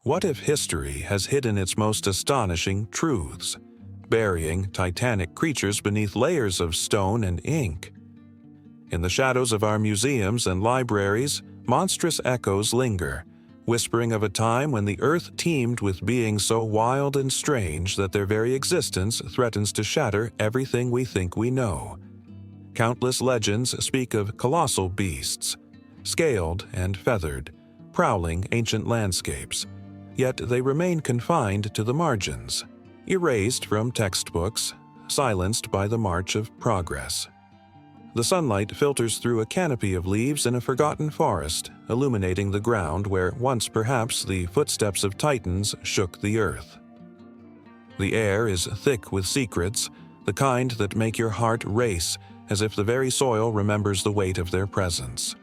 What if history has hidden its most astonishing truths, burying titanic creatures beneath layers of stone and ink? In the shadows of our museums and libraries, monstrous echoes linger, whispering of a time when the earth teemed with beings so wild and strange that their very existence threatens to shatter everything we think we know. Countless legends speak of colossal beasts, scaled and feathered, prowling ancient landscapes, yet they remain confined to the margins, erased from textbooks, silenced by the march of progress. The sunlight filters through a canopy of leaves in a forgotten forest, illuminating the ground where once perhaps the footsteps of titans shook the earth. The air is thick with secrets, the kind that make your heart race, as if the very soil remembers the weight of their presence.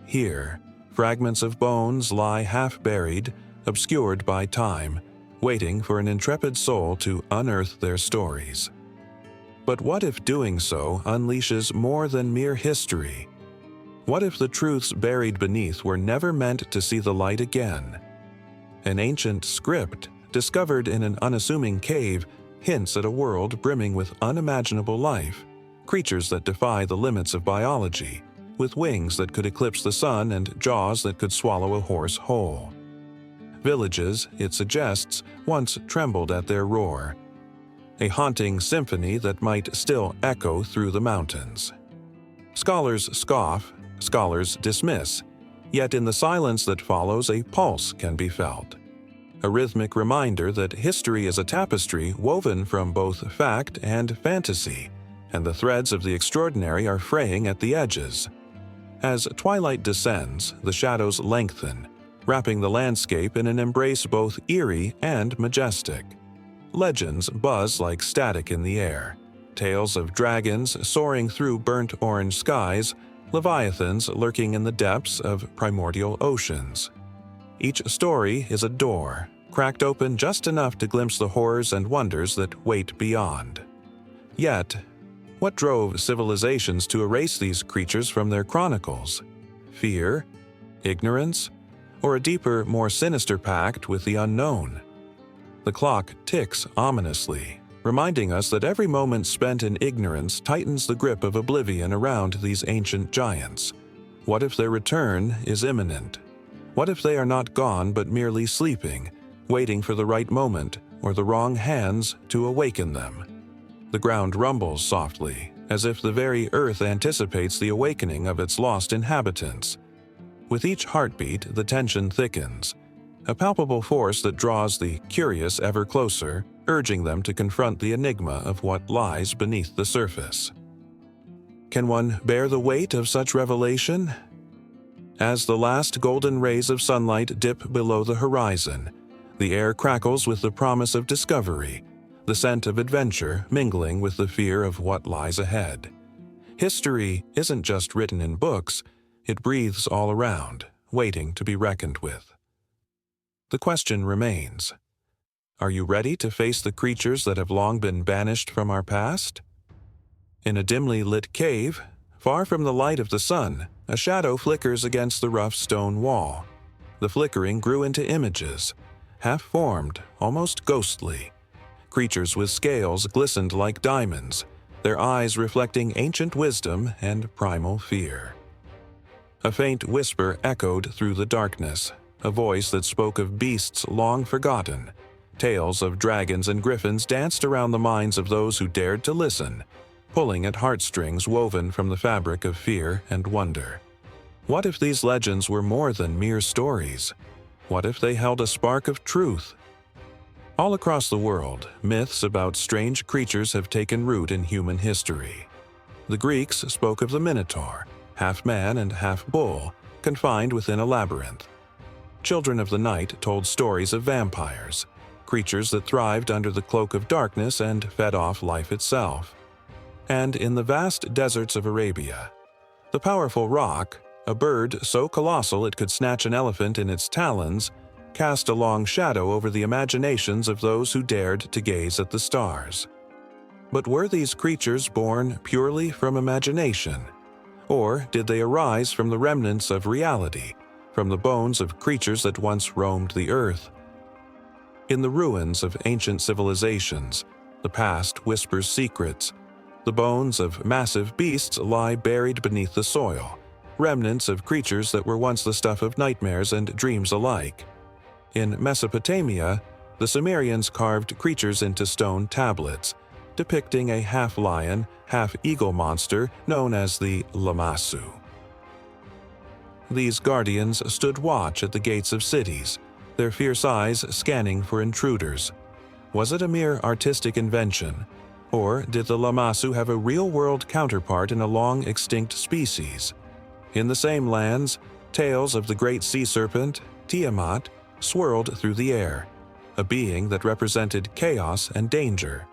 Here, fragments of bones lie half-buried, obscured by time, waiting for an intrepid soul to unearth their stories. But what if doing so unleashes more than mere history? What if the truths buried beneath were never meant to see the light again? An ancient script, discovered in an unassuming cave, hints at a world brimming with unimaginable life, creatures that defy the limits of biology, with wings that could eclipse the sun and jaws that could swallow a horse whole. Villages, it suggests, once trembled at their roar, a haunting symphony that might still echo through the mountains. Scholars scoff, scholars dismiss, yet in the silence that follows a pulse can be felt. A rhythmic reminder that history is a tapestry woven from both fact and fantasy, and the threads of the extraordinary are fraying at the edges. As twilight descends, the shadows lengthen, wrapping the landscape in an embrace both eerie and majestic. Legends buzz like static in the air, tales of dragons soaring through burnt orange skies, leviathans lurking in the depths of primordial oceans. Each story is a door, cracked open just enough to glimpse the horrors and wonders that wait beyond. Yet, what drove civilizations to erase these creatures from their chronicles? Fear? Ignorance? Or a deeper, more sinister pact with the unknown? The clock ticks ominously, reminding us that every moment spent in ignorance tightens the grip of oblivion around these ancient giants. What if their return is imminent? What if they are not gone but merely sleeping, waiting for the right moment or the wrong hands to awaken them? The ground rumbles softly, as if the very earth anticipates the awakening of its lost inhabitants. With each heartbeat, the tension thickens, a palpable force that draws the curious ever closer, urging them to confront the enigma of what lies beneath the surface. Can one bear the weight of such revelation? As the last golden rays of sunlight dip below the horizon, the air crackles with the promise of discovery, the scent of adventure mingling with the fear of what lies ahead. History isn't just written in books, it breathes all around, waiting to be reckoned with. The question remains: are you ready to face the creatures that have long been banished from our past? In a dimly lit cave, far from the light of the sun, a shadow flickers against the rough stone wall. The flickering grew into images, half-formed, almost ghostly. Creatures with scales glistened like diamonds, their eyes reflecting ancient wisdom and primal fear. A faint whisper echoed through the darkness, a voice that spoke of beasts long forgotten. Tales of dragons and griffins danced around the minds of those who dared to listen, pulling at heartstrings woven from the fabric of fear and wonder. What if these legends were more than mere stories? What if they held a spark of truth? All across the world, myths about strange creatures have taken root in human history. The Greeks spoke of the Minotaur, half man and half bull, confined within a labyrinth. Children of the night told stories of vampires, creatures that thrived under the cloak of darkness and fed off life itself. And in the vast deserts of Arabia, the powerful roc, a bird so colossal it could snatch an elephant in its talons, cast a long shadow over the imaginations of those who dared to gaze at the stars. But were these creatures born purely from imagination? Or did they arise from the remnants of reality, from the bones of creatures that once roamed the earth, In the ruins of ancient civilizations, the past whispers secrets. The bones of massive beasts lie buried beneath the soil, remnants of creatures that were once the stuff of nightmares and dreams alike. In Mesopotamia, the Sumerians carved creatures into stone tablets, depicting a half-lion, half-eagle monster known as the Lamassu. These guardians stood watch at the gates of cities, their fierce eyes scanning for intruders. Was it a mere artistic invention, or did the Lamassu have a real-world counterpart in a long-extinct species? In the same lands, tales of the great sea serpent, Tiamat, swirled through the air, a being that represented chaos and danger.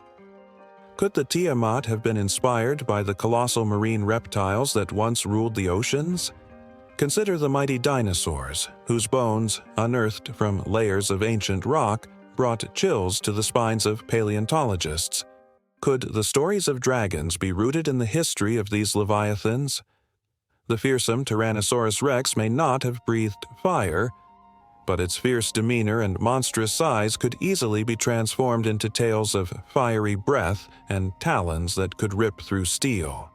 Could the Tiamat have been inspired by the colossal marine reptiles that once ruled the oceans? Consider the mighty dinosaurs, whose bones, unearthed from layers of ancient rock, brought chills to the spines of paleontologists. Could the stories of dragons be rooted in the history of these leviathans? The fearsome Tyrannosaurus rex may not have breathed fire, but its fierce demeanor and monstrous size could easily be transformed into tales of fiery breath and talons that could rip through steel.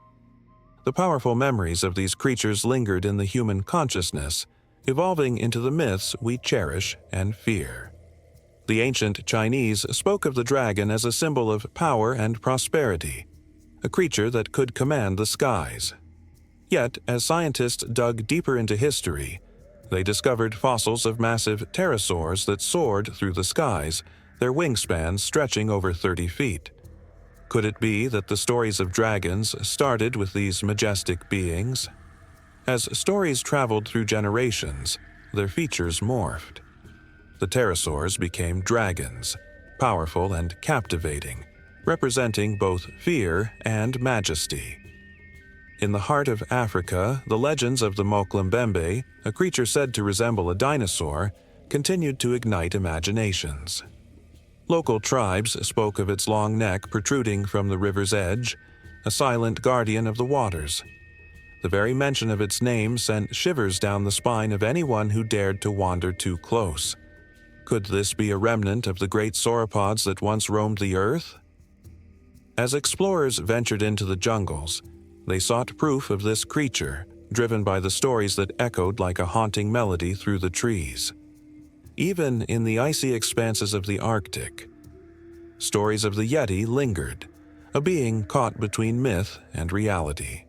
The powerful memories of these creatures lingered in the human consciousness, evolving into the myths we cherish and fear. The ancient Chinese spoke of the dragon as a symbol of power and prosperity, a creature that could command the skies. Yet, as scientists dug deeper into history, they discovered fossils of massive pterosaurs that soared through the skies, their wingspans stretching over 30 feet. Could it be that the stories of dragons started with these majestic beings? As stories traveled through generations, their features morphed. The pterosaurs became dragons, powerful and captivating, representing both fear and majesty. In the heart of Africa, the legends of the Moklembembe, a creature said to resemble a dinosaur, continued to ignite imaginations. Local tribes spoke of its long neck protruding from the river's edge, a silent guardian of the waters. The very mention of its name sent shivers down the spine of anyone who dared to wander too close. Could this be a remnant of the great sauropods that once roamed the earth? As explorers ventured into the jungles, they sought proof of this creature, driven by the stories that echoed like a haunting melody through the trees. Even in the icy expanses of the Arctic, stories of the Yeti lingered, a being caught between myth and reality.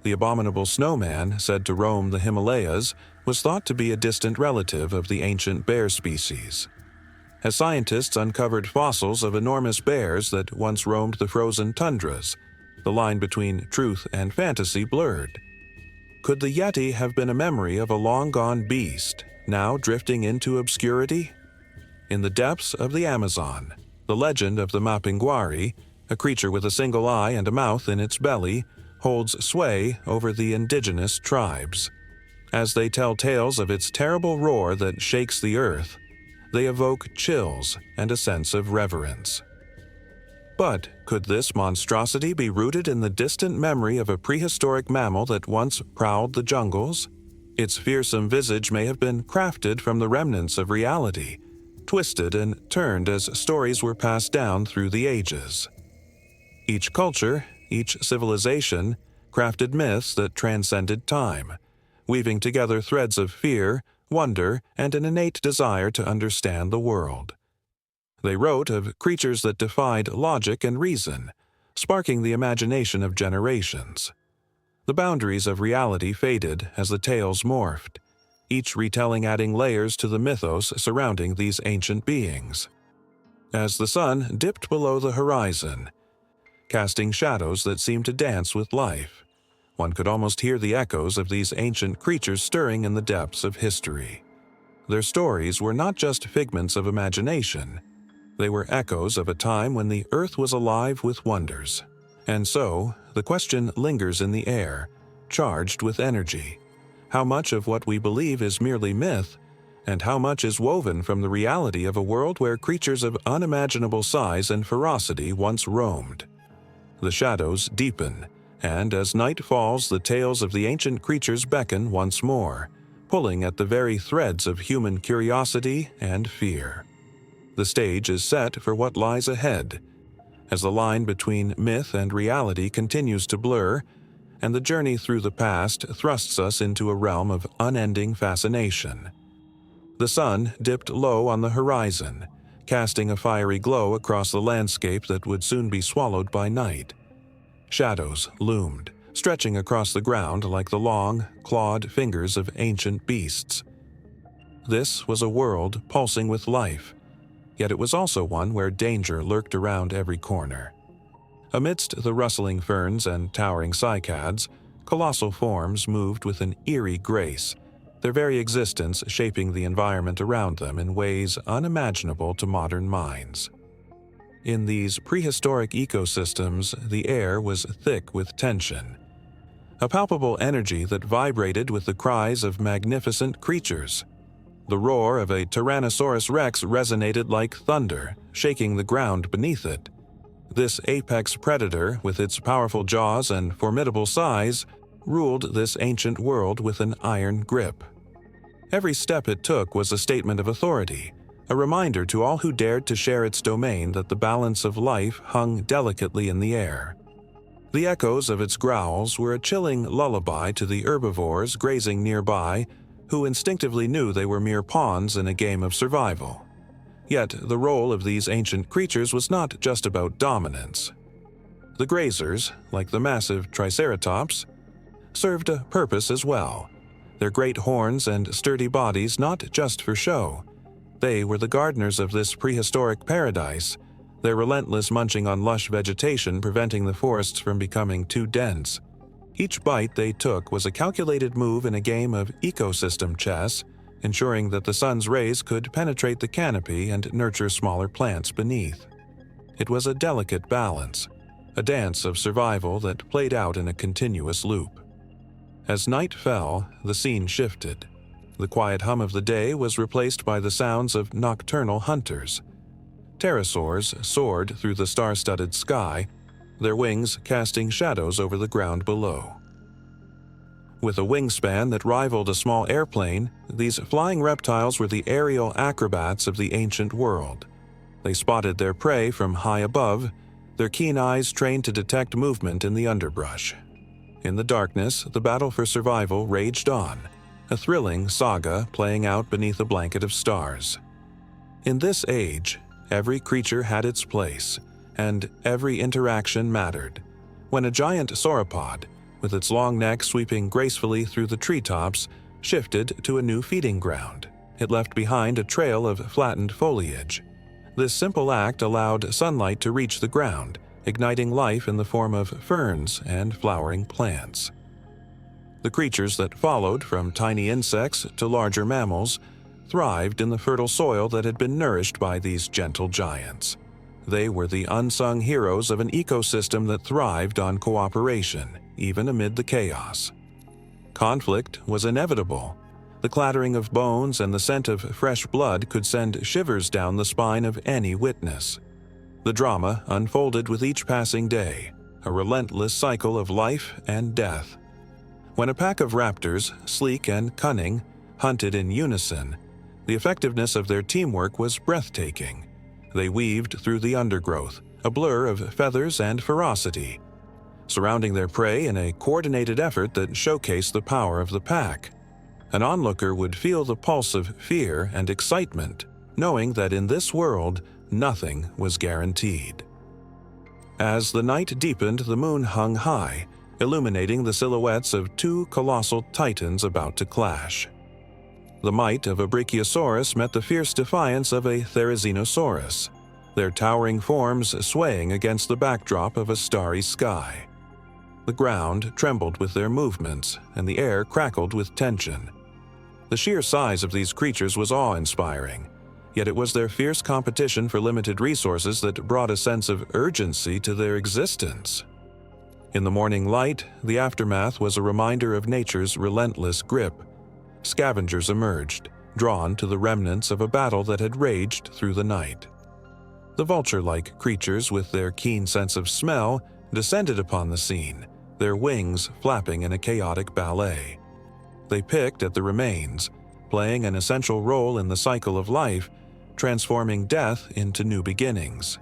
The abominable snowman, said to roam the Himalayas, was thought to be a distant relative of the ancient bear species. As scientists uncovered fossils of enormous bears that once roamed the frozen tundras, the line between truth and fantasy blurred. Could the Yeti have been a memory of a long-gone beast, now drifting into obscurity? In the depths of the Amazon, the legend of the Mapinguari, a creature with a single eye and a mouth in its belly, holds sway over the indigenous tribes. As they tell tales of its terrible roar that shakes the earth, they evoke chills and a sense of reverence. But could this monstrosity be rooted in the distant memory of a prehistoric mammal that once prowled the jungles? Its fearsome visage may have been crafted from the remnants of reality, twisted and turned as stories were passed down through the ages. Each culture, each civilization, crafted myths that transcended time, weaving together threads of fear, wonder, and an innate desire to understand the world. They wrote of creatures that defied logic and reason, sparking the imagination of generations. The boundaries of reality faded as the tales morphed, each retelling adding layers to the mythos surrounding these ancient beings. As the sun dipped below the horizon, casting shadows that seemed to dance with life, one could almost hear the echoes of these ancient creatures stirring in the depths of history. Their stories were not just figments of imagination. They were echoes of a time when the earth was alive with wonders. And so, the question lingers in the air, charged with energy. How much of what we believe is merely myth, and how much is woven from the reality of a world where creatures of unimaginable size and ferocity once roamed? The shadows deepen, and as night falls, the tales of the ancient creatures beckon once more, pulling at the very threads of human curiosity and fear. The stage is set for what lies ahead, as the line between myth and reality continues to blur, and the journey through the past thrusts us into a realm of unending fascination. The sun dipped low on the horizon, casting a fiery glow across the landscape that would soon be swallowed by night. Shadows loomed, stretching across the ground like the long, clawed fingers of ancient beasts. This was a world pulsing with life, yet it was also one where danger lurked around every corner. Amidst the rustling ferns and towering cycads, colossal forms moved with an eerie grace, their very existence shaping the environment around them in ways unimaginable to modern minds. In these prehistoric ecosystems, the air was thick with tension, a palpable energy that vibrated with the cries of magnificent creatures. The roar of a Tyrannosaurus rex resonated like thunder, shaking the ground beneath it. This apex predator, with its powerful jaws and formidable size, ruled this ancient world with an iron grip. Every step it took was a statement of authority, a reminder to all who dared to share its domain that the balance of life hung delicately in the air. The echoes of its growls were a chilling lullaby to the herbivores grazing nearby, who instinctively knew they were mere pawns in a game of survival. Yet the role of these ancient creatures was not just about dominance. The grazers, like the massive Triceratops, served a purpose as well. Their great horns and sturdy bodies not just for show. They were the gardeners of this prehistoric paradise, their relentless munching on lush vegetation preventing the forests from becoming too dense. Each bite they took was a calculated move in a game of ecosystem chess, ensuring that the sun's rays could penetrate the canopy and nurture smaller plants beneath. It was a delicate balance, a dance of survival that played out in a continuous loop. As night fell, the scene shifted. The quiet hum of the day was replaced by the sounds of nocturnal hunters. Pterosaurs soared through the star-studded sky, their wings casting shadows over the ground below. With a wingspan that rivaled a small airplane, these flying reptiles were the aerial acrobats of the ancient world. They spotted their prey from high above, their keen eyes trained to detect movement in the underbrush. In the darkness, the battle for survival raged on, a thrilling saga playing out beneath a blanket of stars. In this age, every creature had its place, and every interaction mattered. When a giant sauropod, with its long neck sweeping gracefully through the treetops, shifted to a new feeding ground, it left behind a trail of flattened foliage. This simple act allowed sunlight to reach the ground, igniting life in the form of ferns and flowering plants. The creatures that followed, from tiny insects to larger mammals, thrived in the fertile soil that had been nourished by these gentle giants. They were the unsung heroes of an ecosystem that thrived on cooperation, even amid the chaos. Conflict was inevitable. The clattering of bones and the scent of fresh blood could send shivers down the spine of any witness. The drama unfolded with each passing day, a relentless cycle of life and death. When a pack of raptors, sleek and cunning, hunted in unison, the effectiveness of their teamwork was breathtaking. They weaved through the undergrowth, a blur of feathers and ferocity, surrounding their prey in a coordinated effort that showcased the power of the pack. An onlooker would feel the pulse of fear and excitement, knowing that in this world, nothing was guaranteed. As the night deepened, the moon hung high, illuminating the silhouettes of two colossal titans about to clash. The might of a Brachiosaurus met the fierce defiance of a Therizinosaurus, their towering forms swaying against the backdrop of a starry sky. The ground trembled with their movements, and the air crackled with tension. The sheer size of these creatures was awe-inspiring, yet it was their fierce competition for limited resources that brought a sense of urgency to their existence. In the morning light, the aftermath was a reminder of nature's relentless grip. Scavengers emerged, drawn to the remnants of a battle that had raged through the night. The vulture-like creatures, with their keen sense of smell, descended upon the scene, their wings flapping in a chaotic ballet. They picked at the remains, playing an essential role in the cycle of life, transforming death into new beginnings.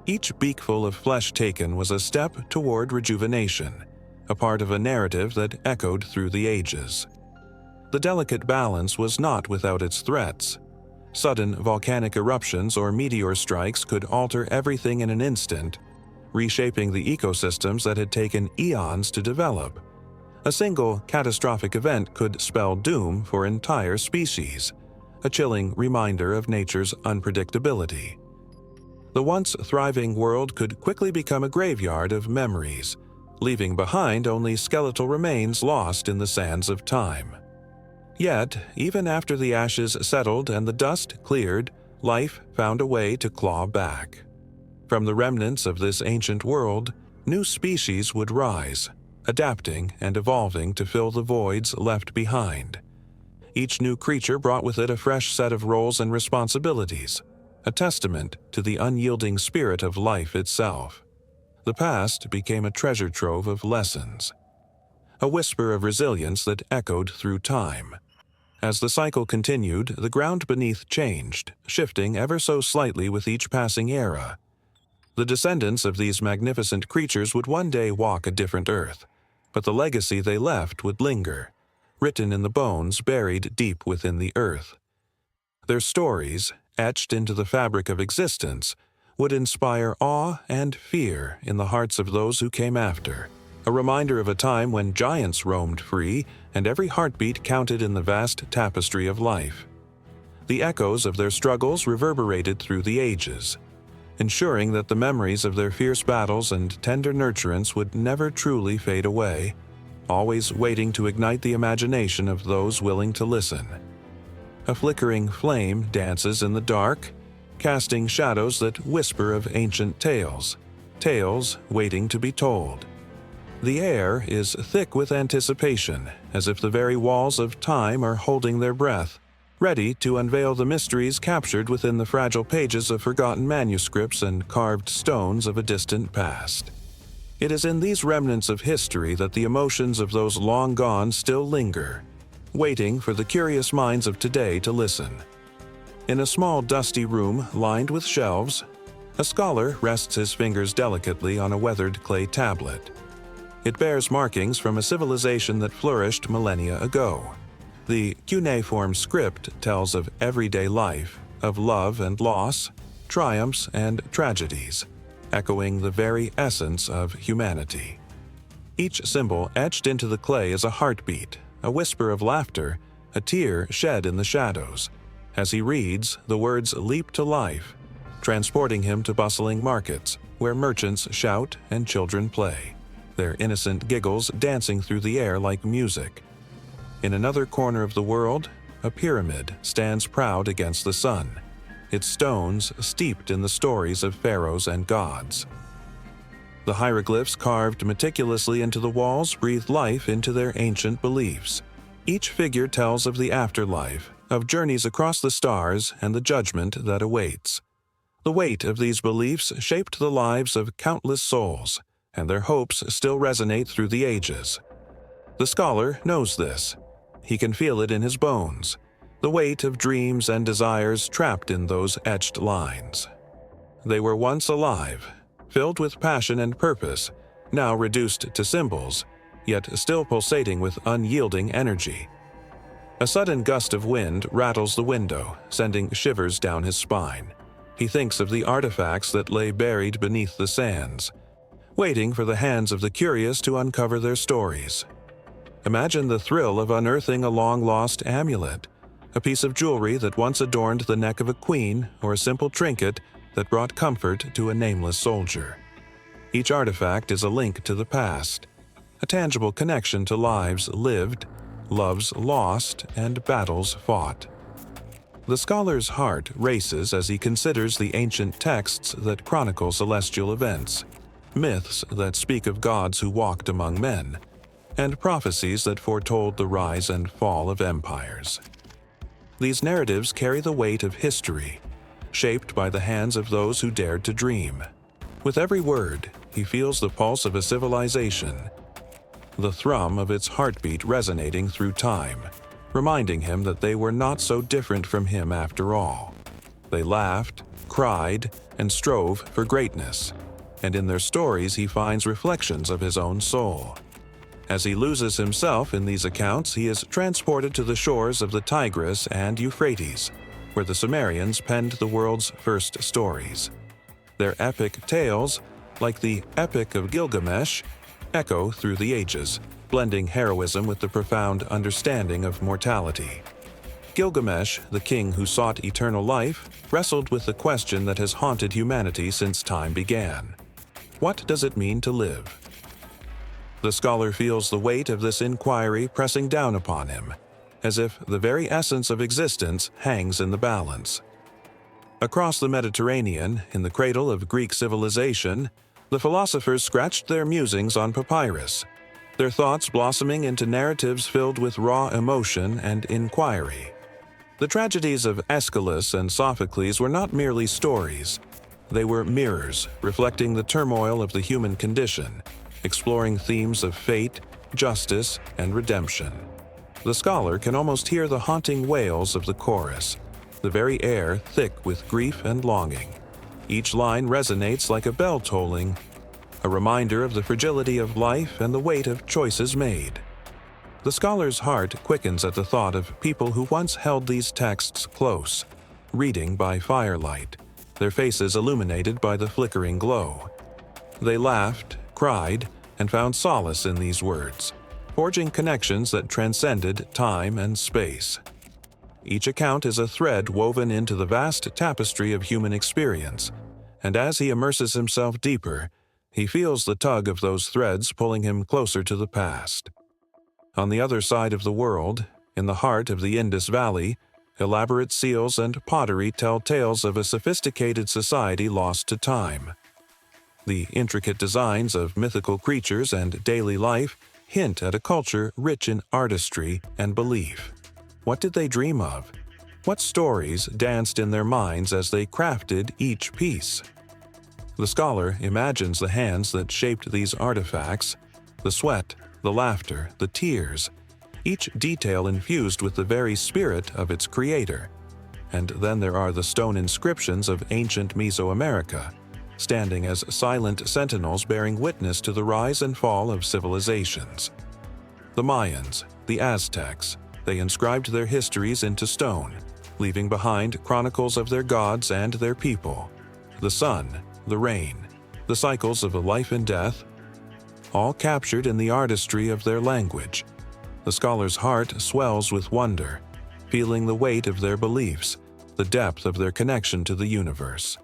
Each beakful of flesh taken was a step toward rejuvenation, a part of a narrative that echoed through the ages. The delicate balance was not without its threats. Sudden volcanic eruptions or meteor strikes could alter everything in an instant, reshaping the ecosystems that had taken eons to develop. A single catastrophic event could spell doom for entire species, a chilling reminder of nature's unpredictability. The once thriving world could quickly become a graveyard of memories, leaving behind only skeletal remains lost in the sands of time. Yet, even after the ashes settled and the dust cleared, life found a way to claw back. From the remnants of this ancient world, new species would rise, adapting and evolving to fill the voids left behind. Each new creature brought with it a fresh set of roles and responsibilities, a testament to the unyielding spirit of life itself. The past became a treasure trove of lessons, a whisper of resilience that echoed through time. As the cycle continued, the ground beneath changed, shifting ever so slightly with each passing era. The descendants of these magnificent creatures would one day walk a different earth, but the legacy they left would linger, written in the bones buried deep within the earth. Their stories, etched into the fabric of existence, would inspire awe and fear in the hearts of those who came after, a reminder of a time when giants roamed free and every heartbeat counted in the vast tapestry of life. The echoes of their struggles reverberated through the ages, ensuring that the memories of their fierce battles and tender nurturance would never truly fade away, always waiting to ignite the imagination of those willing to listen. A flickering flame dances in the dark, casting shadows that whisper of ancient tales, tales waiting to be told. The air is thick with anticipation, as if the very walls of time are holding their breath, ready to unveil the mysteries captured within the fragile pages of forgotten manuscripts and carved stones of a distant past. It is in these remnants of history that the emotions of those long gone still linger, waiting for the curious minds of today to listen. In a small dusty room lined with shelves, a scholar rests his fingers delicately on a weathered clay tablet. It bears markings from a civilization that flourished millennia ago. The cuneiform script tells of everyday life, of love and loss, triumphs and tragedies, echoing the very essence of humanity. Each symbol etched into the clay is a heartbeat, a whisper of laughter, a tear shed in the shadows. As he reads, the words leap to life, transporting him to bustling markets, where merchants shout and children play, their innocent giggles dancing through the air like music. In another corner of the world, a pyramid stands proud against the sun, its stones steeped in the stories of pharaohs and gods. The hieroglyphs carved meticulously into the walls breathe life into their ancient beliefs. Each figure tells of the afterlife, of journeys across the stars and the judgment that awaits. The weight of these beliefs shaped the lives of countless souls, and their hopes still resonate through the ages. The scholar knows this. He can feel it in his bones, the weight of dreams and desires trapped in those etched lines. They were once alive, filled with passion and purpose, now reduced to symbols, yet still pulsating with unyielding energy. A sudden gust of wind rattles the window, sending shivers down his spine. He thinks of the artifacts that lay buried beneath the sands, waiting for the hands of the curious to uncover their stories. Imagine the thrill of unearthing a long-lost amulet, a piece of jewelry that once adorned the neck of a queen, or a simple trinket that brought comfort to a nameless soldier. Each artifact is a link to the past, a tangible connection to lives lived, loves lost, and battles fought. The scholar's heart races as he considers the ancient texts that chronicle celestial events, myths that speak of gods who walked among men, and prophecies that foretold the rise and fall of empires. These narratives carry the weight of history, shaped by the hands of those who dared to dream. With every word, he feels the pulse of a civilization, the thrum of its heartbeat resonating through time, reminding him that they were not so different from him after all. They laughed, cried, and strove for greatness, and in their stories he finds reflections of his own soul. As he loses himself in these accounts, he is transported to the shores of the Tigris and Euphrates, where the Sumerians penned the world's first stories. Their epic tales, like the Epic of Gilgamesh, echo through the ages, blending heroism with the profound understanding of mortality. Gilgamesh, the king who sought eternal life, wrestled with the question that has haunted humanity since time began. What does it mean to live? The scholar feels the weight of this inquiry pressing down upon him, as if the very essence of existence hangs in the balance. Across the Mediterranean, in the cradle of Greek civilization, the philosophers scratched their musings on papyrus, their thoughts blossoming into narratives filled with raw emotion and inquiry. The tragedies of Aeschylus and Sophocles were not merely stories. They were mirrors reflecting the turmoil of the human condition, exploring themes of fate, justice, and redemption. The scholar can almost hear the haunting wails of the chorus, the very air thick with grief and longing. Each line resonates like a bell tolling, a reminder of the fragility of life and the weight of choices made. The scholar's heart quickens at the thought of people who once held these texts close, reading by firelight, their faces illuminated by the flickering glow. They laughed, cried, and found solace in these words, forging connections that transcended time and space. Each account is a thread woven into the vast tapestry of human experience, and as he immerses himself deeper, he feels the tug of those threads pulling him closer to the past. On the other side of the world, in the heart of the Indus Valley, elaborate seals and pottery tell tales of a sophisticated society lost to time. The intricate designs of mythical creatures and daily life hint at a culture rich in artistry and belief. What did they dream of? What stories danced in their minds as they crafted each piece? The scholar imagines the hands that shaped these artifacts, the sweat, the laughter, the tears, each detail infused with the very spirit of its creator. And then there are the stone inscriptions of ancient Mesoamerica, standing as silent sentinels bearing witness to the rise and fall of civilizations. The Mayans, the Aztecs, they inscribed their histories into stone, leaving behind chronicles of their gods and their people. The sun, the rain, the cycles of life and death, all captured in the artistry of their language. The scholar's heart swells with wonder, feeling the weight of their beliefs, the depth of their connection to the universe.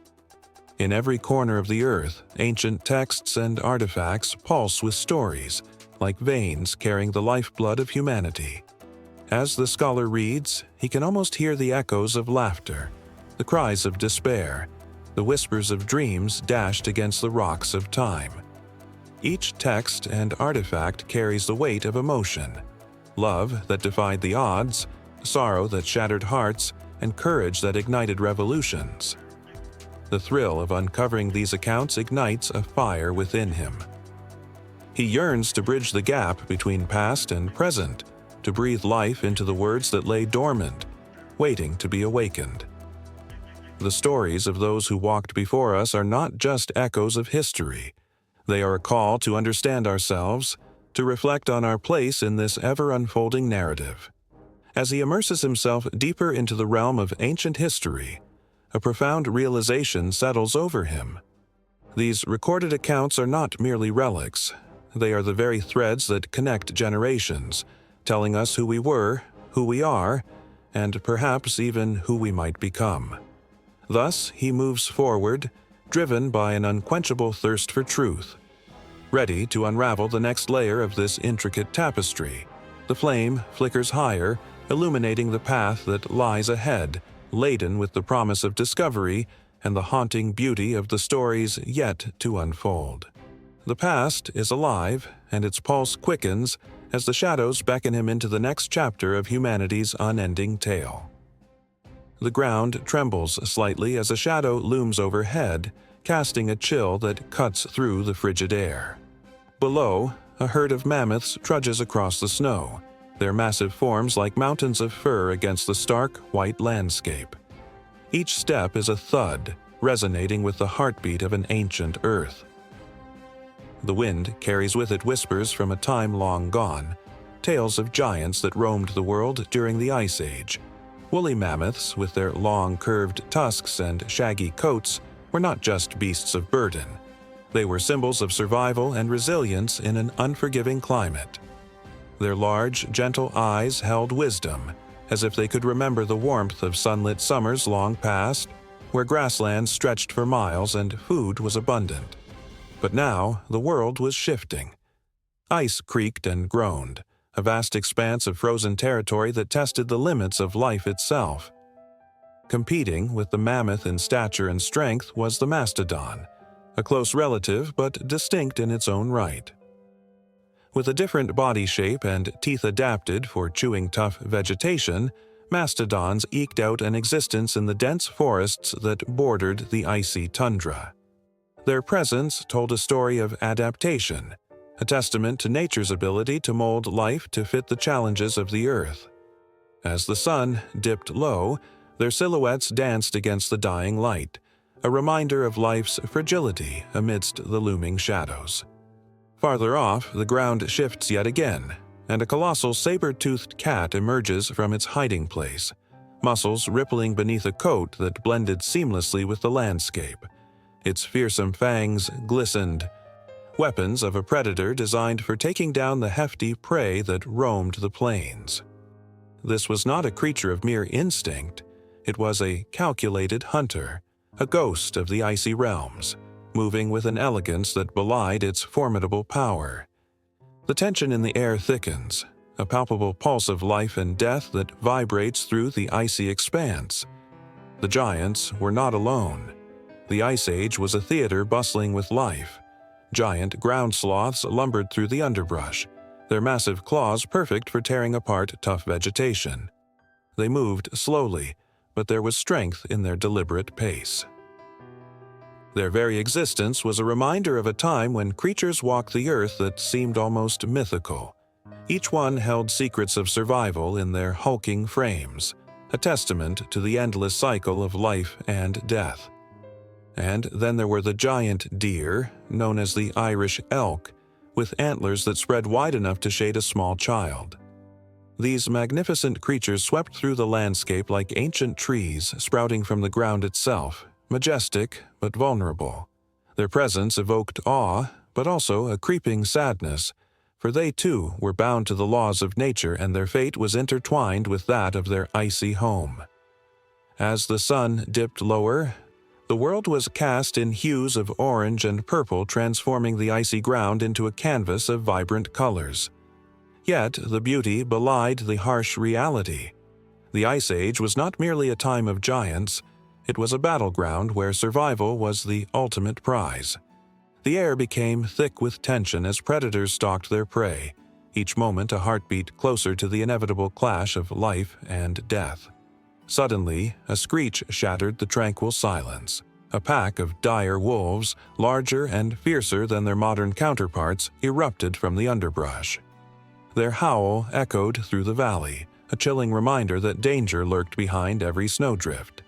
In every corner of the earth, ancient texts and artifacts pulse with stories, like veins carrying the lifeblood of humanity. As the scholar reads, he can almost hear the echoes of laughter, the cries of despair, the whispers of dreams dashed against the rocks of time. Each text and artifact carries the weight of emotion, love that defied the odds, sorrow that shattered hearts, and courage that ignited revolutions. The thrill of uncovering these accounts ignites a fire within him. He yearns to bridge the gap between past and present, to breathe life into the words that lay dormant, waiting to be awakened. The stories of those who walked before us are not just echoes of history. They are a call to understand ourselves, to reflect on our place in this ever-unfolding narrative. As he immerses himself deeper into the realm of ancient history, a profound realization settles over him. These recorded accounts are not merely relics. They are the very threads that connect generations, telling us who we were, who we are, and perhaps even who we might become. Thus, he moves forward, driven by an unquenchable thirst for truth. Ready to unravel the next layer of this intricate tapestry, the flame flickers higher, illuminating the path that lies ahead, laden with the promise of discovery and the haunting beauty of the stories yet to unfold. The past is alive, and its pulse quickens as the shadows beckon him into the next chapter of humanity's unending tale. The ground trembles slightly as a shadow looms overhead, casting a chill that cuts through the frigid air. Below, a herd of mammoths trudges across the snow, their massive forms like mountains of fur against the stark, white landscape. Each step is a thud, resonating with the heartbeat of an ancient earth. The wind carries with it whispers from a time long gone, tales of giants that roamed the world during the Ice Age. Woolly mammoths, with their long curved tusks and shaggy coats, were not just beasts of burden. They were symbols of survival and resilience in an unforgiving climate. Their large, gentle eyes held wisdom, as if they could remember the warmth of sunlit summers long past, where grasslands stretched for miles and food was abundant. But now the world was shifting. Ice creaked and groaned, a vast expanse of frozen territory that tested the limits of life itself. Competing with the mammoth in stature and strength was the mastodon, a close relative but distinct in its own right. With a different body shape and teeth adapted for chewing tough vegetation, mastodons eked out an existence in the dense forests that bordered the icy tundra. Their presence told a story of adaptation, a testament to nature's ability to mold life to fit the challenges of the earth. As the sun dipped low, their silhouettes danced against the dying light, a reminder of life's fragility amidst the looming shadows. Farther off, the ground shifts yet again, and a colossal saber-toothed cat emerges from its hiding place, muscles rippling beneath a coat that blended seamlessly with the landscape. Its fearsome fangs glistened, weapons of a predator designed for taking down the hefty prey that roamed the plains. This was not a creature of mere instinct. It was a calculated hunter, a ghost of the icy realms, moving with an elegance that belied its formidable power. The tension in the air thickens, a palpable pulse of life and death that vibrates through the icy expanse. The giants were not alone. The Ice Age was a theater bustling with life. Giant ground sloths lumbered through the underbrush, their massive claws perfect for tearing apart tough vegetation. They moved slowly, but there was strength in their deliberate pace. Their very existence was a reminder of a time when creatures walked the earth that seemed almost mythical. Each one held secrets of survival in their hulking frames, a testament to the endless cycle of life and death. And then there were the giant deer, known as the Irish elk, with antlers that spread wide enough to shade a small child. These magnificent creatures swept through the landscape like ancient trees sprouting from the ground itself, majestic but vulnerable. Their presence evoked awe, but also a creeping sadness, for they too were bound to the laws of nature and their fate was intertwined with that of their icy home. As the sun dipped lower, the world was cast in hues of orange and purple, transforming the icy ground into a canvas of vibrant colors. Yet the beauty belied the harsh reality. The Ice Age was not merely a time of giants, it was a battleground where survival was the ultimate prize. The air became thick with tension as predators stalked their prey, each moment a heartbeat closer to the inevitable clash of life and death. Suddenly, a screech shattered the tranquil silence. A pack of dire wolves, larger and fiercer than their modern counterparts, erupted from the underbrush. Their howl echoed through the valley, a chilling reminder that danger lurked behind every snowdrift.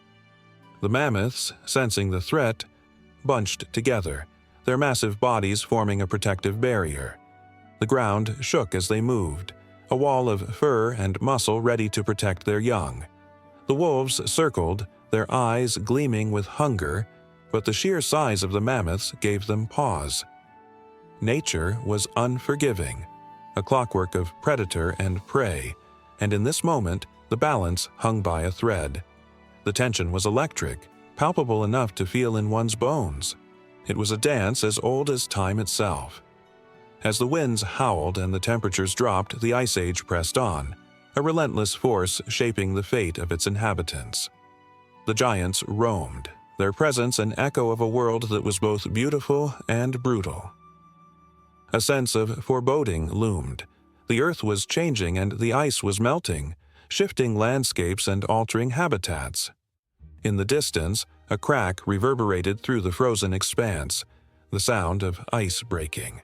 The mammoths, sensing the threat, bunched together, their massive bodies forming a protective barrier. The ground shook as they moved, a wall of fur and muscle ready to protect their young. The wolves circled, their eyes gleaming with hunger, but the sheer size of the mammoths gave them pause. Nature was unforgiving, a clockwork of predator and prey, and in this moment, the balance hung by a thread. The tension was electric, palpable enough to feel in one's bones. It was a dance as old as time itself. As the winds howled and the temperatures dropped, the Ice Age pressed on, a relentless force shaping the fate of its inhabitants. The giants roamed, their presence an echo of a world that was both beautiful and brutal. A sense of foreboding loomed. The earth was changing and the ice was melting, shifting landscapes and altering habitats. In the distance, a crack reverberated through the frozen expanse, the sound of ice breaking.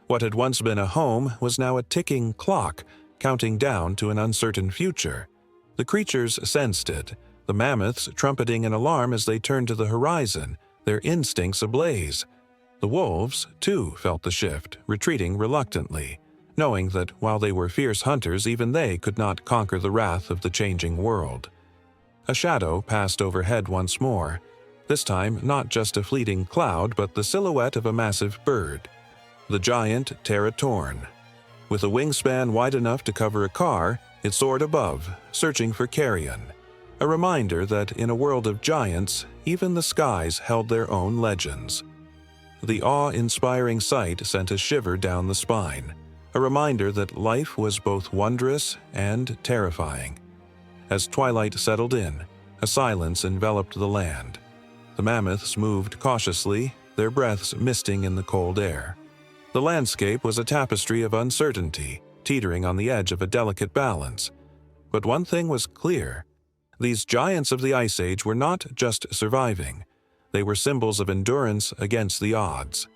What had once been a home was now a ticking clock, counting down to an uncertain future. The creatures sensed it, the mammoths trumpeting an alarm as they turned to the horizon, their instincts ablaze. The wolves, too, felt the shift, retreating reluctantly, knowing that while they were fierce hunters, even they could not conquer the wrath of the changing world. A shadow passed overhead once more, this time not just a fleeting cloud but the silhouette of a massive bird, the giant Teratorn. With a wingspan wide enough to cover a car, it soared above, searching for carrion, a reminder that in a world of giants, even the skies held their own legends. The awe-inspiring sight sent a shiver down the spine, a reminder that life was both wondrous and terrifying. As twilight settled in, a silence enveloped the land. The mammoths moved cautiously, their breaths misting in the cold air. The landscape was a tapestry of uncertainty, teetering on the edge of a delicate balance. But one thing was clear. These giants of the Ice Age were not just surviving. They were symbols of endurance against the odds.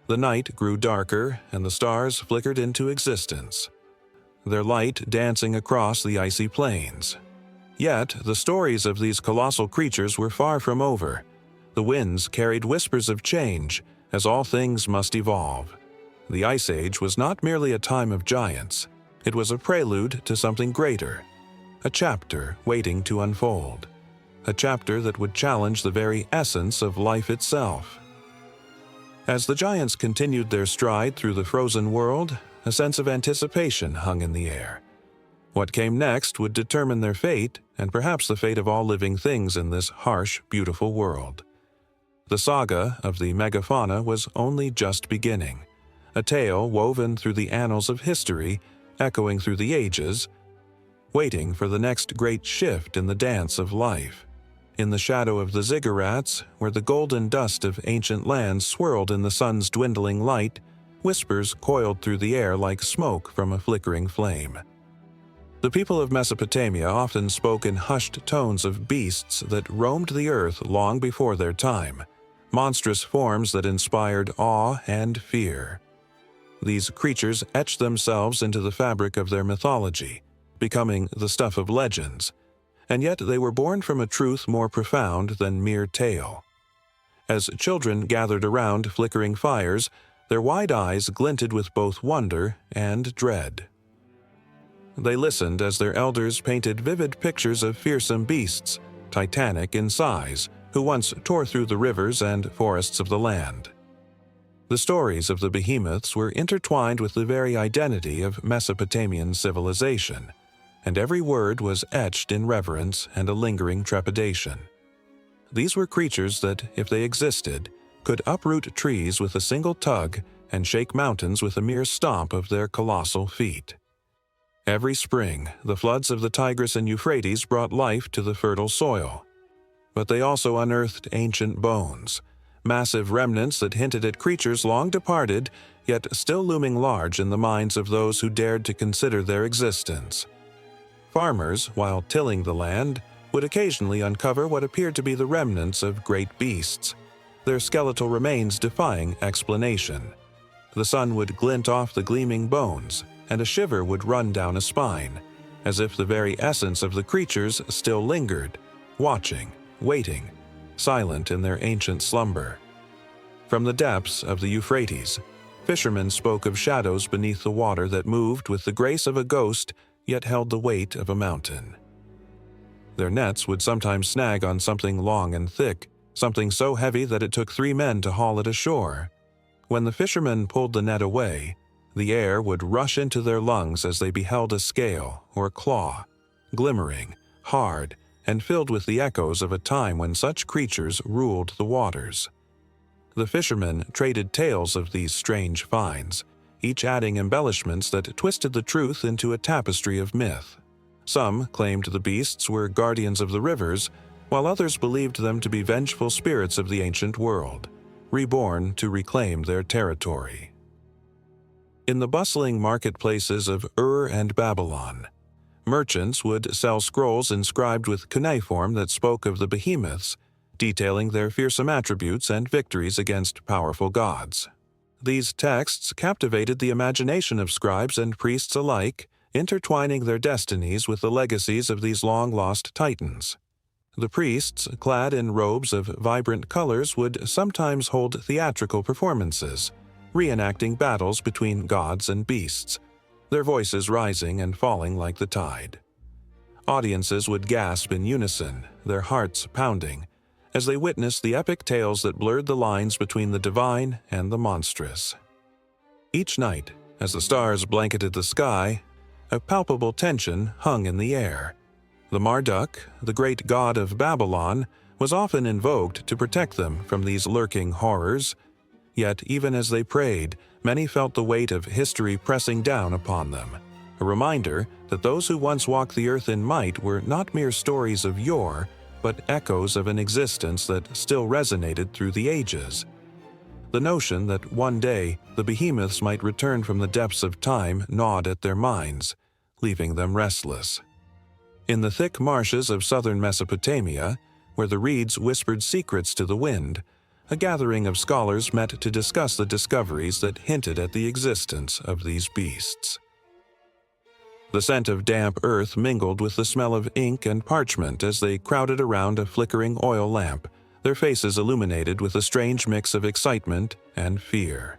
The night grew darker, and the stars flickered into existence, their light dancing across the icy plains. Yet, the stories of these colossal creatures were far from over. The winds carried whispers of change, as all things must evolve. The Ice Age was not merely a time of giants. It was a prelude to something greater, a chapter waiting to unfold, a chapter that would challenge the very essence of life itself. As the giants continued their stride through the frozen world, a sense of anticipation hung in the air. What came next would determine their fate, and perhaps the fate of all living things in this harsh, beautiful world. The saga of the megafauna was only just beginning, a tale woven through the annals of history, echoing through the ages, waiting for the next great shift in the dance of life. In the shadow of the ziggurats, where the golden dust of ancient lands swirled in the sun's dwindling light, whispers coiled through the air like smoke from a flickering flame. The people of Mesopotamia often spoke in hushed tones of beasts that roamed the earth long before their time, monstrous forms that inspired awe and fear. These creatures etched themselves into the fabric of their mythology, becoming the stuff of legends, and yet they were born from a truth more profound than mere tale. As children gathered around flickering fires, their wide eyes glinted with both wonder and dread. They listened as their elders painted vivid pictures of fearsome beasts, titanic in size, who once tore through the rivers and forests of the land. The stories of the behemoths were intertwined with the very identity of Mesopotamian civilization, and every word was etched in reverence and a lingering trepidation. These were creatures that, if they existed, could uproot trees with a single tug and shake mountains with a mere stomp of their colossal feet. Every spring, the floods of the Tigris and Euphrates brought life to the fertile soil. But they also unearthed ancient bones, massive remnants that hinted at creatures long departed, yet still looming large in the minds of those who dared to consider their existence. Farmers, while tilling the land, would occasionally uncover what appeared to be the remnants of great beasts, their skeletal remains defying explanation. The sun would glint off the gleaming bones, and a shiver would run down a spine, as if the very essence of the creatures still lingered, watching, waiting, silent in their ancient slumber. From the depths of the Euphrates, fishermen spoke of shadows beneath the water that moved with the grace of a ghost, yet held the weight of a mountain. Their nets would sometimes snag on something long and thick, something so heavy that it took 3 men to haul it ashore. When the fishermen pulled the net away, the air would rush into their lungs as they beheld a scale or claw, glimmering, hard, and filled with the echoes of a time when such creatures ruled the waters. The fishermen traded tales of these strange finds, each adding embellishments that twisted the truth into a tapestry of myth. Some claimed the beasts were guardians of the rivers, while others believed them to be vengeful spirits of the ancient world, reborn to reclaim their territory. In the bustling marketplaces of Ur and Babylon, merchants would sell scrolls inscribed with cuneiform that spoke of the behemoths, detailing their fearsome attributes and victories against powerful gods. These texts captivated the imagination of scribes and priests alike, intertwining their destinies with the legacies of these long-lost titans. The priests, clad in robes of vibrant colors, would sometimes hold theatrical performances, reenacting battles between gods and beasts, their voices rising and falling like the tide. Audiences would gasp in unison, their hearts pounding, as they witnessed the epic tales that blurred the lines between the divine and the monstrous. Each night, as the stars blanketed the sky, a palpable tension hung in the air. The Marduk, the great god of Babylon, was often invoked to protect them from these lurking horrors. Yet, even as they prayed, many felt the weight of history pressing down upon them, a reminder that those who once walked the earth in might were not mere stories of yore, but echoes of an existence that still resonated through the ages. The notion that one day the behemoths might return from the depths of time gnawed at their minds, leaving them restless. In the thick marshes of southern Mesopotamia, where the reeds whispered secrets to the wind, a gathering of scholars met to discuss the discoveries that hinted at the existence of these beasts. The scent of damp earth mingled with the smell of ink and parchment as they crowded around a flickering oil lamp, their faces illuminated with a strange mix of excitement and fear.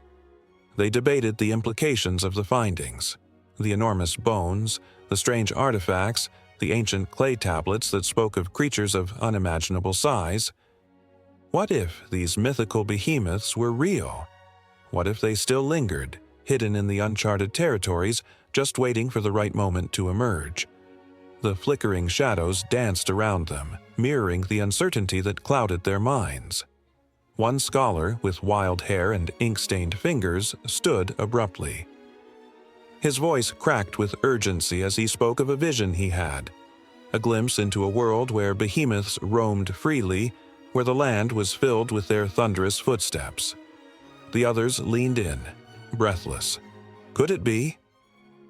They debated the implications of the findings, the enormous bones, the strange artifacts, the ancient clay tablets that spoke of creatures of unimaginable size. What if these mythical behemoths were real? What if they still lingered, hidden in the uncharted territories, just waiting for the right moment to emerge? The flickering shadows danced around them, mirroring the uncertainty that clouded their minds. One scholar, with wild hair and ink-stained fingers, stood abruptly. His voice cracked with urgency as he spoke of a vision he had, a glimpse into a world where behemoths roamed freely, where the land was filled with their thunderous footsteps. The others leaned in, breathless. Could it be?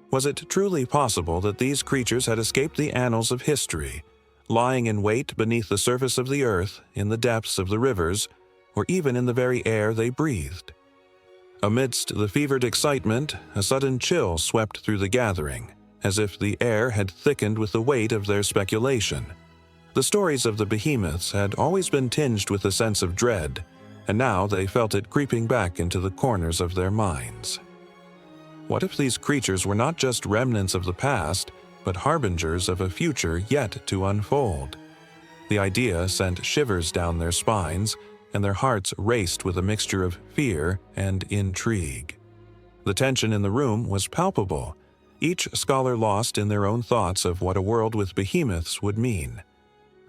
Was it truly possible that these creatures had escaped the annals of history, lying in wait beneath the surface of the earth, in the depths of the rivers, or even in the very air they breathed? Amidst the fevered excitement, a sudden chill swept through the gathering, as if the air had thickened with the weight of their speculation. The stories of the behemoths had always been tinged with a sense of dread, and now they felt it creeping back into the corners of their minds. What if these creatures were not just remnants of the past, but harbingers of a future yet to unfold? The idea sent shivers down their spines, and their hearts raced with a mixture of fear and intrigue. The tension in the room was palpable, each scholar lost in their own thoughts of what a world with behemoths would mean.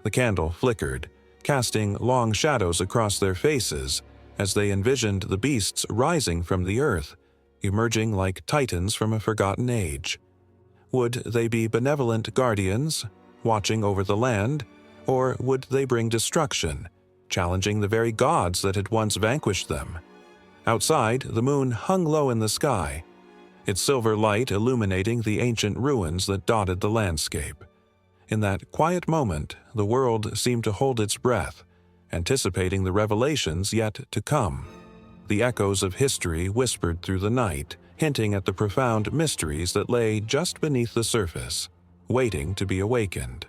The candle flickered, casting long shadows across their faces as they envisioned the beasts rising from the earth, emerging like titans from a forgotten age. Would they be benevolent guardians, watching over the land, or would they bring destruction, challenging the very gods that had once vanquished them? Outside, the moon hung low in the sky, its silver light illuminating the ancient ruins that dotted the landscape. In that quiet moment, the world seemed to hold its breath, anticipating the revelations yet to come. The echoes of history whispered through the night, hinting at the profound mysteries that lay just beneath the surface, waiting to be awakened.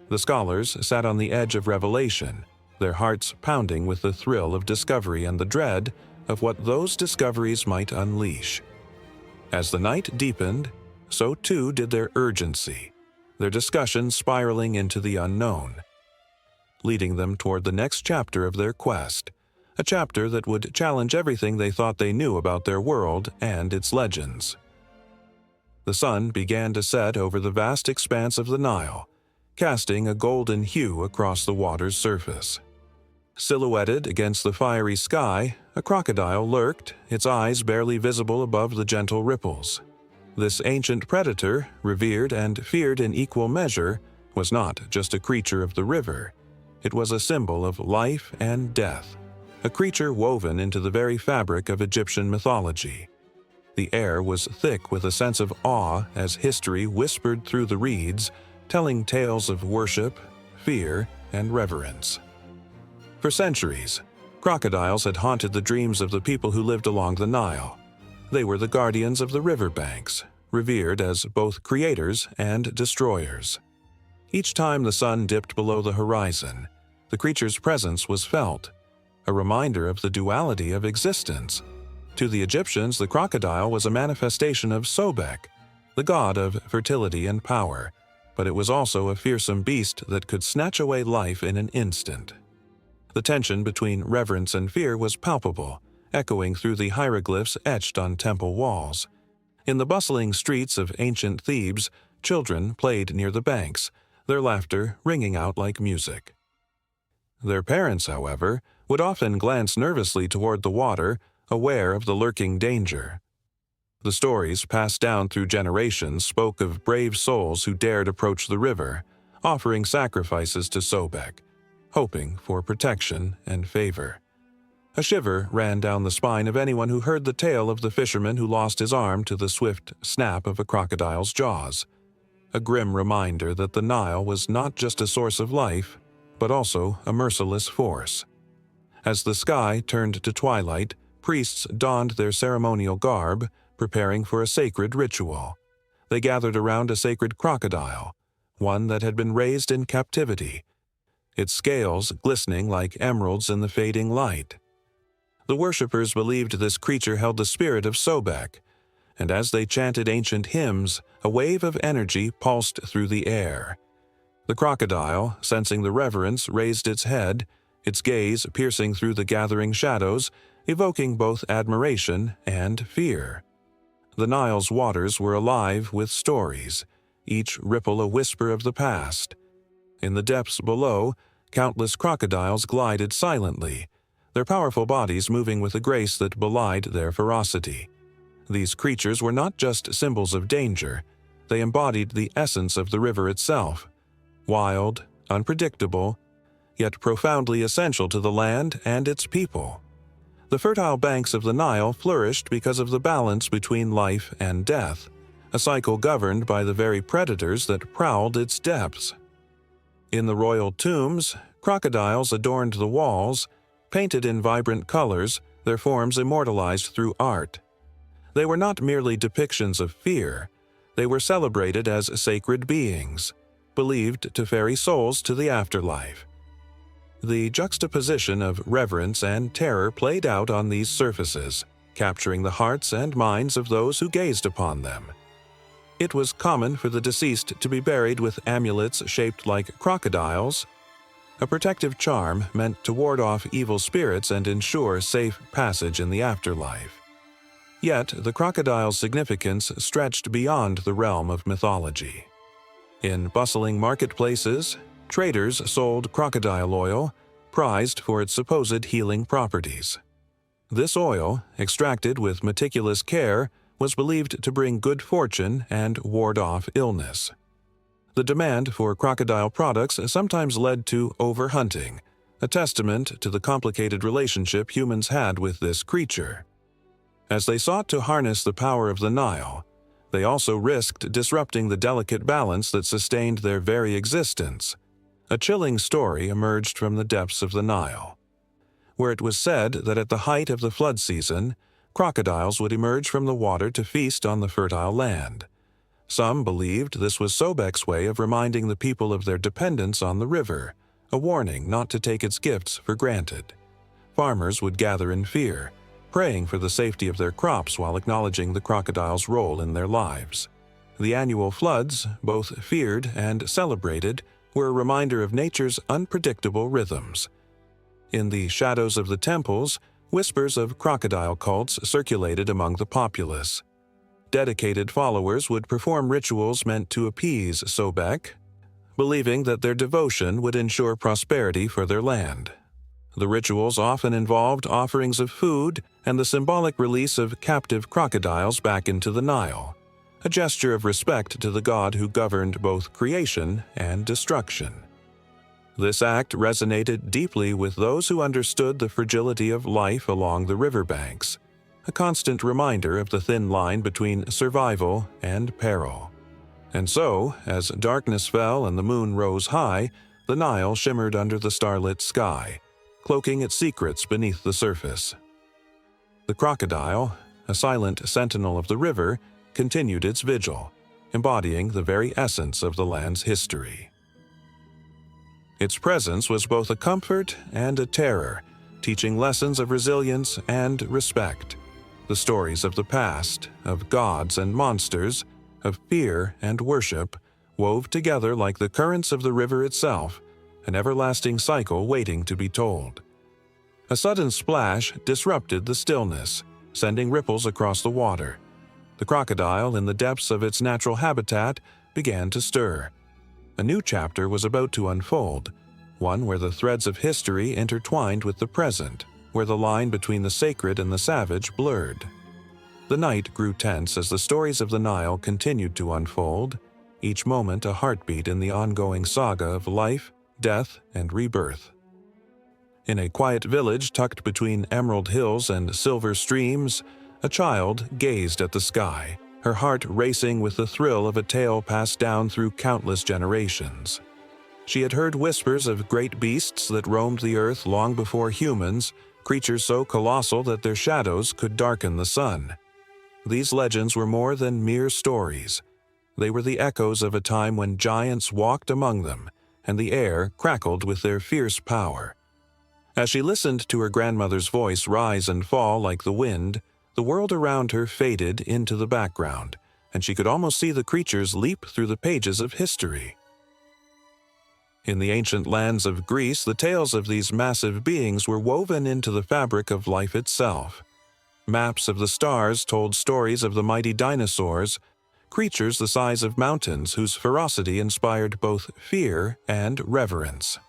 The scholars sat on the edge of revelation, their hearts pounding with the thrill of discovery and the dread of what those discoveries might unleash. As the night deepened, so too did their urgency, their discussion spiraling into the unknown, leading them toward the next chapter of their quest, a chapter that would challenge everything they thought they knew about their world and its legends. The sun began to set over the vast expanse of the Nile, casting a golden hue across the water's surface. Silhouetted against the fiery sky, a crocodile lurked, its eyes barely visible above the gentle ripples. This ancient predator, revered and feared in equal measure, was not just a creature of the river. It was a symbol of life and death, a creature woven into the very fabric of Egyptian mythology. The air was thick with a sense of awe as history whispered through the reeds, telling tales of worship, fear, and reverence. For centuries, crocodiles had haunted the dreams of the people who lived along the Nile. They were the guardians of the riverbanks, revered as both creators and destroyers. Each time the sun dipped below the horizon, the creature's presence was felt, a reminder of the duality of existence. To the Egyptians, the crocodile was a manifestation of Sobek, the god of fertility and power, but it was also a fearsome beast that could snatch away life in an instant. The tension between reverence and fear was palpable, echoing through the hieroglyphs etched on temple walls. In the bustling streets of ancient Thebes, children played near the banks, their laughter ringing out like music. Their parents, however, would often glance nervously toward the water, aware of the lurking danger. The stories passed down through generations spoke of brave souls who dared approach the river, offering sacrifices to Sobek, hoping for protection and favor. A shiver ran down the spine of anyone who heard the tale of the fisherman who lost his arm to the swift snap of a crocodile's jaws, a grim reminder that the Nile was not just a source of life, but also a merciless force. As the sky turned to twilight, priests donned their ceremonial garb, preparing for a sacred ritual. They gathered around a sacred crocodile, one that had been raised in captivity, its scales glistening like emeralds in the fading light. The worshippers believed this creature held the spirit of Sobek, and as they chanted ancient hymns, a wave of energy pulsed through the air. The crocodile, sensing the reverence, raised its head, its gaze piercing through the gathering shadows, evoking both admiration and fear. The Nile's waters were alive with stories, each ripple a whisper of the past. In the depths below, countless crocodiles glided silently, their powerful bodies moving with a grace that belied their ferocity. These creatures were not just symbols of danger, they embodied the essence of the river itself, wild, unpredictable, yet profoundly essential to the land and its people. The fertile banks of the Nile flourished because of the balance between life and death, a cycle governed by the very predators that prowled its depths. In the royal tombs, crocodiles adorned the walls, painted in vibrant colors, their forms immortalized through art. They were not merely depictions of fear, they were celebrated as sacred beings, believed to ferry souls to the afterlife. The juxtaposition of reverence and terror played out on these surfaces, capturing the hearts and minds of those who gazed upon them. It was common for the deceased to be buried with amulets shaped like crocodiles, a protective charm meant to ward off evil spirits and ensure safe passage in the afterlife. Yet, the crocodile's significance stretched beyond the realm of mythology. In bustling marketplaces, traders sold crocodile oil, prized for its supposed healing properties. This oil, extracted with meticulous care, was believed to bring good fortune and ward off illness. The demand for crocodile products sometimes led to overhunting, a testament to the complicated relationship humans had with this creature. As they sought to harness the power of the Nile, they also risked disrupting the delicate balance that sustained their very existence. A chilling story emerged from the depths of the Nile, where it was said that at the height of the flood season, crocodiles would emerge from the water to feast on the fertile land. Some believed this was Sobek's way of reminding the people of their dependence on the river, a warning not to take its gifts for granted. Farmers would gather in fear, praying for the safety of their crops while acknowledging the crocodile's role in their lives. The annual floods, both feared and celebrated, were a reminder of nature's unpredictable rhythms. In the shadows of the temples, whispers of crocodile cults circulated among the populace. Dedicated followers would perform rituals meant to appease Sobek, believing that their devotion would ensure prosperity for their land. The rituals often involved offerings of food and the symbolic release of captive crocodiles back into the Nile, a gesture of respect to the god who governed both creation and destruction. This act resonated deeply with those who understood the fragility of life along the riverbanks, a constant reminder of the thin line between survival and peril. And so, as darkness fell and the moon rose high, the Nile shimmered under the starlit sky, cloaking its secrets beneath the surface. The crocodile, a silent sentinel of the river, continued its vigil, embodying the very essence of the land's history. Its presence was both a comfort and a terror, teaching lessons of resilience and respect. The stories of the past, of gods and monsters, of fear and worship, wove together like the currents of the river itself, an everlasting cycle waiting to be told. A sudden splash disrupted the stillness, sending ripples across the water. The crocodile, in the depths of its natural habitat, began to stir. A new chapter was about to unfold, one where the threads of history intertwined with the present, where the line between the sacred and the savage blurred. The night grew tense as the stories of the Nile continued to unfold, each moment a heartbeat in the ongoing saga of life, death, and rebirth. In a quiet village tucked between emerald hills and silver streams, a child gazed at the sky, her heart racing with the thrill of a tale passed down through countless generations. She had heard whispers of great beasts that roamed the earth long before humans, creatures so colossal that their shadows could darken the sun. These legends were more than mere stories. They were the echoes of a time when giants walked among them, and the air crackled with their fierce power. As she listened to her grandmother's voice rise and fall like the wind, the world around her faded into the background, and she could almost see the creatures leap through the pages of history. In the ancient lands of Greece, the tales of these massive beings were woven into the fabric of life itself. Maps of the stars told stories of the mighty dinosaurs, creatures the size of mountains whose ferocity inspired both fear and reverence.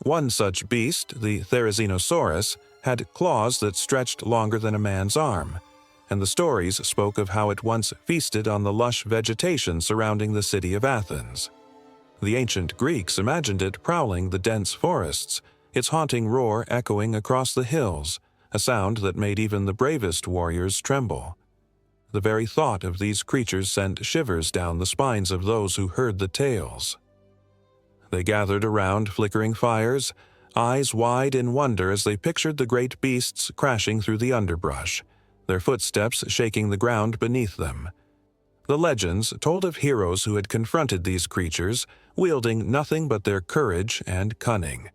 One such beast, the Therizinosaurus, had claws that stretched longer than a man's arm, and the stories spoke of how it once feasted on the lush vegetation surrounding the city of Athens. The ancient Greeks imagined it prowling the dense forests, its haunting roar echoing across the hills, a sound that made even the bravest warriors tremble. The very thought of these creatures sent shivers down the spines of those who heard the tales. They gathered around flickering fires, eyes wide in wonder as they pictured the great beasts crashing through the underbrush, their footsteps shaking the ground beneath them. The legends told of heroes who had confronted these creatures, wielding nothing but their courage and cunning.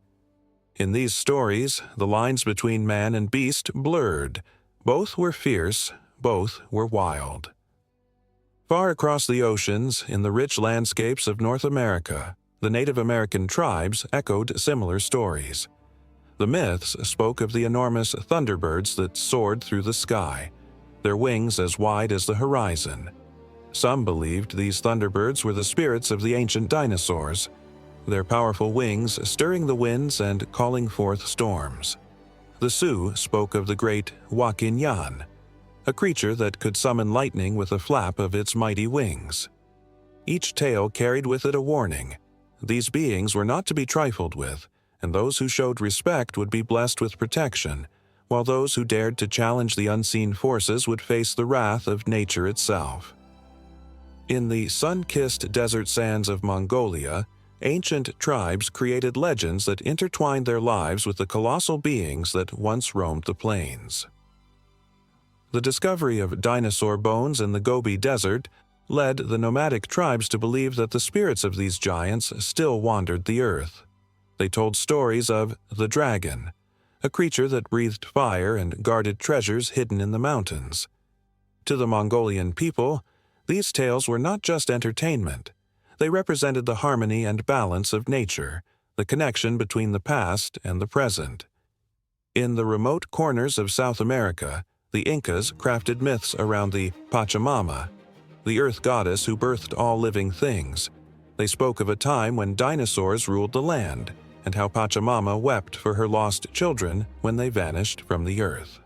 In these stories, the lines between man and beast blurred. Both were fierce, both were wild. Far across the oceans, in the rich landscapes of North America, the Native American tribes echoed similar stories. The myths spoke of the enormous thunderbirds that soared through the sky, their wings as wide as the horizon. Some believed these thunderbirds were the spirits of the ancient dinosaurs, their powerful wings stirring the winds and calling forth storms. The Sioux spoke of the great Wakinyan, a creature that could summon lightning with a flap of its mighty wings. Each tale carried with it a warning. These beings were not to be trifled with, and those who showed respect would be blessed with protection, while those who dared to challenge the unseen forces would face the wrath of nature itself. In the sun-kissed desert sands of Mongolia, ancient tribes created legends that intertwined their lives with the colossal beings that once roamed the plains. The discovery of dinosaur bones in the Gobi Desert led the nomadic tribes to believe that the spirits of these giants still wandered the earth. They told stories of the dragon, a creature that breathed fire and guarded treasures hidden in the mountains. To the Mongolian people, these tales were not just entertainment. They represented the harmony and balance of nature, the connection between the past and the present. In the remote corners of South America, the Incas crafted myths around the Pachamama, the earth goddess who birthed all living things. They spoke of a time when dinosaurs ruled the land, and how Pachamama wept for her lost children when they vanished from the earth.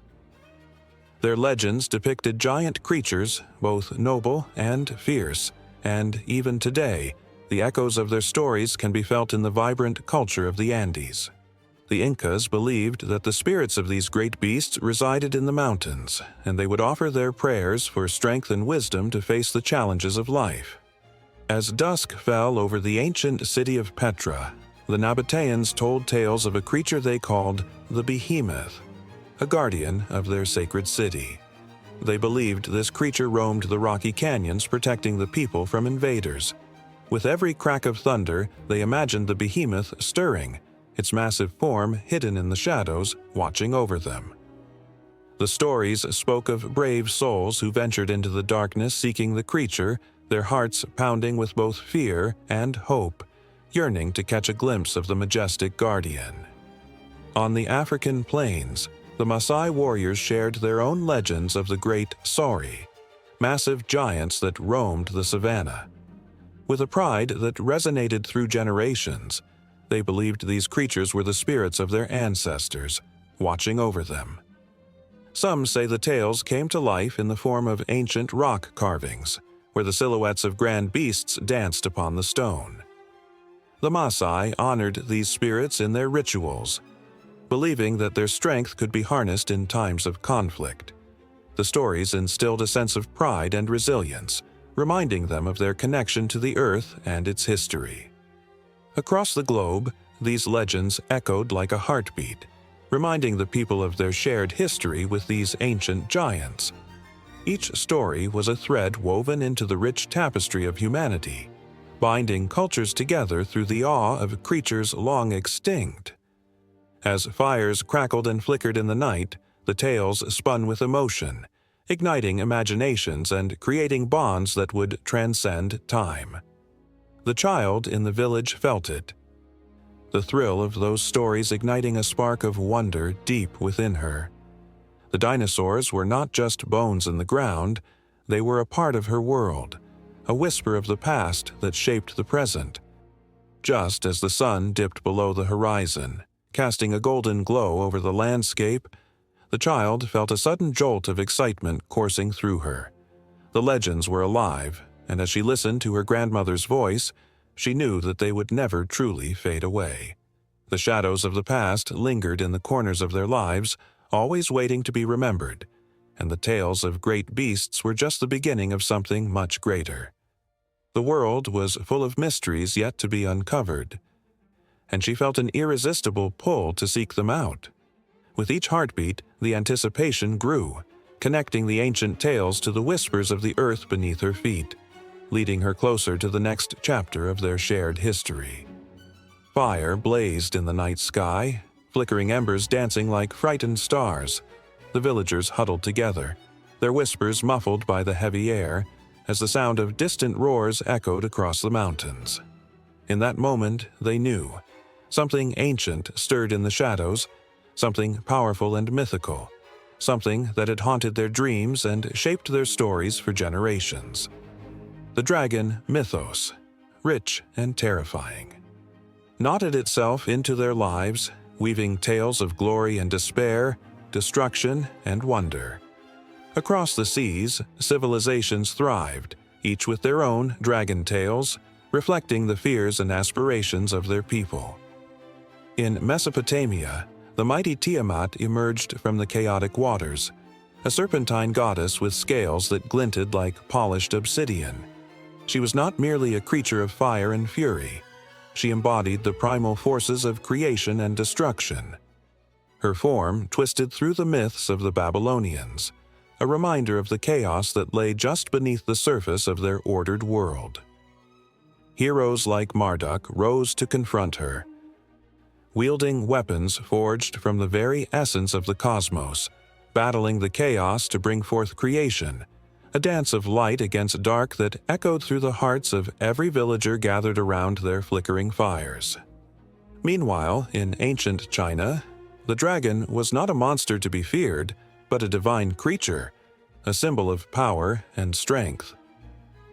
Their legends depicted giant creatures, both noble and fierce, and even today, the echoes of their stories can be felt in the vibrant culture of the Andes. The Incas believed that the spirits of these great beasts resided in the mountains, and they would offer their prayers for strength and wisdom to face the challenges of life. As dusk fell over the ancient city of Petra, the Nabateans told tales of a creature they called the Behemoth, a guardian of their sacred city. They believed this creature roamed the rocky canyons, protecting the people from invaders. With every crack of thunder, they imagined the behemoth stirring, its massive form hidden in the shadows, watching over them. The stories spoke of brave souls who ventured into the darkness seeking the creature, their hearts pounding with both fear and hope, yearning to catch a glimpse of the majestic guardian. On the African plains, the Maasai warriors shared their own legends of the great Sauri, massive giants that roamed the savanna. With a pride that resonated through generations, they believed these creatures were the spirits of their ancestors, watching over them. Some say the tales came to life in the form of ancient rock carvings, where the silhouettes of grand beasts danced upon the stone. The Maasai honored these spirits in their rituals, believing that their strength could be harnessed in times of conflict. The stories instilled a sense of pride and resilience, reminding them of their connection to the earth and its history. Across the globe, these legends echoed like a heartbeat, reminding the people of their shared history with these ancient giants. Each story was a thread woven into the rich tapestry of humanity, binding cultures together through the awe of creatures long extinct. As fires crackled and flickered in the night, the tales spun with emotion, igniting imaginations and creating bonds that would transcend time. The child in the village felt it, the thrill of those stories igniting a spark of wonder deep within her. The dinosaurs were not just bones in the ground, they were a part of her world, a whisper of the past that shaped the present. Just as the sun dipped below the horizon, casting a golden glow over the landscape, the child felt a sudden jolt of excitement coursing through her. The legends were alive, and as she listened to her grandmother's voice, she knew that they would never truly fade away. The shadows of the past lingered in the corners of their lives, always waiting to be remembered, and the tales of great beasts were just the beginning of something much greater. The world was full of mysteries yet to be uncovered, and she felt an irresistible pull to seek them out. With each heartbeat, the anticipation grew, connecting the ancient tales to the whispers of the earth beneath her feet, leading her closer to the next chapter of their shared history. Fire blazed in the night sky, flickering embers dancing like frightened stars. The villagers huddled together, their whispers muffled by the heavy air, as the sound of distant roars echoed across the mountains. In that moment, they knew. Something ancient stirred in the shadows, something powerful and mythical, something that had haunted their dreams and shaped their stories for generations. The dragon mythos, rich and terrifying, knotted itself into their lives, weaving tales of glory and despair, destruction and wonder. Across the seas, civilizations thrived, each with their own dragon tales, reflecting the fears and aspirations of their people. In Mesopotamia, the mighty Tiamat emerged from the chaotic waters, a serpentine goddess with scales that glinted like polished obsidian. She was not merely a creature of fire and fury. She embodied the primal forces of creation and destruction. Her form twisted through the myths of the Babylonians, a reminder of the chaos that lay just beneath the surface of their ordered world. Heroes like Marduk rose to confront her, wielding weapons forged from the very essence of the cosmos, battling the chaos to bring forth creation, a dance of light against dark that echoed through the hearts of every villager gathered around their flickering fires. Meanwhile, in ancient China, the dragon was not a monster to be feared, but a divine creature, a symbol of power and strength.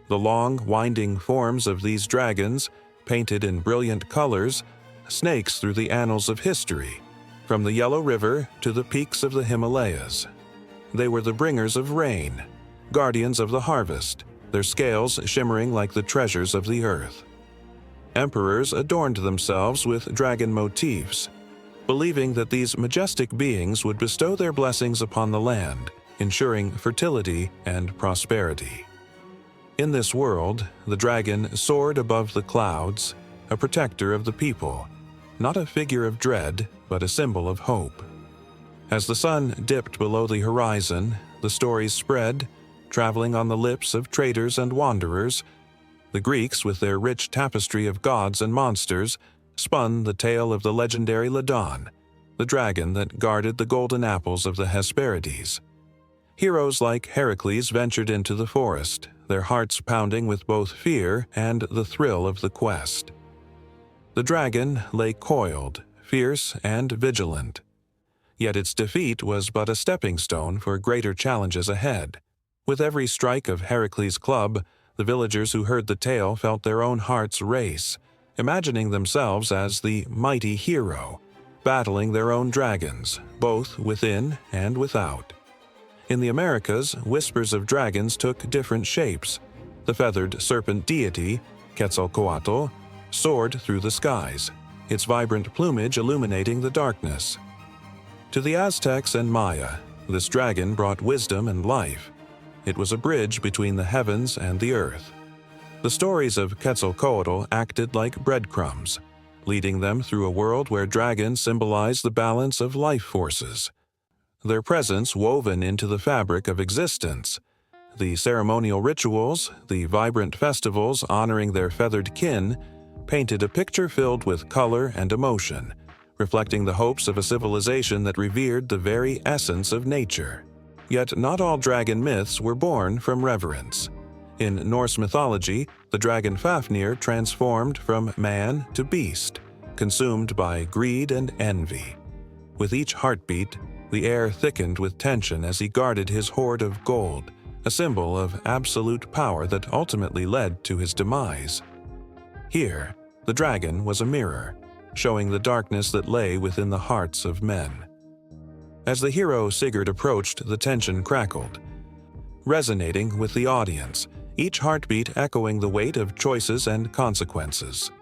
The long, winding forms of these dragons, painted in brilliant colors, snakes through the annals of history, from the Yellow River to the peaks of the Himalayas. They were the bringers of rain, guardians of the harvest, their scales shimmering like the treasures of the earth. Emperors adorned themselves with dragon motifs, believing that these majestic beings would bestow their blessings upon the land, ensuring fertility and prosperity. In this world, the dragon soared above the clouds, a protector of the people, not a figure of dread, but a symbol of hope. As the sun dipped below the horizon, the stories spread, traveling on the lips of traders and wanderers, The Greeks, with their rich tapestry of gods and monsters, spun the tale of the legendary Ladon, the dragon that guarded the golden apples of the Hesperides. Heroes like Heracles ventured into the forest, their hearts pounding with both fear and the thrill of the quest. The dragon lay coiled, fierce and vigilant. Yet its defeat was but a stepping stone for greater challenges ahead. With every strike of Heracles' club, the villagers who heard the tale felt their own hearts race, imagining themselves as the mighty hero, battling their own dragons, both within and without. In the Americas, whispers of dragons took different shapes. The feathered serpent deity, Quetzalcoatl, soared through the skies, its vibrant plumage illuminating the darkness. To the Aztecs and Maya, this dragon brought wisdom and life. It was a bridge between the heavens and the earth. The stories of Quetzalcoatl acted like breadcrumbs, leading them through a world where dragons symbolize the balance of life forces, their presence woven into the fabric of existence. The ceremonial rituals, the vibrant festivals honoring their feathered kin, painted a picture filled with color and emotion, reflecting the hopes of a civilization that revered the very essence of nature. Yet not all dragon myths were born from reverence. In Norse mythology, the dragon Fafnir transformed from man to beast, consumed by greed and envy. With each heartbeat, the air thickened with tension as he guarded his hoard of gold, a symbol of absolute power that ultimately led to his demise. Here, the dragon was a mirror, showing the darkness that lay within the hearts of men. As the hero Sigurd approached, the tension crackled, resonating with the audience, each heartbeat echoing the weight of choices and consequences.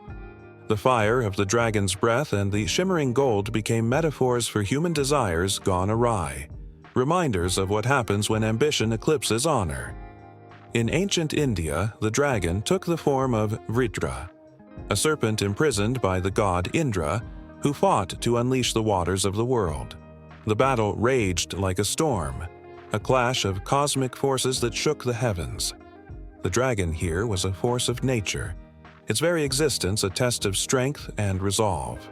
The fire of the dragon's breath and the shimmering gold became metaphors for human desires gone awry, reminders of what happens when ambition eclipses honor. In ancient India, the dragon took the form of Vritra, a serpent imprisoned by the god Indra, who fought to unleash the waters of the world. The battle raged like a storm, a clash of cosmic forces that shook the heavens. The dragon here was a force of nature, its very existence a test of strength and resolve.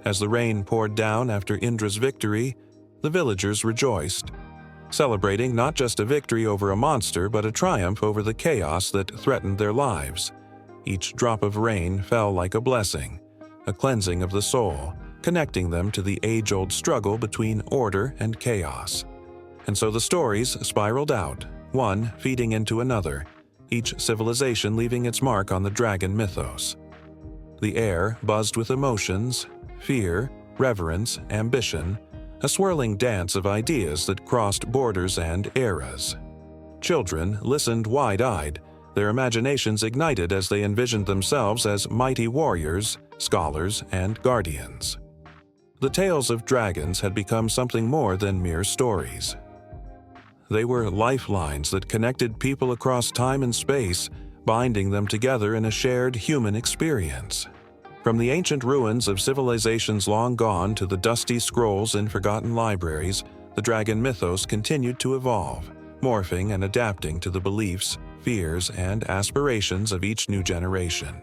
As the rain poured down after Indra's victory, the villagers rejoiced, celebrating not just a victory over a monster but a triumph over the chaos that threatened their lives. Each drop of rain fell like a blessing, a cleansing of the soul, connecting them to the age-old struggle between order and chaos. And so the stories spiraled out, one feeding into another, each civilization leaving its mark on the dragon mythos. The air buzzed with emotions, fear, reverence, ambition, a swirling dance of ideas that crossed borders and eras. Children listened wide-eyed, their imaginations ignited as they envisioned themselves as mighty warriors, scholars, and guardians. The tales of dragons had become something more than mere stories. They were lifelines that connected people across time and space, binding them together in a shared human experience. From the ancient ruins of civilizations long gone to the dusty scrolls in forgotten libraries, the dragon mythos continued to evolve, morphing and adapting to the beliefs, fears, and aspirations of each new generation.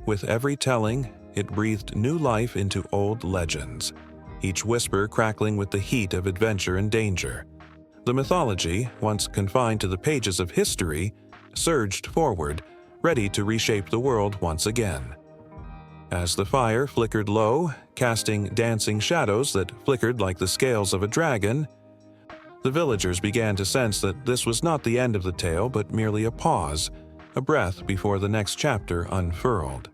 With every telling, it breathed new life into old legends, each whisper crackling with the heat of adventure and danger. The mythology, once confined to the pages of history, surged forward, ready to reshape the world once again. As the fire flickered low, casting dancing shadows that flickered like the scales of a dragon, the villagers began to sense that this was not the end of the tale but merely a pause, a breath before the next chapter unfurled.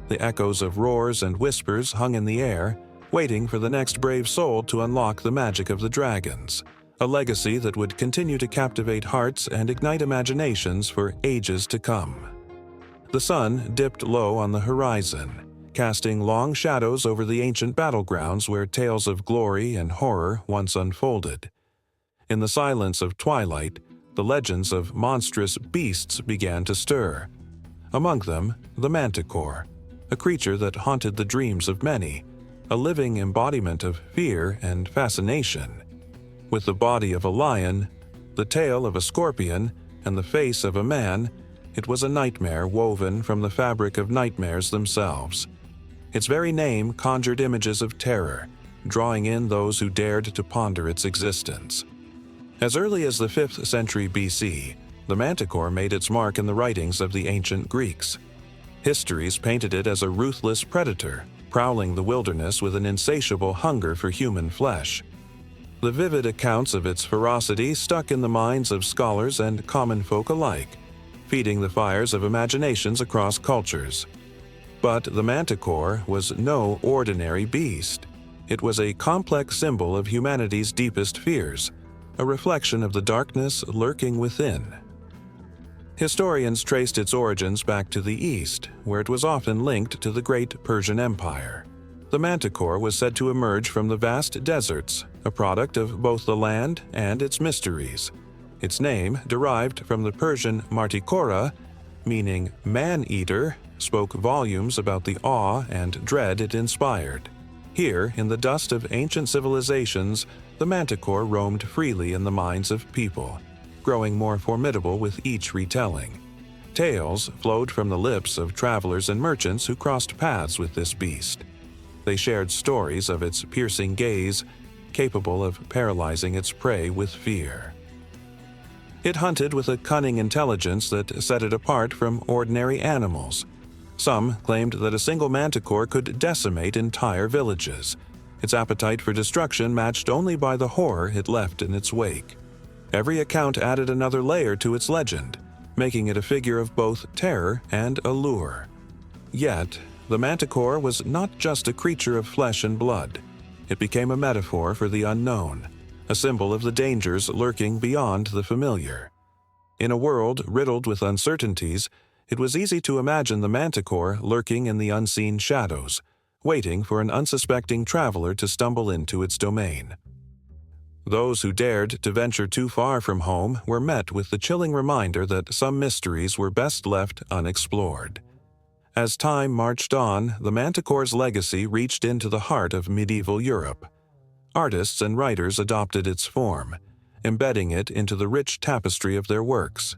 The echoes of roars and whispers hung in the air, waiting for the next brave soul to unlock the magic of the dragons, a legacy that would continue to captivate hearts and ignite imaginations for ages to come. The sun dipped low on the horizon, casting long shadows over the ancient battlegrounds where tales of glory and horror once unfolded. In the silence of twilight, the legends of monstrous beasts began to stir. Among them, the manticore, a creature that haunted the dreams of many, a living embodiment of fear and fascination. With the body of a lion, the tail of a scorpion, and the face of a man, It was a nightmare woven from the fabric of nightmares themselves. Its very name conjured images of terror, drawing in those who dared to ponder its existence. As early as the 5th century BC, the manticore made its mark in the writings of the ancient Greeks. Histories painted it as a ruthless predator, prowling the wilderness with an insatiable hunger for human flesh. The vivid accounts of its ferocity stuck in the minds of scholars and common folk alike, feeding the fires of imaginations across cultures. But the manticore was no ordinary beast. It was a complex symbol of humanity's deepest fears, a reflection of the darkness lurking within. Historians traced its origins back to the East, where it was often linked to the great Persian Empire. The manticore was said to emerge from the vast deserts, a product of both the land and its mysteries. Its name, derived from the Persian martikora, meaning man-eater, spoke volumes about the awe and dread it inspired. Here, in the dust of ancient civilizations, the manticore roamed freely in the minds of people, growing more formidable with each retelling. Tales flowed from the lips of travelers and merchants who crossed paths with this beast. They shared stories of its piercing gaze, capable of paralyzing its prey with fear. It hunted with a cunning intelligence that set it apart from ordinary animals. Some claimed that a single manticore could decimate entire villages, its appetite for destruction matched only by the horror it left in its wake. Every account added another layer to its legend, making it a figure of both terror and allure. Yet, the manticore was not just a creature of flesh and blood. It became a metaphor for the unknown, a symbol of the dangers lurking beyond the familiar. In a world riddled with uncertainties, it was easy to imagine the manticore lurking in the unseen shadows, waiting for an unsuspecting traveler to stumble into its domain. Those who dared to venture too far from home were met with the chilling reminder that some mysteries were best left unexplored. As time marched on, the manticore's legacy reached into the heart of medieval Europe. Artists and writers adopted its form, embedding it into the rich tapestry of their works.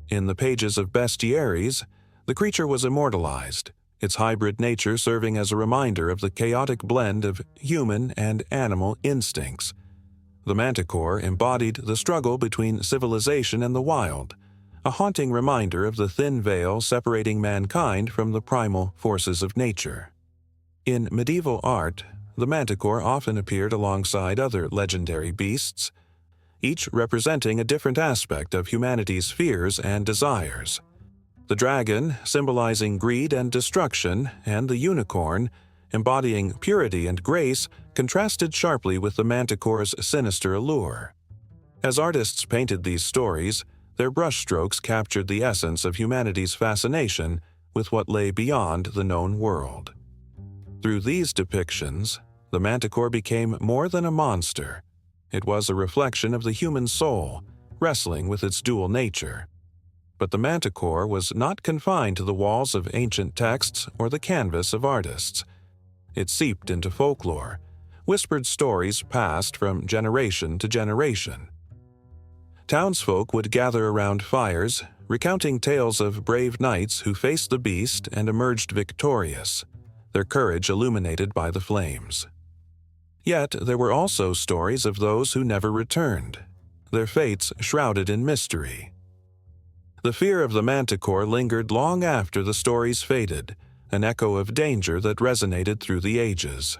In the pages of bestiaries, the creature was immortalized, its hybrid nature serving as a reminder of the chaotic blend of human and animal instincts. The manticore embodied the struggle between civilization and the wild, a haunting reminder of the thin veil separating mankind from the primal forces of nature. In medieval art, the manticore often appeared alongside other legendary beasts, each representing a different aspect of humanity's fears and desires. The dragon, symbolizing greed and destruction, and the unicorn, embodying purity and grace, contrasted sharply with the manticore's sinister allure. As artists painted these stories, their brushstrokes captured the essence of humanity's fascination with what lay beyond the known world. Through these depictions, the manticore became more than a monster. It was a reflection of the human soul, wrestling with its dual nature. But the manticore was not confined to the walls of ancient texts or the canvas of artists. It seeped into folklore, whispered stories passed from generation to generation. Townsfolk would gather around fires, recounting tales of brave knights who faced the beast and emerged victorious, their courage illuminated by the flames. Yet there were also stories of those who never returned, their fates shrouded in mystery. The fear of the manticore lingered long after the stories faded, an echo of danger that resonated through the ages.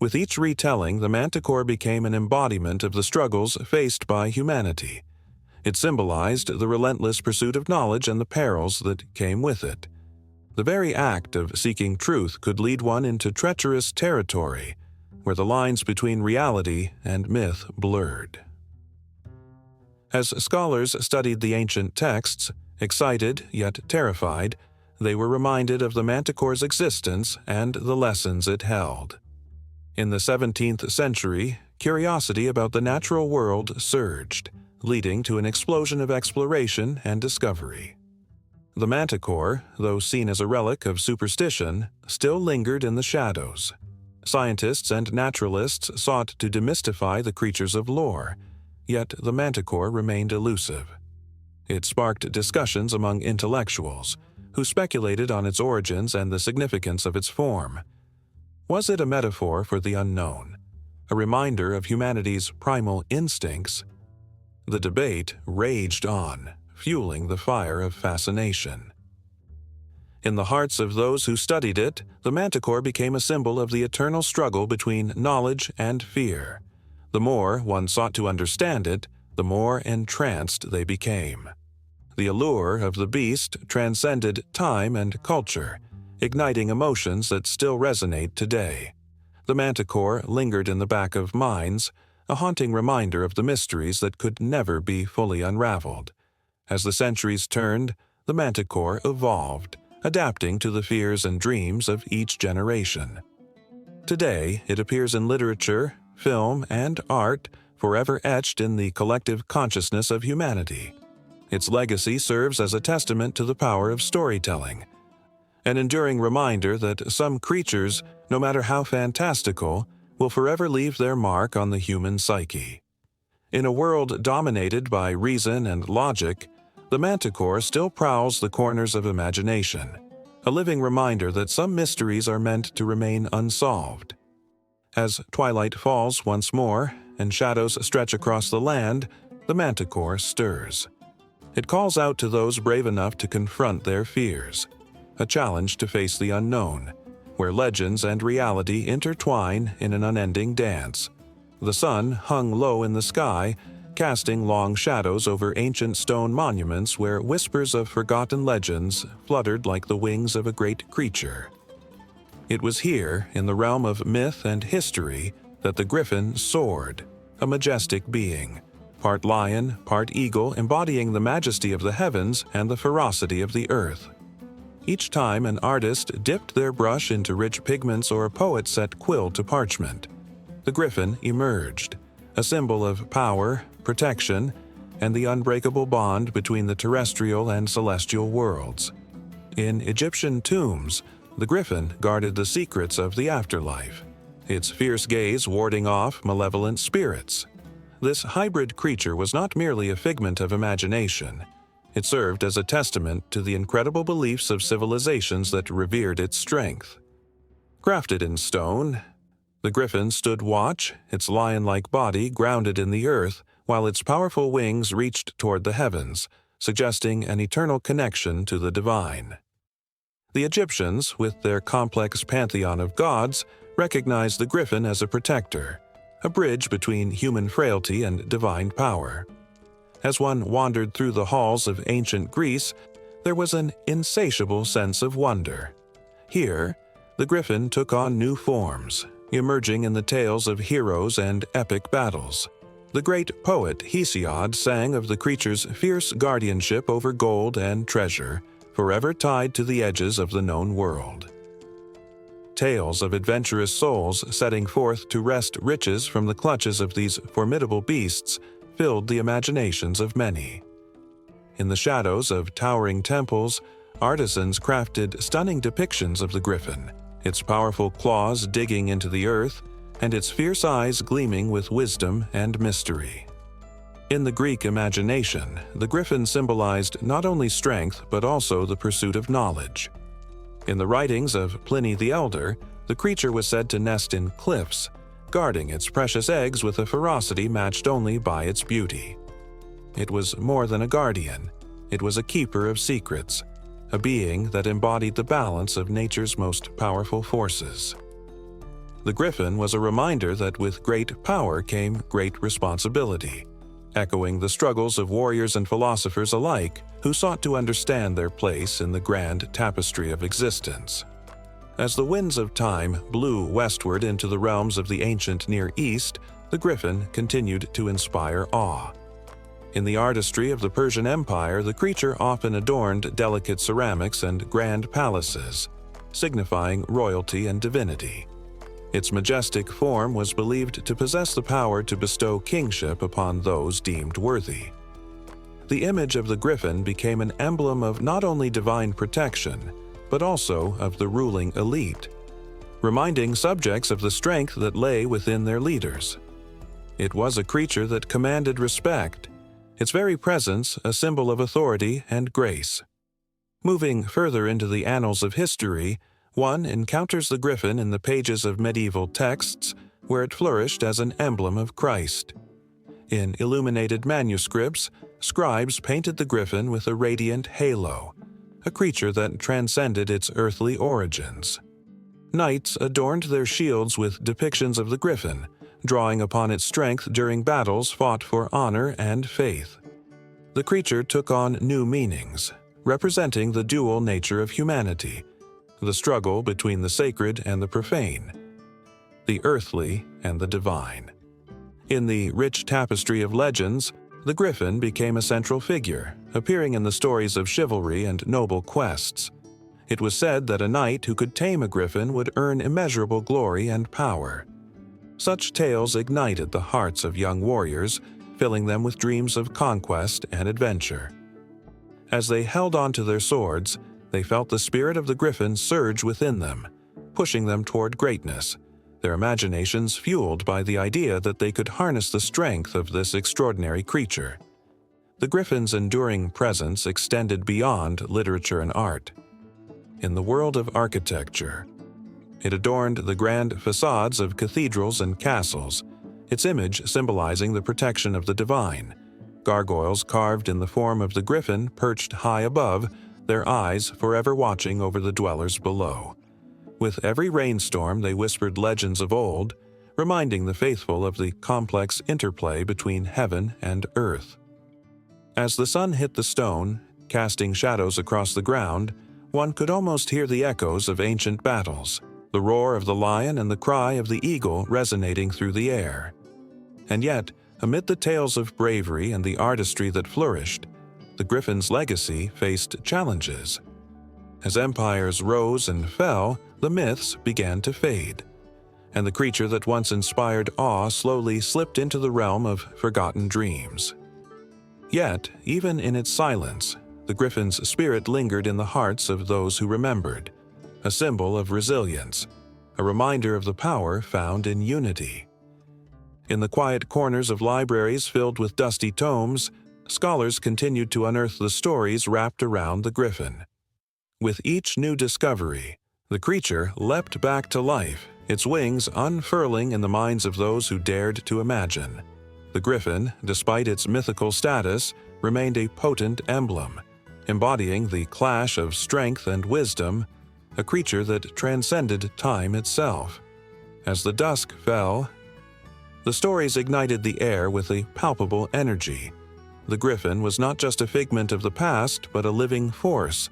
With each retelling, the manticore became an embodiment of the struggles faced by humanity. It symbolized the relentless pursuit of knowledge and the perils that came with it. The very act of seeking truth could lead one into treacherous territory, where the lines between reality and myth blurred. As scholars studied the ancient texts, excited yet terrified, they were reminded of the manticore's existence and the lessons it held. In the 17th century, curiosity about the natural world surged, leading to an explosion of exploration and discovery. The manticore, though seen as a relic of superstition, still lingered in the shadows. Scientists and naturalists sought to demystify the creatures of lore, yet the manticore remained elusive. It sparked discussions among intellectuals, who speculated on its origins and the significance of its form. Was it a metaphor for the unknown, a reminder of humanity's primal instincts? The debate raged on, fueling the fire of fascination. In the hearts of those who studied it, the manticore became a symbol of the eternal struggle between knowledge and fear. The more one sought to understand it, the more entranced they became. The allure of the beast transcended time and culture, igniting emotions that still resonate today. The manticore lingered in the back of minds, a haunting reminder of the mysteries that could never be fully unraveled. As the centuries turned, the manticore evolved, adapting to the fears and dreams of each generation. Today, it appears in literature, film, and art, forever etched in the collective consciousness of humanity. Its legacy serves as a testament to the power of storytelling, an enduring reminder that some creatures, no matter how fantastical, will forever leave their mark on the human psyche. In a world dominated by reason and logic, the manticore still prowls the corners of imagination, a living reminder that some mysteries are meant to remain unsolved. As twilight falls once more and shadows stretch across the land, the manticore stirs. It calls out to those brave enough to confront their fears, a challenge to face the unknown, where legends and reality intertwine in an unending dance. The sun hung low in the sky, casting long shadows over ancient stone monuments where whispers of forgotten legends fluttered like the wings of a great creature. It was here, in the realm of myth and history, that the griffin soared, a majestic being, part lion, part eagle, embodying the majesty of the heavens and the ferocity of the earth. Each time an artist dipped their brush into rich pigments or a poet set quill to parchment, the griffin emerged, a symbol of power, protection, and the unbreakable bond between the terrestrial and celestial worlds. In Egyptian tombs, the griffin guarded the secrets of the afterlife, its fierce gaze warding off malevolent spirits. This hybrid creature was not merely a figment of imagination. It served as a testament to the incredible beliefs of civilizations that revered its strength. Crafted in stone, the griffin stood watch, its lion-like body grounded in the earth, while its powerful wings reached toward the heavens, suggesting an eternal connection to the divine. The Egyptians, with their complex pantheon of gods, recognized the griffin as a protector, a bridge between human frailty and divine power. As one wandered through the halls of ancient Greece, there was an insatiable sense of wonder. Here, the griffin took on new forms, emerging in the tales of heroes and epic battles. The great poet Hesiod sang of the creature's fierce guardianship over gold and treasure, forever tied to the edges of the known world. Tales of adventurous souls setting forth to wrest riches from the clutches of these formidable beasts filled the imaginations of many. In the shadows of towering temples, artisans crafted stunning depictions of the griffin, its powerful claws digging into the earth, and its fierce eyes gleaming with wisdom and mystery. In the Greek imagination, the griffin symbolized not only strength but also the pursuit of knowledge. In the writings of Pliny the Elder, the creature was said to nest in cliffs, guarding its precious eggs with a ferocity matched only by its beauty. It was more than a guardian. It was a keeper of secrets, a being that embodied the balance of nature's most powerful forces. The griffin was a reminder that with great power came great responsibility, echoing the struggles of warriors and philosophers alike who sought to understand their place in the grand tapestry of existence. As the winds of time blew westward into the realms of the ancient Near East, the griffin continued to inspire awe. In the artistry of the Persian Empire, the creature often adorned delicate ceramics and grand palaces, signifying royalty and divinity. Its majestic form was believed to possess the power to bestow kingship upon those deemed worthy. The image of the griffin became an emblem of not only divine protection, but also of the ruling elite, reminding subjects of the strength that lay within their leaders. It was a creature that commanded respect, its very presence a symbol of authority and grace. Moving further into the annals of history, one encounters the griffin in the pages of medieval texts, where it flourished as an emblem of Christ. In illuminated manuscripts, scribes painted the griffin with a radiant halo, a creature that transcended its earthly origins. Knights adorned their shields with depictions of the griffin, drawing upon its strength during battles fought for honor and faith. The creature took on new meanings, representing the dual nature of humanity, the struggle between the sacred and the profane, the earthly and the divine. In the rich tapestry of legends, the griffin became a central figure, appearing in the stories of chivalry and noble quests. It was said that a knight who could tame a griffin would earn immeasurable glory and power. Such tales ignited the hearts of young warriors, filling them with dreams of conquest and adventure. As they held onto their swords, they felt the spirit of the griffin surge within them, pushing them toward greatness, their imaginations fueled by the idea that they could harness the strength of this extraordinary creature. The griffin's enduring presence extended beyond literature and art. In the world of architecture, it adorned the grand facades of cathedrals and castles, its image symbolizing the protection of the divine. Gargoyles carved in the form of the griffin perched high above, their eyes forever watching over the dwellers below. With every rainstorm, they whispered legends of old, reminding the faithful of the complex interplay between heaven and earth. As the sun hit the stone, casting shadows across the ground, one could almost hear the echoes of ancient battles, the roar of the lion and the cry of the eagle resonating through the air. And yet, amid the tales of bravery and the artistry that flourished, the griffin's legacy faced challenges. As empires rose and fell, the myths began to fade, and the creature that once inspired awe slowly slipped into the realm of forgotten dreams. Yet, even in its silence, the griffin's spirit lingered in the hearts of those who remembered, a symbol of resilience, a reminder of the power found in unity. In the quiet corners of libraries filled with dusty tomes, scholars continued to unearth the stories wrapped around the griffin. With each new discovery, the creature leapt back to life, its wings unfurling in the minds of those who dared to imagine. The griffin, despite its mythical status, remained a potent emblem, embodying the clash of strength and wisdom, a creature that transcended time itself. As the dusk fell, the stories ignited the air with a palpable energy. The griffin was not just a figment of the past, but a living force,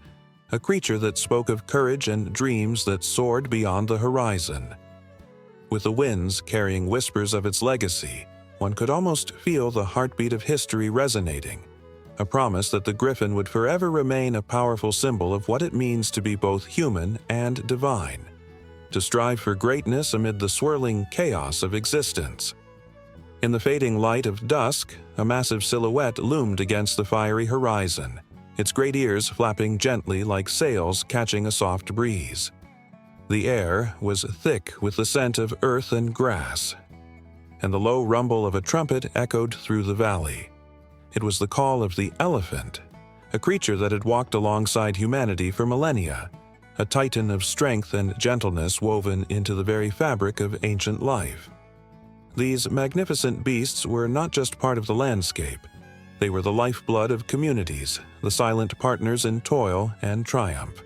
a creature that spoke of courage and dreams that soared beyond the horizon. With the winds carrying whispers of its legacy, one could almost feel the heartbeat of history resonating, a promise that the griffin would forever remain a powerful symbol of what it means to be both human and divine, to strive for greatness amid the swirling chaos of existence. In the fading light of dusk, a massive silhouette loomed against the fiery horizon, its great ears flapping gently like sails catching a soft breeze. The air was thick with the scent of earth and grass, and the low rumble of a trumpet echoed through the valley. It was the call of the elephant, a creature that had walked alongside humanity for millennia, a titan of strength and gentleness woven into the very fabric of ancient life. These magnificent beasts were not just part of the landscape. They were the lifeblood of communities, the silent partners in toil and triumph.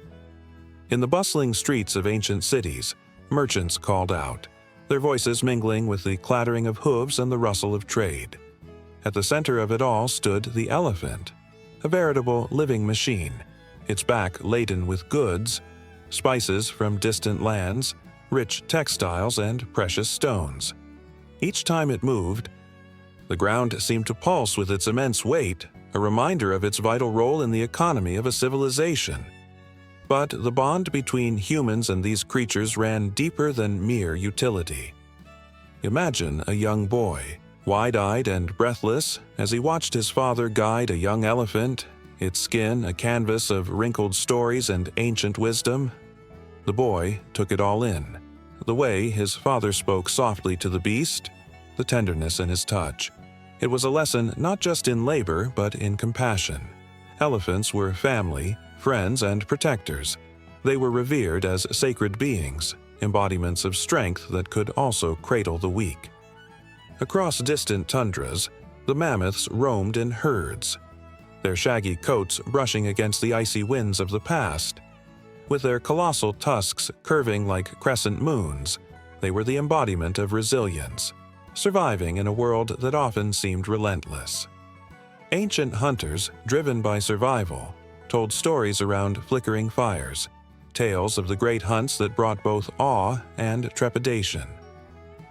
In the bustling streets of ancient cities, merchants called out, their voices mingling with the clattering of hooves and the rustle of trade. At the center of it all stood the elephant, a veritable living machine, its back laden with goods, spices from distant lands, rich textiles, and precious stones. Each time it moved, the ground seemed to pulse with its immense weight, a reminder of its vital role in the economy of a civilization. But the bond between humans and these creatures ran deeper than mere utility. Imagine a young boy, wide-eyed and breathless, as he watched his father guide a young elephant, its skin a canvas of wrinkled stories and ancient wisdom. The boy took it all in, the way his father spoke softly to the beast, the tenderness in his touch, It was a lesson not just in labor, but in compassion. Elephants were family, friends, and protectors. They were revered as sacred beings, embodiments of strength that could also cradle the weak. Across distant tundras, the mammoths roamed in herds, their shaggy coats brushing against the icy winds of the past. With their colossal tusks curving like crescent moons, they were the embodiment of resilience, surviving in a world that often seemed relentless. Ancient hunters, driven by survival, told stories around flickering fires, tales of the great hunts that brought both awe and trepidation.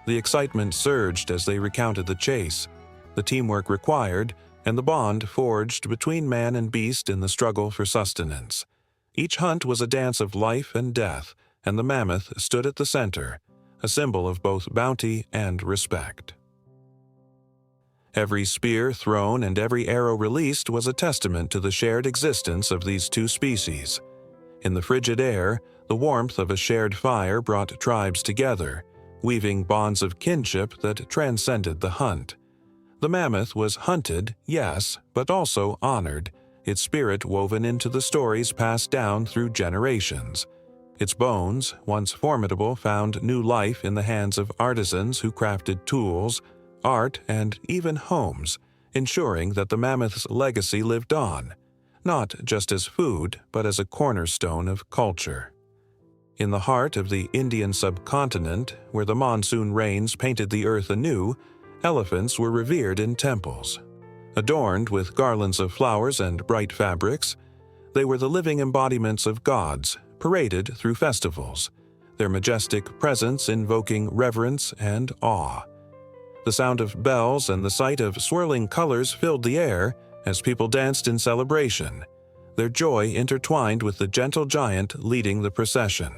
The excitement surged as they recounted the chase, the teamwork required, and the bond forged between man and beast in the struggle for sustenance. Each hunt was a dance of life and death, and the mammoth stood at the center, a symbol of both bounty and respect. Every spear thrown and every arrow released was a testament to the shared existence of these two species. In the frigid air, the warmth of a shared fire brought tribes together, weaving bonds of kinship that transcended the hunt. The mammoth was hunted, yes, but also honored, its spirit woven into the stories passed down through generations. Its bones, once formidable, found new life in the hands of artisans who crafted tools, art, and even homes, ensuring that the mammoth's legacy lived on, not just as food, but as a cornerstone of culture. In the heart of the Indian subcontinent, where the monsoon rains painted the earth anew, elephants were revered in temples. Adorned with garlands of flowers and bright fabrics, they were the living embodiments of gods, paraded through festivals, their majestic presence invoking reverence and awe. The sound of bells and the sight of swirling colors filled the air as people danced in celebration, their joy intertwined with the gentle giant leading the procession.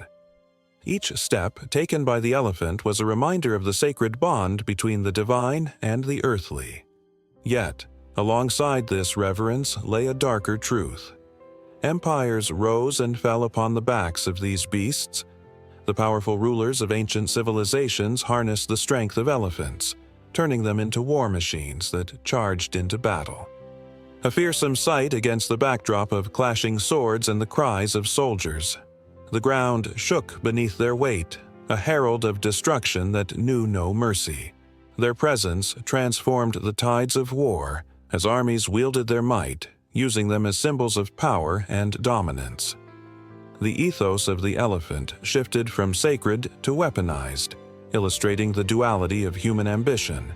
Each step taken by the elephant was a reminder of the sacred bond between the divine and the earthly. Yet, alongside this reverence lay a darker truth. Empires rose and fell upon the backs of these beasts. The powerful rulers of ancient civilizations harnessed the strength of elephants, turning them into war machines that charged into battle. A fearsome sight against the backdrop of clashing swords and the cries of soldiers. The ground shook beneath their weight, a herald of destruction that knew no mercy. Their presence transformed the tides of war as armies wielded their might, using them as symbols of power and dominance. The ethos of the elephant shifted from sacred to weaponized, illustrating the duality of human ambition.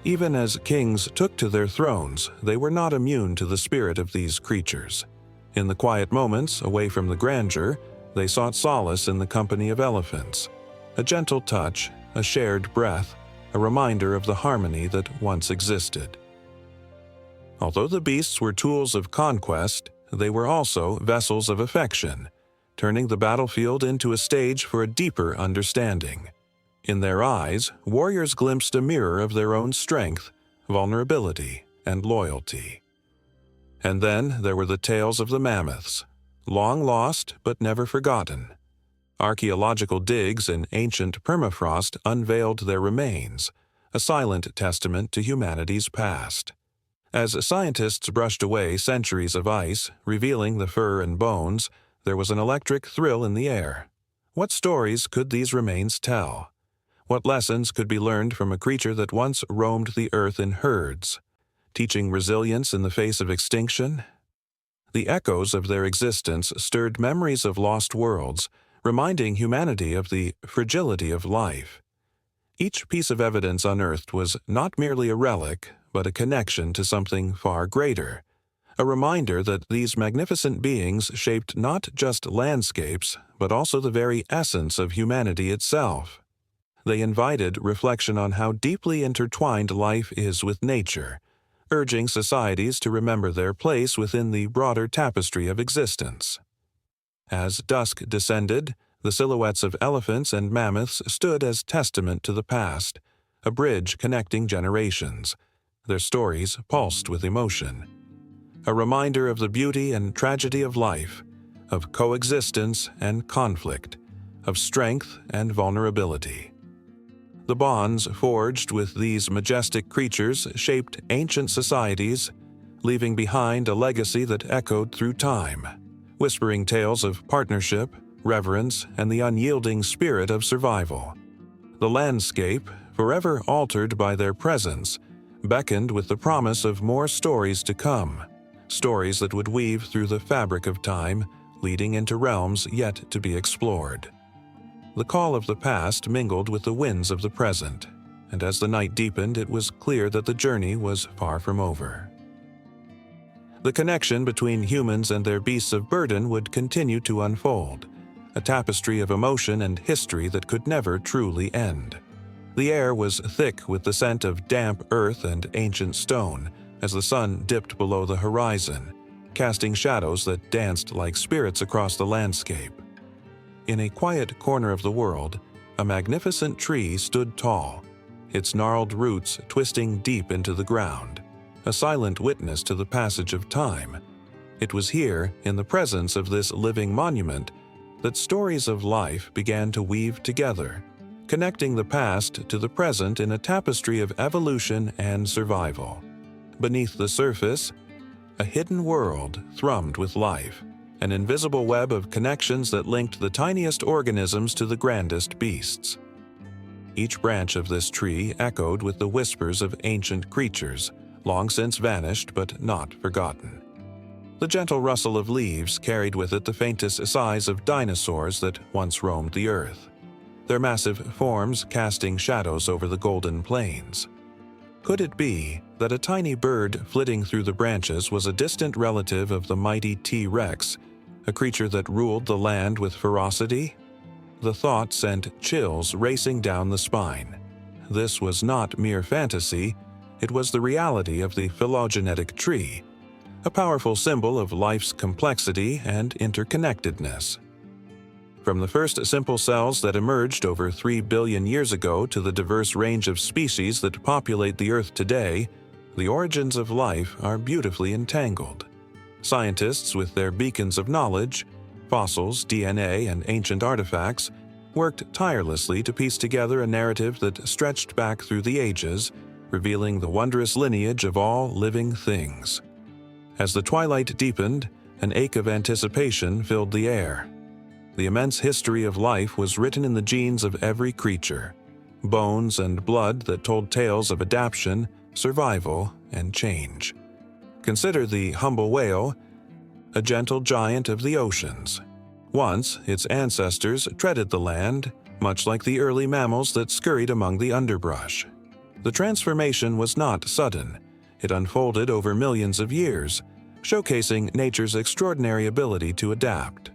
Even as kings took to their thrones, they were not immune to the spirit of these creatures. In the quiet moments, away from the grandeur, they sought solace in the company of elephants. A gentle touch, a shared breath, a reminder of the harmony that once existed. Although the beasts were tools of conquest, they were also vessels of affection, turning the battlefield into a stage for a deeper understanding. In their eyes, warriors glimpsed a mirror of their own strength, vulnerability, and loyalty. And then there were the tales of the mammoths, long lost but never forgotten. Archaeological digs in ancient permafrost unveiled their remains, a silent testament to humanity's past. As scientists brushed away centuries of ice, revealing the fur and bones, there was an electric thrill in the air. What stories could these remains tell? What lessons could be learned from a creature that once roamed the earth in herds, teaching resilience in the face of extinction? The echoes of their existence stirred memories of lost worlds, reminding humanity of the fragility of life. Each piece of evidence unearthed was not merely a relic, but a connection to something far greater, a reminder that these magnificent beings shaped not just landscapes, but also the very essence of humanity itself. They invited reflection on how deeply intertwined life is with nature, urging societies to remember their place within the broader tapestry of existence. As dusk descended, the silhouettes of elephants and mammoths stood as testament to the past, a bridge connecting generations. Their stories pulsed with emotion. A reminder of the beauty and tragedy of life, of coexistence and conflict, of strength and vulnerability. The bonds forged with these majestic creatures shaped ancient societies, leaving behind a legacy that echoed through time, whispering tales of partnership, reverence, and the unyielding spirit of survival. The landscape, forever altered by their presence, beckoned with the promise of more stories to come, stories that would weave through the fabric of time, leading into realms yet to be explored. The call of the past mingled with the winds of the present, and as the night deepened, it was clear that the journey was far from over. The connection between humans and their beasts of burden would continue to unfold, a tapestry of emotion and history that could never truly end. The air was thick with the scent of damp earth and ancient stone as the sun dipped below the horizon, casting shadows that danced like spirits across the landscape. In a quiet corner of the world, a magnificent tree stood tall, its gnarled roots twisting deep into the ground, a silent witness to the passage of time. It was here, in the presence of this living monument, that stories of life began to weave together, connecting the past to the present in a tapestry of evolution and survival. Beneath the surface, a hidden world thrummed with life, an invisible web of connections that linked the tiniest organisms to the grandest beasts. Each branch of this tree echoed with the whispers of ancient creatures, long since vanished but not forgotten. The gentle rustle of leaves carried with it the faintest sighs of dinosaurs that once roamed the earth, their massive forms casting shadows over the golden plains. Could it be that a tiny bird flitting through the branches was a distant relative of the mighty T-Rex, a creature that ruled the land with ferocity? The thought sent chills racing down the spine. This was not mere fantasy, it was the reality of the phylogenetic tree, a powerful symbol of life's complexity and interconnectedness. From the first simple cells that emerged over 3 billion years ago to the diverse range of species that populate the Earth today, the origins of life are beautifully entangled. Scientists, with their beacons of knowledge, fossils, DNA, and ancient artifacts, worked tirelessly to piece together a narrative that stretched back through the ages, revealing the wondrous lineage of all living things. As the twilight deepened, an ache of anticipation filled the air. The immense history of life was written in the genes of every creature, bones and blood that told tales of adaptation, survival, and change. Consider the humble whale, a gentle giant of the oceans. Once, its ancestors treaded the land, much like the early mammals that scurried among the underbrush. The transformation was not sudden. It unfolded over millions of years, showcasing nature's extraordinary ability to adapt.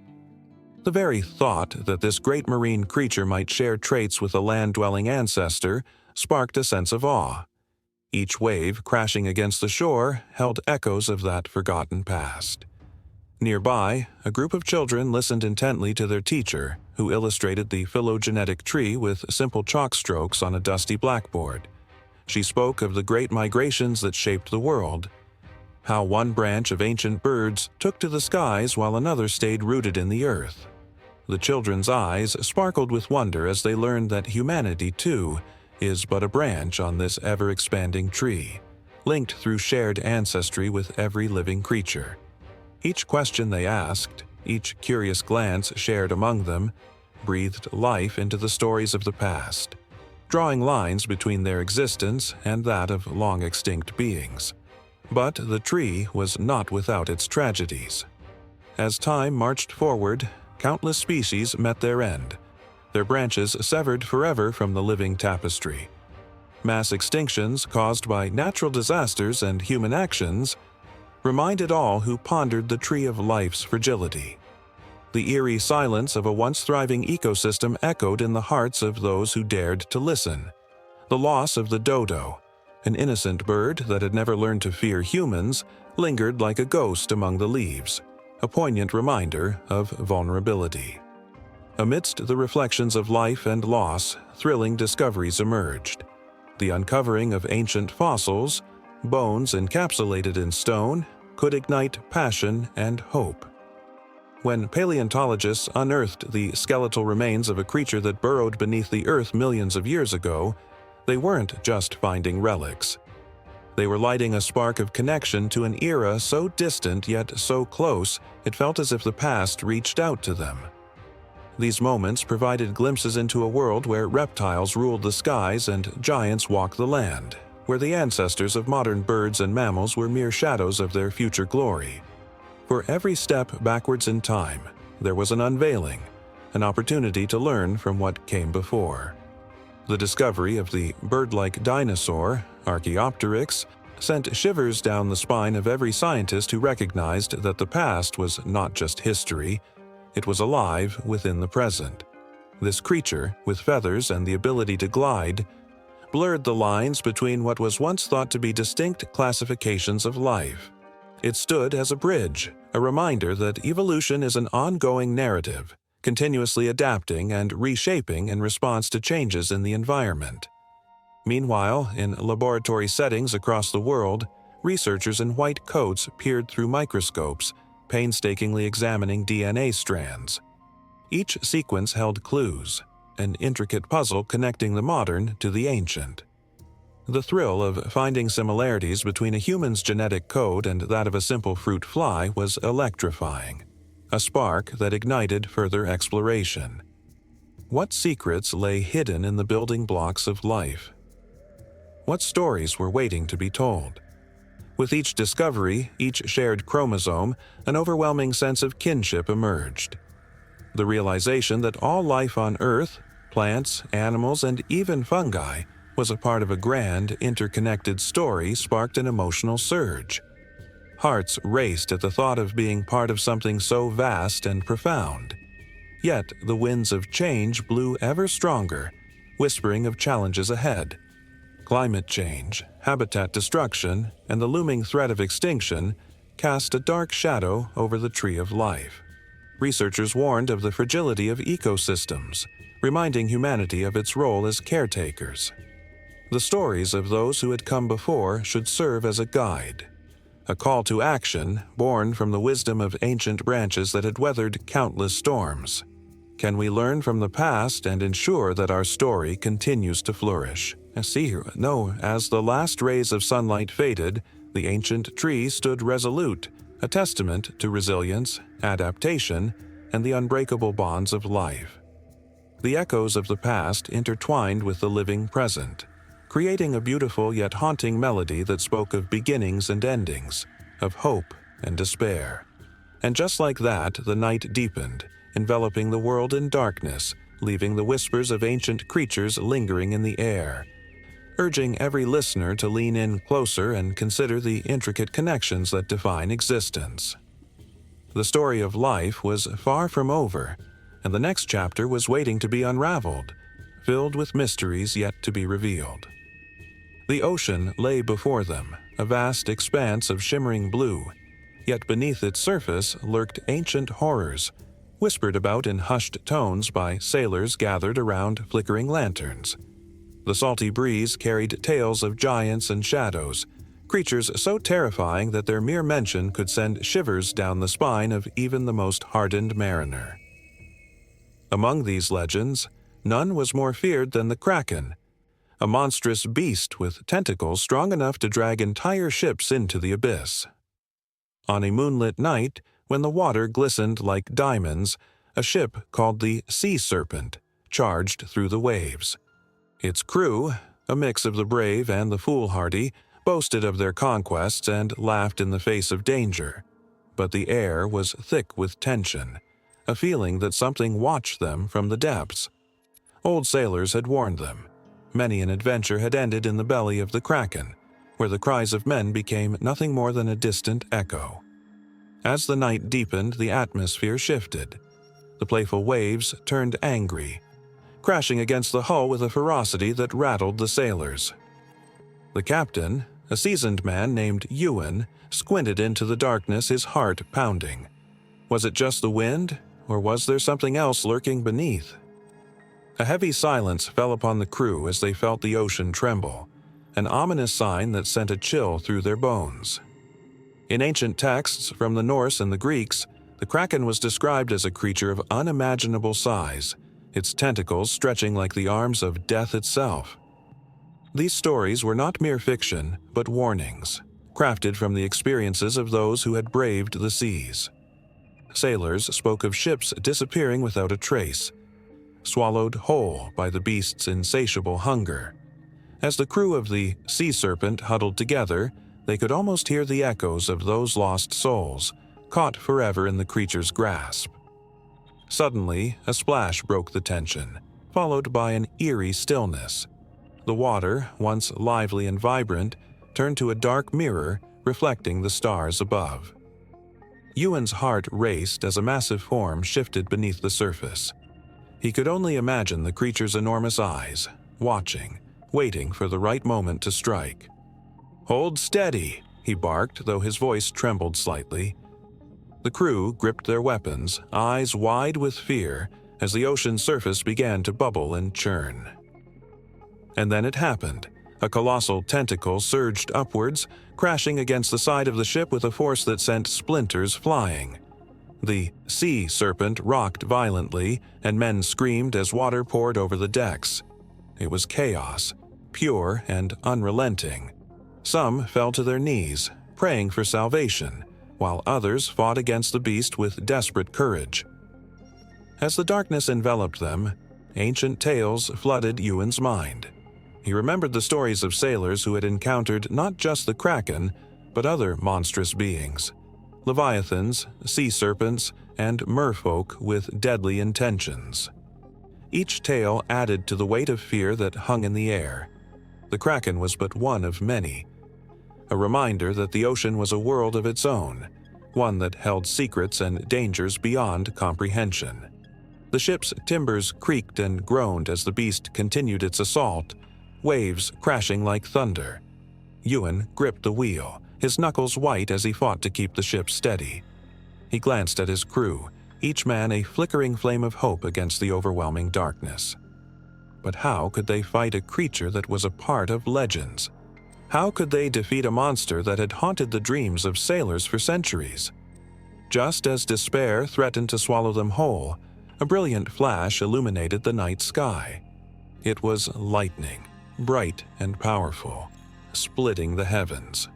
The very thought that this great marine creature might share traits with a land-dwelling ancestor sparked a sense of awe. Each wave crashing against the shore held echoes of that forgotten past. Nearby, a group of children listened intently to their teacher, who illustrated the phylogenetic tree with simple chalk strokes on a dusty blackboard. She spoke of the great migrations that shaped the world, how one branch of ancient birds took to the skies while another stayed rooted in the earth. The children's eyes sparkled with wonder as they learned that humanity, too, is but a branch on this ever-expanding tree, linked through shared ancestry with every living creature. Each question they asked, each curious glance shared among them, breathed life into the stories of the past, drawing lines between their existence and that of long-extinct beings. But the tree was not without its tragedies. As time marched forward, countless species met their end, their branches severed forever from the living tapestry. Mass extinctions caused by natural disasters and human actions reminded all who pondered the tree of life's fragility. The eerie silence of a once thriving ecosystem echoed in the hearts of those who dared to listen. The loss of the dodo, an innocent bird that had never learned to fear humans, lingered like a ghost among the leaves, a poignant reminder of vulnerability. Amidst the reflections of life and loss, thrilling discoveries emerged. The uncovering of ancient fossils, bones encapsulated in stone, could ignite passion and hope. When paleontologists unearthed the skeletal remains of a creature that burrowed beneath the earth millions of years ago, they weren't just finding relics. They were lighting a spark of connection to an era so distant yet so close it felt as if the past reached out to them. These moments provided glimpses into a world where reptiles ruled the skies and giants walked the land, where the ancestors of modern birds and mammals were mere shadows of their future glory. For every step backwards in time, there was an unveiling, an opportunity to learn from what came before. The discovery of the bird-like dinosaur, Archaeopteryx, sent shivers down the spine of every scientist who recognized that the past was not just history, it was alive within the present. This creature, with feathers and the ability to glide, blurred the lines between what was once thought to be distinct classifications of life. It stood as a bridge, a reminder that evolution is an ongoing narrative, continuously adapting and reshaping in response to changes in the environment. Meanwhile, in laboratory settings across the world, researchers in white coats peered through microscopes, painstakingly examining DNA strands. Each sequence held clues, an intricate puzzle connecting the modern to the ancient. The thrill of finding similarities between a human's genetic code and that of a simple fruit fly was electrifying, a spark that ignited further exploration. What secrets lay hidden in the building blocks of life? What stories were waiting to be told? With each discovery, each shared chromosome, an overwhelming sense of kinship emerged. The realization that all life on Earth, plants, animals, and even fungi, was a part of a grand, interconnected story sparked an emotional surge. Hearts raced at the thought of being part of something so vast and profound. Yet the winds of change blew ever stronger, whispering of challenges ahead. Climate change, habitat destruction, and the looming threat of extinction cast a dark shadow over the tree of life. Researchers warned of the fragility of ecosystems, reminding humanity of its role as caretakers. The stories of those who had come before should serve as a guide, a call to action born from the wisdom of ancient branches that had weathered countless storms. Can we learn from the past and ensure that our story continues to flourish? As the last rays of sunlight faded, the ancient tree stood resolute, a testament to resilience, adaptation, and the unbreakable bonds of life. The echoes of the past intertwined with the living present, creating a beautiful yet haunting melody that spoke of beginnings and endings, of hope and despair. And just like that, the night deepened, enveloping the world in darkness, leaving the whispers of ancient creatures lingering in the air, urging every listener to lean in closer and consider the intricate connections that define existence. The story of life was far from over, and the next chapter was waiting to be unraveled, filled with mysteries yet to be revealed. The ocean lay before them, a vast expanse of shimmering blue, yet beneath its surface lurked ancient horrors, whispered about in hushed tones by sailors gathered around flickering lanterns. The salty breeze carried tales of giants and shadows, creatures so terrifying that their mere mention could send shivers down the spine of even the most hardened mariner. Among these legends, none was more feared than the Kraken, a monstrous beast with tentacles strong enough to drag entire ships into the abyss. On a moonlit night, when the water glistened like diamonds, a ship called the Sea Serpent charged through the waves. Its crew, a mix of the brave and the foolhardy, boasted of their conquests and laughed in the face of danger. But the air was thick with tension, a feeling that something watched them from the depths. Old sailors had warned them. Many an adventure had ended in the belly of the Kraken, where the cries of men became nothing more than a distant echo. As the night deepened, the atmosphere shifted. The playful waves turned angry, crashing against the hull with a ferocity that rattled the sailors. The captain, a seasoned man named Ewan, squinted into the darkness, his heart pounding. Was it just the wind, or was there something else lurking beneath? A heavy silence fell upon the crew as they felt the ocean tremble, an ominous sign that sent a chill through their bones. In ancient texts from the Norse and the Greeks, The kraken was described as a creature of unimaginable size, its tentacles stretching like the arms of death itself. These stories were not mere fiction, but warnings, crafted from the experiences of those who had braved the seas. Sailors spoke of ships disappearing without a trace, swallowed whole by the beast's insatiable hunger. As the crew of the sea serpent huddled together, they could almost hear the echoes of those lost souls, caught forever in the creature's grasp. Suddenly, a splash broke the tension, followed by an eerie stillness. The water, once lively and vibrant, turned to a dark mirror reflecting the stars above. Ewan's heart raced as a massive form shifted beneath the surface. He could only imagine the creature's enormous eyes, watching, waiting for the right moment to strike. "Hold steady," he barked, though his voice trembled slightly. The crew gripped their weapons, eyes wide with fear, as the ocean's surface began to bubble and churn. And then it happened. A colossal tentacle surged upwards, crashing against the side of the ship with a force that sent splinters flying. The sea serpent rocked violently, and men screamed as water poured over the decks. It was chaos, pure and unrelenting. Some fell to their knees, praying for salvation, while others fought against the beast with desperate courage. As the darkness enveloped them, ancient tales flooded Ewan's mind. He remembered the stories of sailors who had encountered not just the kraken, but other monstrous beings, leviathans, sea serpents, and merfolk with deadly intentions. Each tale added to the weight of fear that hung in the air. The kraken was but one of many, a reminder that the ocean was a world of its own, one that held secrets and dangers beyond comprehension. The ship's timbers creaked and groaned as the beast continued its assault, waves crashing like thunder. Ewan gripped the wheel, his knuckles white as he fought to keep the ship steady. He glanced at his crew, each man a flickering flame of hope against the overwhelming darkness. But how could they fight a creature that was a part of legends? How could they defeat a monster that had haunted the dreams of sailors for centuries? Just as despair threatened to swallow them whole, a brilliant flash illuminated the night sky. It was lightning, bright and powerful, splitting the heavens.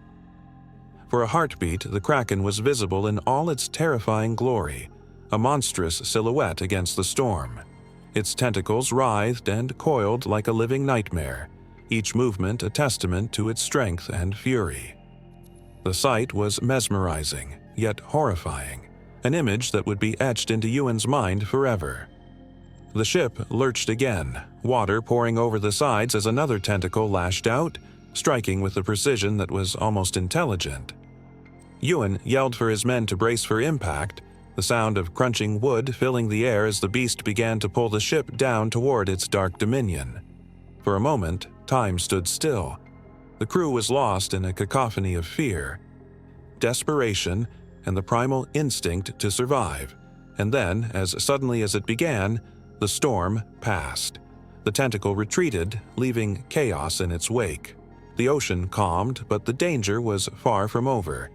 For a heartbeat, the kraken was visible in all its terrifying glory, a monstrous silhouette against the storm. Its tentacles writhed and coiled like a living nightmare, each movement a testament to its strength and fury. The sight was mesmerizing, yet horrifying, an image that would be etched into Ewan's mind forever. The ship lurched again, water pouring over the sides as another tentacle lashed out, striking with a precision that was almost intelligent. Ewan yelled for his men to brace for impact, the sound of crunching wood filling the air as the beast began to pull the ship down toward its dark dominion. For a moment, time stood still. The crew was lost in a cacophony of fear, desperation, and the primal instinct to survive. And then, as suddenly as it began, the storm passed. The tentacle retreated, leaving chaos in its wake. The ocean calmed, but the danger was far from over.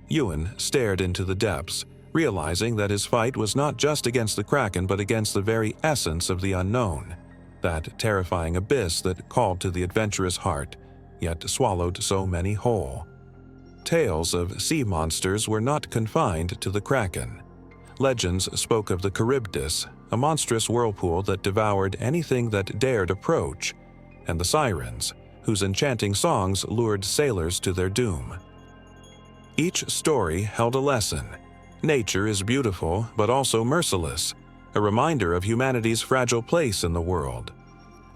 Ewan stared into the depths, realizing that his fight was not just against the kraken but against the very essence of the unknown, that terrifying abyss that called to the adventurous heart, yet swallowed so many whole. Tales of sea monsters were not confined to the kraken. Legends spoke of the Charybdis, a monstrous whirlpool that devoured anything that dared approach, and the sirens, whose enchanting songs lured sailors to their doom. Each story held a lesson. Nature is beautiful, but also merciless, a reminder of humanity's fragile place in the world.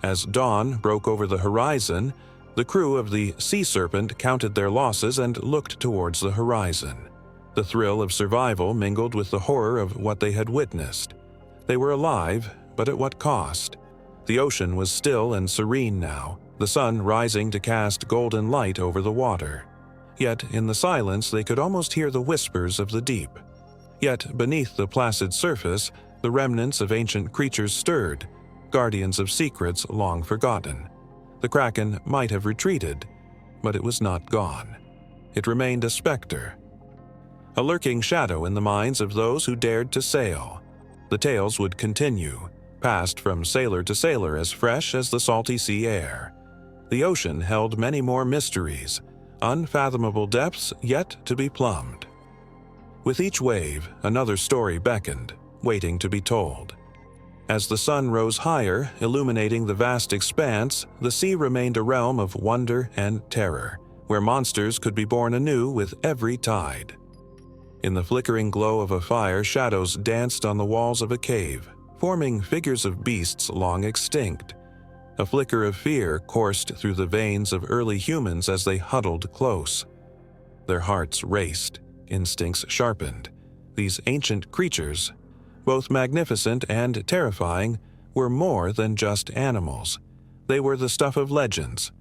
As dawn broke over the horizon, the crew of the sea serpent counted their losses and looked towards the horizon. The thrill of survival mingled with the horror of what they had witnessed. They were alive, but at what cost? The ocean was still and serene now, the sun rising to cast golden light over the water. Yet in the silence they could almost hear the whispers of the deep. Yet beneath the placid surface, the remnants of ancient creatures stirred, guardians of secrets long forgotten. The kraken might have retreated, but it was not gone. It remained a specter. a lurking shadow in the minds of those who dared to sail. The tales would continue, passed from sailor to sailor as fresh as the salty sea air. The ocean held many more mysteries, unfathomable depths yet to be plumbed. With each wave, another story beckoned, waiting to be told. As the sun rose higher, illuminating the vast expanse, the sea remained a realm of wonder and terror, where monsters could be born anew with every tide. In the flickering glow of a fire, shadows danced on the walls of a cave, forming figures of beasts long extinct. A flicker of fear coursed through the veins of early humans as they huddled close. Their hearts raced, instincts sharpened. These ancient creatures, both magnificent and terrifying, were more than just animals. They were the stuff of legends,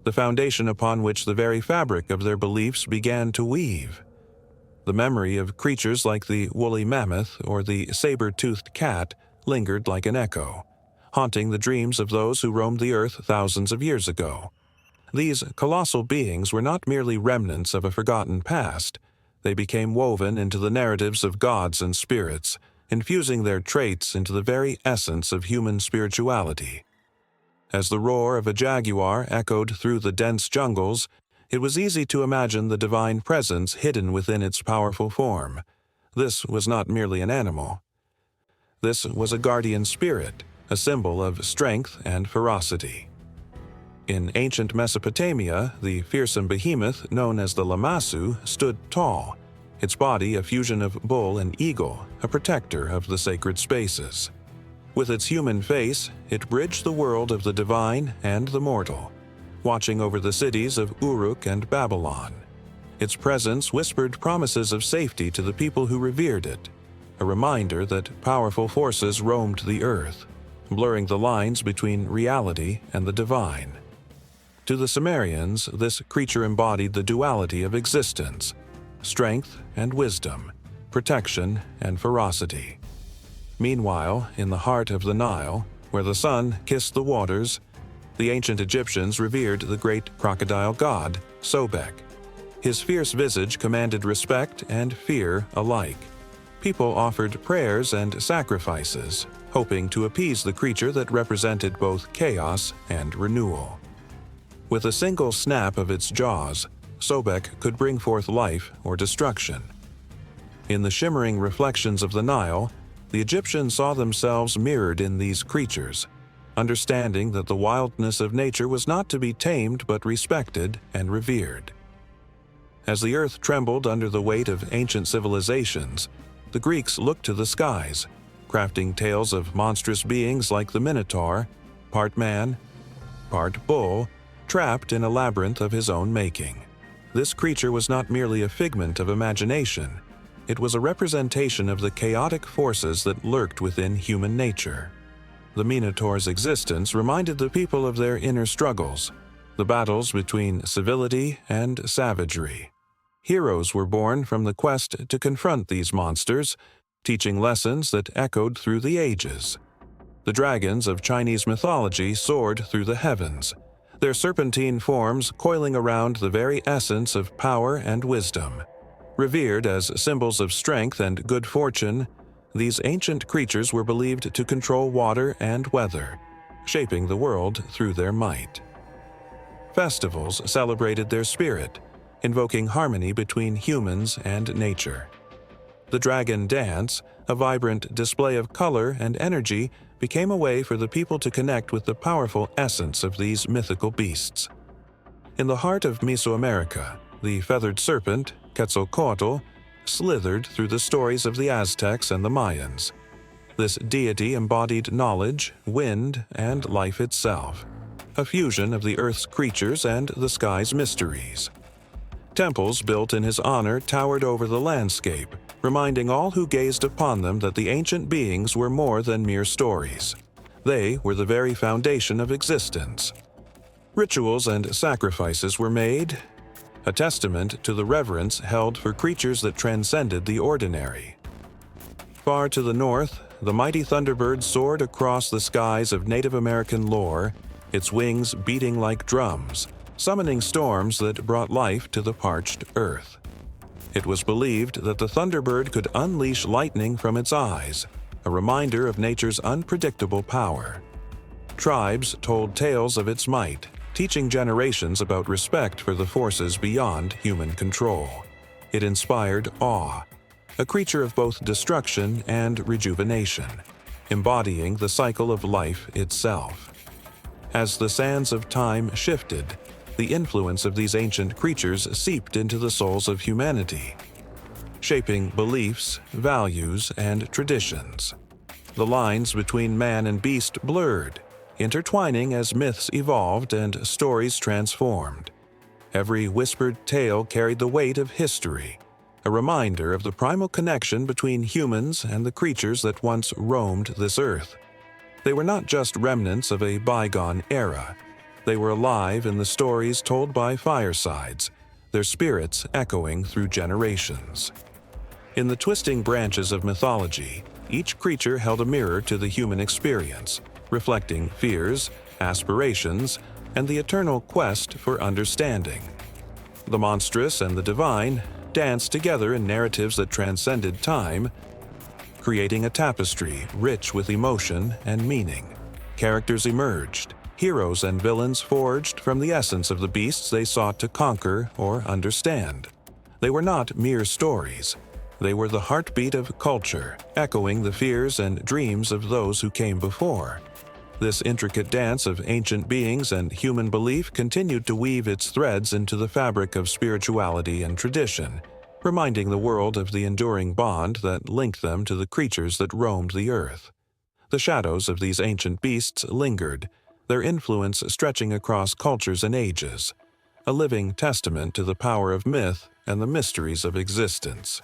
the foundation upon which the very fabric of their beliefs began to weave. The memory of creatures like the woolly mammoth or the saber-toothed cat lingered like an echo, haunting the dreams of those who roamed the earth thousands of years ago. These colossal beings were not merely remnants of a forgotten past. They became woven into the narratives of gods and spirits, infusing their traits into the very essence of human spirituality. As the roar of a jaguar echoed through the dense jungles, it was easy to imagine the divine presence hidden within its powerful form. This was not merely an animal. This was a guardian spirit, a symbol of strength and ferocity. In ancient Mesopotamia, the fearsome behemoth known as the Lamassu stood tall, its body a fusion of bull and eagle, a protector of the sacred spaces. With its human face, it bridged the world of the divine and the mortal, watching over the cities of Uruk and Babylon. Its presence whispered promises of safety to the people who revered it, a reminder that powerful forces roamed the earth, blurring the lines between reality and the divine. To the Sumerians, this creature embodied the duality of existence, strength and wisdom, protection and ferocity. Meanwhile, in the heart of the Nile, where the sun kissed the waters, the ancient Egyptians revered the great crocodile god, Sobek. His fierce visage commanded respect and fear alike. People offered prayers and sacrifices, hoping to appease the creature that represented both chaos and renewal. With a single snap of its jaws, Sobek could bring forth life or destruction. In the shimmering reflections of the Nile, the Egyptians saw themselves mirrored in these creatures, understanding that the wildness of nature was not to be tamed but respected and revered. As the earth trembled under the weight of ancient civilizations, the Greeks looked to the skies, crafting tales of monstrous beings like the Minotaur, part man, part bull, trapped in a labyrinth of his own making. This creature was not merely a figment of imagination. It was a representation of the chaotic forces that lurked within human nature. The Minotaur's existence reminded the people of their inner struggles, the battles between civility and savagery. Heroes were born from the quest to confront these monsters, teaching lessons that echoed through the ages. The dragons of Chinese mythology soared through the heavens, their serpentine forms coiling around the very essence of power and wisdom. Revered as symbols of strength and good fortune, these ancient creatures were believed to control water and weather, shaping the world through their might. Festivals celebrated their spirit, invoking harmony between humans and nature. The dragon dance, a vibrant display of color and energy, became a way for the people to connect with the powerful essence of these mythical beasts. In the heart of Mesoamerica, the feathered serpent, Quetzalcoatl, slithered through the stories of the Aztecs and the Mayans. This deity embodied knowledge, wind, and life itself, a fusion of the earth's creatures and the sky's mysteries. Temples built in his honor towered over the landscape, reminding all who gazed upon them that the ancient beings were more than mere stories. They were the very foundation of existence. Rituals and sacrifices were made, a testament to the reverence held for creatures that transcended the ordinary. Far to the north, the mighty thunderbird soared across the skies of Native American lore, its wings beating like drums, summoning storms that brought life to the parched earth. It was believed that the thunderbird could unleash lightning from its eyes, a reminder of nature's unpredictable power. Tribes told tales of its might, teaching generations about respect for the forces beyond human control. It inspired awe, a creature of both destruction and rejuvenation, embodying the cycle of life itself. As the sands of time shifted, the influence of these ancient creatures seeped into the souls of humanity, shaping beliefs, values, and traditions. The lines between man and beast blurred, intertwining as myths evolved and stories transformed. Every whispered tale carried the weight of history, a reminder of the primal connection between humans and the creatures that once roamed this earth. They were not just remnants of a bygone era. They were alive in the stories told by firesides, their spirits echoing through generations. In the twisting branches of mythology, each creature held a mirror to the human experience, reflecting fears, aspirations, and the eternal quest for understanding. The monstrous and the divine danced together in narratives that transcended time, creating a tapestry rich with emotion and meaning. Characters emerged, heroes and villains forged from the essence of the beasts they sought to conquer or understand. They were not mere stories. They were the heartbeat of culture, echoing the fears and dreams of those who came before. This intricate dance of ancient beings and human belief continued to weave its threads into the fabric of spirituality and tradition, reminding the world of the enduring bond that linked them to the creatures that roamed the earth. The shadows of these ancient beasts lingered, their influence stretching across cultures and ages, a living testament to the power of myth and the mysteries of existence.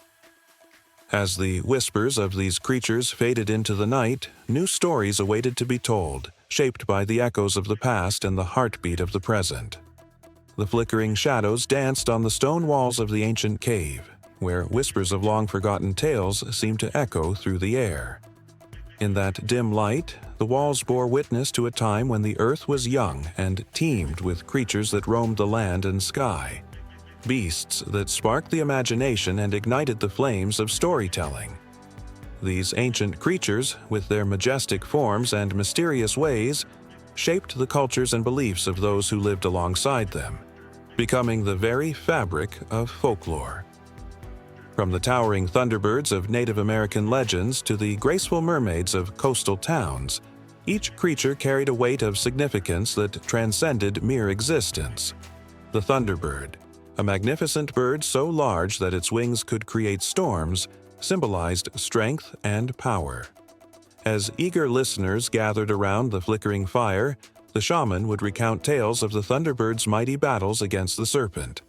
As the whispers of these creatures faded into the night, new stories awaited to be told, shaped by the echoes of the past and the heartbeat of the present. The flickering shadows danced on the stone walls of the ancient cave, where whispers of long-forgotten tales seemed to echo through the air. In that dim light, the walls bore witness to a time when the earth was young and teemed with creatures that roamed the land and sky. Beasts that sparked the imagination and ignited the flames of storytelling. These ancient creatures, with their majestic forms and mysterious ways, shaped the cultures and beliefs of those who lived alongside them, becoming the very fabric of folklore. From the towering thunderbirds of Native American legends to the graceful mermaids of coastal towns, each creature carried a weight of significance that transcended mere existence. The thunderbird, a magnificent bird so large that its wings could create storms, symbolized strength and power. As eager listeners gathered around the flickering fire, the shaman would recount tales of the thunderbird's mighty battles against the serpent,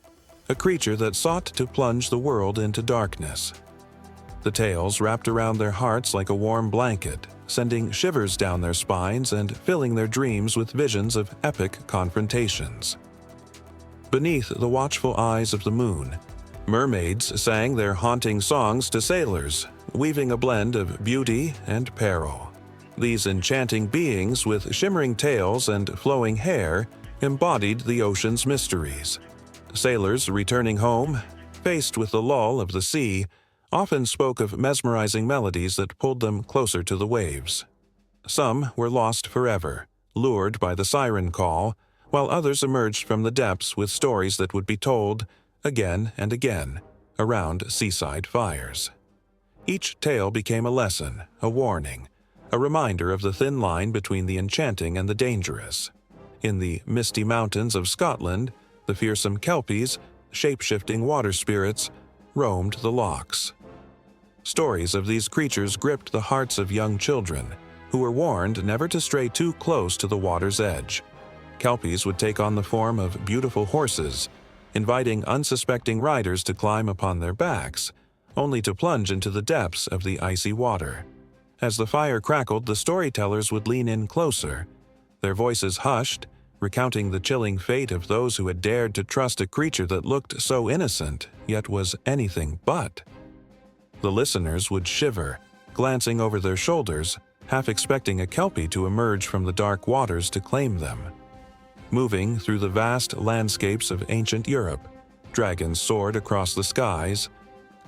a creature that sought to plunge the world into darkness. The tales wrapped around their hearts like a warm blanket, sending shivers down their spines and filling their dreams with visions of epic confrontations. Beneath the watchful eyes of the moon, mermaids sang their haunting songs to sailors, weaving a blend of beauty and peril. These enchanting beings with shimmering tails and flowing hair embodied the ocean's mysteries. Sailors returning home, faced with the lull of the sea, often spoke of mesmerizing melodies that pulled them closer to the waves. Some were lost forever, lured by the siren call, while others emerged from the depths with stories that would be told again and again around seaside fires. Each tale became a lesson, a warning, a reminder of the thin line between the enchanting and the dangerous. In the misty mountains of Scotland, the fearsome kelpies, shape-shifting water spirits, roamed the lochs. Stories of these creatures gripped the hearts of young children, who were warned never to stray too close to the water's edge. Kelpies would take on the form of beautiful horses, inviting unsuspecting riders to climb upon their backs, only to plunge into the depths of the icy water. As the fire crackled, the storytellers would lean in closer, their voices hushed, recounting the chilling fate of those who had dared to trust a creature that looked so innocent, yet was anything but. The listeners would shiver, glancing over their shoulders, half expecting a kelpie to emerge from the dark waters to claim them. Moving through the vast landscapes of ancient Europe, dragons soared across the skies,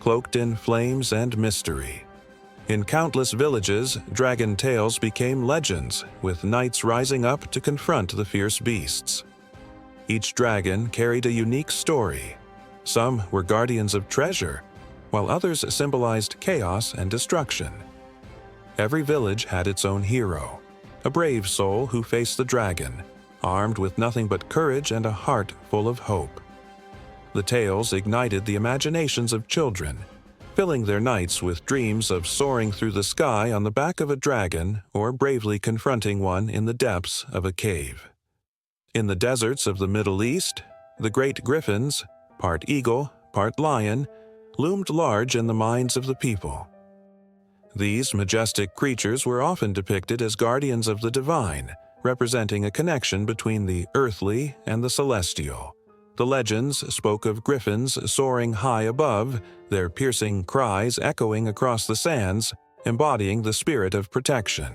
cloaked in flames and mystery. In countless villages, dragon tales became legends, with knights rising up to confront the fierce beasts. Each dragon carried a unique story. Some were guardians of treasure, while others symbolized chaos and destruction. Every village had its own hero, a brave soul who faced the dragon, armed with nothing but courage and a heart full of hope. The tales ignited the imaginations of children, filling their nights with dreams of soaring through the sky on the back of a dragon or bravely confronting one in the depths of a cave. In the deserts of the Middle East, the great griffins, part eagle, part lion, loomed large in the minds of the people. These majestic creatures were often depicted as guardians of the divine, representing a connection between the earthly and the celestial. The legends spoke of griffins soaring high above, their piercing cries echoing across the sands, embodying the spirit of protection.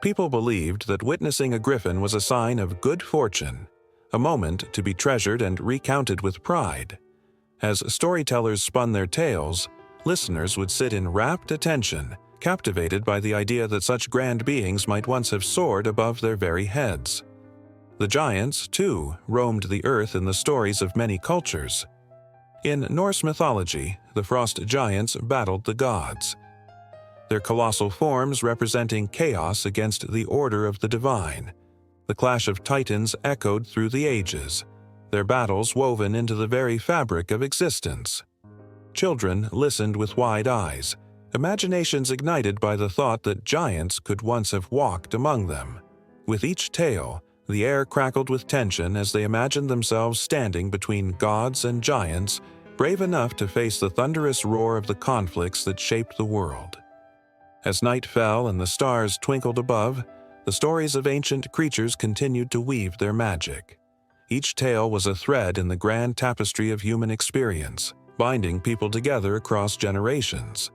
People believed that witnessing a griffin was a sign of good fortune, a moment to be treasured and recounted with pride. As storytellers spun their tales, listeners would sit in rapt attention, captivated by the idea that such grand beings might once have soared above their very heads. The giants, too, roamed the earth in the stories of many cultures. In Norse mythology, the frost giants battled the gods, their colossal forms representing chaos against the order of the divine. The clash of titans echoed through the ages, their battles woven into the very fabric of existence. Children listened with wide eyes, imaginations ignited by the thought that giants could once have walked among them. With each tale, the air crackled with tension as they imagined themselves standing between gods and giants, brave enough to face the thunderous roar of the conflicts that shaped the world. As night fell and the stars twinkled above, the stories of ancient creatures continued to weave their magic. Each tale was a thread in the grand tapestry of human experience, binding people together across generations.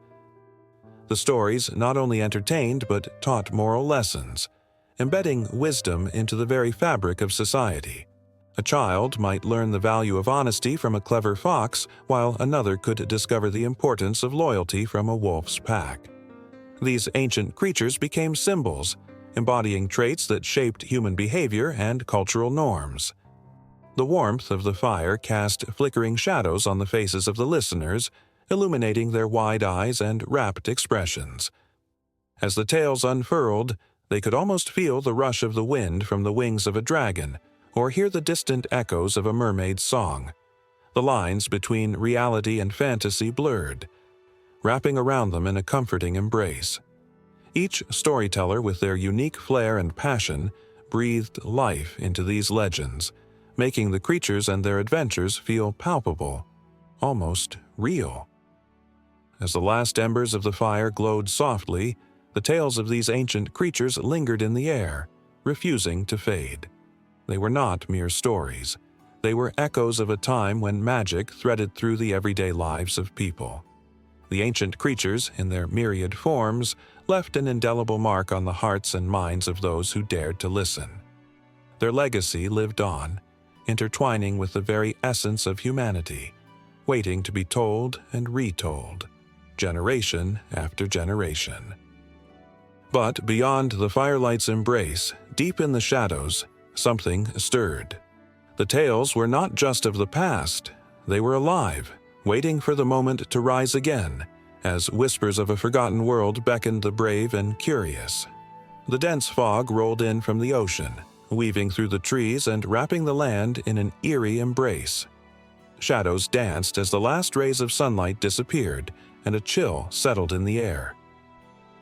The stories not only entertained but taught moral lessons, embedding wisdom into the very fabric of society. A child might learn the value of honesty from a clever fox, while another could discover the importance of loyalty from a wolf's pack. These ancient creatures became symbols, embodying traits that shaped human behavior and cultural norms. The warmth of the fire cast flickering shadows on the faces of the listeners, illuminating their wide eyes and rapt expressions. As the tales unfurled, they could almost feel the rush of the wind from the wings of a dragon, or hear the distant echoes of a mermaid's song. The lines between reality and fantasy blurred, wrapping around them in a comforting embrace. Each storyteller, with their unique flair and passion, breathed life into these legends, making the creatures and their adventures feel palpable, almost real. As the last embers of the fire glowed softly, the tales of these ancient creatures lingered in the air, refusing to fade. They were not mere stories. They were echoes of a time when magic threaded through the everyday lives of people. The ancient creatures, in their myriad forms, left an indelible mark on the hearts and minds of those who dared to listen. Their legacy lived on, intertwining with the very essence of humanity, waiting to be told and retold, generation after generation. But beyond the firelight's embrace, deep in the shadows, something stirred. The tales were not just of the past, they were alive, waiting for the moment to rise again, as whispers of a forgotten world beckoned the brave and curious. The dense fog rolled in from the ocean, weaving through the trees and wrapping the land in an eerie embrace. Shadows danced as the last rays of sunlight disappeared, and a chill settled in the air.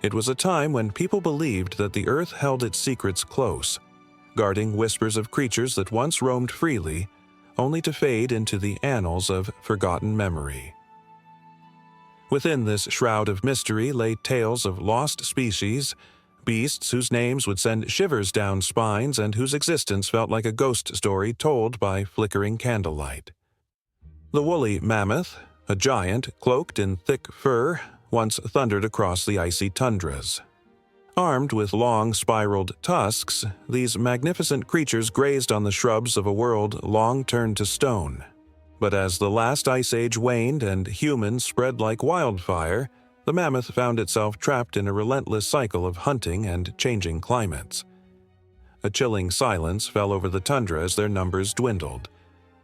It was a time when people believed that the earth held its secrets close, guarding whispers of creatures that once roamed freely, only to fade into the annals of forgotten memory. Within this shroud of mystery lay tales of lost species, beasts whose names would send shivers down spines and whose existence felt like a ghost story told by flickering candlelight. The woolly mammoth, a giant cloaked in thick fur, once thundered across the icy tundras. Armed with long, spiraled tusks, these magnificent creatures grazed on the shrubs of a world long turned to stone. But as the last ice age waned and humans spread like wildfire, the mammoth found itself trapped in a relentless cycle of hunting and changing climates. A chilling silence fell over the tundra as their numbers dwindled.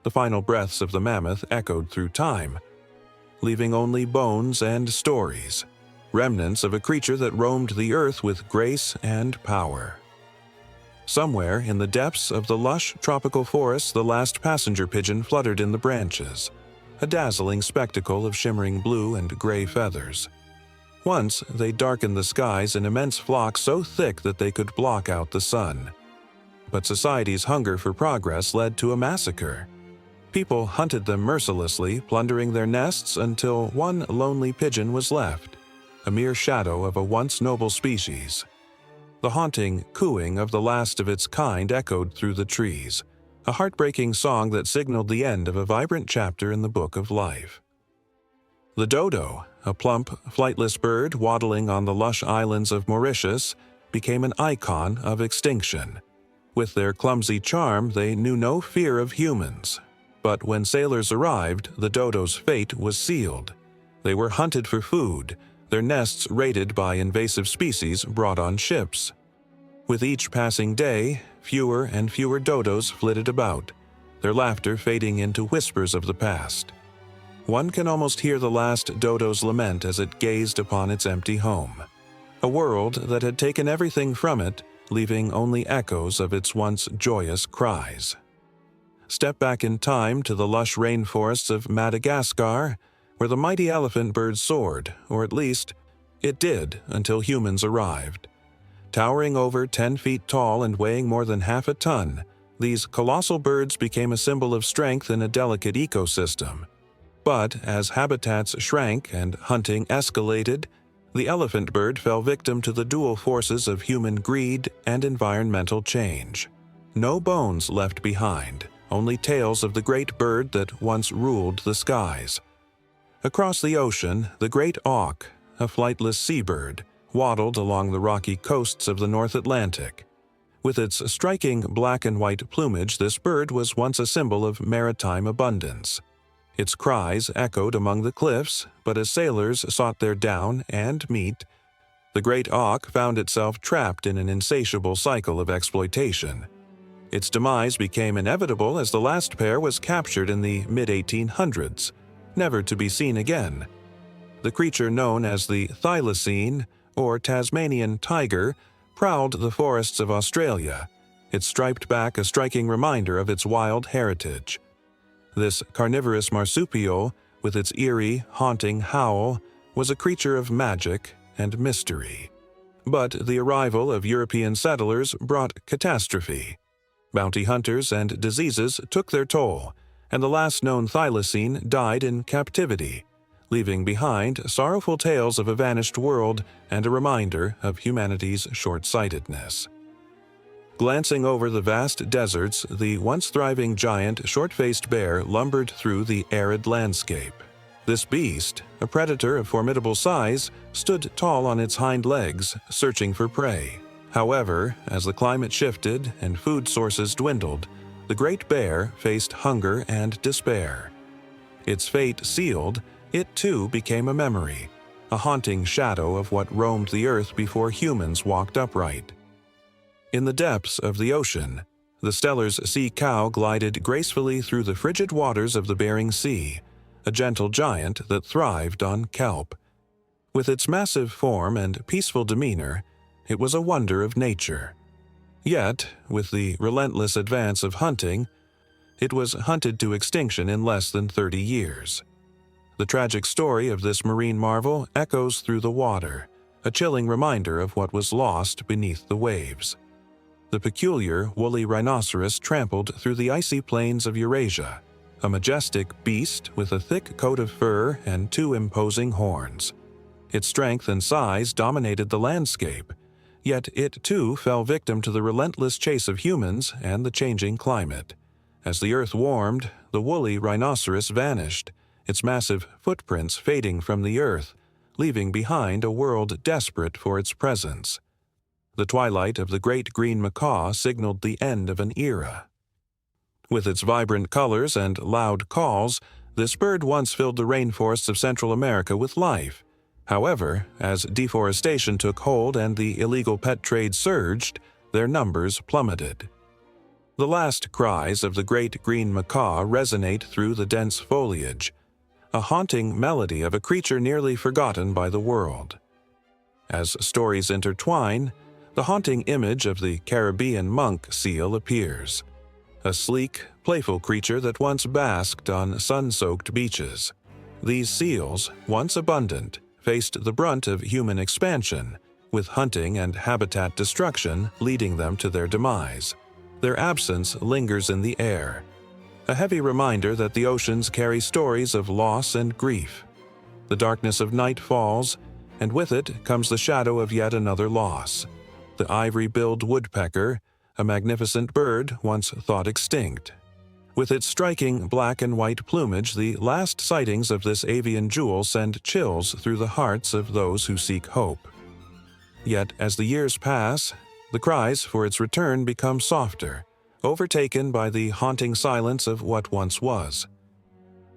The final breaths of the mammoth echoed through time, leaving only bones and stories, remnants of a creature that roamed the earth with grace and power. Somewhere in the depths of the lush tropical forests, the last passenger pigeon fluttered in the branches, a dazzling spectacle of shimmering blue and gray feathers. Once, they darkened the skies in immense flocks so thick that they could block out the sun. But society's hunger for progress led to a massacre. People hunted them mercilessly, plundering their nests until one lonely pigeon was left, a mere shadow of a once noble species. The haunting cooing of the last of its kind echoed through the trees, a heartbreaking song that signaled the end of a vibrant chapter in the book of life. The dodo, a plump, flightless bird waddling on the lush islands of Mauritius, became an icon of extinction. With their clumsy charm, they knew no fear of humans. But when sailors arrived, the dodo's fate was sealed. They were hunted for food, their nests raided by invasive species brought on ships. With each passing day, fewer and fewer dodos flitted about, their laughter fading into whispers of the past. One can almost hear the last dodo's lament as it gazed upon its empty home, a world that had taken everything from it, leaving only echoes of its once joyous cries. Step back in time to the lush rainforests of Madagascar, where the mighty elephant bird soared, or at least, it did until humans arrived. Towering over 10 feet tall and weighing more than half a ton, these colossal birds became a symbol of strength in a delicate ecosystem. But as habitats shrank and hunting escalated, the elephant bird fell victim to the dual forces of human greed and environmental change. No bones left behind, only tales of the great bird that once ruled the skies. Across the ocean, the great auk, a flightless seabird, waddled along the rocky coasts of the North Atlantic. With its striking black and white plumage, this bird was once a symbol of maritime abundance. Its cries echoed among the cliffs, but as sailors sought their down and meat, the great auk found itself trapped in an insatiable cycle of exploitation. Its demise became inevitable as the last pair was captured in the mid-1800s, never to be seen again. The creature known as the thylacine, or Tasmanian tiger, prowled the forests of Australia, its striped back a striking reminder of its wild heritage. This carnivorous marsupial, with its eerie, haunting howl, was a creature of magic and mystery. But the arrival of European settlers brought catastrophe. Bounty hunters and diseases took their toll, and the last known thylacine died in captivity, leaving behind sorrowful tales of a vanished world and a reminder of humanity's short-sightedness. Glancing over the vast deserts, the once thriving giant short-faced bear lumbered through the arid landscape. This beast, a predator of formidable size, stood tall on its hind legs, searching for prey. However, as the climate shifted and food sources dwindled, the great bear faced hunger and despair. Its fate sealed, it too became a memory, a haunting shadow of what roamed the earth before humans walked upright. In the depths of the ocean, the Stellar's sea cow glided gracefully through the frigid waters of the Bering Sea, a gentle giant that thrived on kelp. With its massive form and peaceful demeanor, it was a wonder of nature. Yet, with the relentless advance of hunting, it was hunted to extinction in less than 30 years. The tragic story of this marine marvel echoes through the water, a chilling reminder of what was lost beneath the waves. The peculiar woolly rhinoceros trampled through the icy plains of Eurasia, a majestic beast with a thick coat of fur and 2 imposing horns. Its strength and size dominated the landscape, yet it too fell victim to the relentless chase of humans and the changing climate. As the earth warmed, the woolly rhinoceros vanished, its massive footprints fading from the earth, leaving behind a world desperate for its presence. The twilight of the great green macaw signaled the end of an era. With its vibrant colors and loud calls, this bird once filled the rainforests of Central America with life. However, as deforestation took hold and the illegal pet trade surged, their numbers plummeted. The last cries of the great green macaw resonate through the dense foliage, a haunting melody of a creature nearly forgotten by the world. As stories intertwine, the haunting image of the Caribbean monk seal appears, a sleek, playful creature that once basked on sun-soaked beaches. These seals, once abundant, faced the brunt of human expansion, with hunting and habitat destruction leading them to their demise. Their absence lingers in the air, a heavy reminder that the oceans carry stories of loss and grief. The darkness of night falls, and with it comes the shadow of yet another loss. The ivory-billed woodpecker, a magnificent bird once thought extinct. With its striking black and white plumage, the last sightings of this avian jewel send chills through the hearts of those who seek hope. Yet, as the years pass, the cries for its return become softer, overtaken by the haunting silence of what once was.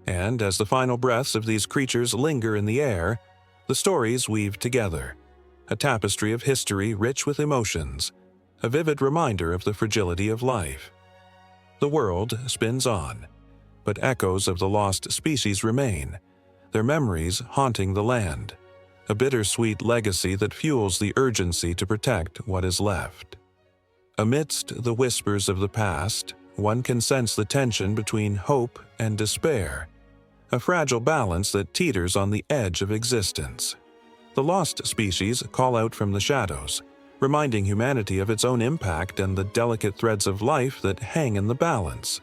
And as the final breaths of these creatures linger in the air, the stories weave together, a tapestry of history rich with emotions, a vivid reminder of the fragility of life. The world spins on, but echoes of the lost species remain, their memories haunting the land, a bittersweet legacy that fuels the urgency to protect what is left. Amidst the whispers of the past, one can sense the tension between hope and despair, a fragile balance that teeters on the edge of existence. The lost species call out from the shadows, reminding humanity of its own impact and the delicate threads of life that hang in the balance.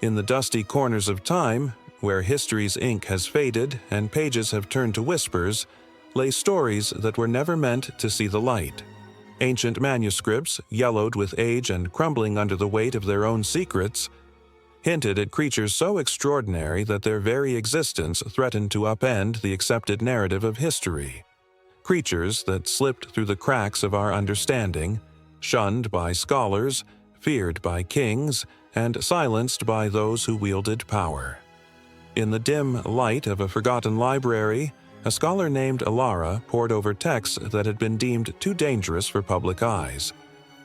In the dusty corners of time, where history's ink has faded and pages have turned to whispers, lay stories that were never meant to see the light. Ancient manuscripts, yellowed with age and crumbling under the weight of their own secrets, hinted at creatures so extraordinary that their very existence threatened to upend the accepted narrative of history. Creatures that slipped through the cracks of our understanding, shunned by scholars, feared by kings, and silenced by those who wielded power. In the dim light of a forgotten library, a scholar named Alara pored over texts that had been deemed too dangerous for public eyes.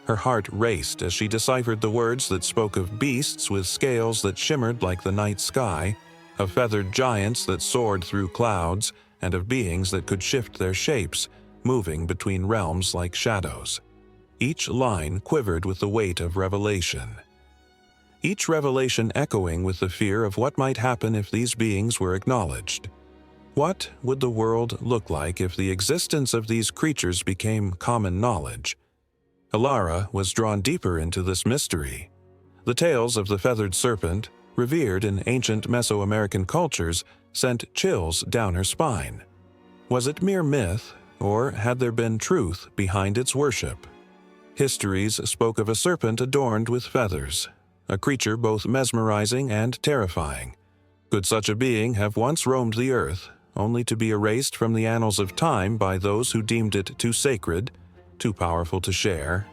Her heart raced as she deciphered the words that spoke of beasts with scales that shimmered like the night sky, of feathered giants that soared through clouds, and of beings that could shift their shapes, moving between realms like shadows. Each line quivered with the weight of revelation. Each revelation echoing with the fear of what might happen if these beings were acknowledged. What would the world look like if the existence of these creatures became common knowledge? Alara was drawn deeper into this mystery. The tales of the feathered serpent, revered in ancient Mesoamerican cultures, sent chills down her spine. Was it mere myth, or had there been truth behind its worship? Histories spoke of a serpent adorned with feathers, a creature both mesmerizing and terrifying. Could such a being have once roamed the earth, only to be erased from the annals of time by those who deemed it too sacred, too powerful to share?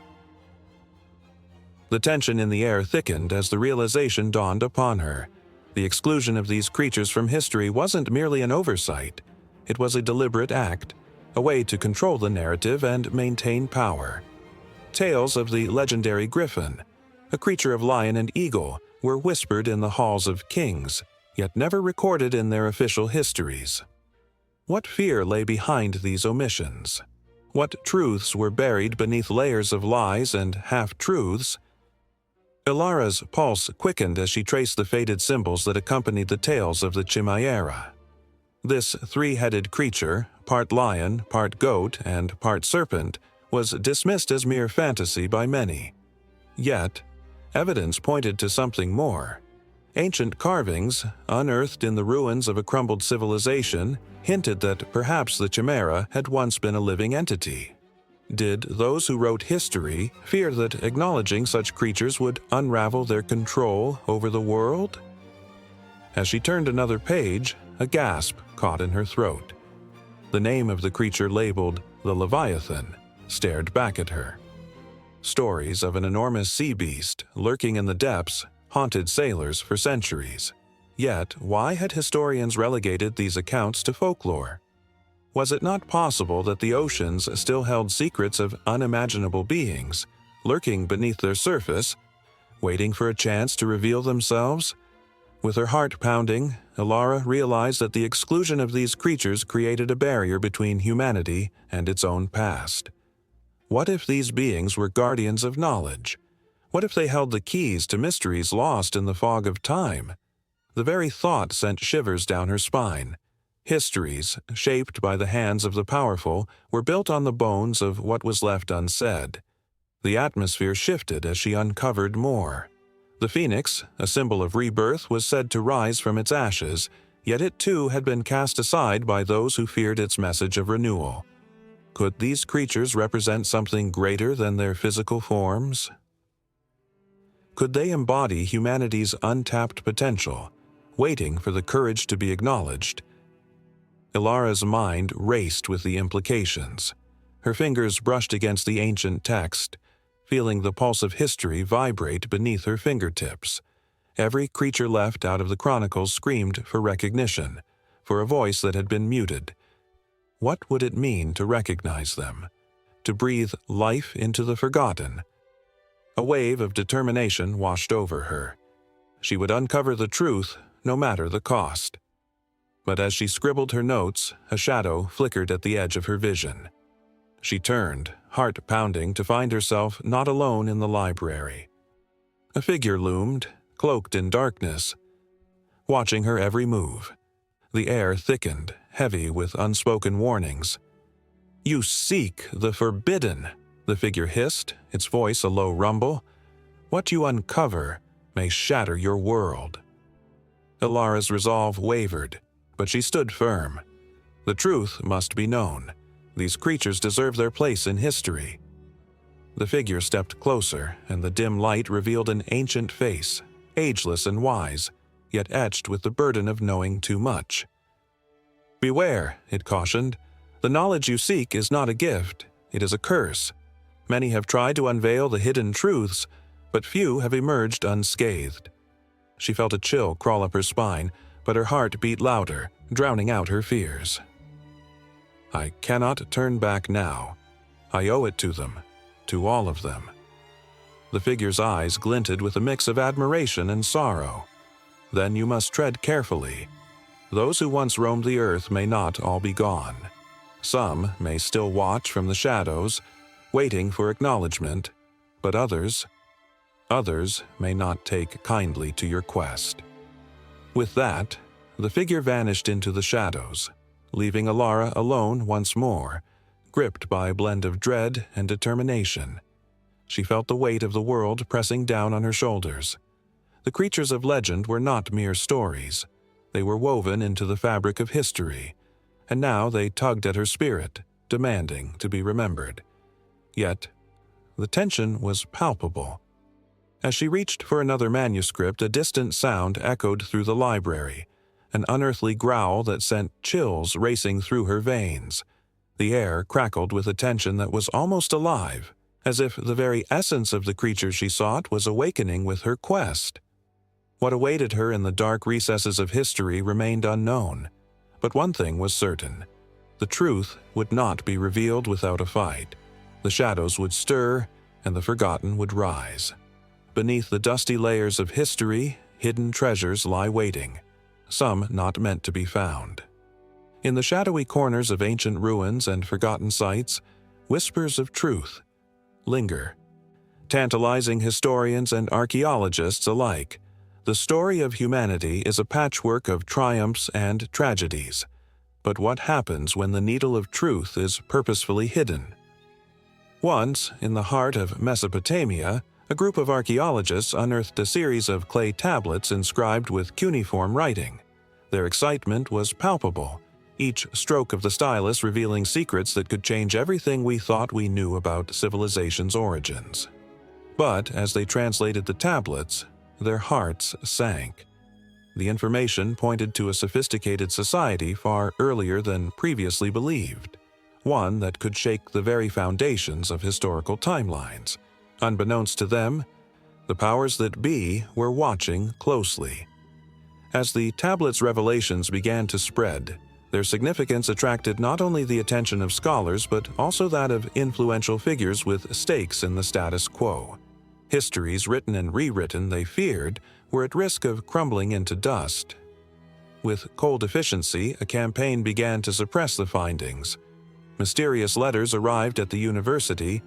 The tension in the air thickened as the realization dawned upon her. The exclusion of these creatures from history wasn't merely an oversight. It was a deliberate act, a way to control the narrative and maintain power. Tales of the legendary griffin, a creature of lion and eagle, were whispered in the halls of kings, yet never recorded in their official histories. What fear lay behind these omissions? What truths were buried beneath layers of lies and half-truths? Ilara's pulse quickened as she traced the faded symbols that accompanied the tales of the Chimera. This three-headed creature, part lion, part goat, and part serpent, was dismissed as mere fantasy by many. Yet, evidence pointed to something more. Ancient carvings, unearthed in the ruins of a crumbled civilization, hinted that perhaps the Chimera had once been a living entity. Did those who wrote history fear that acknowledging such creatures would unravel their control over the world? As she turned another page, a gasp caught in her throat. The name of the creature labeled the Leviathan stared back at her. Stories of an enormous sea beast lurking in the depths, haunted sailors for centuries. Yet, why had historians relegated these accounts to folklore? Was it not possible that the oceans still held secrets of unimaginable beings, lurking beneath their surface, waiting for a chance to reveal themselves? With her heart pounding, Elara realized that the exclusion of these creatures created a barrier between humanity and its own past. What if these beings were guardians of knowledge? What if they held the keys to mysteries lost in the fog of time? The very thought sent shivers down her spine. Histories, shaped by the hands of the powerful, were built on the bones of what was left unsaid. The atmosphere shifted as she uncovered more. The phoenix, a symbol of rebirth, was said to rise from its ashes, yet it too had been cast aside by those who feared its message of renewal. Could these creatures represent something greater than their physical forms? Could they embody humanity's untapped potential, waiting for the courage to be acknowledged? Elara's mind raced with the implications. Her fingers brushed against the ancient text, feeling the pulse of history vibrate beneath her fingertips. Every creature left out of the chronicles screamed for recognition, for a voice that had been muted. What would it mean to recognize them? To breathe life into the forgotten? A wave of determination washed over her. She would uncover the truth, no matter the cost. But as she scribbled her notes, a shadow flickered at the edge of her vision. She turned, heart pounding, to find herself not alone in the library. A figure loomed, cloaked in darkness, watching her every move. The air thickened, heavy with unspoken warnings. "You seek the forbidden," the figure hissed, its voice a low rumble. "What you uncover may shatter your world." Elara's resolve wavered, but she stood firm. The truth must be known. These creatures deserve their place in history. The figure stepped closer, and the dim light revealed an ancient face, ageless and wise, yet etched with the burden of knowing too much. "Beware," it cautioned. "The knowledge you seek is not a gift, it is a curse. Many have tried to unveil the hidden truths, but few have emerged unscathed." She felt a chill crawl up her spine, but her heart beat louder, drowning out her fears. "I cannot turn back now. I owe it to them, to all of them." The figure's eyes glinted with a mix of admiration and sorrow. "Then you must tread carefully. Those who once roamed the earth may not all be gone. Some may still watch from the shadows, waiting for acknowledgement, but others may not take kindly to your quest." With that, the figure vanished into the shadows, leaving Elara alone once more, gripped by a blend of dread and determination. She felt the weight of the world pressing down on her shoulders. The creatures of legend were not mere stories. They were woven into the fabric of history, and now they tugged at her spirit, demanding to be remembered. Yet, the tension was palpable. As she reached for another manuscript, a distant sound echoed through the library, an unearthly growl that sent chills racing through her veins. The air crackled with a tension that was almost alive, as if the very essence of the creature she sought was awakening with her quest. What awaited her in the dark recesses of history remained unknown, but one thing was certain. The truth would not be revealed without a fight. The shadows would stir, and the forgotten would rise. Beneath the dusty layers of history, hidden treasures lie waiting, some not meant to be found. In the shadowy corners of ancient ruins and forgotten sites, whispers of truth linger. Tantalizing historians and archaeologists alike, the story of humanity is a patchwork of triumphs and tragedies. But what happens when the needle of truth is purposefully hidden? Once, in the heart of Mesopotamia, a group of archaeologists unearthed a series of clay tablets inscribed with cuneiform writing. Their excitement was palpable, each stroke of the stylus revealing secrets that could change everything we thought we knew about civilization's origins. But as they translated the tablets, their hearts sank. The information pointed to a sophisticated society far earlier than previously believed, one that could shake the very foundations of historical timelines. Unbeknownst to them, The powers that be were watching closely. As the tablet's revelations began to spread, their significance attracted not only the attention of scholars but also that of influential figures with stakes in the status quo. Histories written and rewritten, they feared, were at risk of crumbling into dust. With cold efficiency, a campaign began to suppress the findings. Mysterious letters arrived at the university,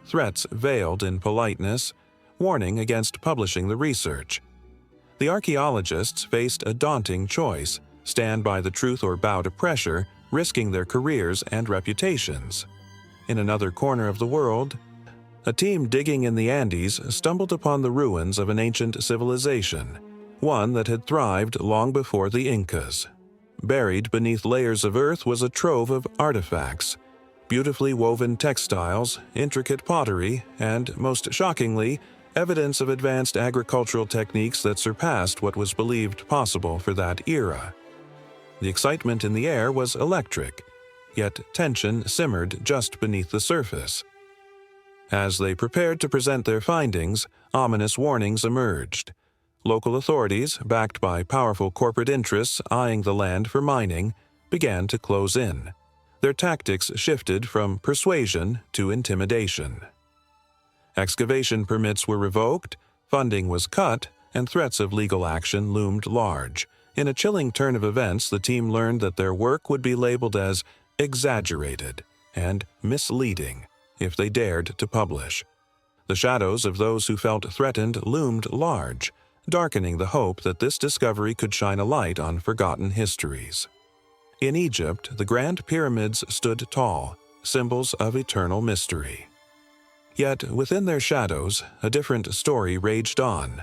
threats veiled in politeness, warning against publishing the research. The archaeologists faced a daunting choice: stand by the truth or bow to pressure, risking their careers and reputations. In another corner of the world, a team digging in the Andes stumbled upon the ruins of an ancient civilization, one that had thrived long before the Incas. Buried beneath layers of earth was a trove of artifacts, beautifully woven textiles, intricate pottery, and, most shockingly, evidence of advanced agricultural techniques that surpassed what was believed possible for that era. The excitement in the air was electric, yet tension simmered just beneath the surface. As they prepared to present their findings, ominous warnings emerged. Local authorities, backed by powerful corporate interests eyeing the land for mining, began to close in. Their tactics shifted from persuasion to intimidation. Excavation permits were revoked, funding was cut, and threats of legal action loomed large. In a chilling turn of events, the team learned that their work would be labeled as exaggerated and misleading if they dared to publish. The shadows of those who felt threatened loomed large, darkening the hope that this discovery could shine a light on forgotten histories. In Egypt, the Grand Pyramids stood tall, symbols of eternal mystery. Yet, within their shadows, a different story raged on.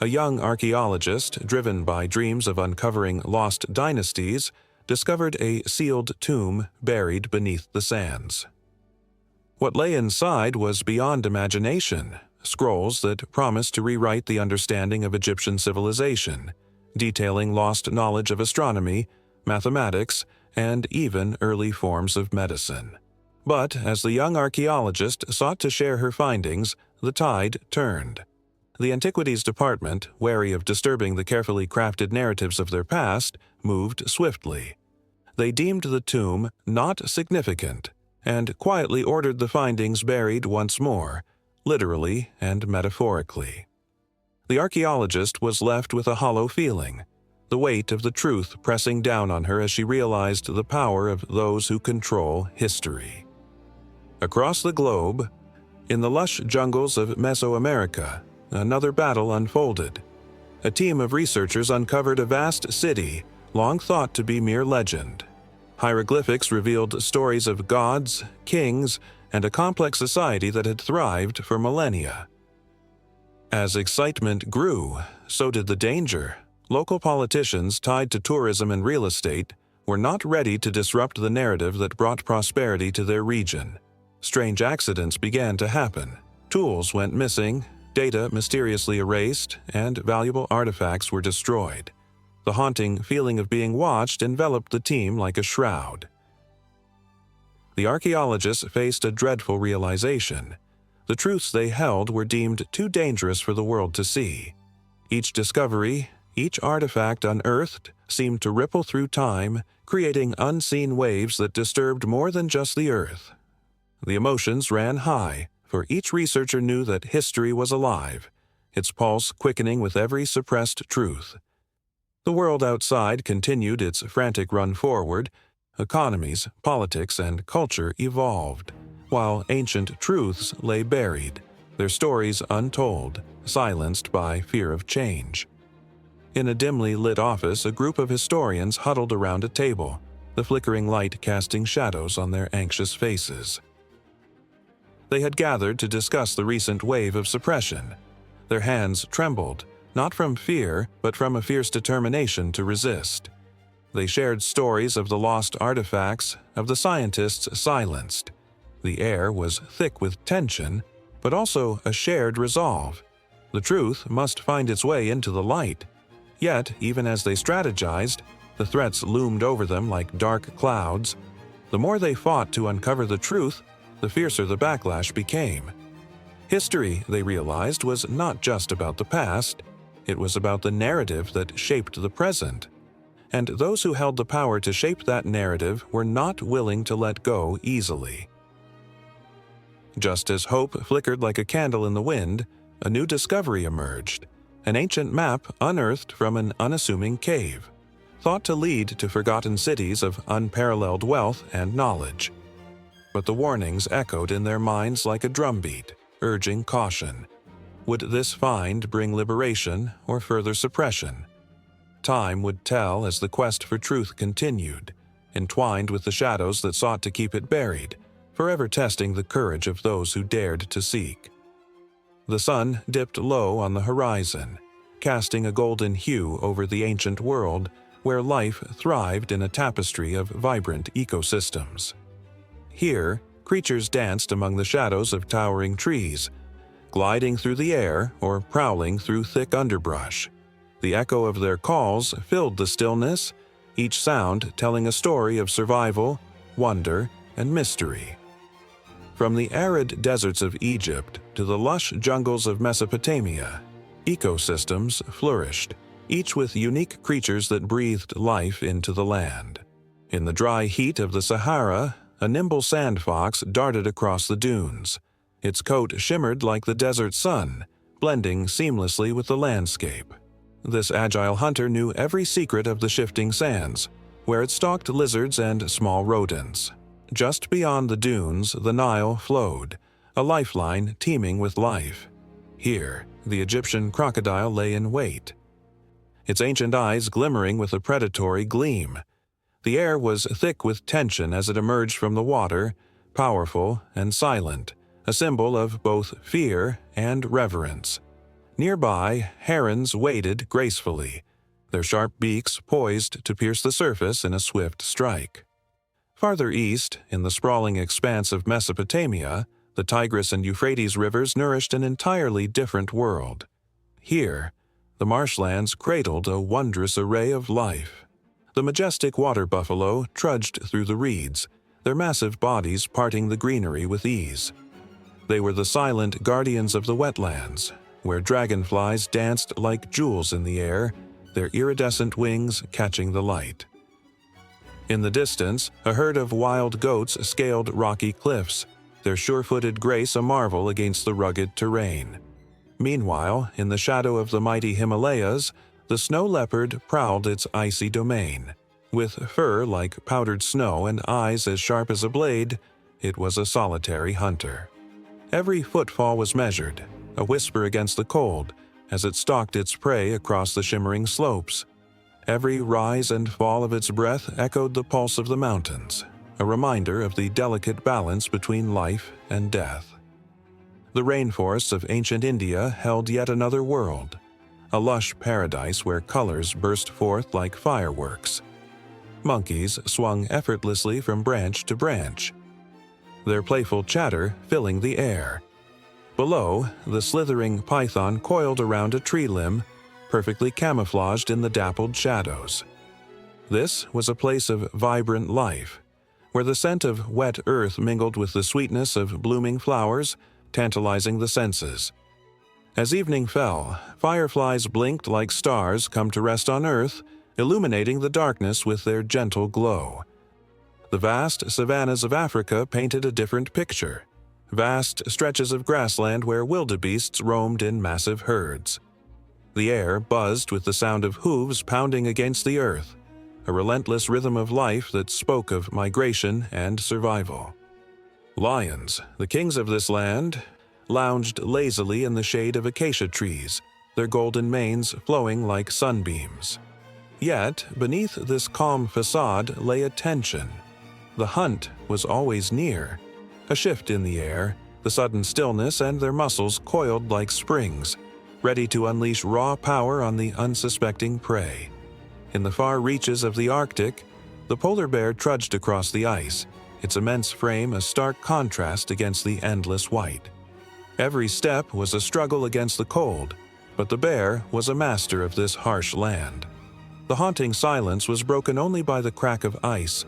A young archaeologist, driven by dreams of uncovering lost dynasties, discovered a sealed tomb buried beneath the sands. What lay inside was beyond imagination: scrolls that promised to rewrite the understanding of Egyptian civilization, detailing lost knowledge of astronomy, mathematics, and even early forms of medicine. But as the young archaeologist sought to share her findings, the tide turned. The Antiquities Department, wary of disturbing the carefully crafted narratives of their past, moved swiftly. They deemed the tomb not significant and quietly ordered the findings buried once more, literally and metaphorically. The archaeologist was left with a hollow feeling, the weight of the truth pressing down on her as she realized the power of those who control history. Across the globe, in the lush jungles of Mesoamerica, another battle unfolded. A team of researchers uncovered a vast city, long thought to be mere legend. Hieroglyphics revealed stories of gods, kings, and a complex society that had thrived for millennia. As excitement grew, so did the danger. Local politicians tied to tourism and real estate were not ready to disrupt the narrative that brought prosperity to their region. Strange accidents began to happen. Tools went missing, data mysteriously erased, and valuable artifacts were destroyed. The haunting feeling of being watched enveloped the team like a shroud. The archaeologists faced a dreadful realization. The truths they held were deemed too dangerous for the world to see. Each discovery, each artifact unearthed, seemed to ripple through time, creating unseen waves that disturbed more than just the earth. The emotions ran high, for each researcher knew that history was alive, its pulse quickening with every suppressed truth. The world outside continued its frantic run forward. Economies, politics, and culture evolved, while ancient truths lay buried, their stories untold, silenced by fear of change. In a dimly lit office, a group of historians huddled around a table, the flickering light casting shadows on their anxious faces. They had gathered to discuss the recent wave of suppression. Their hands trembled, not from fear, but from a fierce determination to resist. They shared stories of the lost artifacts, of the scientists silenced. The air was thick with tension, but also a shared resolve. The truth must find its way into the light. Yet, even as they strategized, the threats loomed over them like dark clouds. The more they fought to uncover the truth, the fiercer the backlash became. History, they realized, was not just about the past, it was about the narrative that shaped the present. And those who held the power to shape that narrative were not willing to let go easily. Just as hope flickered like a candle in the wind, a new discovery emerged, an ancient map unearthed from an unassuming cave, thought to lead to forgotten cities of unparalleled wealth and knowledge. But the warnings echoed in their minds like a drumbeat, urging caution. Would this find bring liberation or further suppression? Time would tell as the quest for truth continued, entwined with the shadows that sought to keep it buried, forever testing the courage of those who dared to seek. The sun dipped low on the horizon, casting a golden hue over the ancient world where life thrived in a tapestry of vibrant ecosystems. Here, creatures danced among the shadows of towering trees, gliding through the air or prowling through thick underbrush. The echo of their calls filled the stillness, each sound telling a story of survival, wonder, and mystery. From the arid deserts of Egypt to the lush jungles of Mesopotamia, ecosystems flourished, each with unique creatures that breathed life into the land. In the dry heat of the Sahara, a nimble sand fox darted across the dunes. Its coat shimmered like the desert sun, blending seamlessly with the landscape. This agile hunter knew every secret of the shifting sands, where it stalked lizards and small rodents. Just beyond the dunes, the Nile flowed, a lifeline teeming with life. Here, the Egyptian crocodile lay in wait, its ancient eyes glimmering with a predatory gleam. The air was thick with tension as it emerged from the water, powerful and silent, a symbol of both fear and reverence. Nearby, herons waded gracefully, their sharp beaks poised to pierce the surface in a swift strike. Farther east, in the sprawling expanse of Mesopotamia, the Tigris and Euphrates rivers nourished an entirely different world. Here, the marshlands cradled a wondrous array of life. The majestic water buffalo trudged through the reeds, their massive bodies parting the greenery with ease. They were the silent guardians of the wetlands, where dragonflies danced like jewels in the air, their iridescent wings catching the light. In the distance, a herd of wild goats scaled rocky cliffs, their sure-footed grace a marvel against the rugged terrain. Meanwhile, in the shadow of the mighty Himalayas, the snow leopard prowled its icy domain. With fur like powdered snow and eyes as sharp as a blade, it was a solitary hunter. Every footfall was measured, a whisper against the cold, as it stalked its prey across the shimmering slopes. Every rise and fall of its breath echoed the pulse of the mountains, a reminder of the delicate balance between life and death. The rainforests of ancient India held yet another world, a lush paradise where colors burst forth like fireworks. Monkeys swung effortlessly from branch to branch, their playful chatter filling the air. Below, the slithering python coiled around a tree limb, perfectly camouflaged in the dappled shadows. This was a place of vibrant life, where the scent of wet earth mingled with the sweetness of blooming flowers, tantalizing the senses. As evening fell, fireflies blinked like stars come to rest on earth, illuminating the darkness with their gentle glow. The vast savannas of Africa painted a different picture, vast stretches of grassland where wildebeests roamed in massive herds. The air buzzed with the sound of hooves pounding against the earth, a relentless rhythm of life that spoke of migration and survival. Lions, the kings of this land, lounged lazily in the shade of acacia trees, their golden manes flowing like sunbeams. Yet, beneath this calm facade lay a tension. The hunt was always near. A shift in the air, the sudden stillness, and their muscles coiled like springs, ready to unleash raw power on the unsuspecting prey. In the far reaches of the Arctic, the polar bear trudged across the ice, its immense frame a stark contrast against the endless white. Every step was a struggle against the cold, but the bear was a master of this harsh land. The haunting silence was broken only by the crack of ice,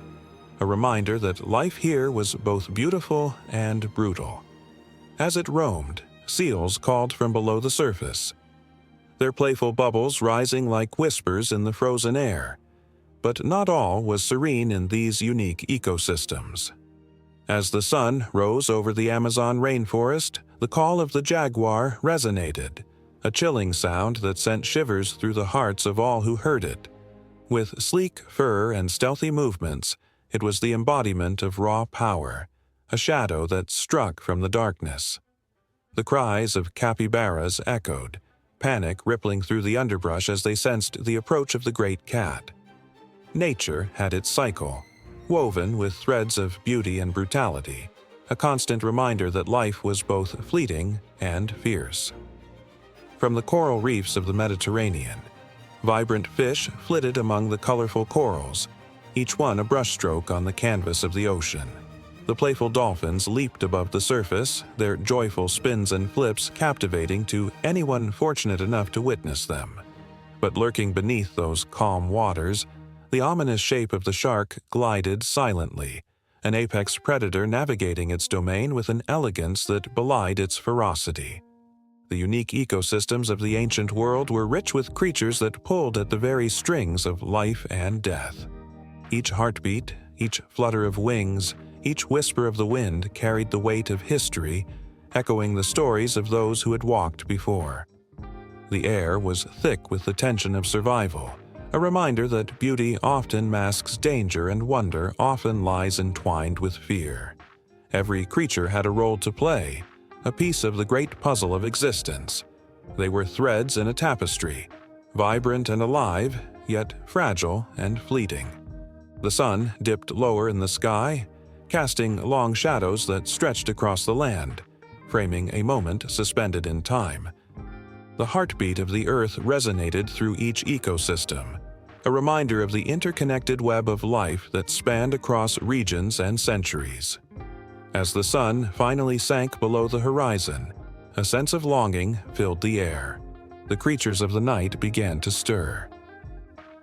a reminder that life here was both beautiful and brutal. As it roamed, seals called from below the surface, their playful bubbles rising like whispers in the frozen air. But not all was serene in these unique ecosystems. As the sun rose over the Amazon rainforest, the call of the jaguar resonated, a chilling sound that sent shivers through the hearts of all who heard it. With sleek fur and stealthy movements, it was the embodiment of raw power, a shadow that struck from the darkness. The cries of capybaras echoed, panic rippling through the underbrush as they sensed the approach of the great cat. Nature had its cycle, woven with threads of beauty and brutality, a constant reminder that life was both fleeting and fierce. From the coral reefs of the Mediterranean, vibrant fish flitted among the colorful corals, each one a brushstroke on the canvas of the ocean. The playful dolphins leaped above the surface, their joyful spins and flips captivating to anyone fortunate enough to witness them. But lurking beneath those calm waters, the ominous shape of the shark glided silently, an apex predator navigating its domain with an elegance that belied its ferocity. The unique ecosystems of the ancient world were rich with creatures that pulled at the very strings of life and death. Each heartbeat, each flutter of wings, each whisper of the wind carried the weight of history, echoing the stories of those who had walked before. The air was thick with the tension of survival, a reminder that beauty often masks danger and wonder often lies entwined with fear. Every creature had a role to play, a piece of the great puzzle of existence. They were threads in a tapestry, vibrant and alive, yet fragile and fleeting. The sun dipped lower in the sky, casting long shadows that stretched across the land, framing a moment suspended in time. The heartbeat of the earth resonated through each ecosystem, a reminder of the interconnected web of life that spanned across regions and centuries. As the sun finally sank below the horizon, a sense of longing filled the air. The creatures of the night began to stir.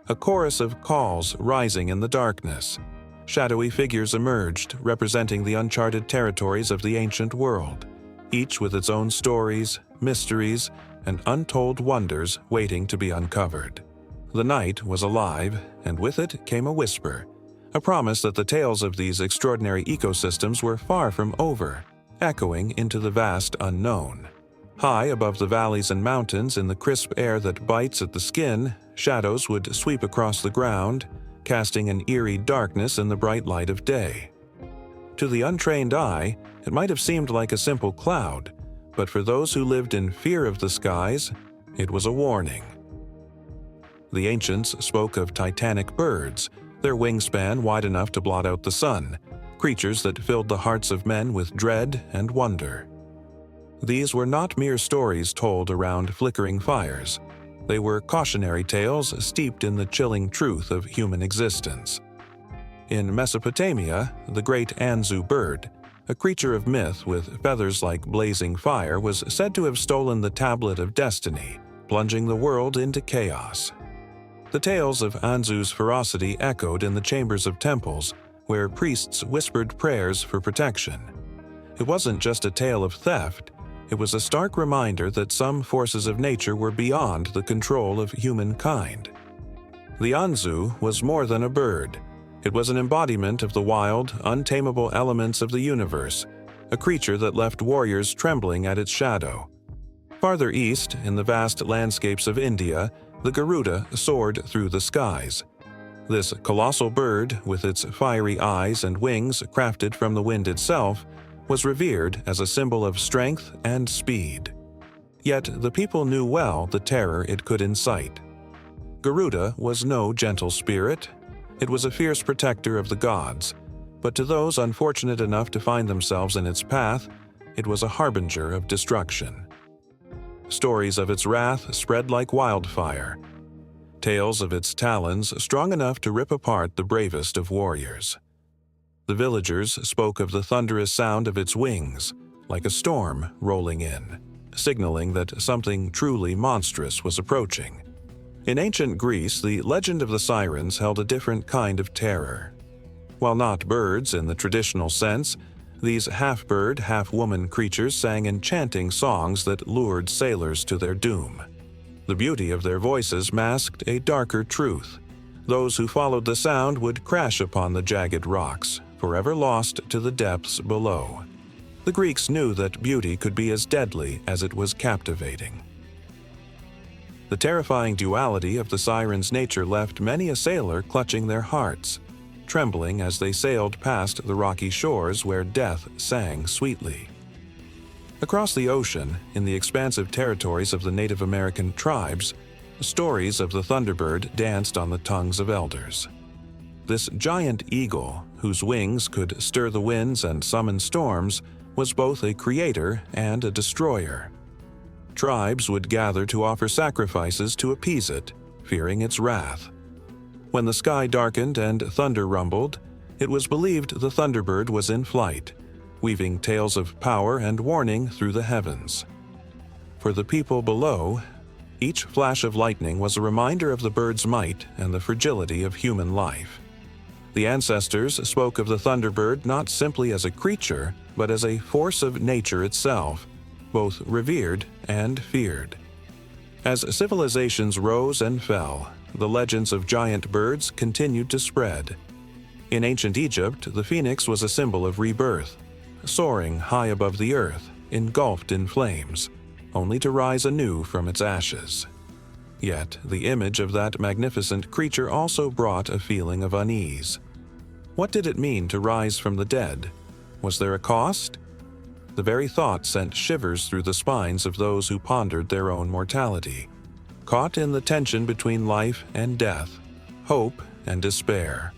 A chorus of calls rising in the darkness. Shadowy figures emerged, representing the uncharted territories of the ancient world, each with its own stories, mysteries, and untold wonders waiting to be uncovered. The night was alive, and with it came a whisper, a promise that the tales of these extraordinary ecosystems were far from over, echoing into the vast unknown. High above the valleys and mountains, in the crisp air that bites at the skin, shadows would sweep across the ground, casting an eerie darkness in the bright light of day. To the untrained eye, it might have seemed like a simple cloud, but for those who lived in fear of the skies, it was a warning. The ancients spoke of titanic birds, their wingspan wide enough to blot out the sun, creatures that filled the hearts of men with dread and wonder. These were not mere stories told around flickering fires. They were cautionary tales steeped in the chilling truth of human existence. In Mesopotamia, the great Anzu bird, a creature of myth with feathers like blazing fire, was said to have stolen the tablet of destiny, plunging the world into chaos. The tales of Anzu's ferocity echoed in the chambers of temples, where priests whispered prayers for protection. It wasn't just a tale of theft, it was a stark reminder that some forces of nature were beyond the control of humankind. The Anzu was more than a bird. It was an embodiment of the wild, untamable elements of the universe, a creature that left warriors trembling at its shadow. Farther east, in the vast landscapes of India, the Garuda soared through the skies. This colossal bird, with its fiery eyes and wings crafted from the wind itself, was revered as a symbol of strength and speed. Yet the people knew well the terror it could incite. Garuda was no gentle spirit. It was a fierce protector of the gods, but to those unfortunate enough to find themselves in its path, it was a harbinger of destruction. Stories of its wrath spread like wildfire, tales of its talons strong enough to rip apart the bravest of warriors. The villagers spoke of the thunderous sound of its wings, like a storm rolling in, signaling that something truly monstrous was approaching. In ancient Greece, the legend of the sirens held a different kind of terror. While not birds in the traditional sense, These half-bird, half-woman creatures sang enchanting songs that lured sailors to their doom. The beauty of their voices masked a darker truth. Those who followed the sound would crash upon the jagged rocks, forever lost to the depths below. The Greeks knew that beauty could be as deadly as it was captivating. The terrifying duality of the sirens' nature left many a sailor clutching their hearts, trembling as they sailed past the rocky shores where death sang sweetly. Across the ocean, in the expansive territories of the Native American tribes, stories of the thunderbird danced on the tongues of elders. This giant eagle, whose wings could stir the winds and summon storms, was both a creator and a destroyer. Tribes would gather to offer sacrifices to appease it, fearing its wrath. When the sky darkened and thunder rumbled, it was believed the thunderbird was in flight, weaving tales of power and warning through the heavens. For the people below, each flash of lightning was a reminder of the bird's might and the fragility of human life. The ancestors spoke of the thunderbird not simply as a creature, but as a force of nature itself, both revered and feared. As civilizations rose and fell, the legends of giant birds continued to spread. In ancient Egypt, the phoenix was a symbol of rebirth, soaring high above the earth, engulfed in flames, only to rise anew from its ashes. Yet, the image of that magnificent creature also brought a feeling of unease. What did it mean to rise from the dead? Was there a cost? The very thought sent shivers through the spines of those who pondered their own mortality, caught in the tension between life and death, hope and despair.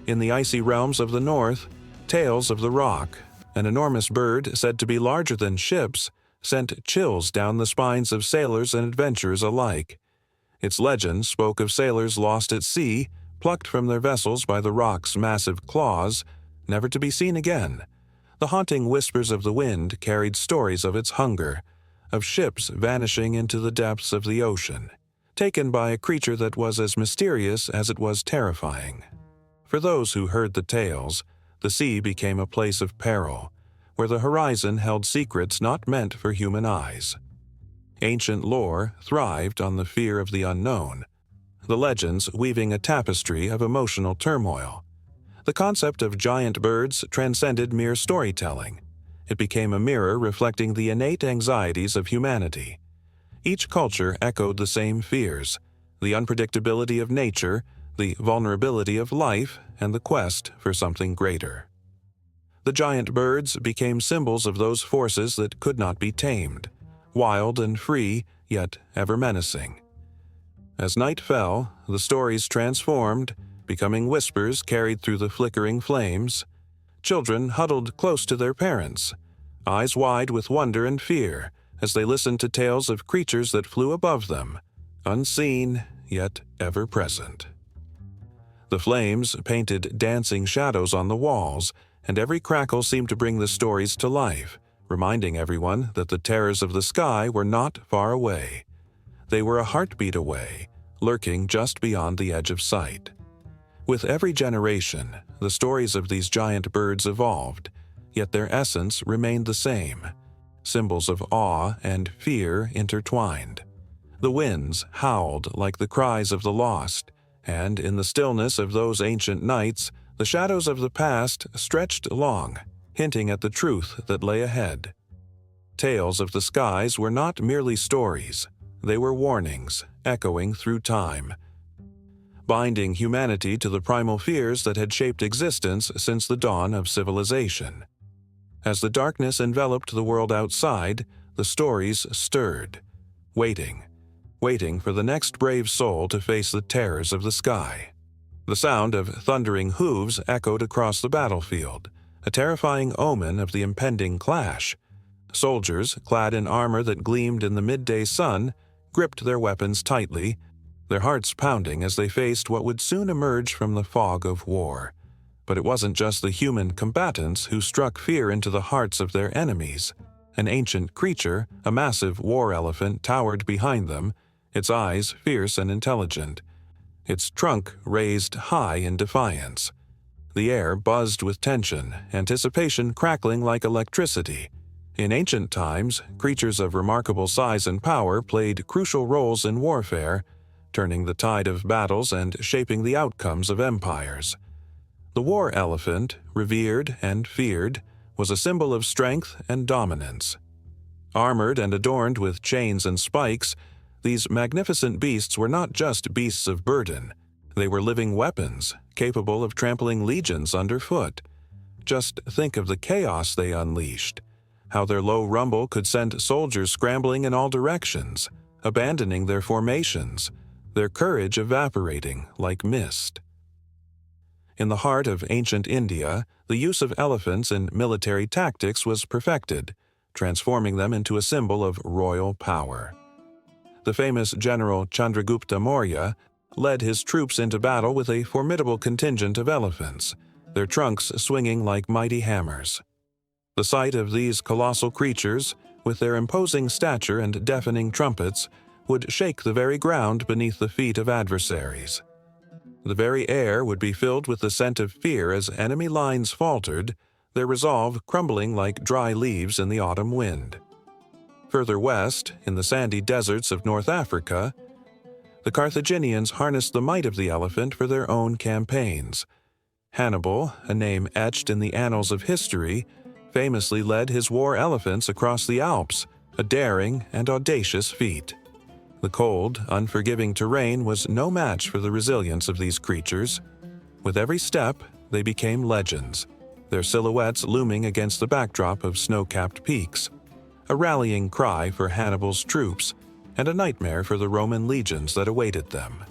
In the icy realms of the north, tales of the rock, an enormous bird said to be larger than ships, sent chills down the spines of sailors and adventurers alike. Its legend spoke of sailors lost at sea, plucked from their vessels by the rock's massive claws, never to be seen again. The haunting whispers of the wind carried stories of its hunger, of ships vanishing into the depths of the ocean, taken by a creature that was as mysterious as it was terrifying. For those who heard the tales, the sea became a place of peril, where the horizon held secrets not meant for human eyes. Ancient lore thrived on the fear of the unknown, the legends weaving a tapestry of emotional turmoil. The concept of giant birds transcended mere storytelling. It became a mirror reflecting the innate anxieties of humanity. Each culture echoed the same fears: the unpredictability of nature, the vulnerability of life, and the quest for something greater. The giant birds became symbols of those forces that could not be tamed, wild and free, yet ever menacing. As night fell, the stories transformed, becoming whispers carried through the flickering flames. Children huddled close to their parents, eyes wide with wonder and fear, as they listened to tales of creatures that flew above them, unseen yet ever present. The flames painted dancing shadows on the walls, and every crackle seemed to bring the stories to life, reminding everyone that the terrors of the sky were not far away. They were a heartbeat away, lurking just beyond the edge of sight. With every generation, the stories of these giant birds evolved, yet their essence remained the same: symbols of awe and fear intertwined. The winds howled like the cries of the lost, and in the stillness of those ancient nights, the shadows of the past stretched long, hinting at the truth that lay ahead. Tales of the skies were not merely stories, they were warnings, echoing through time, binding humanity to the primal fears that had shaped existence since the dawn of civilization. As the darkness enveloped the world outside, the stories stirred, waiting for the next brave soul to face the terrors of the sky. The sound of thundering hooves echoed across the battlefield, a terrifying omen of the impending clash. Soldiers, clad in armor that gleamed in the midday sun, gripped their weapons tightly, their hearts pounding as they faced what would soon emerge from the fog of war. But it wasn't just the human combatants who struck fear into the hearts of their enemies. An ancient creature, a massive war elephant, towered behind them, its eyes fierce and intelligent, its trunk raised high in defiance. The air buzzed with tension, anticipation crackling like electricity. In ancient times, creatures of remarkable size and power played crucial roles in warfare, turning the tide of battles and shaping the outcomes of empires. The war elephant, revered and feared, was a symbol of strength and dominance. Armored and adorned with chains and spikes, these magnificent beasts were not just beasts of burden. They were living weapons, capable of trampling legions underfoot. Just think of the chaos they unleashed, how their low rumble could send soldiers scrambling in all directions, abandoning their formations, their courage evaporating like mist. In the heart of ancient India, the use of elephants in military tactics was perfected, transforming them into a symbol of royal power. The famous general Chandragupta Maurya led his troops into battle with a formidable contingent of elephants, their trunks swinging like mighty hammers. The sight of these colossal creatures, with their imposing stature and deafening trumpets, would shake the very ground beneath the feet of adversaries. The very air would be filled with the scent of fear as enemy lines faltered, their resolve crumbling like dry leaves in the autumn wind. Further west, in the sandy deserts of North Africa, the Carthaginians harnessed the might of the elephant for their own campaigns. Hannibal, a name etched in the annals of history, famously led his war elephants across the Alps, a daring and audacious feat. The cold, unforgiving terrain was no match for the resilience of these creatures. With every step, they became legends, their silhouettes looming against the backdrop of snow-capped peaks, a rallying cry for Hannibal's troops, and a nightmare for the Roman legions that awaited them.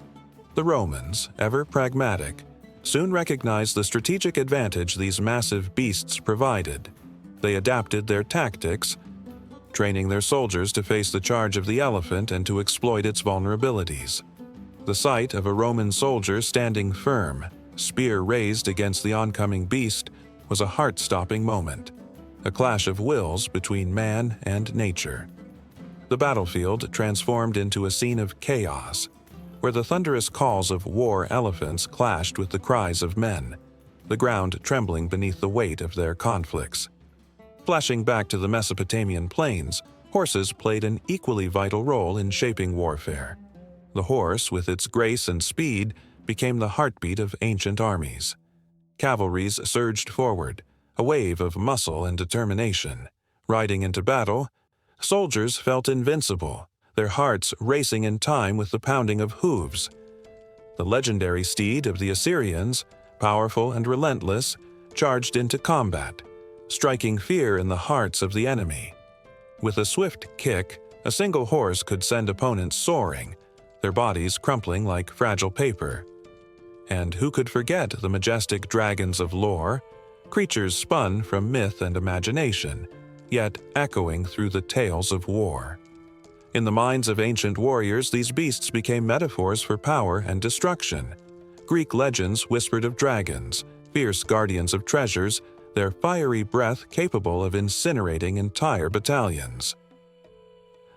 The Romans, ever pragmatic, soon recognized the strategic advantage these massive beasts provided. They adapted their tactics, training their soldiers to face the charge of the elephant and to exploit its vulnerabilities. The sight of a Roman soldier standing firm, spear raised against the oncoming beast, was a heart-stopping moment, a clash of wills between man and nature. The battlefield transformed into a scene of chaos, where the thunderous calls of war elephants clashed with the cries of men, the ground trembling beneath the weight of their conflicts. Flashing back to the Mesopotamian plains, horses played an equally vital role in shaping warfare. The horse, with its grace and speed, became the heartbeat of ancient armies. Cavalries surged forward, a wave of muscle and determination. Riding into battle, soldiers felt invincible, their hearts racing in time with the pounding of hooves. The legendary steed of the Assyrians, powerful and relentless, charged into combat, striking fear in the hearts of the enemy. With a swift kick, a single horse could send opponents soaring, their bodies crumpling like fragile paper. And who could forget the majestic dragons of lore, creatures spun from myth and imagination, yet echoing through the tales of war. In the minds of ancient warriors, these beasts became metaphors for power and destruction. Greek legends whispered of dragons, fierce guardians of treasures, their fiery breath capable of incinerating entire battalions.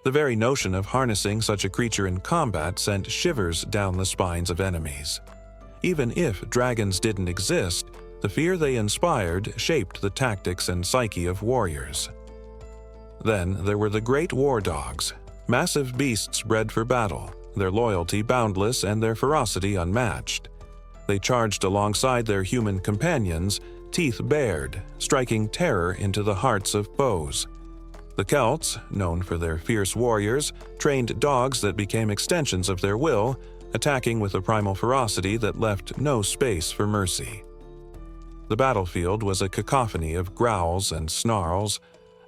The very notion of harnessing such a creature in combat sent shivers down the spines of enemies. Even if dragons didn't exist, the fear they inspired shaped the tactics and psyche of warriors. Then there were the great war dogs, massive beasts bred for battle, their loyalty boundless and their ferocity unmatched. They charged alongside their human companions, teeth bared, striking terror into the hearts of foes. The Celts, known for their fierce warriors, trained dogs that became extensions of their will, attacking with a primal ferocity that left no space for mercy. The battlefield was a cacophony of growls and snarls,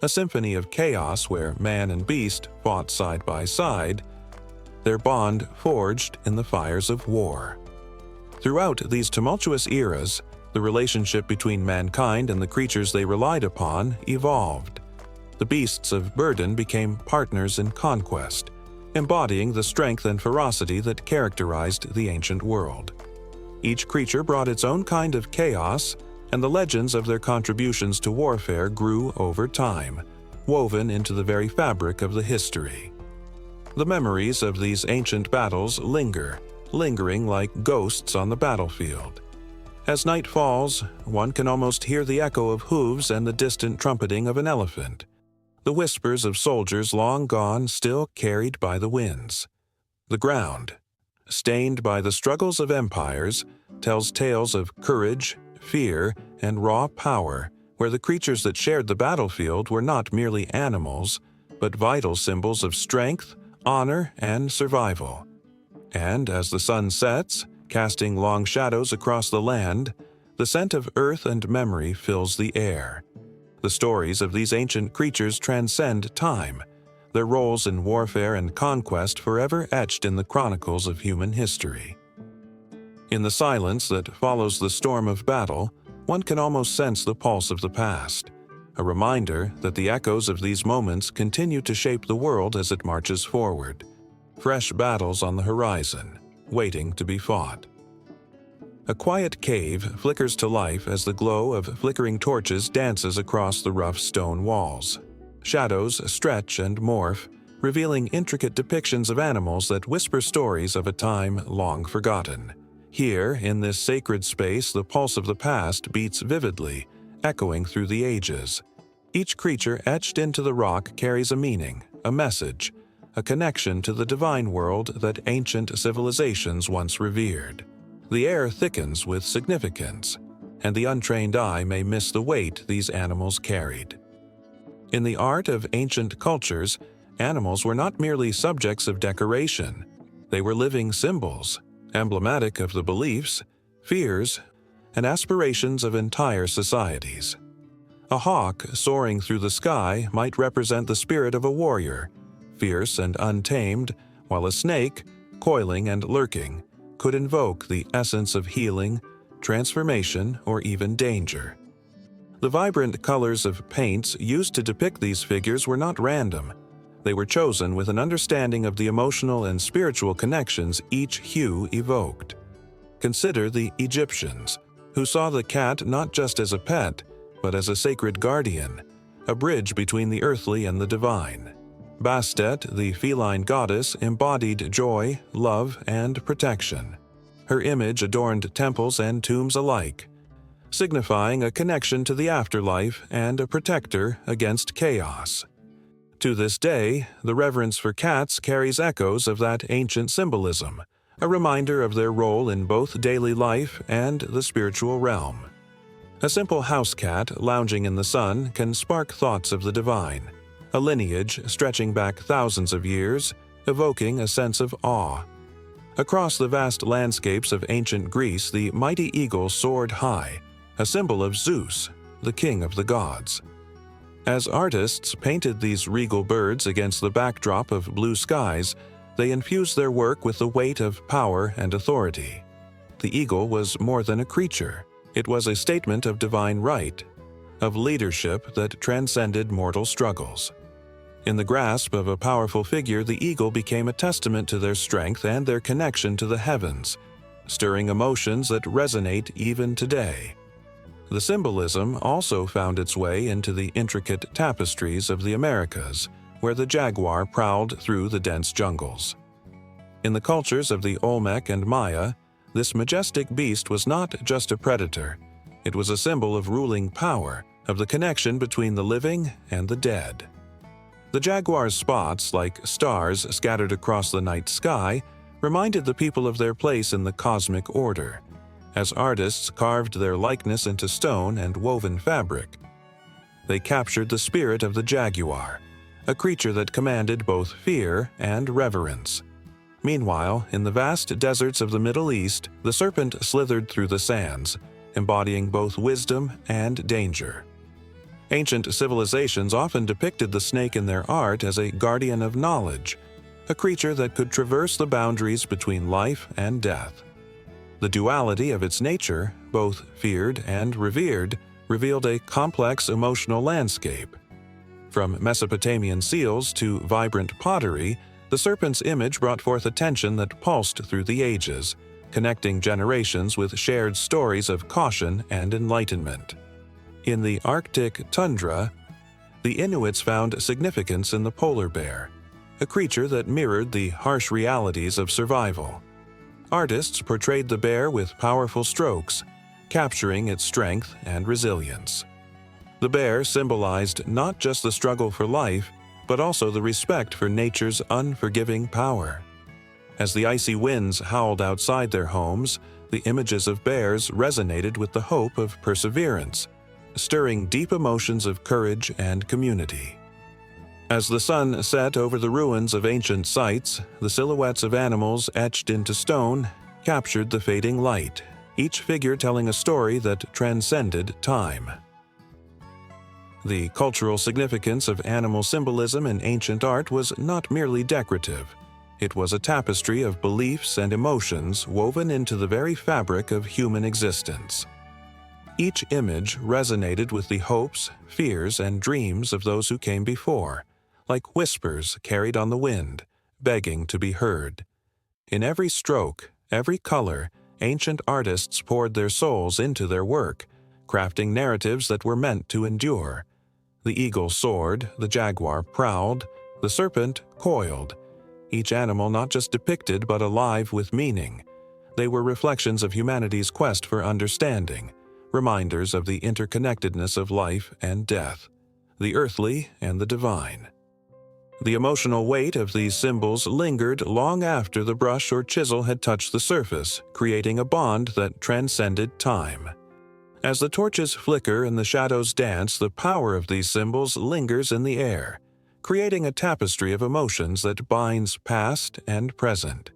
a symphony of chaos where man and beast fought side by side, their bond forged in the fires of war. Throughout these tumultuous eras, the relationship between mankind and the creatures they relied upon evolved. The beasts of burden became partners in conquest, embodying the strength and ferocity that characterized the ancient world. Each creature brought its own kind of chaos, and the legends of their contributions to warfare grew over time, woven into the very fabric of the history. The memories of these ancient battles linger, lingering like ghosts on the battlefield. As night falls, one can almost hear the echo of hooves and the distant trumpeting of an elephant, the whispers of soldiers long gone still carried by the winds. The ground, stained by the struggles of empires, tells tales of courage, fear, and raw power, where the creatures that shared the battlefield were not merely animals, but vital symbols of strength, honor, and survival. And as the sun sets, casting long shadows across the land, the scent of earth and memory fills the air. The stories of these ancient creatures transcend time, their roles in warfare and conquest forever etched in the chronicles of human history. In the silence that follows the storm of battle, one can almost sense the pulse of the past, a reminder that the echoes of these moments continue to shape the world as it marches forward. Fresh battles on the horizon, waiting to be fought. A quiet cave flickers to life as the glow of flickering torches dances across the rough stone walls. Shadows stretch and morph, revealing intricate depictions of animals that whisper stories of a time long forgotten. Here, in this sacred space, the pulse of the past beats vividly, echoing through the ages. Each creature etched into the rock carries a meaning, a message, a connection to the divine world that ancient civilizations once revered. The air thickens with significance, and the untrained eye may miss the weight these animals carried. In the art of ancient cultures, animals were not merely subjects of decoration. They were living symbols, emblematic of the beliefs, fears, and aspirations of entire societies. A hawk soaring through the sky might represent the spirit of a warrior, fierce and untamed, while a snake, coiling and lurking, could invoke the essence of healing, transformation, or even danger. The vibrant colors of paints used to depict these figures were not random. They were chosen with an understanding of the emotional and spiritual connections each hue evoked. Consider the Egyptians, who saw the cat not just as a pet, but as a sacred guardian, a bridge between the earthly and the divine. Bastet, the feline goddess, embodied joy, love, and protection. Her image adorned temples and tombs alike, signifying a connection to the afterlife and a protector against chaos. To this day, the reverence for cats carries echoes of that ancient symbolism, a reminder of their role in both daily life and the spiritual realm. A simple house cat lounging in the sun can spark thoughts of the divine, a lineage stretching back thousands of years, evoking a sense of awe. Across the vast landscapes of ancient Greece, the mighty eagle soared high, a symbol of Zeus, the king of the gods. As artists painted these regal birds against the backdrop of blue skies, they infused their work with the weight of power and authority. The eagle was more than a creature. It was a statement of divine right, of leadership that transcended mortal struggles. In the grasp of a powerful figure, the eagle became a testament to their strength and their connection to the heavens, stirring emotions that resonate even today. The symbolism also found its way into the intricate tapestries of the Americas, where the jaguar prowled through the dense jungles. In the cultures of the Olmec and Maya, this majestic beast was not just a predator. It was a symbol of ruling power, of the connection between the living and the dead. The jaguar's spots, like stars scattered across the night sky, reminded the people of their place in the cosmic order, as artists carved their likeness into stone and woven fabric. They captured the spirit of the jaguar, a creature that commanded both fear and reverence. Meanwhile, in the vast deserts of the Middle East, the serpent slithered through the sands, embodying both wisdom and danger. Ancient civilizations often depicted the snake in their art as a guardian of knowledge, a creature that could traverse the boundaries between life and death. The duality of its nature, both feared and revered, revealed a complex emotional landscape. From Mesopotamian seals to vibrant pottery, the serpent's image brought forth a tension that pulsed through the ages, connecting generations with shared stories of caution and enlightenment. In the Arctic tundra, the Inuits found significance in the polar bear, a creature that mirrored the harsh realities of survival. Artists portrayed the bear with powerful strokes, capturing its strength and resilience. The bear symbolized not just the struggle for life, but also the respect for nature's unforgiving power. As the icy winds howled outside their homes, the images of bears resonated with the hope of perseverance, stirring deep emotions of courage and community. As the sun set over the ruins of ancient sites, the silhouettes of animals etched into stone captured the fading light, each figure telling a story that transcended time. The cultural significance of animal symbolism in ancient art was not merely decorative. It was a tapestry of beliefs and emotions woven into the very fabric of human existence. Each image resonated with the hopes, fears, and dreams of those who came before, like whispers carried on the wind, begging to be heard. In every stroke, every color, ancient artists poured their souls into their work, crafting narratives that were meant to endure. The eagle soared, the jaguar prowled, the serpent coiled, each animal not just depicted but alive with meaning. They were reflections of humanity's quest for understanding, reminders of the interconnectedness of life and death, the earthly and the divine. The emotional weight of these symbols lingered long after the brush or chisel had touched the surface, creating a bond that transcended time. As the torches flicker and the shadows dance, the power of these symbols lingers in the air, creating a tapestry of emotions that binds past and present.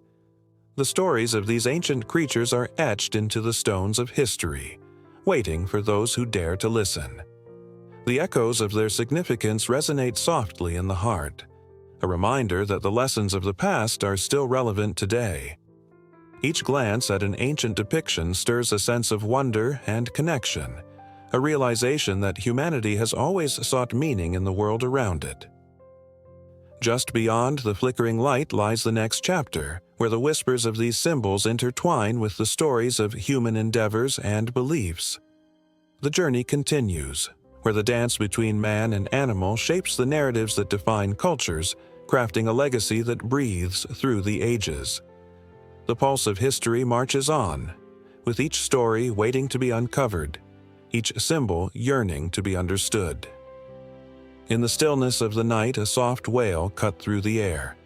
The stories of these ancient creatures are etched into the stones of history, waiting for those who dare to listen. The echoes of their significance resonate softly in the heart, a reminder that the lessons of the past are still relevant today. Each glance at an ancient depiction stirs a sense of wonder and connection, a realization that humanity has always sought meaning in the world around it. Just beyond the flickering light lies the next chapter, where the whispers of these symbols intertwine with the stories of human endeavors and beliefs. The journey continues, where the dance between man and animal shapes the narratives that define cultures, crafting a legacy that breathes through the ages. The pulse of history marches on, with each story waiting to be uncovered, each symbol yearning to be understood. In the stillness of the night, a soft wail cut through the air,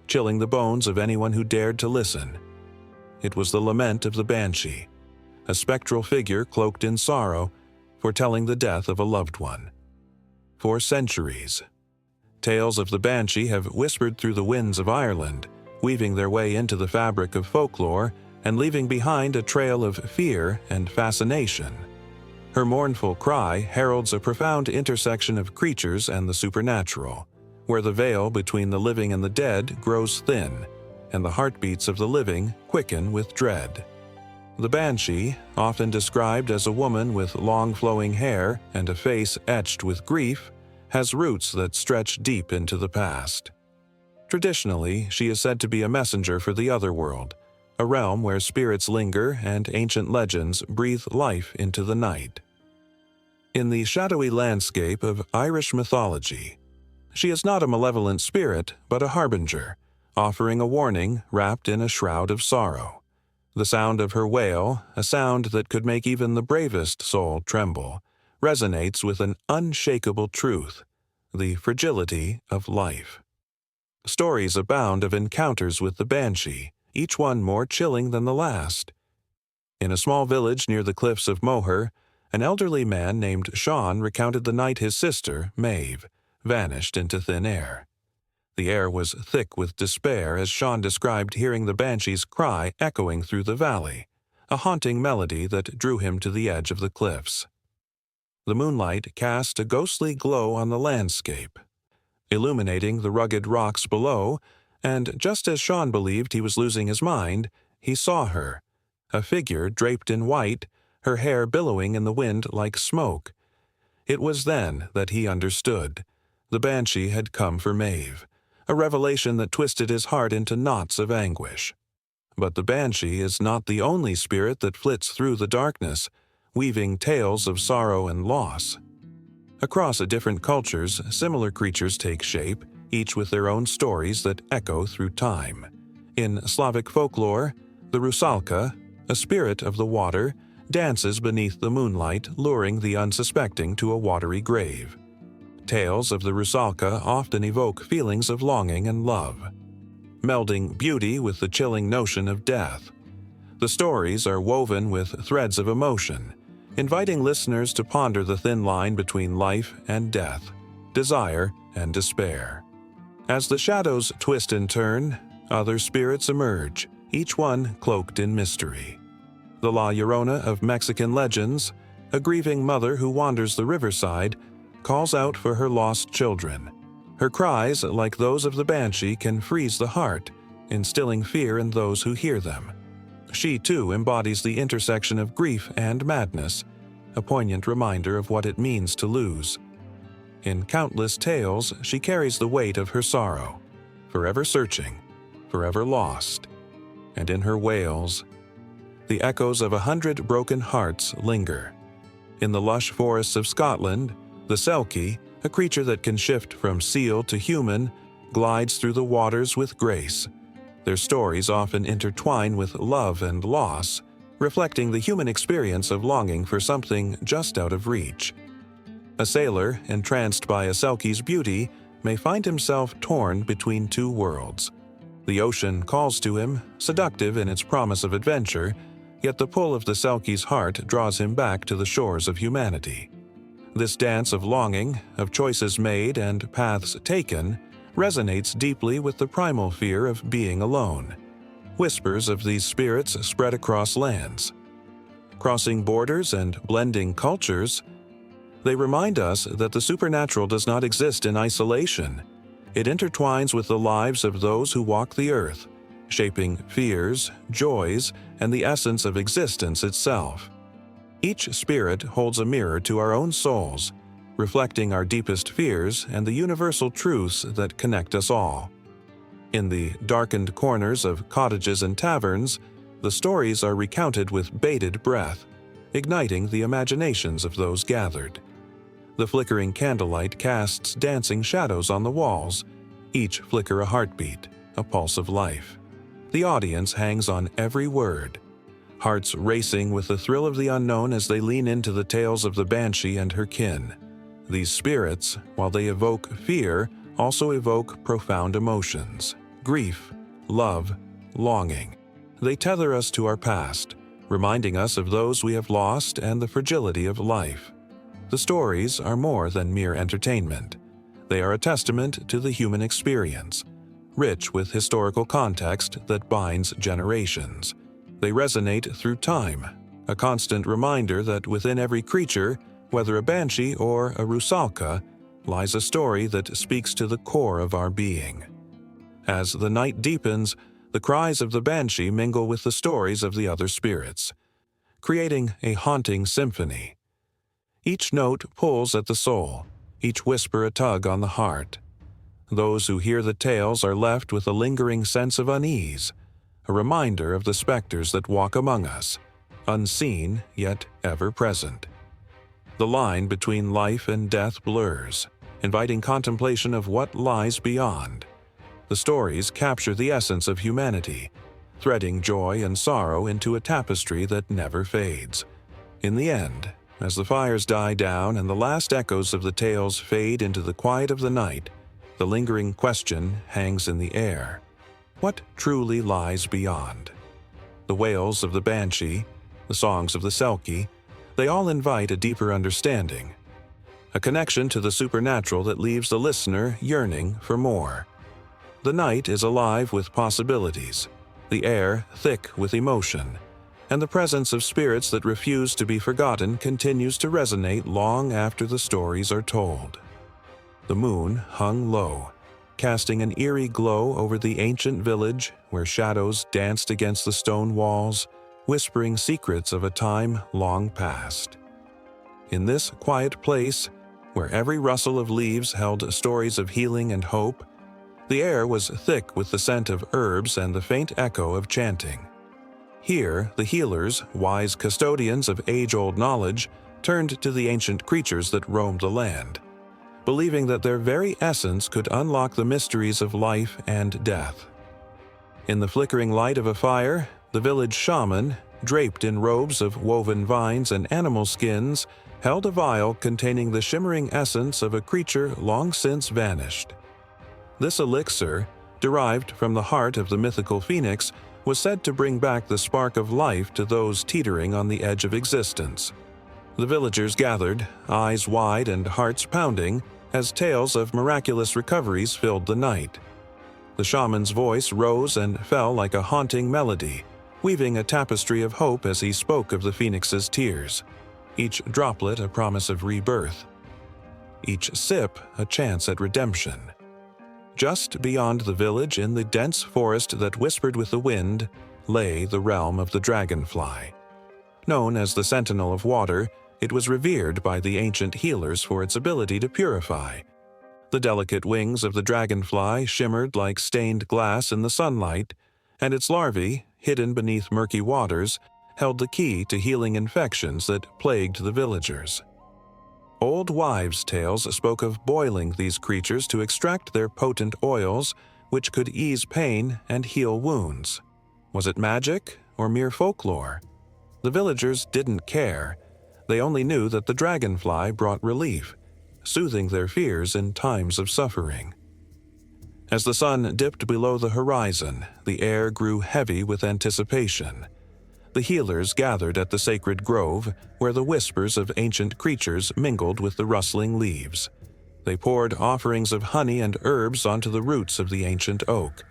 chilling the bones of anyone who dared to listen. It was the lament of the banshee, a spectral figure cloaked in sorrow, foretelling the death of a loved one. For centuries, tales of the banshee have whispered through the winds of Ireland, weaving their way into the fabric of folklore and leaving behind a trail of fear and fascination. Her mournful cry heralds a profound intersection of creatures and the supernatural, where the veil between the living and the dead grows thin, and the heartbeats of the living quicken with dread. The banshee, often described as a woman with long flowing hair and a face etched with grief, has roots that stretch deep into the past. Traditionally, she is said to be a messenger for the otherworld, a realm where spirits linger and ancient legends breathe life into the night. In the shadowy landscape of Irish mythology, she is not a malevolent spirit, but a harbinger, offering a warning wrapped in a shroud of sorrow. The sound of her wail, a sound that could make even the bravest soul tremble, resonates with an unshakable truth: the fragility of life. Stories abound of encounters with the banshee, each one more chilling than the last. In a small village near the cliffs of Moher, an elderly man named Sean recounted the night his sister, Maeve, vanished into thin air. The air was thick with despair as Sean described hearing the banshee's cry echoing through the valley, a haunting melody that drew him to the edge of the cliffs. The moonlight cast a ghostly glow on the landscape, illuminating the rugged rocks below, and just as Sean believed he was losing his mind, he saw her, a figure draped in white, her hair billowing in the wind like smoke. It was then that he understood. The banshee had come for Maeve, a revelation that twisted his heart into knots of anguish. But the banshee is not the only spirit that flits through the darkness, weaving tales of sorrow and loss. Across different cultures, similar creatures take shape, each with their own stories that echo through time. In Slavic folklore, the rusalka, a spirit of the water, dances beneath the moonlight, luring the unsuspecting to a watery grave. Tales of the Rusalka often evoke feelings of longing and love, melding beauty with the chilling notion of death. The stories are woven with threads of emotion, inviting listeners to ponder the thin line between life and death, desire and despair. As the shadows twist and turn, other spirits emerge, each one cloaked in mystery. The La Llorona of Mexican legends, a grieving mother who wanders the riverside, calls out for her lost children. Her cries, like those of the banshee, can freeze the heart, instilling fear in those who hear them. She, too, embodies the intersection of grief and madness, a poignant reminder of what it means to lose. In countless tales, she carries the weight of her sorrow, forever searching, forever lost. And in her wails, the echoes of 100 broken hearts linger. In the lush forests of Scotland, the selkie, a creature that can shift from seal to human, glides through the waters with grace. Their stories often intertwine with love and loss, reflecting the human experience of longing for something just out of reach. A sailor, entranced by a selkie's beauty, may find himself torn between two worlds. The ocean calls to him, seductive in its promise of adventure, yet the pull of the selkie's heart draws him back to the shores of humanity. This dance of longing, of choices made and paths taken, resonates deeply with the primal fear of being alone. Whispers of these spirits spread across lands. Crossing borders and blending cultures, they remind us that the supernatural does not exist in isolation. It intertwines with the lives of those who walk the earth, shaping fears, joys, and the essence of existence itself. Each spirit holds a mirror to our own souls, reflecting our deepest fears and the universal truths that connect us all. In the darkened corners of cottages and taverns, the stories are recounted with bated breath, igniting the imaginations of those gathered. The flickering candlelight casts dancing shadows on the walls, each flicker a heartbeat, a pulse of life. The audience hangs on every word, hearts racing with the thrill of the unknown as they lean into the tales of the banshee and her kin. These spirits, while they evoke fear, also evoke profound emotions: grief, love, longing. They tether us to our past, reminding us of those we have lost and the fragility of life. The stories are more than mere entertainment. They are a testament to the human experience, rich with historical context that binds generations. They resonate through time, a constant reminder that within every creature, whether a banshee or a rusalka, lies a story that speaks to the core of our being. As the night deepens, the cries of the banshee mingle with the stories of the other spirits, creating a haunting symphony. Each note pulls at the soul, each whisper a tug on the heart. Those who hear the tales are left with a lingering sense of unease, a reminder of the specters that walk among us, unseen yet ever present. The line between life and death blurs, inviting contemplation of what lies beyond. The stories capture the essence of humanity, threading joy and sorrow into a tapestry that never fades. In the end, as the fires die down and the last echoes of the tales fade into the quiet of the night, the lingering question hangs in the air: what truly lies beyond? The wails of the banshee, the songs of the selkie, they all invite a deeper understanding, a connection to the supernatural that leaves the listener yearning for more. The night is alive with possibilities, the air thick with emotion, and the presence of spirits that refuse to be forgotten continues to resonate long after the stories are told. The moon hung low, casting an eerie glow over the ancient village where shadows danced against the stone walls, whispering secrets of a time long past. In this quiet place, where every rustle of leaves held stories of healing and hope, the air was thick with the scent of herbs and the faint echo of chanting. Here, the healers, wise custodians of age-old knowledge, turned to the ancient creatures that roamed the land, believing that their very essence could unlock the mysteries of life and death. In the flickering light of a fire, the village shaman, draped in robes of woven vines and animal skins, held a vial containing the shimmering essence of a creature long since vanished. This elixir, derived from the heart of the mythical phoenix, was said to bring back the spark of life to those teetering on the edge of existence. The villagers gathered, eyes wide and hearts pounding, as tales of miraculous recoveries filled the night. The shaman's voice rose and fell like a haunting melody, weaving a tapestry of hope as he spoke of the phoenix's tears, each droplet a promise of rebirth, each sip a chance at redemption. Just beyond the village, in the dense forest that whispered with the wind, lay the realm of the dragonfly. Known as the Sentinel of Water, it was revered by the ancient healers for its ability to purify. The delicate wings of the dragonfly shimmered like stained glass in the sunlight, and its larvae, hidden beneath murky waters, held the key to healing infections that plagued the villagers. Old wives' tales spoke of boiling these creatures to extract their potent oils, which could ease pain and heal wounds. Was it magic or mere folklore? The villagers didn't care. They only knew that the dragonfly brought relief, soothing their fears in times of suffering. As the sun dipped below the horizon, the air grew heavy with anticipation. The healers gathered at the sacred grove, where the whispers of ancient creatures mingled with the rustling leaves. They poured offerings of honey and herbs onto the roots of the ancient oak,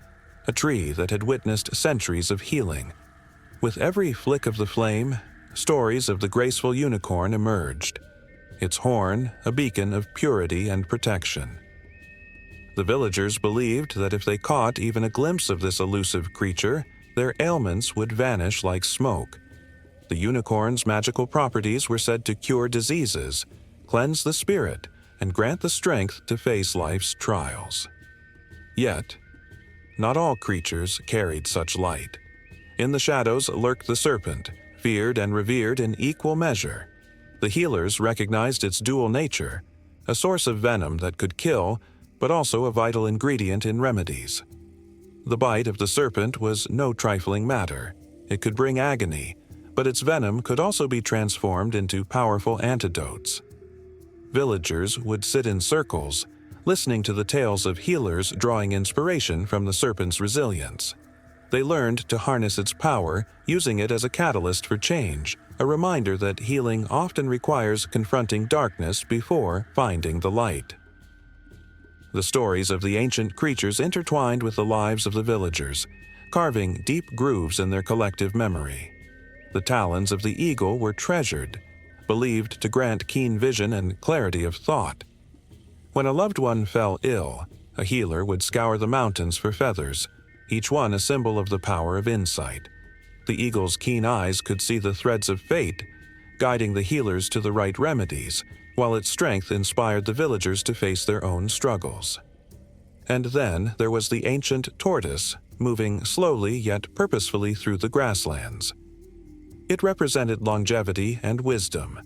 a tree that had witnessed centuries of healing. With every flick of the flame, stories of the graceful unicorn emerged, its horn a beacon of purity and protection. The villagers believed that if they caught even a glimpse of this elusive creature, their ailments would vanish like smoke. The unicorn's magical properties were said to cure diseases, cleanse the spirit, and grant the strength to face life's trials. Yet, not all creatures carried such light. In the shadows lurked the serpent, feared and revered in equal measure. The healers recognized its dual nature, a source of venom that could kill, but also a vital ingredient in remedies. The bite of the serpent was no trifling matter. It could bring agony, but its venom could also be transformed into powerful antidotes. Villagers would sit in circles, listening to the tales of healers drawing inspiration from the serpent's resilience. They learned to harness its power, using it as a catalyst for change, a reminder that healing often requires confronting darkness before finding the light. The stories of the ancient creatures intertwined with the lives of the villagers, carving deep grooves in their collective memory. The talons of the eagle were treasured, believed to grant keen vision and clarity of thought. When a loved one fell ill, a healer would scour the mountains for feathers, each one a symbol of the power of insight. The eagle's keen eyes could see the threads of fate, guiding the healers to the right remedies, while its strength inspired the villagers to face their own struggles. And then there was the ancient tortoise, moving slowly yet purposefully through the grasslands. It represented longevity and wisdom,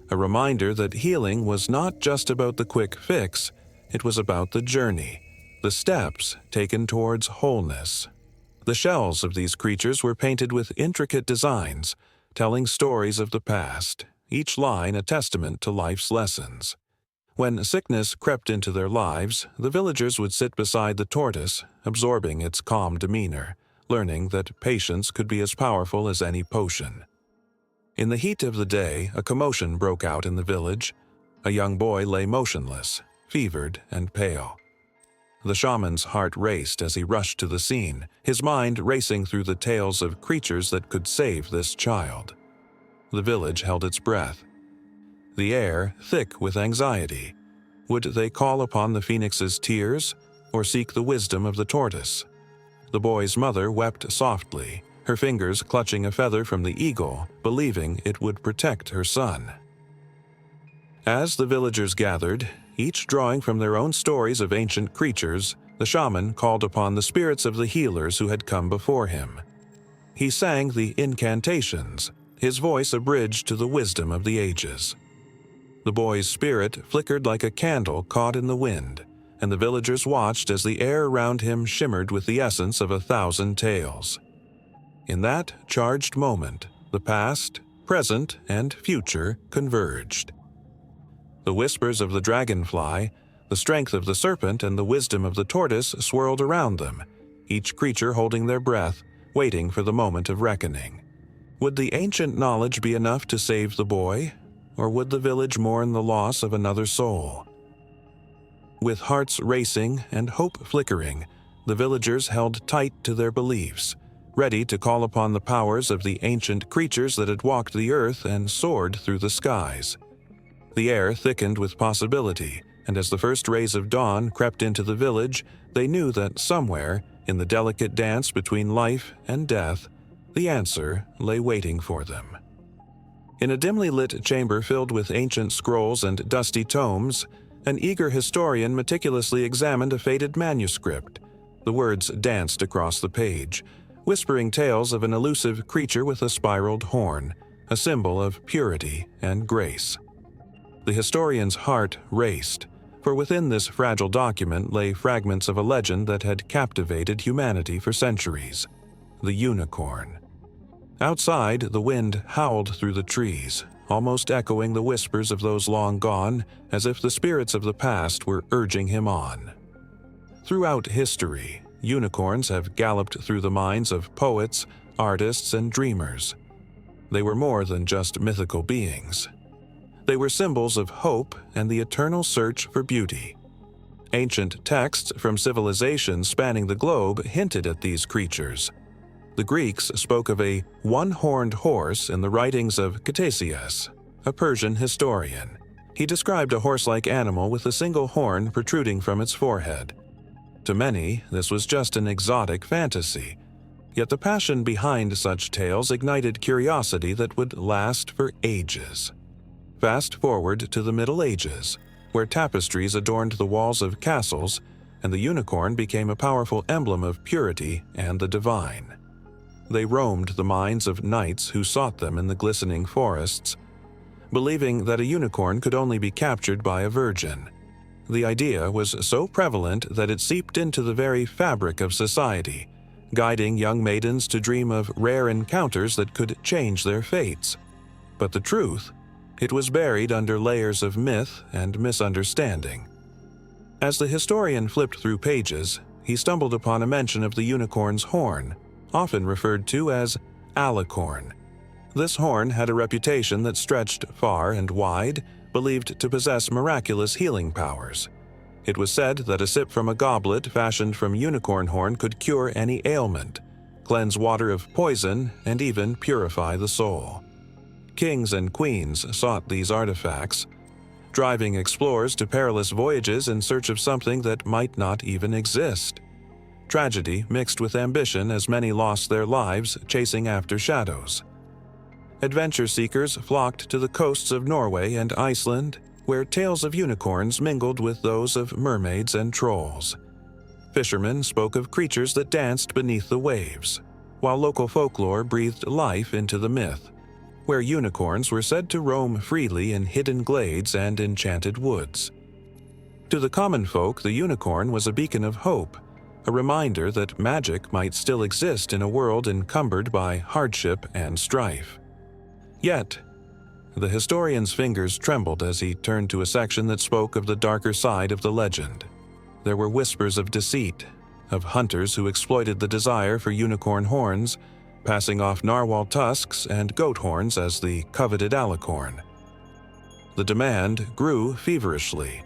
a reminder that healing was not just about the quick fix, it was about the journey, the steps taken towards wholeness. The shells of these creatures were painted with intricate designs, telling stories of the past, each line a testament to life's lessons. When sickness crept into their lives, the villagers would sit beside the tortoise, absorbing its calm demeanor, learning that patience could be as powerful as any potion. In the heat of the day, a commotion broke out in the village. A young boy lay motionless, fevered and pale. The shaman's heart raced as he rushed to the scene, his mind racing through the tales of creatures that could save this child. The village held its breath, the air thick with anxiety. Would they call upon the phoenix's tears or seek the wisdom of the tortoise? The boy's mother wept softly, her fingers clutching a feather from the eagle, believing it would protect her son. As the villagers gathered, each drawing from their own stories of ancient creatures, the shaman called upon the spirits of the healers who had come before him. He sang the incantations, his voice a bridge to the wisdom of the ages. The boy's spirit flickered like a candle caught in the wind, and the villagers watched as the air around him shimmered with the essence of 1,000 tales. In that charged moment, The past, present, and future converged. The whispers of the dragonfly, the strength of the serpent, and the wisdom of the tortoise swirled around them, each creature holding their breath, waiting for the moment of reckoning. Would the ancient knowledge be enough to save the boy, or would the village mourn the loss of another soul? With hearts racing and hope flickering, the villagers held tight to their beliefs, ready to call upon the powers of the ancient creatures that had walked the earth and soared through the skies. The air thickened with possibility, and as the first rays of dawn crept into the village, they knew that somewhere, in the delicate dance between life and death, the answer lay waiting for them. In a dimly lit chamber filled with ancient scrolls and dusty tomes, an eager historian meticulously examined a faded manuscript. The words danced across the page, whispering tales of an elusive creature with a spiraled horn, a symbol of purity and grace. The historian's heart raced, for within this fragile document lay fragments of a legend that had captivated humanity for centuries: the unicorn. Outside, the wind howled through the trees, almost echoing the whispers of those long gone, as if the spirits of the past were urging him on. Throughout history, unicorns have galloped through the minds of poets, artists, and dreamers. They were more than just mythical beings. They were symbols of hope and the eternal search for beauty. Ancient texts from civilizations spanning the globe hinted at these creatures. The Greeks spoke of a one-horned horse in the writings of Ctesias, a Persian historian. He described a horse-like animal with a single horn protruding from its forehead. To many, this was just an exotic fantasy, yet the passion behind such tales ignited curiosity that would last for ages. Fast forward to the Middle Ages, where tapestries adorned the walls of castles, and the unicorn became a powerful emblem of purity and the divine. They roamed the minds of knights who sought them in the glistening forests, believing that a unicorn could only be captured by a virgin. The idea was so prevalent that it seeped into the very fabric of society, guiding young maidens to dream of rare encounters that could change their fates. But the truth, it was buried under layers of myth and misunderstanding. As the historian flipped through pages, he stumbled upon a mention of the unicorn's horn, often referred to as alicorn. This horn had a reputation that stretched far and wide, believed to possess miraculous healing powers. It was said that a sip from a goblet fashioned from unicorn horn could cure any ailment, cleanse water of poison, and even purify the soul. Kings and queens sought these artifacts, driving explorers to perilous voyages in search of something that might not even exist. Tragedy mixed with ambition as many lost their lives chasing after shadows. Adventure seekers flocked to the coasts of Norway and Iceland, where tales of unicorns mingled with those of mermaids and trolls. Fishermen spoke of creatures that danced beneath the waves, while local folklore breathed life into the myth, where unicorns were said to roam freely in hidden glades and enchanted woods. To the common folk, the unicorn was a beacon of hope, a reminder that magic might still exist in a world encumbered by hardship and strife. Yet, the historian's fingers trembled as he turned to a section that spoke of the darker side of the legend. There were whispers of deceit, of hunters who exploited the desire for unicorn horns, passing off narwhal tusks and goat horns as the coveted alicorn. The demand grew feverishly,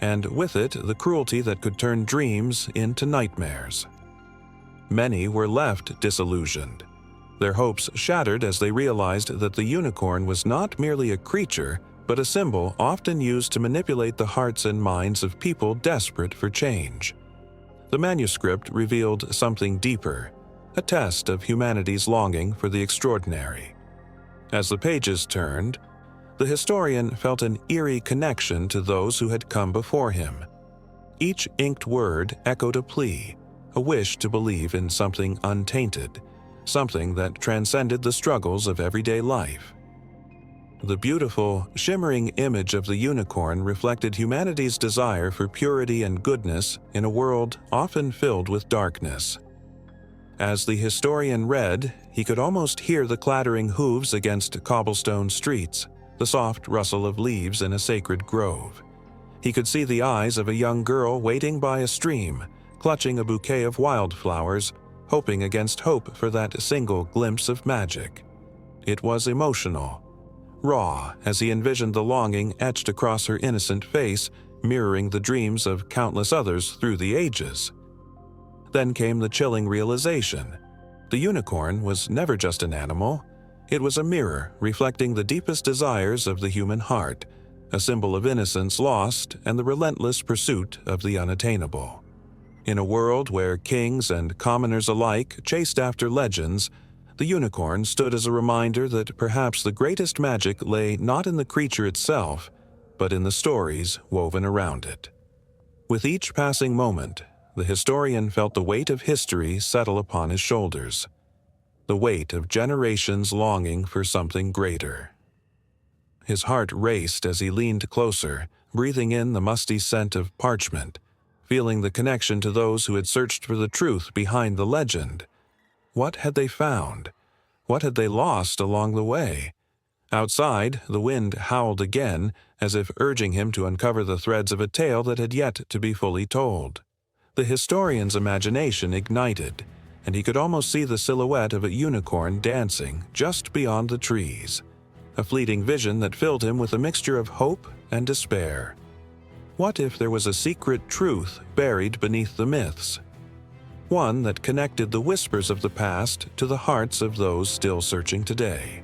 and with it the cruelty that could turn dreams into nightmares. Many were left disillusioned, their hopes shattered as they realized that the unicorn was not merely a creature, but a symbol often used to manipulate the hearts and minds of people desperate for change. The manuscript revealed something deeper, a test of humanity's longing for the extraordinary. As the pages turned, the historian felt an eerie connection to those who had come before him. Each inked word echoed a plea, a wish to believe in something untainted, something that transcended the struggles of everyday life. The beautiful, shimmering image of the unicorn reflected humanity's desire for purity and goodness in a world often filled with darkness. As the historian read, he could almost hear the clattering hooves against cobblestone streets, the soft rustle of leaves in a sacred grove. He could see the eyes of a young girl waiting by a stream, clutching a bouquet of wildflowers, hoping against hope for that single glimpse of magic. It was emotional, raw, as he envisioned the longing etched across her innocent face, mirroring the dreams of countless others through the ages. Then came the chilling realization. The unicorn was never just an animal. It was a mirror reflecting the deepest desires of the human heart, a symbol of innocence lost and the relentless pursuit of the unattainable. In a world where kings and commoners alike chased after legends, the unicorn stood as a reminder that perhaps the greatest magic lay not in the creature itself, but in the stories woven around it. With each passing moment, the historian felt the weight of history settle upon his shoulders, the weight of generations longing for something greater. His heart raced as he leaned closer, breathing in the musty scent of parchment, feeling the connection to those who had searched for the truth behind the legend. What had they found? What had they lost along the way? Outside, the wind howled again, as if urging him to uncover the threads of a tale that had yet to be fully told. The historian's imagination ignited, and he could almost see the silhouette of a unicorn dancing just beyond the trees, a fleeting vision that filled him with a mixture of hope and despair. What if there was a secret truth buried beneath the myths? One that connected the whispers of the past to the hearts of those still searching today.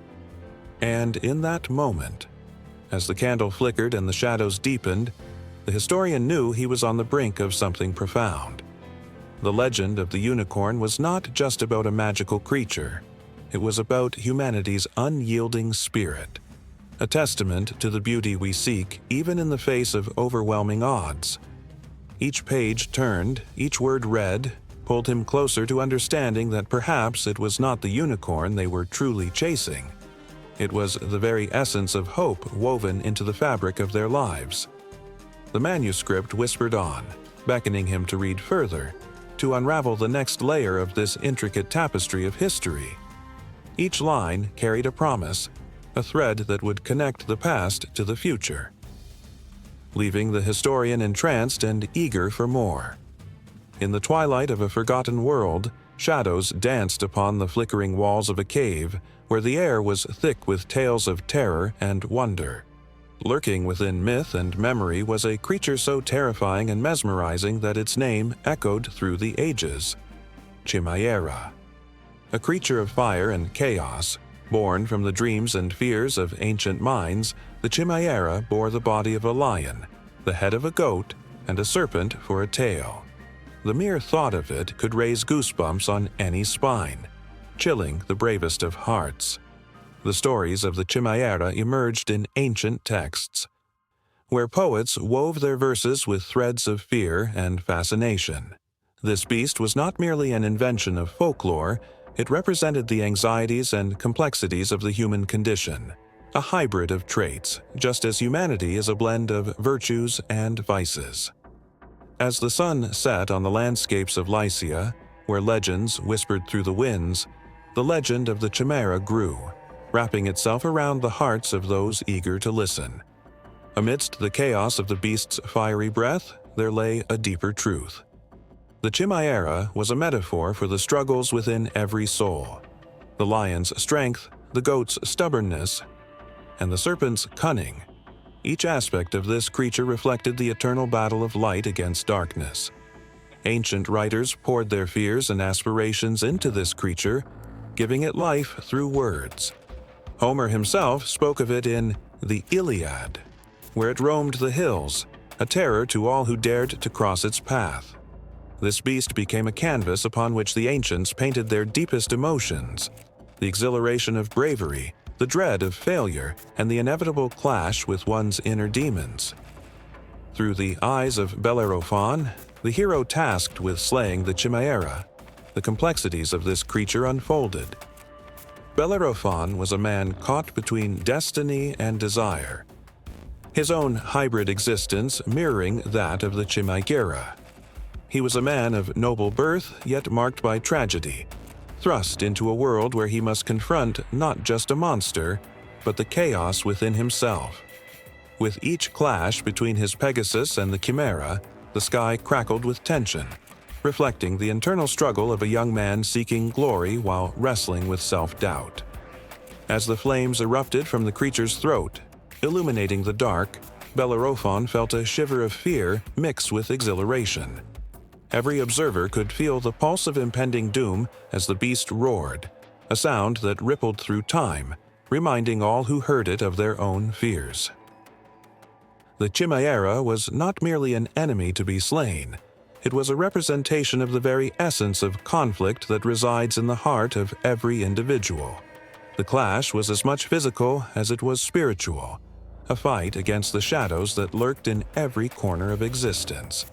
And in that moment, as the candle flickered and the shadows deepened, the historian knew he was on the brink of something profound. The legend of the unicorn was not just about a magical creature. It was about humanity's unyielding spirit, a testament to the beauty we seek even in the face of overwhelming odds. Each page turned, each word read, pulled him closer to understanding that perhaps it was not the unicorn they were truly chasing. It was the very essence of hope woven into the fabric of their lives. The manuscript whispered on, beckoning him to read further, to unravel the next layer of this intricate tapestry of history. Each line carried a promise, a thread that would connect the past to the future, leaving the historian entranced and eager for more. In the twilight of a forgotten world, shadows danced upon the flickering walls of a cave, where the air was thick with tales of terror and wonder. Lurking within myth and memory was a creature so terrifying and mesmerizing that its name echoed through the ages: Chimera. A creature of fire and chaos, born from the dreams and fears of ancient minds, the Chimera bore the body of a lion, the head of a goat, and a serpent for a tail. The mere thought of it could raise goosebumps on any spine, chilling the bravest of hearts. The stories of the Chimera emerged in ancient texts, where poets wove their verses with threads of fear and fascination. This beast was not merely an invention of folklore, it represented the anxieties and complexities of the human condition, a hybrid of traits, just as humanity is a blend of virtues and vices. As the sun set on the landscapes of Lycia, where legends whispered through the winds, the legend of the Chimera grew, wrapping itself around the hearts of those eager to listen. Amidst the chaos of the beast's fiery breath, there lay a deeper truth. The Chimera was a metaphor for the struggles within every soul: the lion's strength, the goat's stubbornness, and the serpent's cunning. Each aspect of this creature reflected the eternal battle of light against darkness. Ancient writers poured their fears and aspirations into this creature, giving it life through words. Homer himself spoke of it in the Iliad, where it roamed the hills, a terror to all who dared to cross its path. This beast became a canvas upon which the ancients painted their deepest emotions: the exhilaration of bravery, the dread of failure, and the inevitable clash with one's inner demons. Through the eyes of Bellerophon, the hero tasked with slaying the Chimera, the complexities of this creature unfolded. Bellerophon was a man caught between destiny and desire, his own hybrid existence mirroring that of the Chimera. He was a man of noble birth, yet marked by tragedy, a thrust into a world where he must confront not just a monster, but the chaos within himself. With each clash between his Pegasus and the Chimera, the sky crackled with tension, reflecting the internal struggle of a young man seeking glory while wrestling with self-doubt. As the flames erupted from the creature's throat, illuminating the dark, Bellerophon felt a shiver of fear mixed with exhilaration. Every observer could feel the pulse of impending doom as the beast roared, a sound that rippled through time, reminding all who heard it of their own fears. The Chimera was not merely an enemy to be slain. It was a representation of the very essence of conflict that resides in the heart of every individual. The clash was as much physical as it was spiritual, a fight against the shadows that lurked in every corner of existence.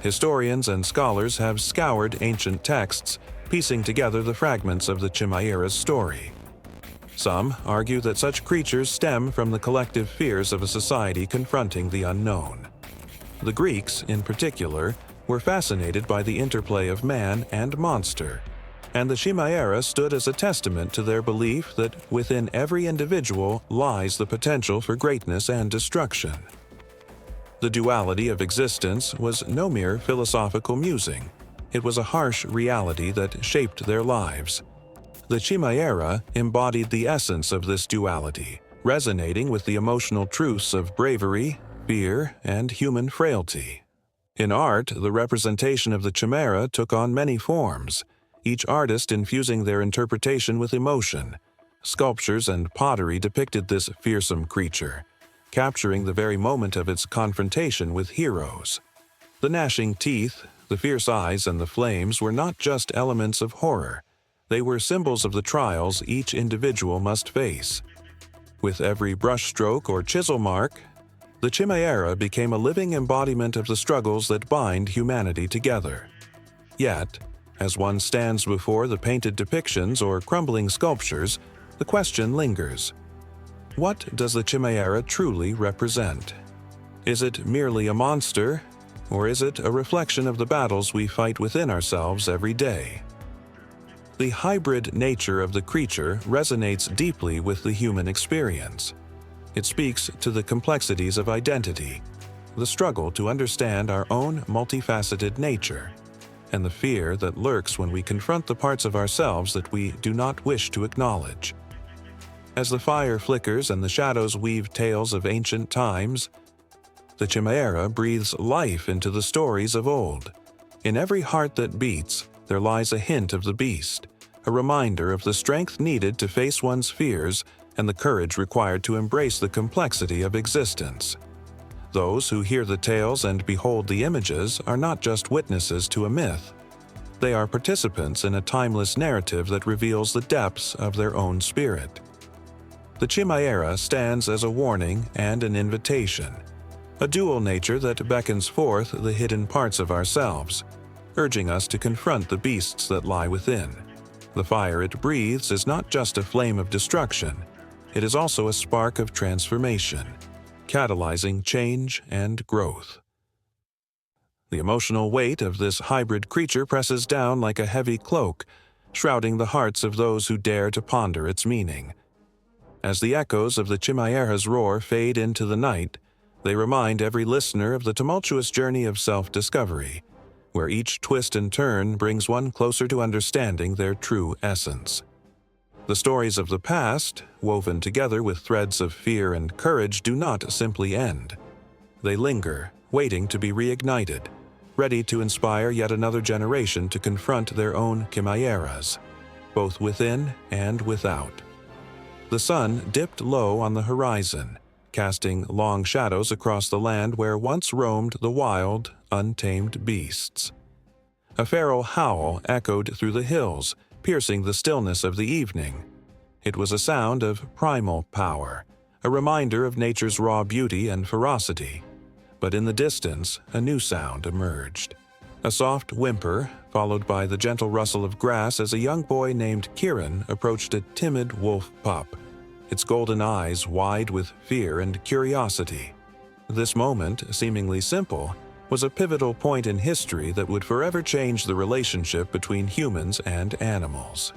Historians and scholars have scoured ancient texts, piecing together the fragments of the Chimera's story. Some argue that such creatures stem from the collective fears of a society confronting the unknown. The Greeks, in particular, were fascinated by the interplay of man and monster, and the Chimera stood as a testament to their belief that within every individual lies the potential for greatness and destruction. The duality of existence was no mere philosophical musing. It was a harsh reality that shaped their lives. The Chimera embodied the essence of this duality, resonating with the emotional truths of bravery, fear, and human frailty. In art, the representation of the Chimera took on many forms, each artist infusing their interpretation with emotion. Sculptures and pottery depicted this fearsome creature, capturing the very moment of its confrontation with heroes. The gnashing teeth, the fierce eyes, and the flames were not just elements of horror. They were symbols of the trials each individual must face. With every brushstroke or chisel mark, the Chimera became a living embodiment of the struggles that bind humanity together. Yet, as one stands before the painted depictions or crumbling sculptures, the question lingers. What does the Chimera truly represent? Is it merely a monster, or is it a reflection of the battles we fight within ourselves every day? The hybrid nature of the creature resonates deeply with the human experience. It speaks to the complexities of identity, the struggle to understand our own multifaceted nature, and the fear that lurks when we confront the parts of ourselves that we do not wish to acknowledge. As the fire flickers and the shadows weave tales of ancient times, the Chimera breathes life into the stories of old. In every heart that beats, there lies a hint of the beast, a reminder of the strength needed to face one's fears and the courage required to embrace the complexity of existence. Those who hear the tales and behold the images are not just witnesses to a myth. They are participants in a timeless narrative that reveals the depths of their own spirit. The Chimera stands as a warning and an invitation, a dual nature that beckons forth the hidden parts of ourselves, urging us to confront the beasts that lie within. The fire it breathes is not just a flame of destruction, it is also a spark of transformation, catalyzing change and growth. The emotional weight of this hybrid creature presses down like a heavy cloak, shrouding the hearts of those who dare to ponder its meaning. As the echoes of the Chimera's roar fade into the night, they remind every listener of the tumultuous journey of self-discovery, where each twist and turn brings one closer to understanding their true essence. The stories of the past, woven together with threads of fear and courage, do not simply end. They linger, waiting to be reignited, ready to inspire yet another generation to confront their own chimeras, both within and without. The sun dipped low on the horizon, casting long shadows across the land where once roamed the wild, untamed beasts. A feral howl echoed through the hills, piercing the stillness of the evening. It was a sound of primal power, a reminder of nature's raw beauty and ferocity. But in the distance, a new sound emerged. A soft whimper, followed by the gentle rustle of grass as a young boy named Kieran approached a timid wolf pup, its golden eyes wide with fear and curiosity. This moment, seemingly simple, was a pivotal point in history that would forever change the relationship between humans and animals.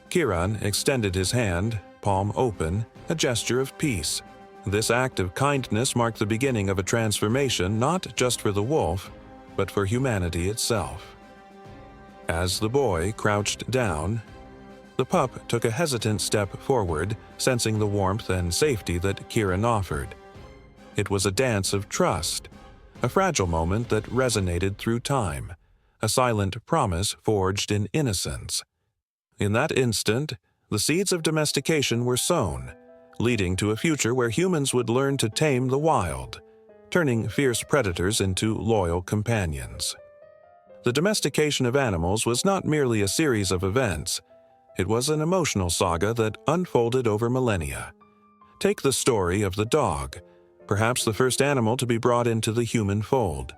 Chiron extended his hand, palm open, a gesture of peace. This act of kindness marked the beginning of a transformation not just for the wolf, but for humanity itself. As the boy crouched down, the pup took a hesitant step forward, sensing the warmth and safety that Chiron offered. It was a dance of trust, a fragile moment that resonated through time, a silent promise forged in innocence. In that instant, the seeds of domestication were sown, leading to a future where humans would learn to tame the wild, turning fierce predators into loyal companions. The domestication of animals was not merely a series of events. It was an emotional saga that unfolded over millennia. Take the story of the dog, perhaps the first animal to be brought into the human fold.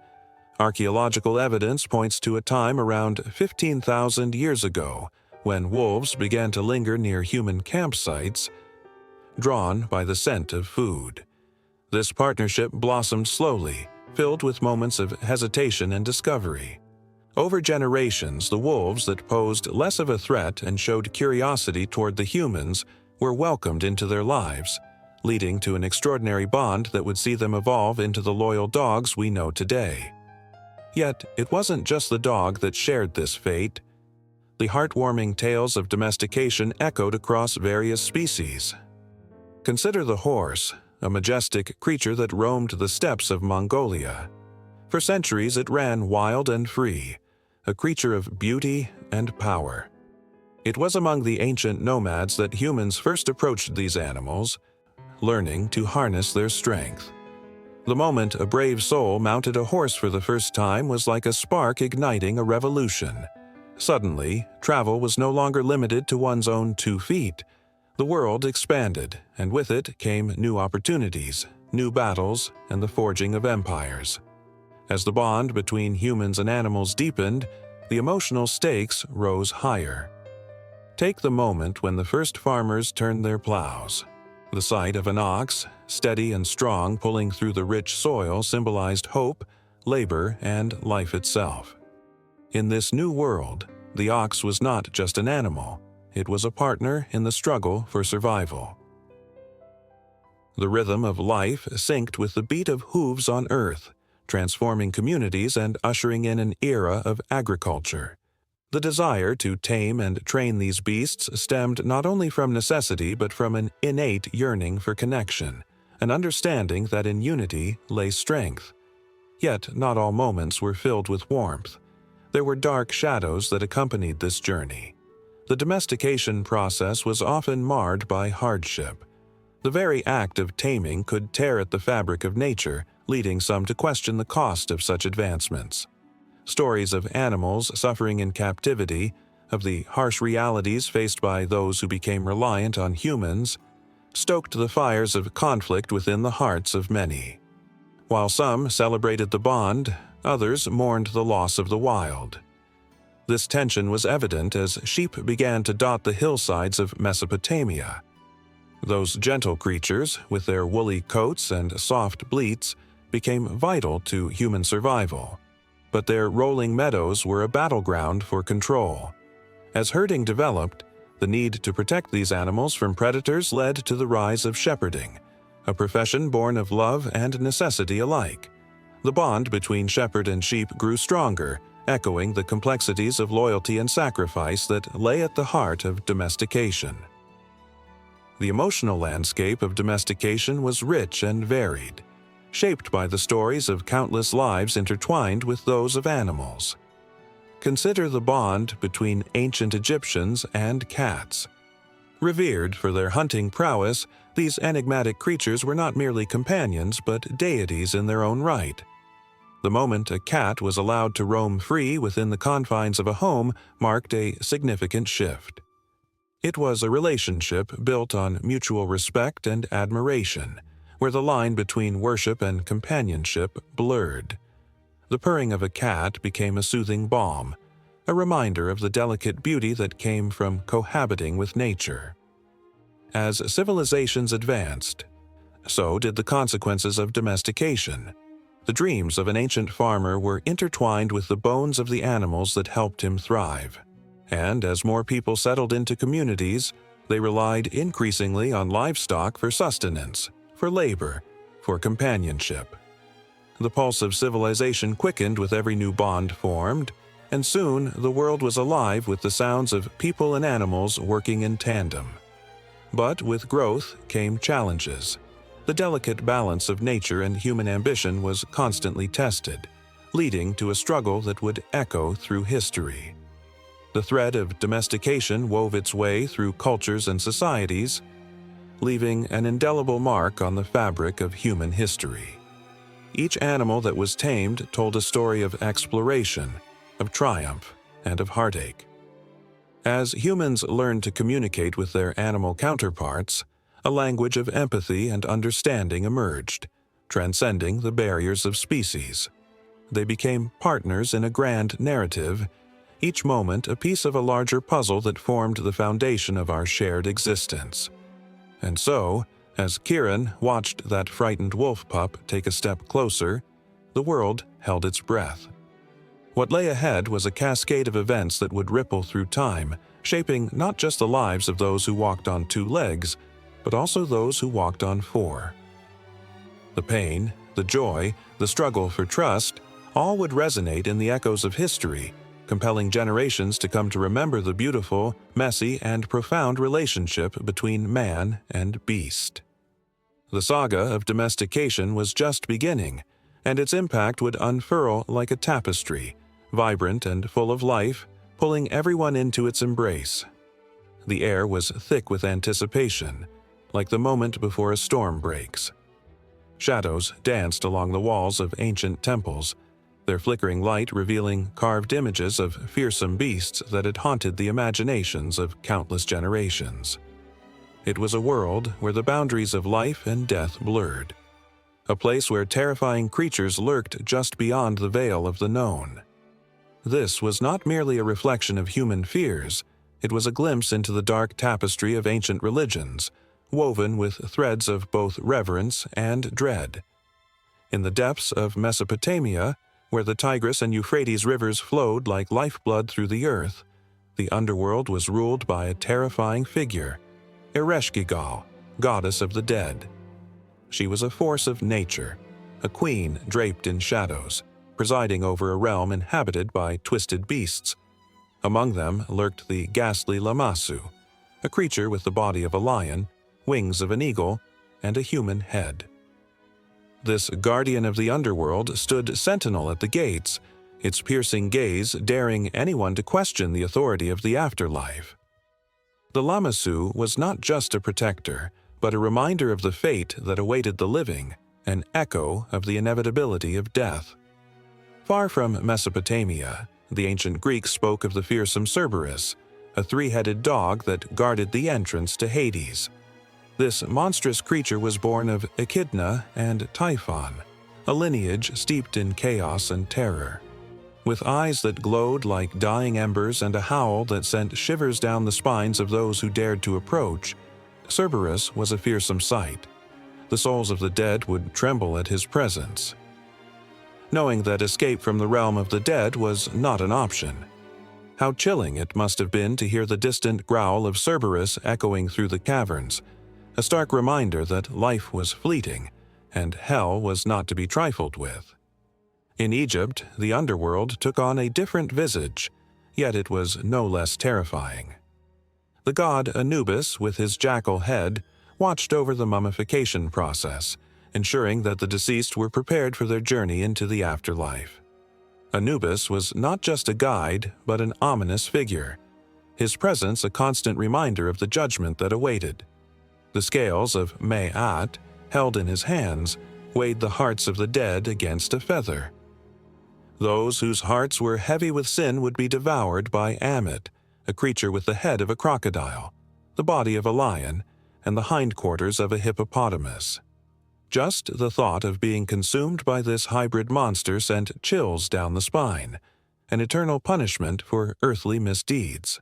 Archaeological evidence points to a time around 15,000 years ago when wolves began to linger near human campsites, drawn by the scent of food. This partnership blossomed slowly, filled with moments of hesitation and discovery. Over generations, the wolves that posed less of a threat and showed curiosity toward the humans were welcomed into their lives, leading to an extraordinary bond that would see them evolve into the loyal dogs we know today. Yet, it wasn't just the dog that shared this fate. The heartwarming tales of domestication echoed across various species. Consider the horse, a majestic creature that roamed the steppes of Mongolia. For centuries it ran wild and free, a creature of beauty and power. It was among the ancient nomads that humans first approached these animals, learning to harness their strength. The moment a brave soul mounted a horse for the first time was like a spark igniting a revolution. Suddenly, travel was no longer limited to one's own 2 feet. The world expanded, and with it came new opportunities, new battles, and the forging of empires. As the bond between humans and animals deepened, the emotional stakes rose higher. Take the moment when the first farmers turned their plows. The sight of an ox, steady and strong, pulling through the rich soil symbolized hope, labor, and life itself. In this new world, the ox was not just an animal. It was a partner in the struggle for survival. The rhythm of life synced with the beat of hooves on earth, transforming communities and ushering in an era of agriculture. The desire to tame and train these beasts stemmed not only from necessity but from an innate yearning for connection, an understanding that in unity lay strength. Yet not all moments were filled with warmth. There were dark shadows that accompanied this journey. The domestication process was often marred by hardship. The very act of taming could tear at the fabric of nature, leading some to question the cost of such advancements. Stories of animals suffering in captivity, of the harsh realities faced by those who became reliant on humans, stoked the fires of conflict within the hearts of many. While some celebrated the bond, others mourned the loss of the wild. This tension was evident as sheep began to dot the hillsides of Mesopotamia. Those gentle creatures, with their woolly coats and soft bleats, became vital to human survival. But their rolling meadows were a battleground for control. As herding developed, the need to protect these animals from predators led to the rise of shepherding, a profession born of love and necessity alike. The bond between shepherd and sheep grew stronger, echoing the complexities of loyalty and sacrifice that lay at the heart of domestication. The emotional landscape of domestication was rich and varied, shaped by the stories of countless lives intertwined with those of animals. Consider the bond between ancient Egyptians and cats. Revered for their hunting prowess, these enigmatic creatures were not merely companions but deities in their own right. The moment a cat was allowed to roam free within the confines of a home marked a significant shift. It was a relationship built on mutual respect and admiration, where the line between worship and companionship blurred. The purring of a cat became a soothing balm, a reminder of the delicate beauty that came from cohabiting with nature. As civilizations advanced, so did the consequences of domestication. The dreams of an ancient farmer were intertwined with the bones of the animals that helped him thrive. And as more people settled into communities, they relied increasingly on livestock for sustenance, for labor, for companionship. The pulse of civilization quickened with every new bond formed, and soon the world was alive with the sounds of people and animals working in tandem. But with growth came challenges. The delicate balance of nature and human ambition was constantly tested, leading to a struggle that would echo through history. The thread of domestication wove its way through cultures and societies, leaving an indelible mark on the fabric of human history. Each animal that was tamed told a story of exploration, of triumph, and of heartache. As humans learned to communicate with their animal counterparts, a language of empathy and understanding emerged, transcending the barriers of species. They became partners in a grand narrative, each moment a piece of a larger puzzle that formed the foundation of our shared existence. And so, as Kieran watched that frightened wolf pup take a step closer, the world held its breath. What lay ahead was a cascade of events that would ripple through time, shaping not just the lives of those who walked on two legs, but also those who walked on four. The pain, the joy, the struggle for trust, all would resonate in the echoes of history, compelling generations to come to remember the beautiful, messy, and profound relationship between man and beast. The saga of domestication was just beginning, and its impact would unfurl like a tapestry, vibrant and full of life, pulling everyone into its embrace. The air was thick with anticipation, like the moment before a storm breaks. Shadows danced along the walls of ancient temples, their flickering light revealing carved images of fearsome beasts that had haunted the imaginations of countless generations. It was a world where the boundaries of life and death blurred, a place where terrifying creatures lurked just beyond the veil of the known. This was not merely a reflection of human fears, it was a glimpse into the dark tapestry of ancient religions, woven with threads of both reverence and dread. In the depths of Mesopotamia, where the Tigris and Euphrates rivers flowed like lifeblood through the earth, the underworld was ruled by a terrifying figure, Ereshkigal, goddess of the dead. She was a force of nature, a queen draped in shadows, presiding over a realm inhabited by twisted beasts. Among them lurked the ghastly Lamassu, a creature with the body of a lion, wings of an eagle, and a human head. This guardian of the underworld stood sentinel at the gates, its piercing gaze daring anyone to question the authority of the afterlife. The Lamassu was not just a protector, but a reminder of the fate that awaited the living, an echo of the inevitability of death. Far from Mesopotamia, the ancient Greeks spoke of the fearsome Cerberus, a three-headed dog that guarded the entrance to Hades. This monstrous creature was born of Echidna and Typhon, a lineage steeped in chaos and terror. With eyes that glowed like dying embers and a howl that sent shivers down the spines of those who dared to approach, Cerberus was a fearsome sight. The souls of the dead would tremble at his presence. Knowing that escape from the realm of the dead was not an option. How chilling it must have been to hear the distant growl of Cerberus echoing through the caverns, a stark reminder that life was fleeting, and hell was not to be trifled with. In Egypt, the underworld took on a different visage, yet it was no less terrifying. The god Anubis, with his jackal head, watched over the mummification process, ensuring that the deceased were prepared for their journey into the afterlife. Anubis was not just a guide, but an ominous figure, his presence a constant reminder of the judgment that awaited. The scales of Ma'at, held in his hands, weighed the hearts of the dead against a feather. Those whose hearts were heavy with sin would be devoured by Ammit, a creature with the head of a crocodile, the body of a lion, and the hindquarters of a hippopotamus. Just the thought of being consumed by this hybrid monster sent chills down the spine, an eternal punishment for earthly misdeeds.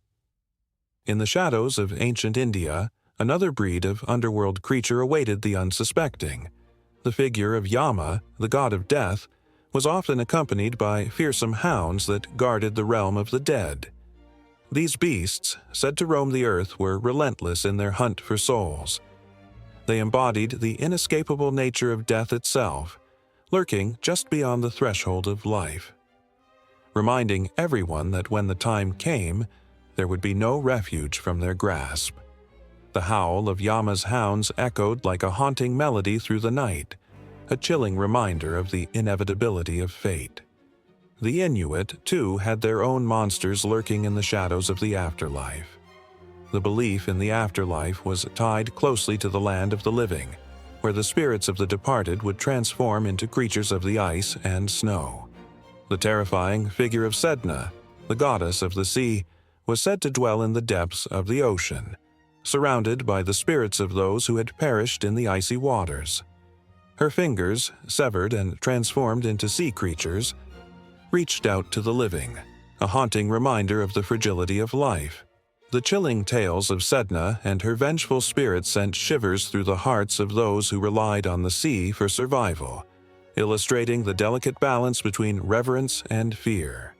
In the shadows of ancient India, another breed of underworld creature awaited the unsuspecting, The figure of Yama, the god of death, was often accompanied by fearsome hounds that guarded the realm of the dead. These beasts, said to roam the earth, were relentless in their hunt for souls. They embodied the inescapable nature of death itself, lurking just beyond the threshold of life, reminding everyone that when the time came, there would be no refuge from their grasp. The howl of Yama's hounds echoed like a haunting melody through the night, a chilling reminder of the inevitability of fate. The Inuit, too, had their own monsters lurking in the shadows of the afterlife. The belief in the afterlife was tied closely to the land of the living, where the spirits of the departed would transform into creatures of the ice and snow. The terrifying figure of Sedna, the goddess of the sea, was said to dwell in the depths of the ocean, surrounded by the spirits of those who had perished in the icy waters. Her fingers, severed and transformed into sea creatures, reached out to the living, a haunting reminder of the fragility of life. The chilling tales of Sedna and her vengeful spirit sent shivers through the hearts of those who relied on the sea for survival, illustrating the delicate balance between reverence and fear.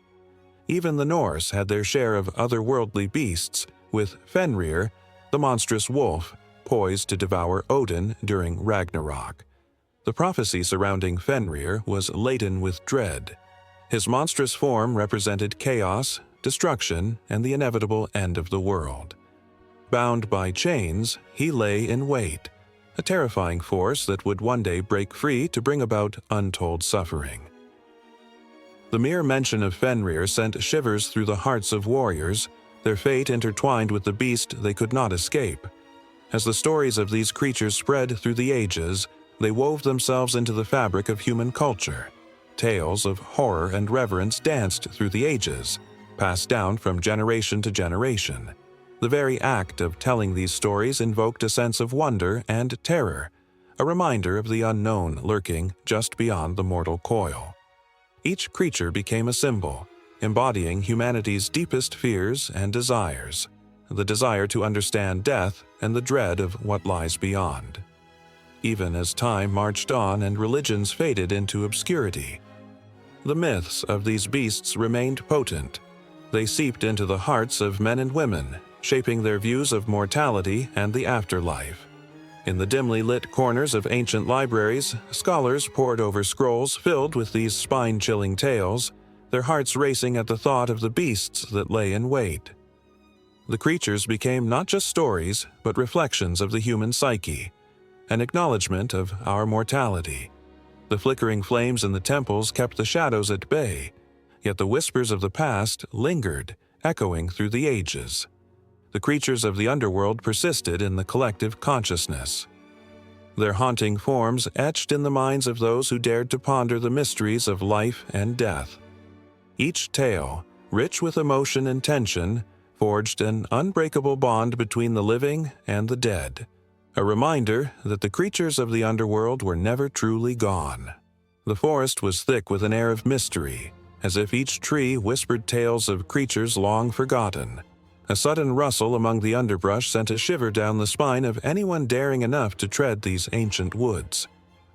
Even the Norse had their share of otherworldly beasts, with Fenrir, the monstrous wolf, poised to devour Odin during Ragnarok. The prophecy surrounding Fenrir was laden with dread. His monstrous form represented chaos, destruction, and the inevitable end of the world. Bound by chains, he lay in wait, a terrifying force that would one day break free to bring about untold suffering. The mere mention of Fenrir sent shivers through the hearts of warriors, their fate intertwined with the beast they could not escape. As the stories of these creatures spread through the ages, they wove themselves into the fabric of human culture. Tales of horror and reverence danced through the ages, passed down from generation to generation. The very act of telling these stories invoked a sense of wonder and terror, a reminder of the unknown lurking just beyond the mortal coil. Each creature became a symbol, embodying humanity's deepest fears and desires, the desire to understand death and the dread of what lies beyond. Even as time marched on and religions faded into obscurity, the myths of these beasts remained potent. They seeped into the hearts of men and women, shaping their views of mortality and the afterlife. In the dimly lit corners of ancient libraries, scholars pored over scrolls filled with these spine-chilling tales, their hearts racing at the thought of the beasts that lay in wait. The creatures became not just stories, but reflections of the human psyche, an acknowledgement of our mortality. The flickering flames in the temples kept the shadows at bay, yet the whispers of the past lingered, echoing through the ages. The creatures of the underworld persisted in the collective consciousness, their haunting forms etched in the minds of those who dared to ponder the mysteries of life and death. Each tale, rich with emotion and tension, forged an unbreakable bond between the living and the dead, a reminder that the creatures of the underworld were never truly gone. The forest was thick with an air of mystery, as if each tree whispered tales of creatures long forgotten. A sudden rustle among the underbrush sent a shiver down the spine of anyone daring enough to tread these ancient woods.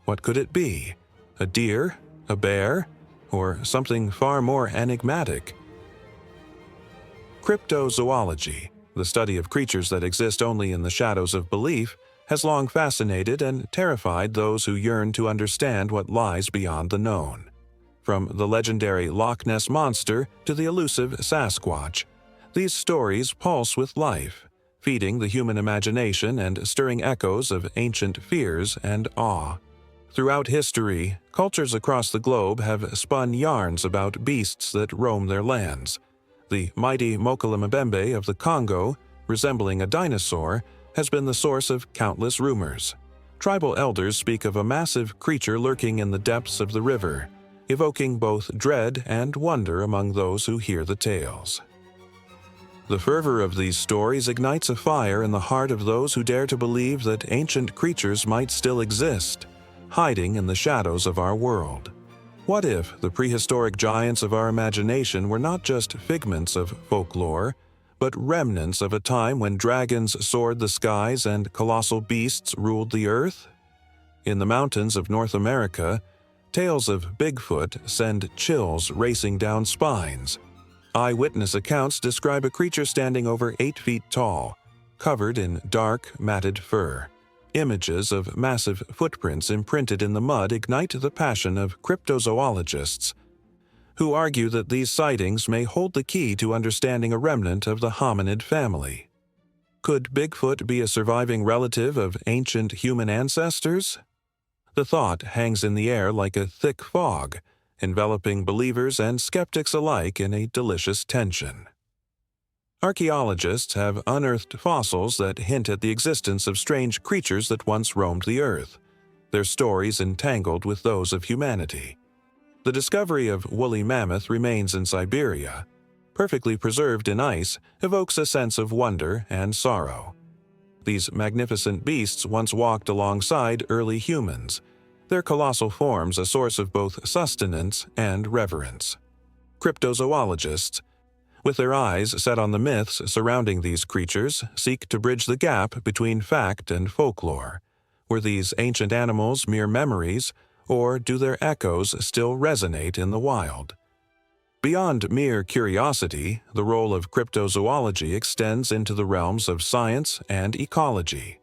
What could it be? A deer? A bear? Or something far more enigmatic? Cryptozoology, the study of creatures that exist only in the shadows of belief, has long fascinated and terrified those who yearn to understand what lies beyond the known. From the legendary Loch Ness Monster to the elusive Sasquatch, these stories pulse with life, feeding the human imagination and stirring echoes of ancient fears and awe. Throughout history, cultures across the globe have spun yarns about beasts that roam their lands. The mighty Mokalamabembe of the Congo, resembling a dinosaur, has been the source of countless rumors. Tribal elders speak of a massive creature lurking in the depths of the river, evoking both dread and wonder among those who hear the tales. The fervor of these stories ignites a fire in the heart of those who dare to believe that ancient creatures might still exist, hiding in the shadows of our world. What if the prehistoric giants of our imagination were not just figments of folklore, but remnants of a time when dragons soared the skies and colossal beasts ruled the earth? In the mountains of North America, tales of Bigfoot send chills racing down spines. Eyewitness accounts describe a creature standing over 8 feet tall, covered in dark, matted fur. Images of massive footprints imprinted in the mud ignite the passion of cryptozoologists, who argue that these sightings may hold the key to understanding a remnant of the hominid family. Could Bigfoot be a surviving relative of ancient human ancestors? The thought hangs in the air like a thick fog, enveloping believers and skeptics alike in a delicious tension. Archaeologists have unearthed fossils that hint at the existence of strange creatures that once roamed the earth, their stories entangled with those of humanity. The discovery of woolly mammoth remains in Siberia, perfectly preserved in ice, evokes a sense of wonder and sorrow. These magnificent beasts once walked alongside early humans, their colossal forms a source of both sustenance and reverence. Cryptozoologists, with their eyes set on the myths surrounding these creatures, seek to bridge the gap between fact and folklore. Were these ancient animals mere memories, or do their echoes still resonate in the wild? Beyond mere curiosity, the role of cryptozoology extends into the realms of science and ecology.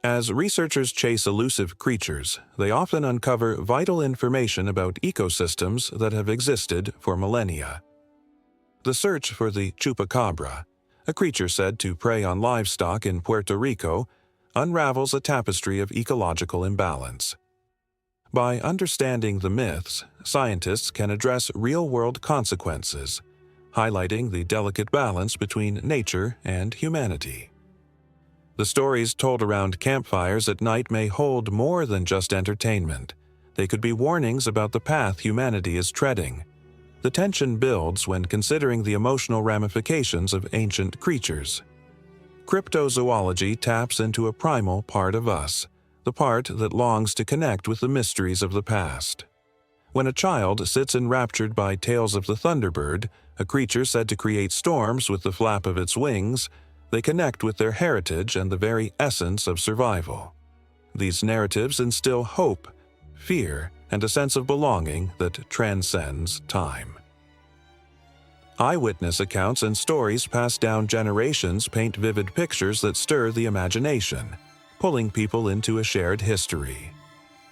As researchers chase elusive creatures, they often uncover vital information about ecosystems that have existed for millennia. The search for the chupacabra, a creature said to prey on livestock in Puerto Rico, unravels a tapestry of ecological imbalance. By understanding the myths, scientists can address real-world consequences, highlighting the delicate balance between nature and humanity. The stories told around campfires at night may hold more than just entertainment. They could be warnings about the path humanity is treading. The tension builds when considering the emotional ramifications of ancient creatures. Cryptozoology taps into a primal part of us, the part that longs to connect with the mysteries of the past. When a child sits enraptured by tales of the thunderbird, a creature said to create storms with the flap of its wings, they connect with their heritage and the very essence of survival. These narratives instill hope, fear, and a sense of belonging that transcends time. Eyewitness accounts and stories passed down generations paint vivid pictures that stir the imagination, pulling people into a shared history.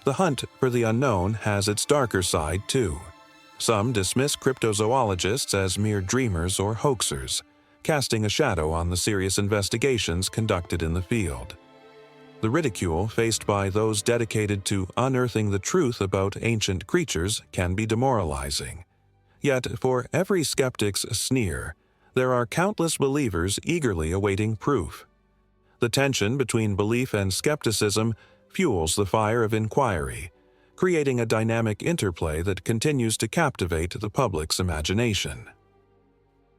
The hunt for the unknown has its darker side too. Some dismiss cryptozoologists as mere dreamers or hoaxers, casting a shadow on the serious investigations conducted in the field. The ridicule faced by those dedicated to unearthing the truth about ancient creatures can be demoralizing. Yet, for every skeptic's sneer, there are countless believers eagerly awaiting proof. The tension between belief and skepticism fuels the fire of inquiry, creating a dynamic interplay that continues to captivate the public's imagination.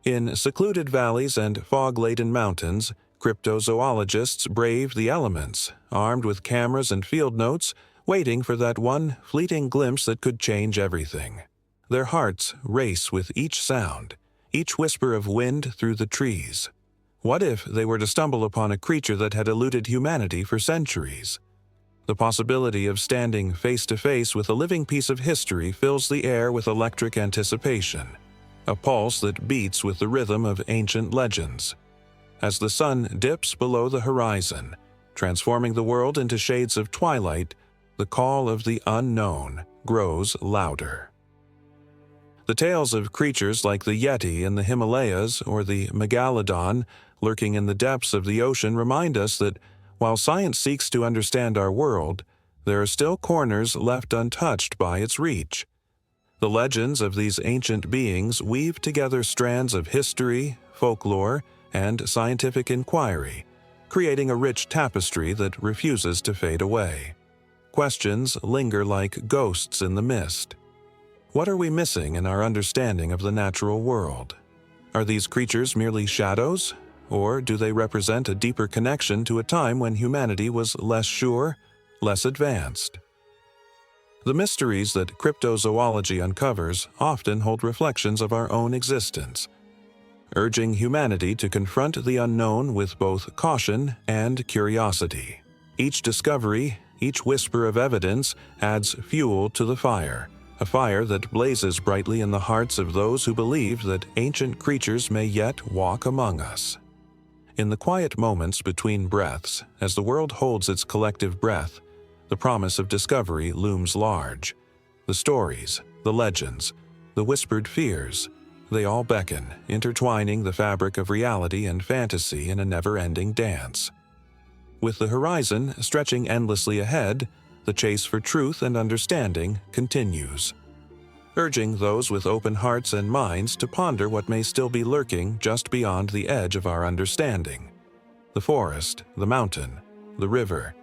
In secluded valleys and fog-laden mountains, cryptozoologists brave the elements, armed with cameras and field notes, waiting for that one fleeting glimpse that could change everything. Their hearts race with each sound, each whisper of wind through the trees. What if they were to stumble upon a creature that had eluded humanity for centuries? The possibility of standing face to face with a living piece of history fills the air with electric anticipation, a pulse that beats with the rhythm of ancient legends. As the sun dips below the horizon, transforming the world into shades of twilight, the call of the unknown grows louder. The tales of creatures like the Yeti in the Himalayas or the megalodon lurking in the depths of the ocean remind us that while science seeks to understand our world, there are still corners left untouched by its reach. The legends of these ancient beings weave together strands of history, folklore, and scientific inquiry, creating a rich tapestry that refuses to fade away. Questions linger like ghosts in the mist. What are we missing in our understanding of the natural world? Are these creatures merely shadows, or do they represent a deeper connection to a time when humanity was less sure, less advanced? The mysteries that cryptozoology uncovers often hold reflections of our own existence, urging humanity to confront the unknown with both caution and curiosity. Each discovery, each whisper of evidence adds fuel to the fire, a fire that blazes brightly in the hearts of those who believe that ancient creatures may yet walk among us. In the quiet moments between breaths, as the world holds its collective breath, the promise of discovery looms large. The stories, the legends, the whispered fears, they all beckon, intertwining the fabric of reality and fantasy in a never-ending dance. With the horizon stretching endlessly ahead, the chase for truth and understanding continues, urging those with open hearts and minds to ponder what may still be lurking just beyond the edge of our understanding. The forest, the mountain, the river,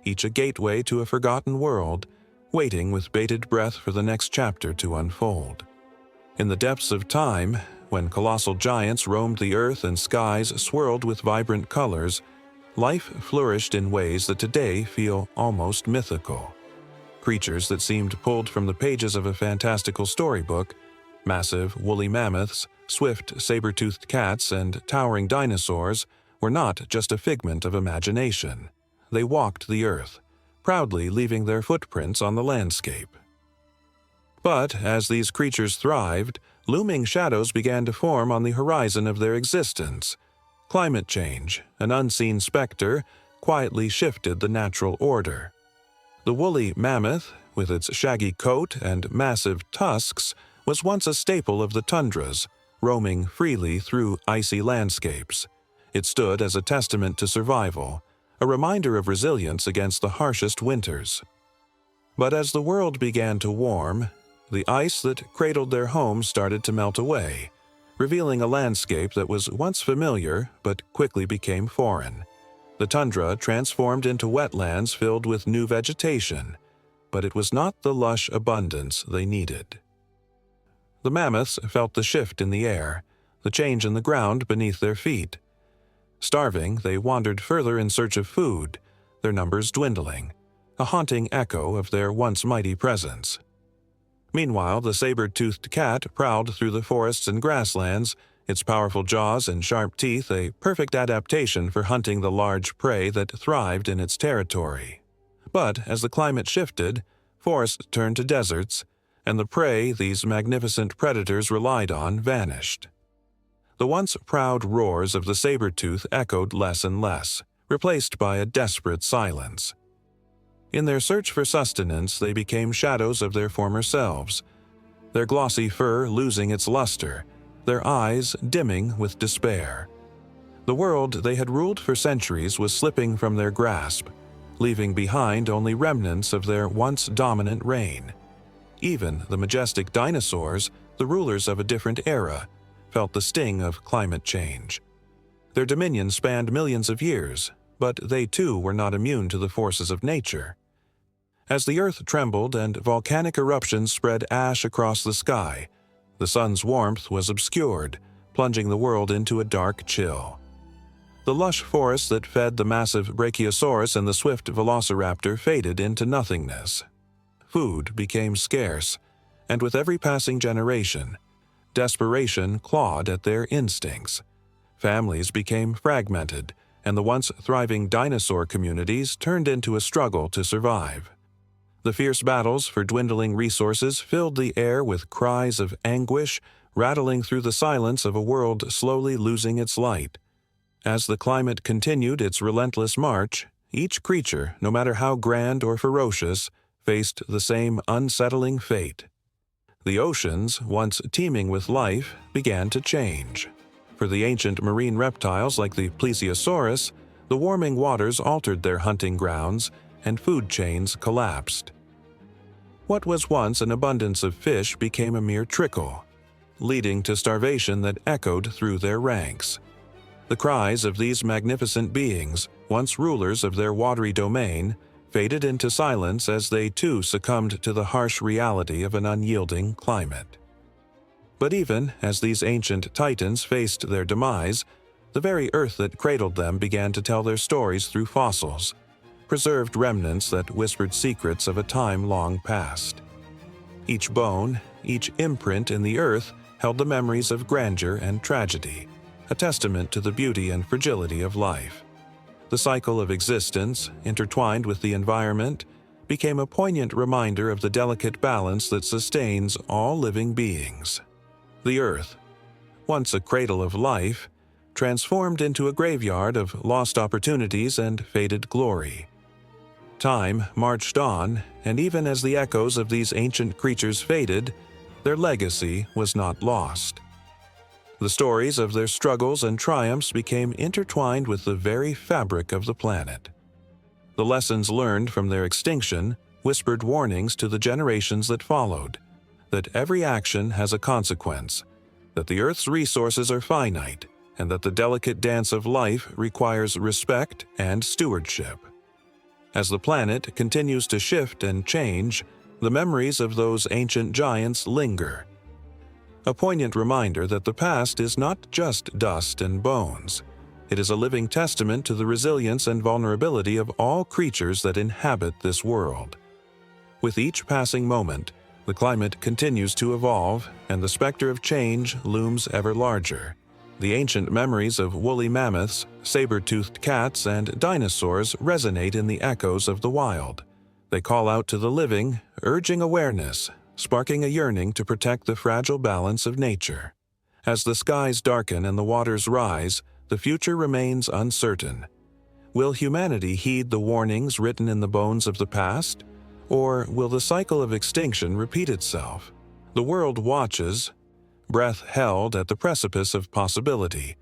each a gateway to a forgotten world, waiting with bated breath for the next chapter to unfold. In the depths of time, when colossal giants roamed the earth and skies swirled with vibrant colors, life flourished in ways that today feel almost mythical. Creatures that seemed pulled from the pages of a fantastical storybook, massive woolly mammoths, swift saber-toothed cats, and towering dinosaurs, were not just a figment of imagination. They walked the earth, proudly leaving their footprints on the landscape. But as these creatures thrived, looming shadows began to form on the horizon of their existence. Climate change, an unseen specter, quietly shifted the natural order. The woolly mammoth, with its shaggy coat and massive tusks, was once a staple of the tundras, roaming freely through icy landscapes. It stood as a testament to survival, a reminder of resilience against the harshest winters. But as the world began to warm, the ice that cradled their homes started to melt away, revealing a landscape that was once familiar but quickly became foreign. The tundra transformed into wetlands filled with new vegetation, but it was not the lush abundance they needed. The mammoths felt the shift in the air, the change in the ground beneath their feet. Starving, they wandered further in search of food, their numbers dwindling, a haunting echo of their once mighty presence. Meanwhile, the saber-toothed cat prowled through the forests and grasslands, its powerful jaws and sharp teeth a perfect adaptation for hunting the large prey that thrived in its territory. But as the climate shifted, forests turned to deserts, and the prey these magnificent predators relied on vanished. The once proud roars of the saber-tooth echoed less and less, replaced by a desperate silence. In their search for sustenance, they became shadows of their former selves, their glossy fur losing its luster, their eyes dimming with despair. The world they had ruled for centuries was slipping from their grasp, leaving behind only remnants of their once dominant reign. Even the majestic dinosaurs, the rulers of a different era, felt the sting of climate change. Their dominion spanned millions of years, but they too were not immune to the forces of nature. As the earth trembled and volcanic eruptions spread ash across the sky, the sun's warmth was obscured, plunging the world into a dark chill. The lush forests that fed the massive brachiosaurus and the swift velociraptor faded into nothingness. Food became scarce, and with every passing generation, desperation clawed at their instincts. Families became fragmented, and the once thriving dinosaur communities turned into a struggle to survive. The fierce battles for dwindling resources filled the air with cries of anguish, rattling through the silence of a world slowly losing its light. As the climate continued its relentless march, each creature, no matter how grand or ferocious, faced the same unsettling fate. The oceans, once teeming with life, began to change. For the ancient marine reptiles like the plesiosaurus, the warming waters altered their hunting grounds, and food chains collapsed. What was once an abundance of fish became a mere trickle, leading to starvation that echoed through their ranks. The cries of these magnificent beings, once rulers of their watery domain, faded into silence as they too succumbed to the harsh reality of an unyielding climate. But even as these ancient titans faced their demise, the very earth that cradled them began to tell their stories through fossils, preserved remnants that whispered secrets of a time long past. Each bone, each imprint in the earth held the memories of grandeur and tragedy, a testament to the beauty and fragility of life. The cycle of existence, intertwined with the environment, became a poignant reminder of the delicate balance that sustains all living beings. The earth, once a cradle of life, transformed into a graveyard of lost opportunities and faded glory. Time marched on, and even as the echoes of these ancient creatures faded, their legacy was not lost. The stories of their struggles and triumphs became intertwined with the very fabric of the planet. The lessons learned from their extinction whispered warnings to the generations that followed, that every action has a consequence, that the Earth's resources are finite, and that the delicate dance of life requires respect and stewardship. As the planet continues to shift and change, the memories of those ancient giants linger. A poignant reminder that the past is not just dust and bones. It is a living testament to the resilience and vulnerability of all creatures that inhabit this world. With each passing moment, the climate continues to evolve, and the specter of change looms ever larger. The ancient memories of woolly mammoths, saber-toothed cats, and dinosaurs resonate in the echoes of the wild. They call out to the living, urging awareness, sparking a yearning to protect the fragile balance of nature. As the skies darken and the waters rise, the future remains uncertain. Will humanity heed the warnings written in the bones of the past? Or will the cycle of extinction repeat itself? The world watches, breath held at the precipice of possibility,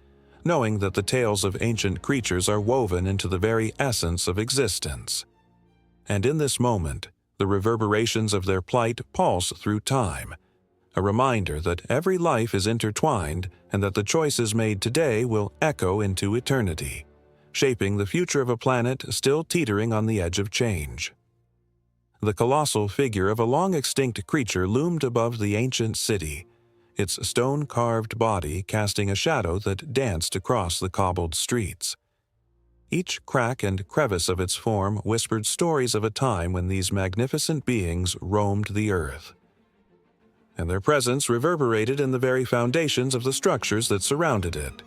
knowing that the tales of ancient creatures are woven into the very essence of existence. And in this moment, the reverberations of their plight pulse through time, a reminder that every life is intertwined and that the choices made today will echo into eternity, shaping the future of a planet still teetering on the edge of change. The colossal figure of a long-extinct creature loomed above the ancient city, its stone-carved body casting a shadow that danced across the cobbled streets. Each crack and crevice of its form whispered stories of a time when these magnificent beings roamed the earth. And their presence reverberated in the very foundations of the structures that surrounded it.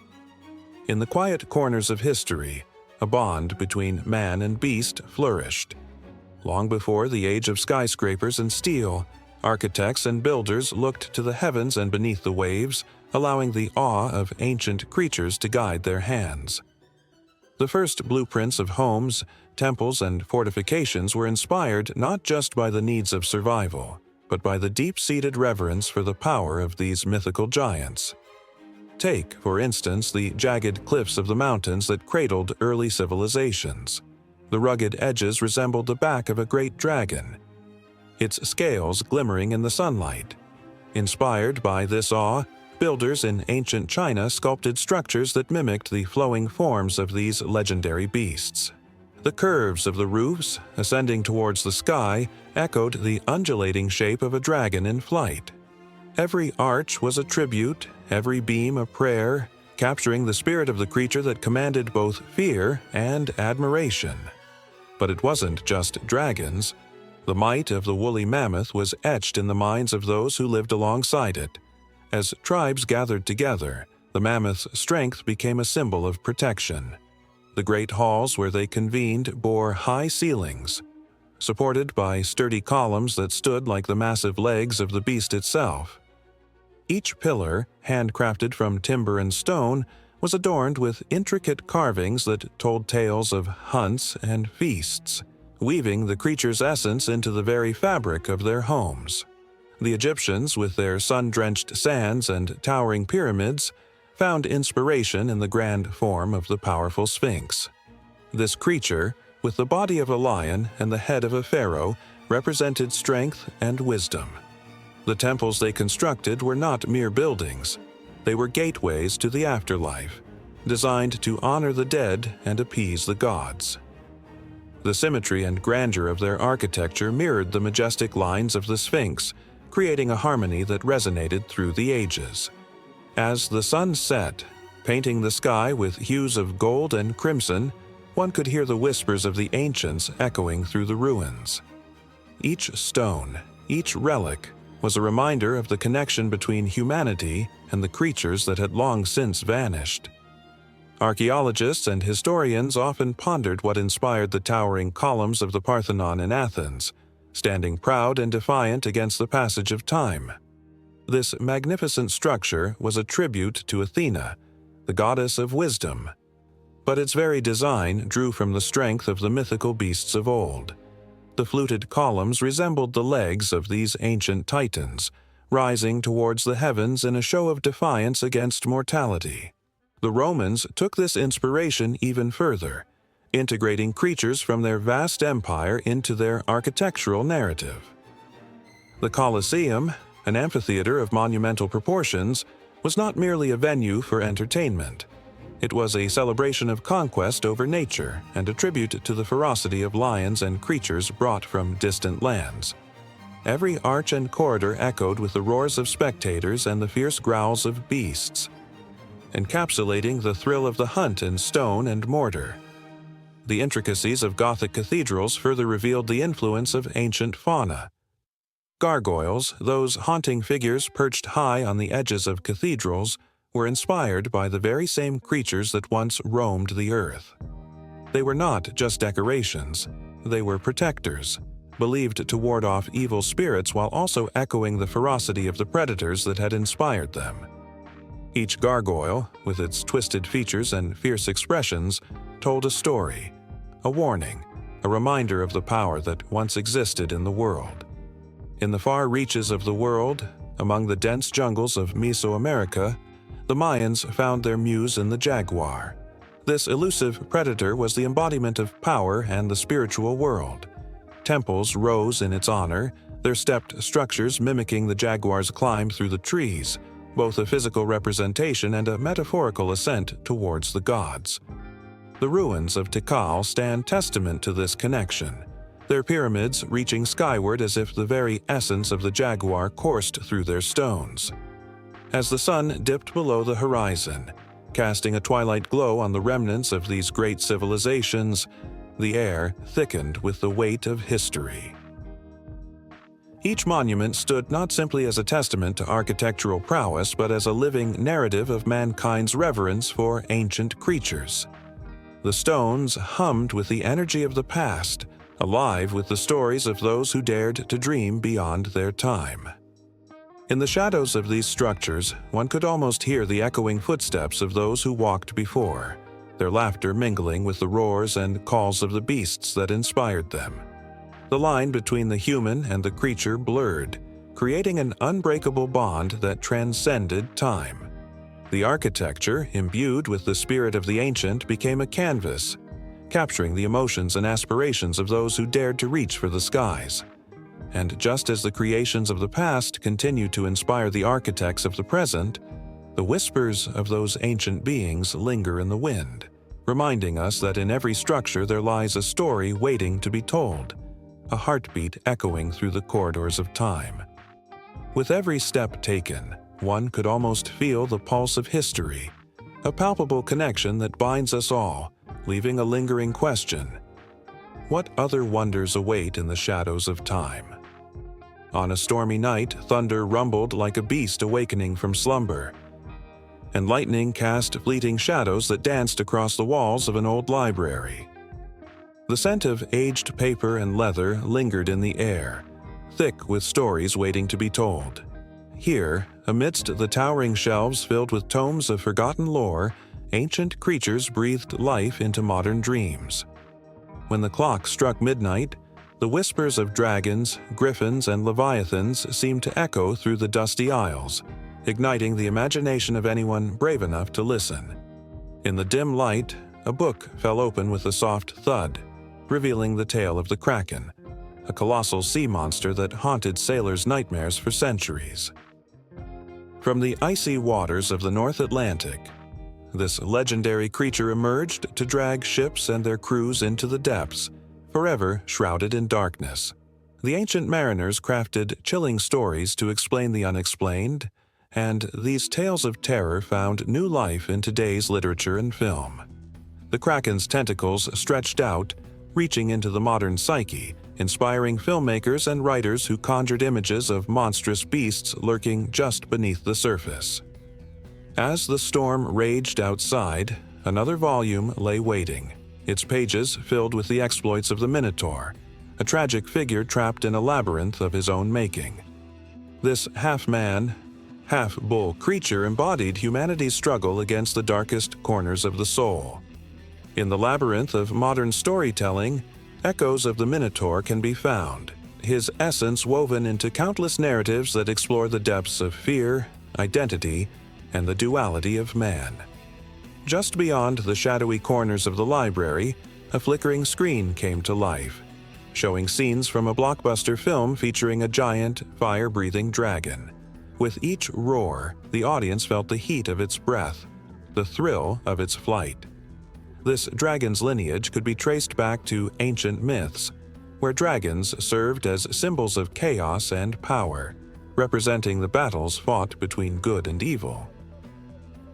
In the quiet corners of history, a bond between man and beast flourished. Long before the age of skyscrapers and steel, architects and builders looked to the heavens and beneath the waves, allowing the awe of ancient creatures to guide their hands. The first blueprints of homes, temples, and fortifications were inspired not just by the needs of survival, but by the deep-seated reverence for the power of these mythical giants. Take, for instance, the jagged cliffs of the mountains that cradled early civilizations. The rugged edges resembled the back of a great dragon, its scales glimmering in the sunlight. Inspired by this awe, builders in ancient China sculpted structures that mimicked the flowing forms of these legendary beasts. The curves of the roofs, ascending towards the sky, echoed the undulating shape of a dragon in flight. Every arch was a tribute, every beam a prayer, capturing the spirit of the creature that commanded both fear and admiration. But it wasn't just dragons. The might of the woolly mammoth was etched in the minds of those who lived alongside it. As tribes gathered together, the mammoth's strength became a symbol of protection. The great halls where they convened bore high ceilings, supported by sturdy columns that stood like the massive legs of the beast itself. Each pillar, handcrafted from timber and stone, was adorned with intricate carvings that told tales of hunts and feasts, weaving the creature's essence into the very fabric of their homes. The Egyptians, with their sun-drenched sands and towering pyramids, found inspiration in the grand form of the powerful Sphinx. This creature, with the body of a lion and the head of a pharaoh, represented strength and wisdom. The temples they constructed were not mere buildings. They were gateways to the afterlife, designed to honor the dead and appease the gods. The symmetry and grandeur of their architecture mirrored the majestic lines of the Sphinx, creating a harmony that resonated through the ages. As the sun set, painting the sky with hues of gold and crimson, one could hear the whispers of the ancients echoing through the ruins. Each stone, each relic, was a reminder of the connection between humanity and the creatures that had long since vanished. Archaeologists and historians often pondered what inspired the towering columns of the Parthenon in Athens, standing proud and defiant against the passage of time. This magnificent structure was a tribute to Athena, the goddess of wisdom, but its very design drew from the strength of the mythical beasts of old. The fluted columns resembled the legs of these ancient titans, rising towards the heavens in a show of defiance against mortality. The Romans took this inspiration even further, integrating creatures from their vast empire into their architectural narrative. The Colosseum, an amphitheater of monumental proportions, was not merely a venue for entertainment. It was a celebration of conquest over nature and a tribute to the ferocity of lions and creatures brought from distant lands. Every arch and corridor echoed with the roars of spectators and the fierce growls of beasts, encapsulating the thrill of the hunt in stone and mortar. The intricacies of Gothic cathedrals further revealed the influence of ancient fauna. Gargoyles, those haunting figures perched high on the edges of cathedrals, were inspired by the very same creatures that once roamed the earth. They were not just decorations, they were protectors, believed to ward off evil spirits while also echoing the ferocity of the predators that had inspired them. Each gargoyle, with its twisted features and fierce expressions, told a story, a warning, a reminder of the power that once existed in the world. In the far reaches of the world, among the dense jungles of Mesoamerica, the Mayans found their muse in the jaguar. This elusive predator was the embodiment of power and the spiritual world. Temples rose in its honor, their stepped structures mimicking the jaguar's climb through the trees, both a physical representation and a metaphorical ascent towards the gods. The ruins of Tikal stand testament to this connection, their pyramids reaching skyward as if the very essence of the jaguar coursed through their stones. As the sun dipped below the horizon, casting a twilight glow on the remnants of these great civilizations, the air thickened with the weight of history. Each monument stood not simply as a testament to architectural prowess, but as a living narrative of mankind's reverence for ancient creatures. The stones hummed with the energy of the past, alive with the stories of those who dared to dream beyond their time. In the shadows of these structures, one could almost hear the echoing footsteps of those who walked before, their laughter mingling with the roars and calls of the beasts that inspired them. The line between the human and the creature blurred, creating an unbreakable bond that transcended time. The architecture, imbued with the spirit of the ancient, became a canvas, capturing the emotions and aspirations of those who dared to reach for the skies. And just as the creations of the past continue to inspire the architects of the present, the whispers of those ancient beings linger in the wind, reminding us that in every structure there lies a story waiting to be told, a heartbeat echoing through the corridors of time. With every step taken, one could almost feel the pulse of history, a palpable connection that binds us all, leaving a lingering question: what other wonders await in the shadows of time? On a stormy night, thunder rumbled like a beast awakening from slumber, and lightning cast fleeting shadows that danced across the walls of an old library. The scent of aged paper and leather lingered in the air, thick with stories waiting to be told. Here, amidst the towering shelves filled with tomes of forgotten lore, ancient creatures breathed life into modern dreams. When the clock struck midnight, the whispers of dragons, griffins, and leviathans seemed to echo through the dusty aisles, igniting the imagination of anyone brave enough to listen. In the dim light, a book fell open with a soft thud, revealing the tale of the Kraken, a colossal sea monster that haunted sailors' nightmares for centuries. From the icy waters of the North Atlantic, this legendary creature emerged to drag ships and their crews into the depths, forever shrouded in darkness. The ancient mariners crafted chilling stories to explain the unexplained, and these tales of terror found new life in today's literature and film. The Kraken's tentacles stretched out, reaching into the modern psyche, inspiring filmmakers and writers who conjured images of monstrous beasts lurking just beneath the surface. As the storm raged outside, Another volume lay waiting, its pages filled with the exploits of the Minotaur, a tragic figure trapped in a labyrinth of his own making. This half-man, half-bull creature embodied humanity's struggle against the darkest corners of the soul. In the labyrinth of modern storytelling, echoes of the Minotaur can be found, his essence woven into countless narratives that explore the depths of fear, identity, and the duality of man. Just beyond the shadowy corners of the library, a flickering screen came to life, showing scenes from a blockbuster film featuring a giant, fire-breathing dragon. With each roar, the audience felt the heat of its breath, the thrill of its flight. This dragon's lineage could be traced back to ancient myths, where dragons served as symbols of chaos and power, representing the battles fought between good and evil.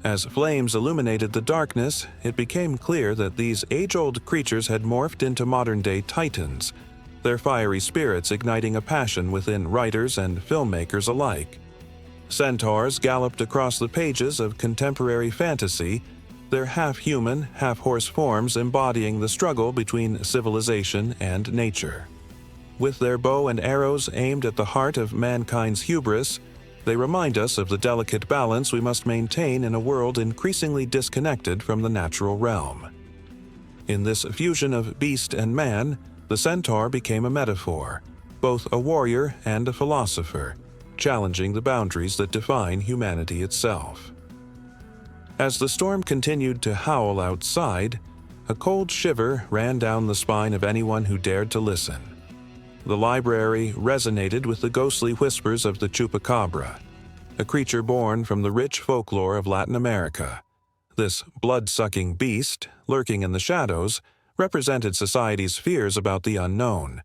As flames illuminated the darkness, it became clear that these age-old creatures had morphed into modern-day titans, their fiery spirits igniting a passion within writers and filmmakers alike. Centaurs galloped across the pages of contemporary fantasy, their half-human, half-horse forms embodying the struggle between civilization and nature. With their bow and arrows aimed at the heart of mankind's hubris, they remind us of the delicate balance we must maintain in a world increasingly disconnected from the natural realm. In this fusion of beast and man, the centaur became a metaphor, both a warrior and a philosopher, challenging the boundaries that define humanity itself. As the storm continued to howl outside, a cold shiver ran down the spine of anyone who dared to listen. The library resonated with the ghostly whispers of the chupacabra, a creature born from the rich folklore of Latin America. This blood-sucking beast, lurking in the shadows, represented society's fears about the unknown.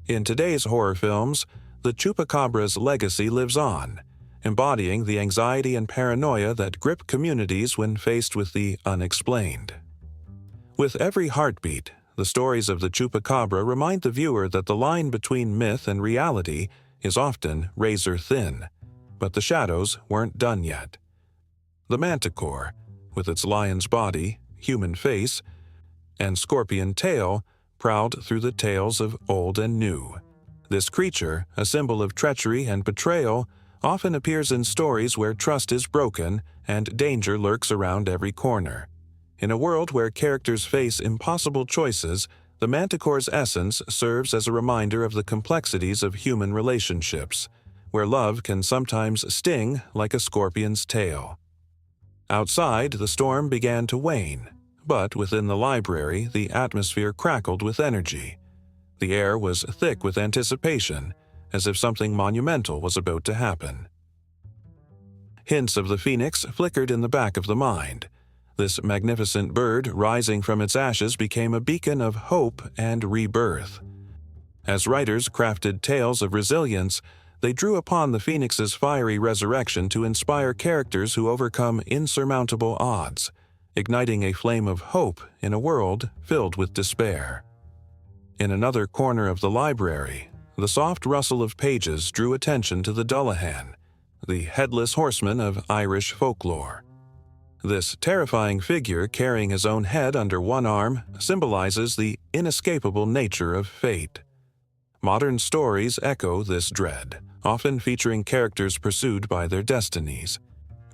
In today's horror films, the chupacabra's legacy lives on, embodying the anxiety and paranoia that grip communities when faced with the unexplained. With every heartbeat, the stories of the chupacabra remind the viewer that the line between myth and reality is often razor-thin, but the shadows weren't done yet. The manticore, with its lion's body, human face, and scorpion tail, prowled through the tales of old and new. This creature, a symbol of treachery and betrayal, often appears in stories where trust is broken and danger lurks around every corner. In a world where characters face impossible choices, the manticore's essence serves as a reminder of the complexities of human relationships, where love can sometimes sting like a scorpion's tail. Outside, the storm began to wane, but within the library, the atmosphere crackled with energy. The air was thick with anticipation, as if something monumental was about to happen. Hints of the phoenix flickered in the back of the mind. This magnificent bird rising from its ashes became a beacon of hope and rebirth. As writers crafted tales of resilience, they drew upon the phoenix's fiery resurrection to inspire characters who overcome insurmountable odds, igniting a flame of hope in a world filled with despair. In another corner of the library, the soft rustle of pages drew attention to the Dullahan, the headless horseman of Irish folklore. This terrifying figure carrying his own head under one arm symbolizes the inescapable nature of fate. Modern stories echo this dread, often featuring characters pursued by their destinies,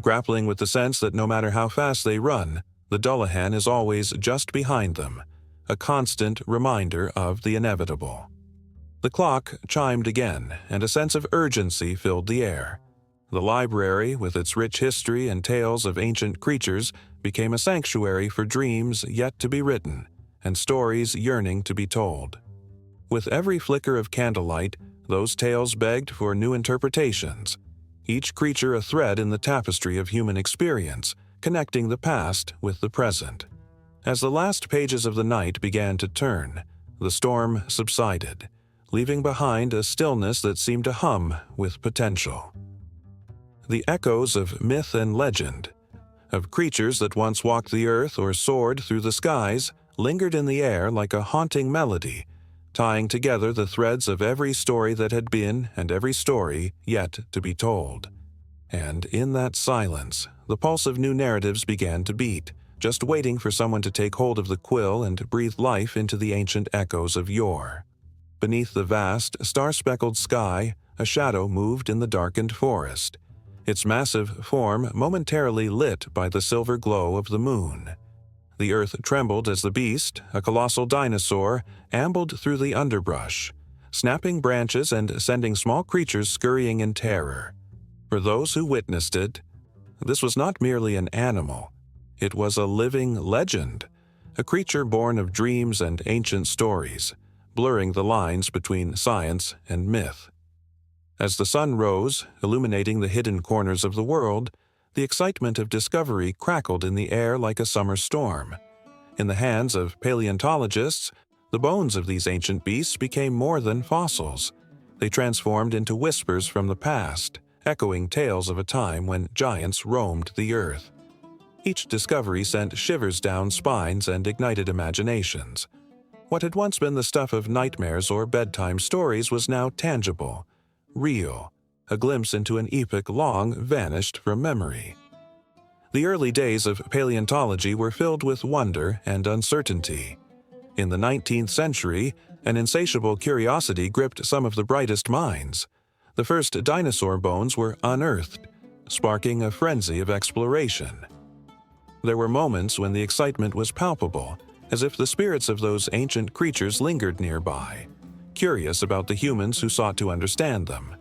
grappling with the sense that no matter how fast they run, the Dullahan is always just behind them, a constant reminder of the inevitable. The clock chimed again, and a sense of urgency filled the air. The library, with its rich history and tales of ancient creatures, became a sanctuary for dreams yet to be written, and stories yearning to be told. With every flicker of candlelight, those tales begged for new interpretations, each creature a thread in the tapestry of human experience, connecting the past with the present. As the last pages of the night began to turn, the storm subsided, leaving behind a stillness that seemed to hum with potential. The echoes of myth and legend, of creatures that once walked the earth or soared through the skies, lingered in the air like a haunting melody, tying together the threads of every story that had been and every story yet to be told. And in that silence, the pulse of new narratives began to beat, just waiting for someone to take hold of the quill and breathe life into the ancient echoes of yore. Beneath the vast, star-speckled sky, a shadow moved in the darkened forest, its massive form momentarily lit by the silver glow of the moon. The earth trembled as the beast, a colossal dinosaur, ambled through the underbrush, snapping branches and sending small creatures scurrying in terror. For those who witnessed it, this was not merely an animal. It was a living legend, a creature born of dreams and ancient stories, blurring the lines between science and myth. As the sun rose, illuminating the hidden corners of the world, the excitement of discovery crackled in the air like a summer storm. In the hands of paleontologists, the bones of these ancient beasts became more than fossils. They transformed into whispers from the past, echoing tales of a time when giants roamed the earth. Each discovery sent shivers down spines and ignited imaginations. What had once been the stuff of nightmares or bedtime stories was now tangible, real, a glimpse into an epoch long vanished from memory. The early days of paleontology were filled with wonder and uncertainty. In the 19th century, an insatiable curiosity gripped some of the brightest minds. The first dinosaur bones were unearthed, sparking a frenzy of exploration. There were moments when the excitement was palpable, as if the spirits of those ancient creatures lingered nearby, curious about the humans who sought to understand them.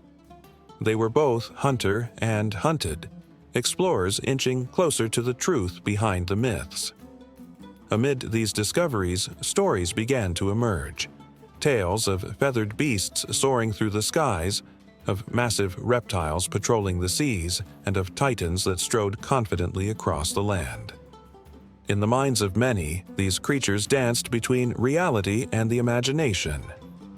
They were both hunter and hunted, explorers inching closer to the truth behind the myths. Amid these discoveries, stories began to emerge. Tales of feathered beasts soaring through the skies, of massive reptiles patrolling the seas, and of titans that strode confidently across the land. In the minds of many, these creatures danced between reality and the imagination.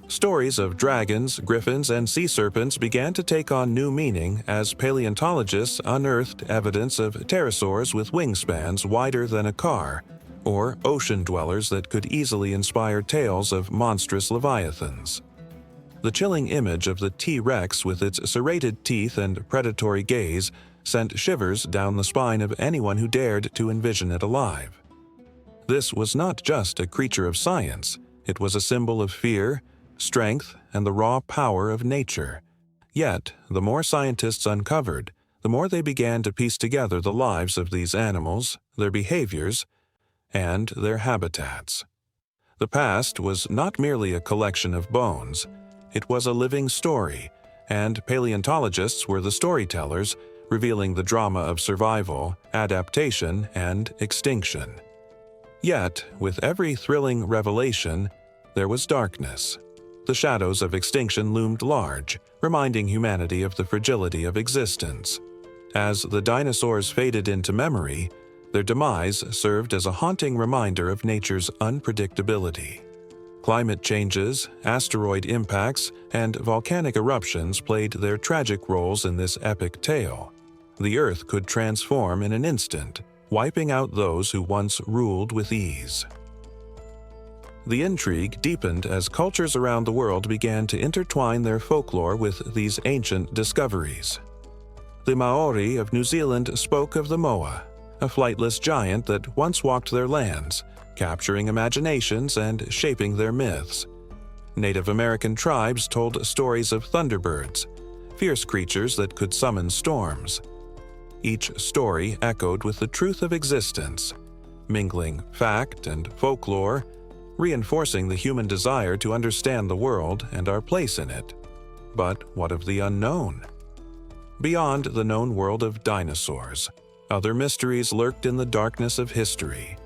Stories of dragons, griffins, and sea serpents began to take on new meaning as paleontologists unearthed evidence of pterosaurs with wingspans wider than a car, or ocean dwellers that could easily inspire tales of monstrous leviathans. The chilling image of the T-Rex with its serrated teeth and predatory gaze sent shivers down the spine of anyone who dared to envision it alive. This was not just a creature of science, it was a symbol of fear, strength, and the raw power of nature. Yet, the more scientists uncovered, the more they began to piece together the lives of these animals, their behaviors, and their habitats. The past was not merely a collection of bones, it was a living story, and paleontologists were the storytellers, revealing the drama of survival, adaptation, and extinction. Yet, with every thrilling revelation, there was darkness. The shadows of extinction loomed large, reminding humanity of the fragility of existence. As the dinosaurs faded into memory, their demise served as a haunting reminder of nature's unpredictability. Climate changes, asteroid impacts, and volcanic eruptions played their tragic roles in this epic tale. The Earth could transform in an instant, wiping out those who once ruled with ease. The intrigue deepened as cultures around the world began to intertwine their folklore with these ancient discoveries. The Maori of New Zealand spoke of the moa, a flightless giant that once walked their lands, capturing imaginations and shaping their myths. Native American tribes told stories of thunderbirds, fierce creatures that could summon storms. Each story echoed with the truth of existence, mingling fact and folklore, reinforcing the human desire to understand the world and our place in it. But what of the unknown? Beyond the known world of dinosaurs, other mysteries lurked in the darkness of history.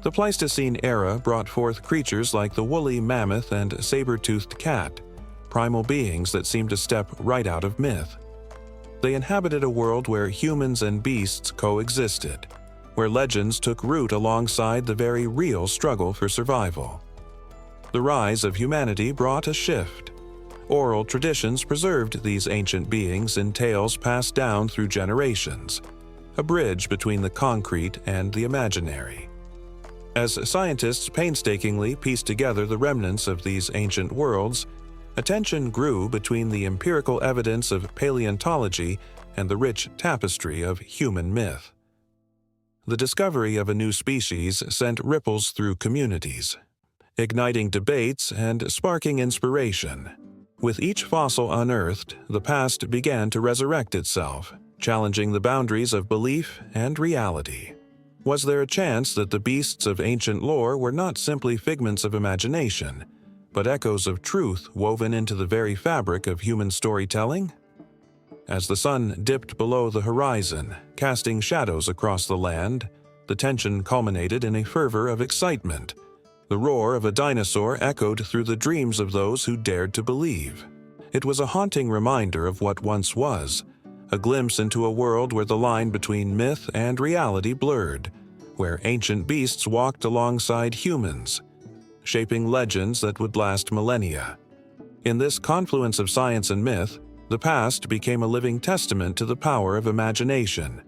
The Pleistocene era brought forth creatures like the woolly mammoth and saber-toothed cat, primal beings that seemed to step right out of myth. They inhabited a world where humans and beasts coexisted, where legends took root alongside the very real struggle for survival. The rise of humanity brought a shift. Oral traditions preserved these ancient beings in tales passed down through generations, a bridge between the concrete and the imaginary. As scientists painstakingly pieced together the remnants of these ancient worlds, a tension grew between the empirical evidence of paleontology and the rich tapestry of human myth. The discovery of a new species sent ripples through communities, igniting debates and sparking inspiration. With each fossil unearthed, the past began to resurrect itself, challenging the boundaries of belief and reality. Was there a chance that the beasts of ancient lore were not simply figments of imagination, but echoes of truth woven into the very fabric of human storytelling? As the sun dipped below the horizon, casting shadows across the land, the tension culminated in a fervor of excitement. The roar of a dinosaur echoed through the dreams of those who dared to believe. It was a haunting reminder of what once was, a glimpse into a world where the line between myth and reality blurred, where ancient beasts walked alongside humans, shaping legends that would last millennia. In this confluence of science and myth, the past became a living testament to the power of imagination.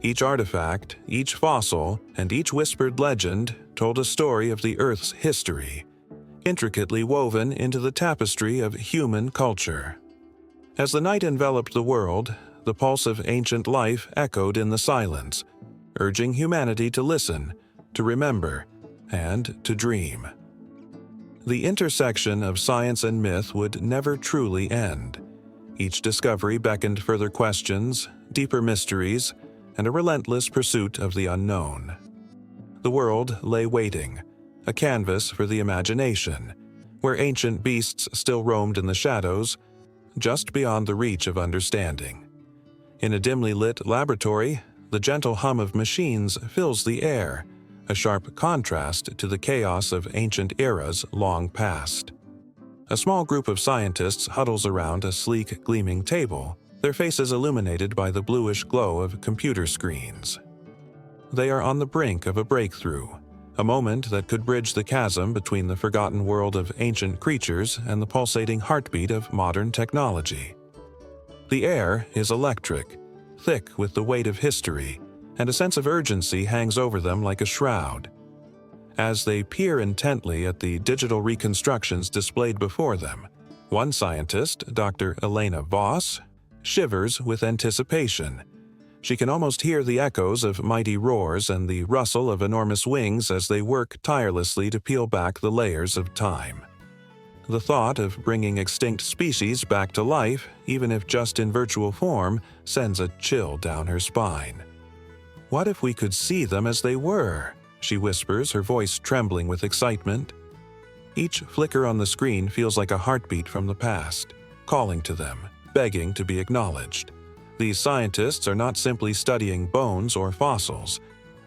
Each artifact, each fossil, and each whispered legend told a story of the Earth's history, intricately woven into the tapestry of human culture. As the night enveloped the world, the pulse of ancient life echoed in the silence, urging humanity to listen, to remember, and to dream. The intersection of science and myth would never truly end. Each discovery beckoned further questions, deeper mysteries, and a relentless pursuit of the unknown. The world lay waiting, a canvas for the imagination, where ancient beasts still roamed in the shadows, just beyond the reach of understanding. In a dimly lit laboratory, the gentle hum of machines fills the air, a sharp contrast to the chaos of ancient eras long past. A small group of scientists huddles around a sleek, gleaming table, their faces illuminated by the bluish glow of computer screens. They are on the brink of a breakthrough, a moment that could bridge the chasm between the forgotten world of ancient creatures and the pulsating heartbeat of modern technology. The air is electric, thick with the weight of history, and a sense of urgency hangs over them like a shroud. As they peer intently at the digital reconstructions displayed before them, one scientist, Dr. Elena Voss, shivers with anticipation. She can almost hear the echoes of mighty roars and the rustle of enormous wings as they work tirelessly to peel back the layers of time. The thought of bringing extinct species back to life, even if just in virtual form, sends a chill down her spine. "What if we could see them as they were?" she whispers, her voice trembling with excitement. Each flicker on the screen feels like a heartbeat from the past, calling to them, begging to be acknowledged. These scientists are not simply studying bones or fossils.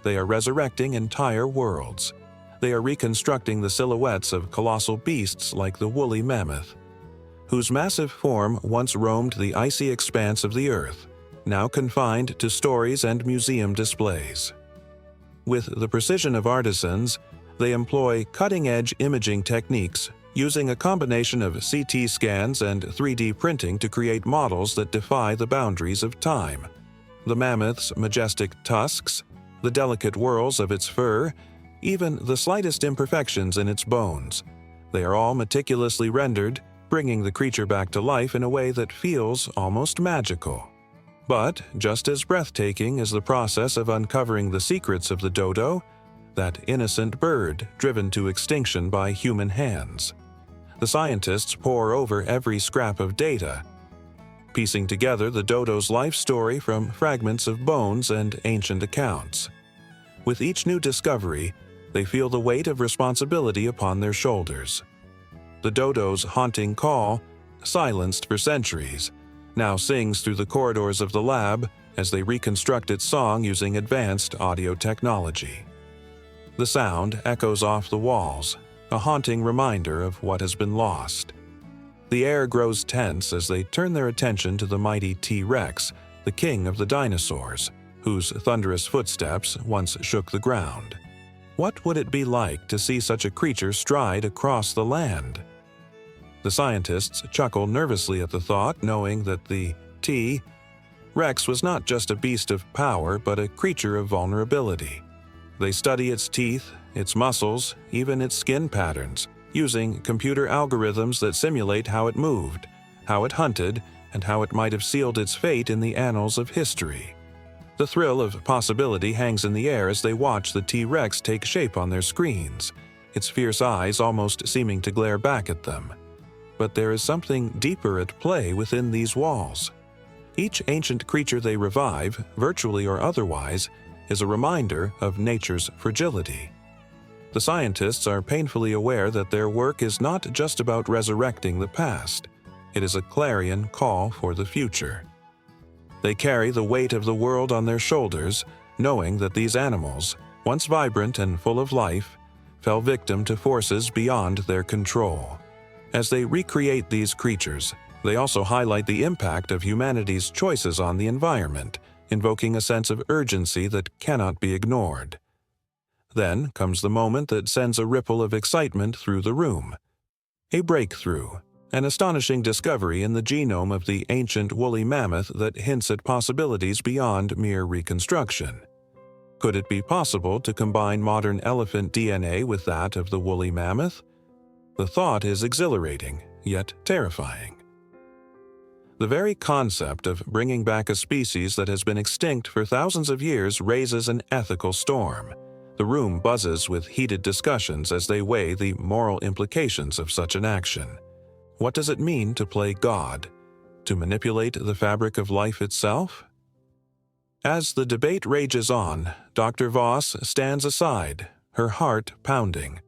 They are resurrecting entire worlds. They are reconstructing the silhouettes of colossal beasts like the woolly mammoth, whose massive form once roamed the icy expanse of the earth, now confined to stories and museum displays. With the precision of artisans, they employ cutting-edge imaging techniques, using a combination of CT scans and 3D printing to create models that defy the boundaries of time. The mammoth's majestic tusks, the delicate whorls of its fur, even the slightest imperfections in its bones. They are all meticulously rendered, bringing the creature back to life in a way that feels almost magical. But just as breathtaking is the process of uncovering the secrets of the dodo, that innocent bird driven to extinction by human hands. The scientists pore over every scrap of data, piecing together the dodo's life story from fragments of bones and ancient accounts. With each new discovery, they feel the weight of responsibility upon their shoulders. The dodo's haunting call, silenced for centuries, now sings through the corridors of the lab as they reconstruct its song using advanced audio technology. The sound echoes off the walls, a haunting reminder of what has been lost. The air grows tense as they turn their attention to the mighty T-Rex, the king of the dinosaurs, whose thunderous footsteps once shook the ground. What would it be like to see such a creature stride across the land? The scientists chuckle nervously at the thought, knowing that the T-Rex was not just a beast of power, but a creature of vulnerability. They study its teeth, its muscles, even its skin patterns, using computer algorithms that simulate how it moved, how it hunted, and how it might have sealed its fate in the annals of history. The thrill of possibility hangs in the air as they watch the T-Rex take shape on their screens, its fierce eyes almost seeming to glare back at them. But there is something deeper at play within these walls. Each ancient creature they revive, virtually or otherwise, is a reminder of nature's fragility. The scientists are painfully aware that their work is not just about resurrecting the past. It is a clarion call for the future. They carry the weight of the world on their shoulders, knowing that these animals, once vibrant and full of life, fell victim to forces beyond their control. As they recreate these creatures, they also highlight the impact of humanity's choices on the environment, invoking a sense of urgency that cannot be ignored. Then comes the moment that sends a ripple of excitement through the room. A breakthrough, an astonishing discovery in the genome of the ancient woolly mammoth that hints at possibilities beyond mere reconstruction. Could it be possible to combine modern elephant DNA with that of the woolly mammoth? The thought is exhilarating, yet terrifying. The very concept of bringing back a species that has been extinct for thousands of years raises an ethical storm. The room buzzes with heated discussions as they weigh the moral implications of such an action. What does it mean to play God? To manipulate the fabric of life itself? As the debate rages on, Dr. Voss stands aside, her heart pounding.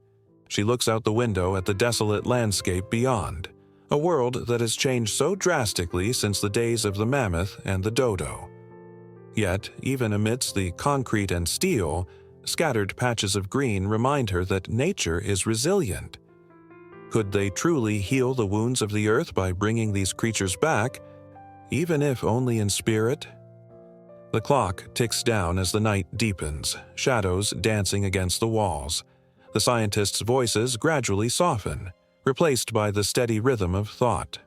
She looks out the window at the desolate landscape beyond, a world that has changed so drastically since the days of the mammoth and the dodo. Yet, even amidst the concrete and steel, scattered patches of green remind her that nature is resilient. Could they truly heal the wounds of the earth by bringing these creatures back, even if only in spirit? The clock ticks down as the night deepens, shadows dancing against the walls. The scientists' voices gradually soften, replaced by the steady rhythm of thought.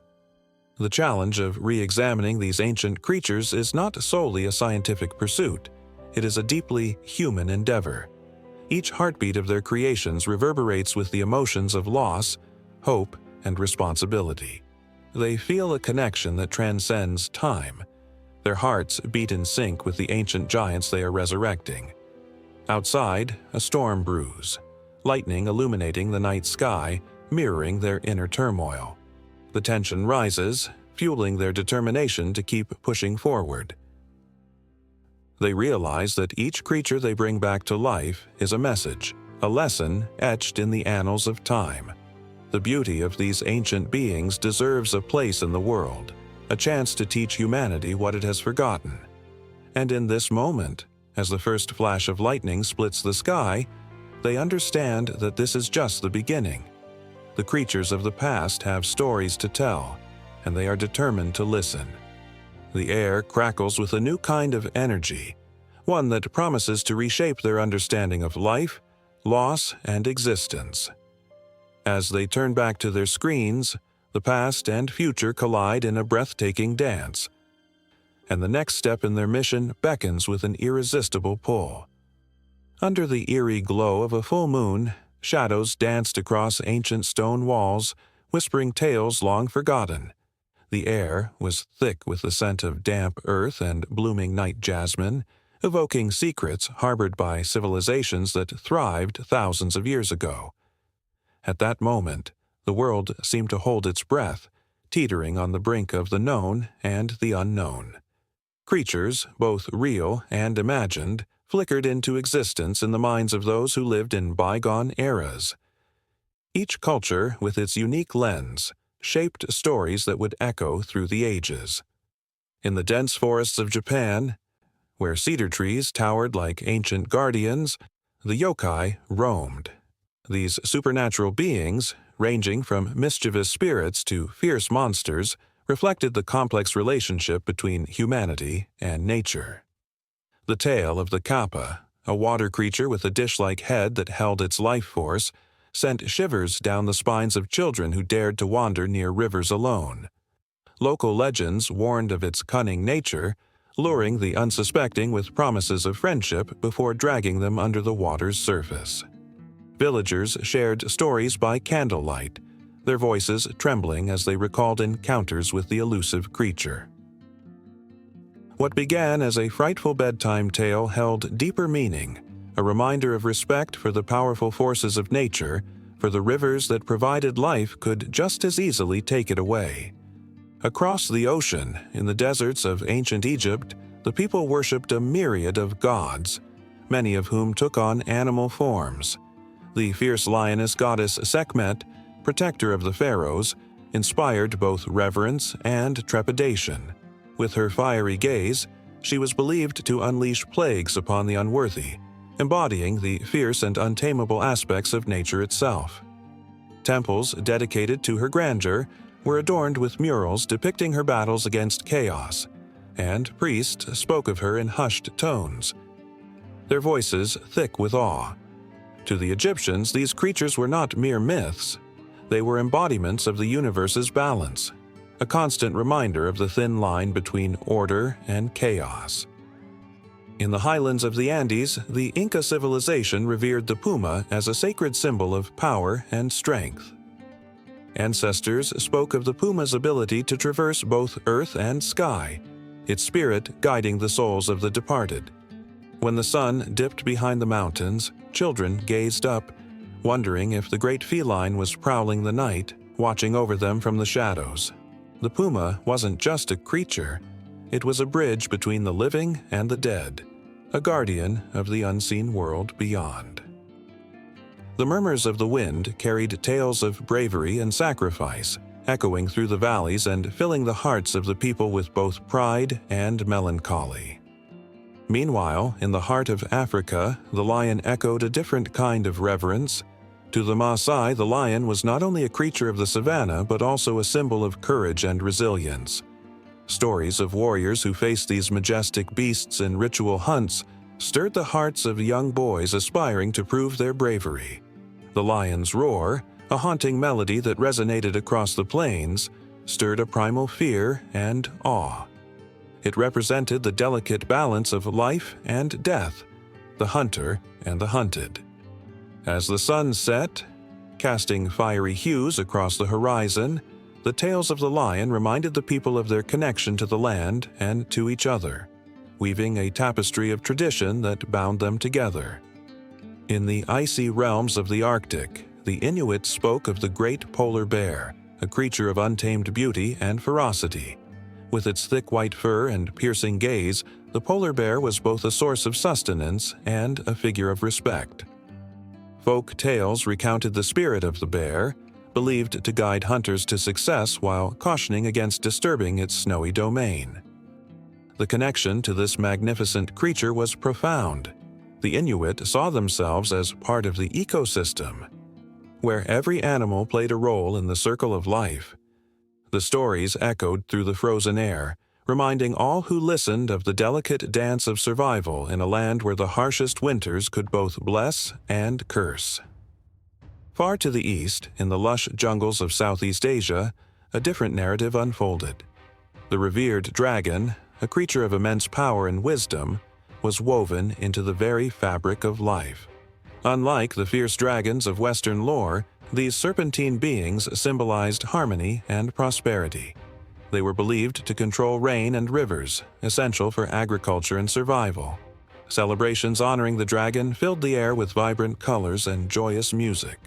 The challenge of re-examining these ancient creatures is not solely a scientific pursuit. It is a deeply human endeavor. Each heartbeat of their creations reverberates with the emotions of loss, hope, and responsibility. They feel a connection that transcends time. Their hearts beat in sync with the ancient giants they are resurrecting. Outside, a storm brews, lightning illuminating the night sky, mirroring their inner turmoil. The tension rises, fueling their determination to keep pushing forward. They realize that each creature they bring back to life is a message, a lesson etched in the annals of time. The beauty of these ancient beings deserves a place in the world, a chance to teach humanity what it has forgotten. And in this moment, as the first flash of lightning splits the sky, they understand that this is just the beginning. The creatures of the past have stories to tell, and they are determined to listen. The air crackles with a new kind of energy, one that promises to reshape their understanding of life, loss, and existence. As they turn back to their screens, the past and future collide in a breathtaking dance, and the next step in their mission beckons with an irresistible pull. Under the eerie glow of a full moon, shadows danced across ancient stone walls, whispering tales long forgotten. The air was thick with the scent of damp earth and blooming night jasmine, evoking secrets harbored by civilizations that thrived thousands of years ago. At that moment, the world seemed to hold its breath, teetering on the brink of the known and the unknown. Creatures, both real and imagined, flickered into existence in the minds of those who lived in bygone eras. Each culture, with its unique lens, shaped stories that would echo through the ages. In the dense forests of Japan, where cedar trees towered like ancient guardians, the yokai roamed. These supernatural beings, ranging from mischievous spirits to fierce monsters, reflected the complex relationship between humanity and nature. The tale of the kappa, a water creature with a dish-like head that held its life force, sent shivers down the spines of children who dared to wander near rivers alone. Local legends warned of its cunning nature, luring the unsuspecting with promises of friendship before dragging them under the water's surface. Villagers shared stories by candlelight, their voices trembling as they recalled encounters with the elusive creature. What began as a frightful bedtime tale held deeper meaning, a reminder of respect for the powerful forces of nature, for the rivers that provided life could just as easily take it away. Across the ocean, in the deserts of ancient Egypt, the people worshipped a myriad of gods, many of whom took on animal forms. The fierce lioness goddess Sekhmet, protector of the pharaohs, inspired both reverence and trepidation. With her fiery gaze, she was believed to unleash plagues upon the unworthy, embodying the fierce and untamable aspects of nature itself. Temples dedicated to her grandeur were adorned with murals depicting her battles against chaos, and priests spoke of her in hushed tones, their voices thick with awe. To the Egyptians, these creatures were not mere myths. They were embodiments of the universe's balance, a constant reminder of the thin line between order and chaos. In the highlands of the Andes, the Inca civilization revered the puma as a sacred symbol of power and strength. Ancestors spoke of the puma's ability to traverse both earth and sky, its spirit guiding the souls of the departed. When the sun dipped behind the mountains, children gazed up, wondering if the great feline was prowling the night, watching over them from the shadows. The puma wasn't just a creature, it was a bridge between the living and the dead, a guardian of the unseen world beyond. The murmurs of the wind carried tales of bravery and sacrifice, echoing through the valleys and filling the hearts of the people with both pride and melancholy. Meanwhile, in the heart of Africa, the lion echoed a different kind of reverence. To the Maasai, the lion was not only a creature of the savannah but also a symbol of courage and resilience. Stories of warriors who faced these majestic beasts in ritual hunts stirred the hearts of young boys aspiring to prove their bravery. The lion's roar, a haunting melody that resonated across the plains, stirred a primal fear and awe. It represented the delicate balance of life and death, the hunter and the hunted. As the sun set, casting fiery hues across the horizon, the tales of the lion reminded the people of their connection to the land and to each other, weaving a tapestry of tradition that bound them together. In the icy realms of the Arctic, the Inuit spoke of the great polar bear, a creature of untamed beauty and ferocity. With its thick white fur and piercing gaze, the polar bear was both a source of sustenance and a figure of respect. Folk tales recounted the spirit of the bear, believed to guide hunters to success while cautioning against disturbing its snowy domain. The connection to this magnificent creature was profound. The Inuit saw themselves as part of the ecosystem, where every animal played a role in the circle of life. The stories echoed through the frozen air, reminding all who listened of the delicate dance of survival in a land where the harshest winters could both bless and curse. Far to the east, in the lush jungles of Southeast Asia, a different narrative unfolded. The revered dragon, a creature of immense power and wisdom, was woven into the very fabric of life. Unlike the fierce dragons of Western lore, these serpentine beings symbolized harmony and prosperity. They were believed to control rain and rivers, essential for agriculture and survival. Celebrations honoring the dragon filled the air with vibrant colors and joyous music.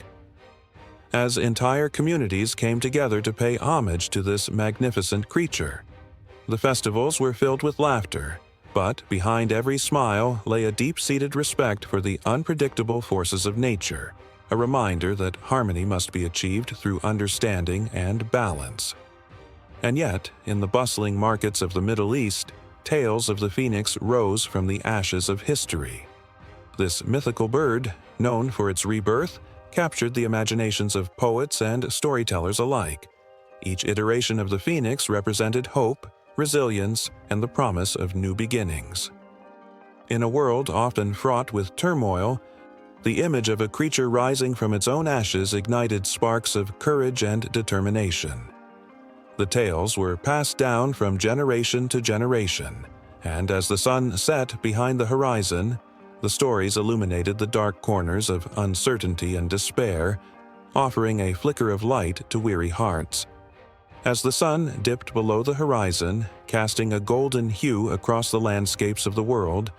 As entire communities came together to pay homage to this magnificent creature, the festivals were filled with laughter, but behind every smile lay a deep-seated respect for the unpredictable forces of nature, a reminder that harmony must be achieved through understanding and balance. And yet, in the bustling markets of the Middle East, tales of the phoenix rose from the ashes of history. This mythical bird, known for its rebirth, captured the imaginations of poets and storytellers alike. Each iteration of the phoenix represented hope, resilience, and the promise of new beginnings. In a world often fraught with turmoil, the image of a creature rising from its own ashes ignited sparks of courage and determination. The tales were passed down from generation to generation, and as the sun set behind the horizon, the stories illuminated the dark corners of uncertainty and despair, offering a flicker of light to weary hearts. As the sun dipped below the horizon, casting a golden hue across the landscapes of the world,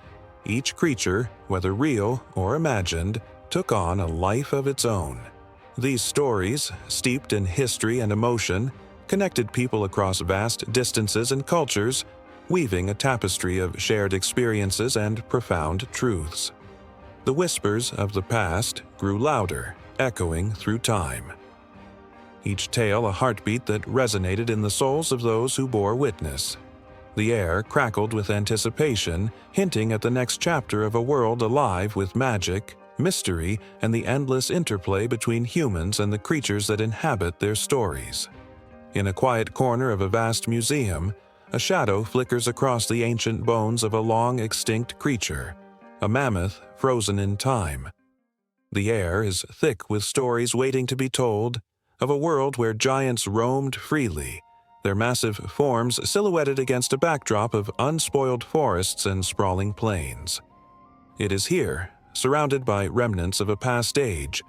each creature, whether real or imagined, took on a life of its own. These stories, steeped in history and emotion, connected people across vast distances and cultures, weaving a tapestry of shared experiences and profound truths. The whispers of the past grew louder, echoing through time. Each tale a heartbeat that resonated in the souls of those who bore witness. The air crackled with anticipation, hinting at the next chapter of a world alive with magic, mystery, and the endless interplay between humans and the creatures that inhabit their stories. In a quiet corner of a vast museum, a shadow flickers across the ancient bones of a long-extinct creature, a mammoth frozen in time. The air is thick with stories waiting to be told, of a world where giants roamed freely, their massive forms silhouetted against a backdrop of unspoiled forests and sprawling plains. It is here, surrounded by remnants of a past age,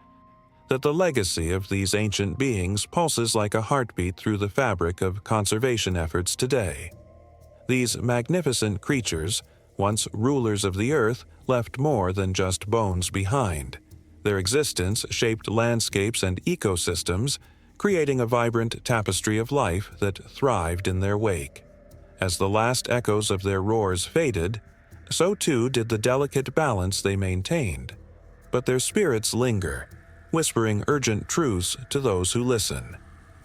that the legacy of these ancient beings pulses like a heartbeat through the fabric of conservation efforts today. These magnificent creatures, once rulers of the earth, left more than just bones behind. Their existence shaped landscapes and ecosystems, creating a vibrant tapestry of life that thrived in their wake. As the last echoes of their roars faded, so too did the delicate balance they maintained. But their spirits linger, whispering urgent truths to those who listen.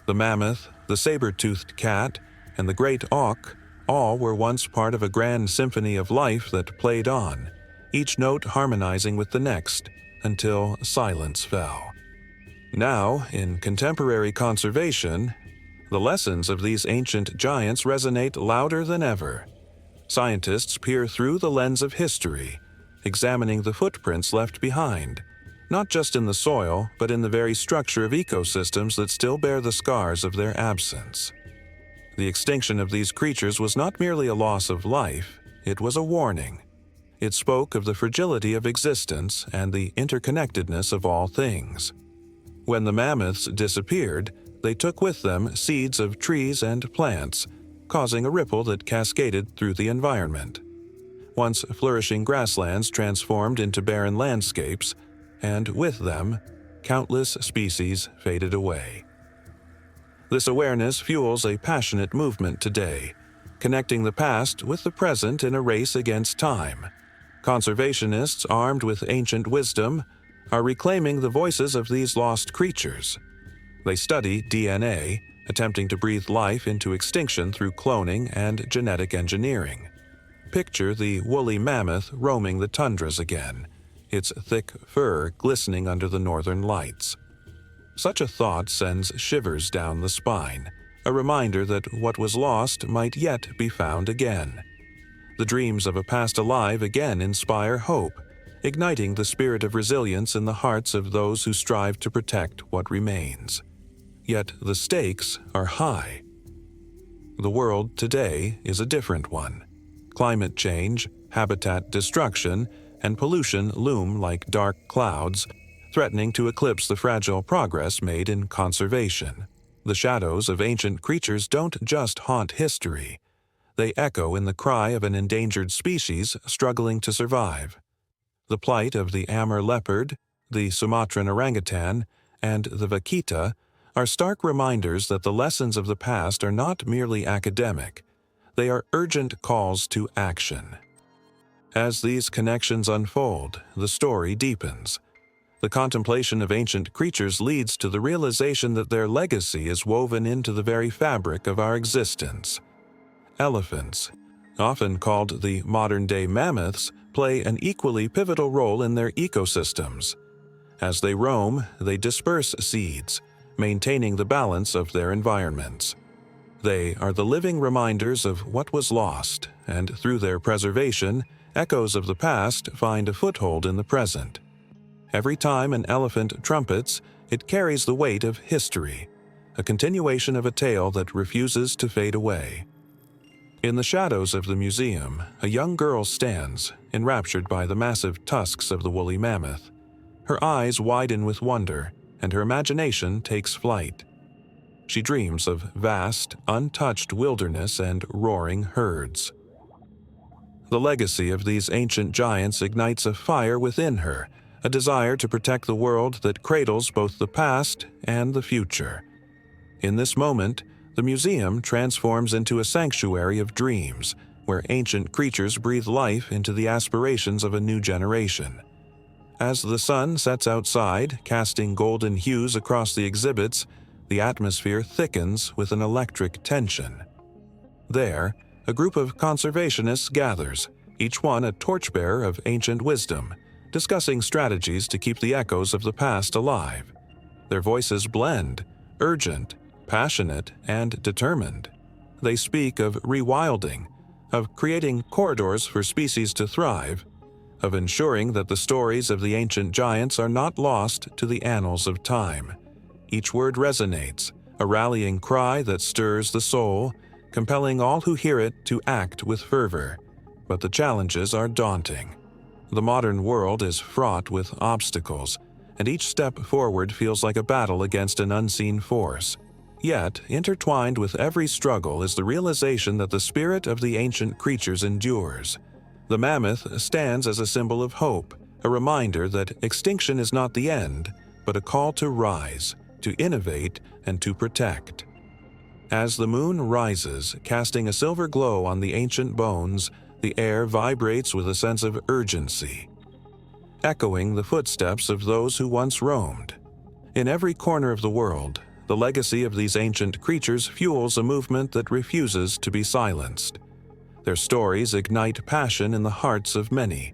The mammoth, the saber-toothed cat, and the great auk all were once part of a grand symphony of life that played on, each note harmonizing with the next, until silence fell. Now, in contemporary conservation, the lessons of these ancient giants resonate louder than ever. Scientists peer through the lens of history, examining the footprints left behind, not just in the soil, but in the very structure of ecosystems that still bear the scars of their absence. The extinction of these creatures was not merely a loss of life, it was a warning. It spoke of the fragility of existence and the interconnectedness of all things. When the mammoths disappeared, they took with them seeds of trees and plants, causing a ripple that cascaded through the environment. Once flourishing grasslands transformed into barren landscapes, and with them, countless species faded away. This awareness fuels a passionate movement today, connecting the past with the present in a race against time. Conservationists, armed with ancient wisdom, are reclaiming the voices of these lost creatures. They study DNA, attempting to breathe life into extinction through cloning and genetic engineering. Picture the woolly mammoth roaming the tundras again, its thick fur glistening under the northern lights. Such a thought sends shivers down the spine, a reminder that what was lost might yet be found again. The dreams of a past alive again inspire hope, igniting the spirit of resilience in the hearts of those who strive to protect what remains. Yet the stakes are high. The world today is a different one. Climate change, habitat destruction, and pollution loom like dark clouds, threatening to eclipse the fragile progress made in conservation. The shadows of ancient creatures don't just haunt history. They echo in the cry of an endangered species struggling to survive. The plight of the Amur leopard, the Sumatran orangutan, and the vaquita are stark reminders that the lessons of the past are not merely academic. They are urgent calls to action. As these connections unfold, the story deepens. The contemplation of ancient creatures leads to the realization that their legacy is woven into the very fabric of our existence. Elephants, often called the modern-day mammoths, play an equally pivotal role in their ecosystems. As they roam, they disperse seeds, maintaining the balance of their environments. They are the living reminders of what was lost, and through their preservation, echoes of the past find a foothold in the present. Every time an elephant trumpets, it carries the weight of history, a continuation of a tale that refuses to fade away. In the shadows of the museum, a young girl stands, enraptured by the massive tusks of the woolly mammoth. Her eyes widen with wonder, and her imagination takes flight. She dreams of vast, untouched wilderness and roaring herds. The legacy of these ancient giants ignites a fire within her, a desire to protect the world that cradles both the past and the future. In this moment, the museum transforms into a sanctuary of dreams, where ancient creatures breathe life into the aspirations of a new generation. As the sun sets outside, casting golden hues across the exhibits, the atmosphere thickens with an electric tension. There, a group of conservationists gathers, each one a torchbearer of ancient wisdom, discussing strategies to keep the echoes of the past alive. Their voices blend, urgent, passionate, and determined. They speak of rewilding, of creating corridors for species to thrive, of ensuring that the stories of the ancient giants are not lost to the annals of time. Each word resonates, a rallying cry that stirs the soul, compelling all who hear it to act with fervor. But the challenges are daunting. The modern world is fraught with obstacles, and each step forward feels like a battle against an unseen force. Yet, intertwined with every struggle is the realization that the spirit of the ancient creatures endures. The mammoth stands as a symbol of hope, a reminder that extinction is not the end, but a call to rise, to innovate, and to protect. As the moon rises, casting a silver glow on the ancient bones, the air vibrates with a sense of urgency, echoing the footsteps of those who once roamed. In every corner of the world, the legacy of these ancient creatures fuels a movement that refuses to be silenced. Their stories ignite passion in the hearts of many,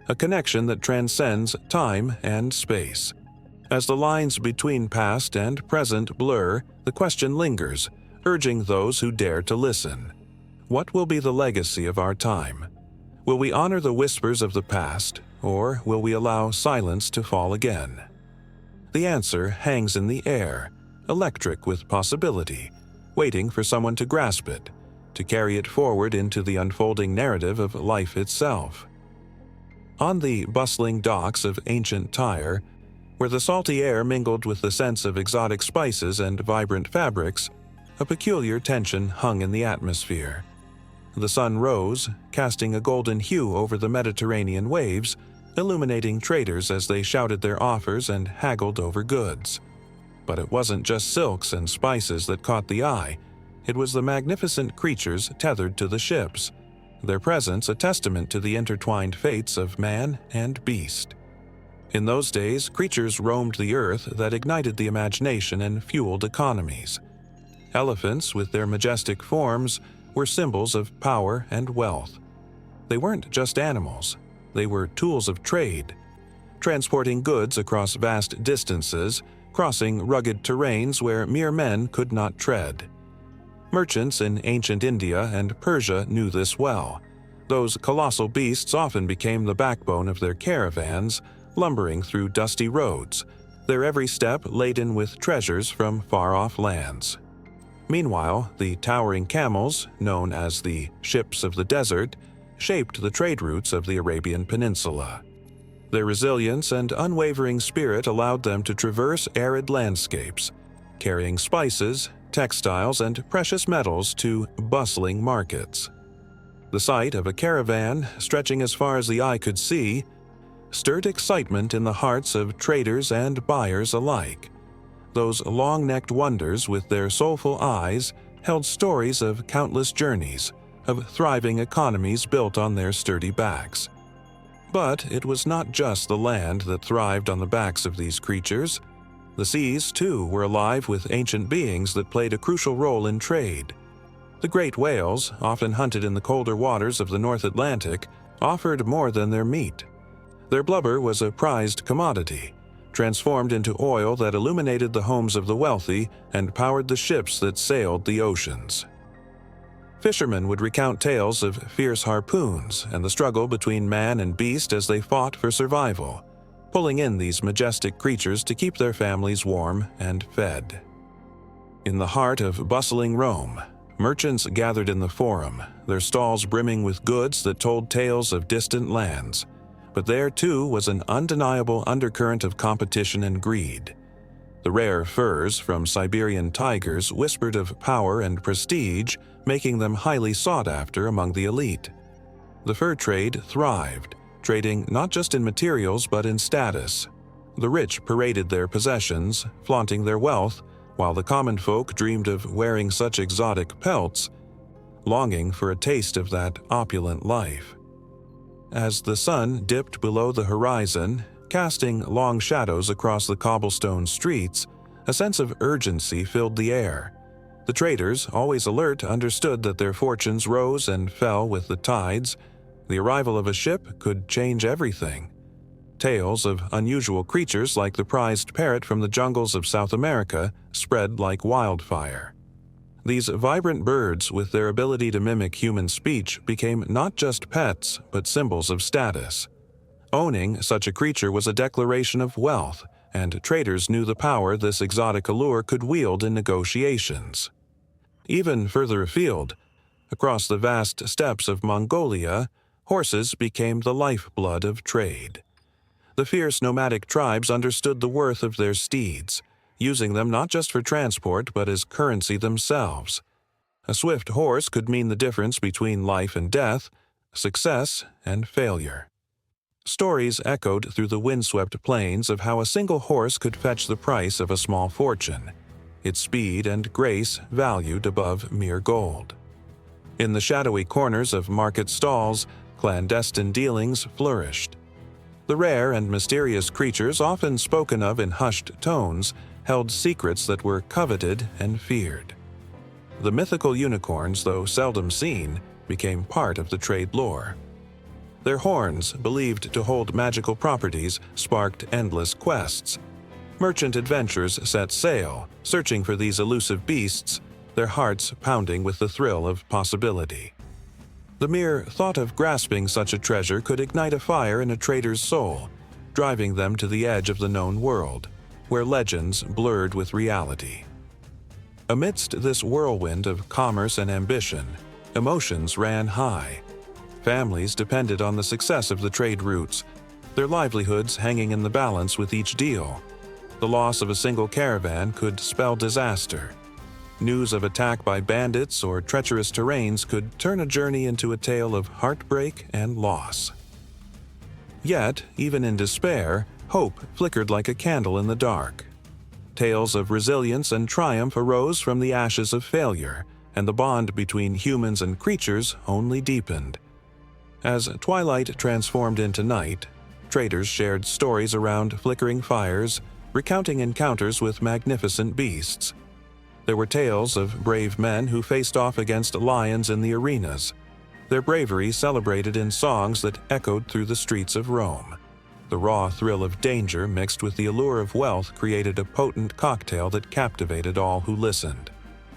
a connection that transcends time and space. As the lines between past and present blur, the question lingers, urging those who dare to listen. What will be the legacy of our time? Will we honor the whispers of the past, or will we allow silence to fall again? The answer hangs in the air, electric with possibility, waiting for someone to grasp it, to carry it forward into the unfolding narrative of life itself. On the bustling docks of ancient Tyre, where the salty air mingled with the scents of exotic spices and vibrant fabrics, a peculiar tension hung in the atmosphere. The sun rose, casting a golden hue over the Mediterranean waves, illuminating traders as they shouted their offers and haggled over goods. But it wasn't just silks and spices that caught the eye. It was the magnificent creatures tethered to the ships, their presence a testament to the intertwined fates of man and beast. In those days, creatures roamed the earth that ignited the imagination and fueled economies. Elephants, with their majestic forms, were symbols of power and wealth. They weren't just animals. They were tools of trade, transporting goods across vast distances, crossing rugged terrains where mere men could not tread. Merchants in ancient India and Persia knew this well. Those colossal beasts often became the backbone of their caravans, lumbering through dusty roads, their every step laden with treasures from far-off lands. Meanwhile, the towering camels, known as the ships of the desert, shaped the trade routes of the Arabian Peninsula. Their resilience and unwavering spirit allowed them to traverse arid landscapes, carrying spices, textiles, and precious metals to bustling markets. The sight of a caravan, stretching as far as the eye could see, stirred excitement in the hearts of traders and buyers alike. Those long-necked wonders with their soulful eyes held stories of countless journeys, of thriving economies built on their sturdy backs. But it was not just the land that thrived on the backs of these creatures. The seas, too, were alive with ancient beings that played a crucial role in trade. The great whales, often hunted in the colder waters of the North Atlantic, offered more than their meat. Their blubber was a prized commodity, transformed into oil that illuminated the homes of the wealthy and powered the ships that sailed the oceans. Fishermen would recount tales of fierce harpoons and the struggle between man and beast as they fought for survival, pulling in these majestic creatures to keep their families warm and fed. In the heart of bustling Rome, merchants gathered in the Forum, their stalls brimming with goods that told tales of distant lands. But there, too, was an undeniable undercurrent of competition and greed. The rare furs from Siberian tigers whispered of power and prestige, making them highly sought after among the elite. The fur trade thrived, trading not just in materials but in status. The rich paraded their possessions, flaunting their wealth, while the common folk dreamed of wearing such exotic pelts, longing for a taste of that opulent life. As the sun dipped below the horizon, casting long shadows across the cobblestone streets, a sense of urgency filled the air. The traders, always alert, understood that their fortunes rose and fell with the tides. The arrival of a ship could change everything. Tales of unusual creatures like the prized parrot from the jungles of South America spread like wildfire. These vibrant birds, with their ability to mimic human speech, became not just pets, but symbols of status. Owning such a creature was a declaration of wealth, and traders knew the power this exotic allure could wield in negotiations. Even further afield, across the vast steppes of Mongolia, horses became the lifeblood of trade. The fierce nomadic tribes understood the worth of their steeds, using them not just for transport but as currency themselves. A swift horse could mean the difference between life and death, success and failure. Stories echoed through the windswept plains of how a single horse could fetch the price of a small fortune, its speed and grace valued above mere gold. In the shadowy corners of market stalls, clandestine dealings flourished. The rare and mysterious creatures, often spoken of in hushed tones, held secrets that were coveted and feared. The mythical unicorns, though seldom seen, became part of the trade lore. Their horns, believed to hold magical properties, sparked endless quests. Merchant adventurers set sail, searching for these elusive beasts, their hearts pounding with the thrill of possibility. The mere thought of grasping such a treasure could ignite a fire in a trader's soul, driving them to the edge of the known world, where legends blurred with reality. Amidst this whirlwind of commerce and ambition, emotions ran high. Families depended on the success of the trade routes, their livelihoods hanging in the balance with each deal. The loss of a single caravan could spell disaster. News of attack by bandits or treacherous terrains could turn a journey into a tale of heartbreak and loss. Yet, even in despair, hope flickered like a candle in the dark. Tales of resilience and triumph arose from the ashes of failure, and the bond between humans and creatures only deepened. As twilight transformed into night, traders shared stories around flickering fires, recounting encounters with magnificent beasts. There were tales of brave men who faced off against lions in the arenas, their bravery celebrated in songs that echoed through the streets of Rome. The raw thrill of danger mixed with the allure of wealth created a potent cocktail that captivated all who listened.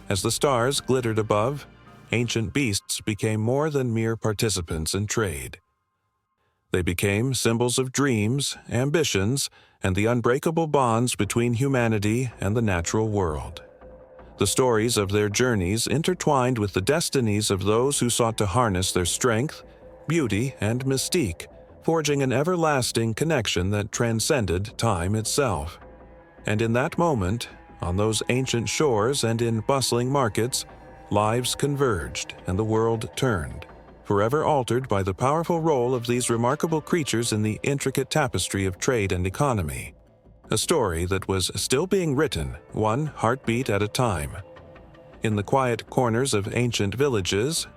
As the stars glittered above, ancient beasts became more than mere participants in trade. They became symbols of dreams, ambitions, and the unbreakable bonds between humanity and the natural world. The stories of their journeys intertwined with the destinies of those who sought to harness their strength, beauty, and mystique, forging an everlasting connection that transcended time itself. And in that moment, on those ancient shores and in bustling markets, lives converged and the world turned, forever altered by the powerful role of these remarkable creatures in the intricate tapestry of trade and economy. A story that was still being written, one heartbeat at a time. In the quiet corners of ancient villages,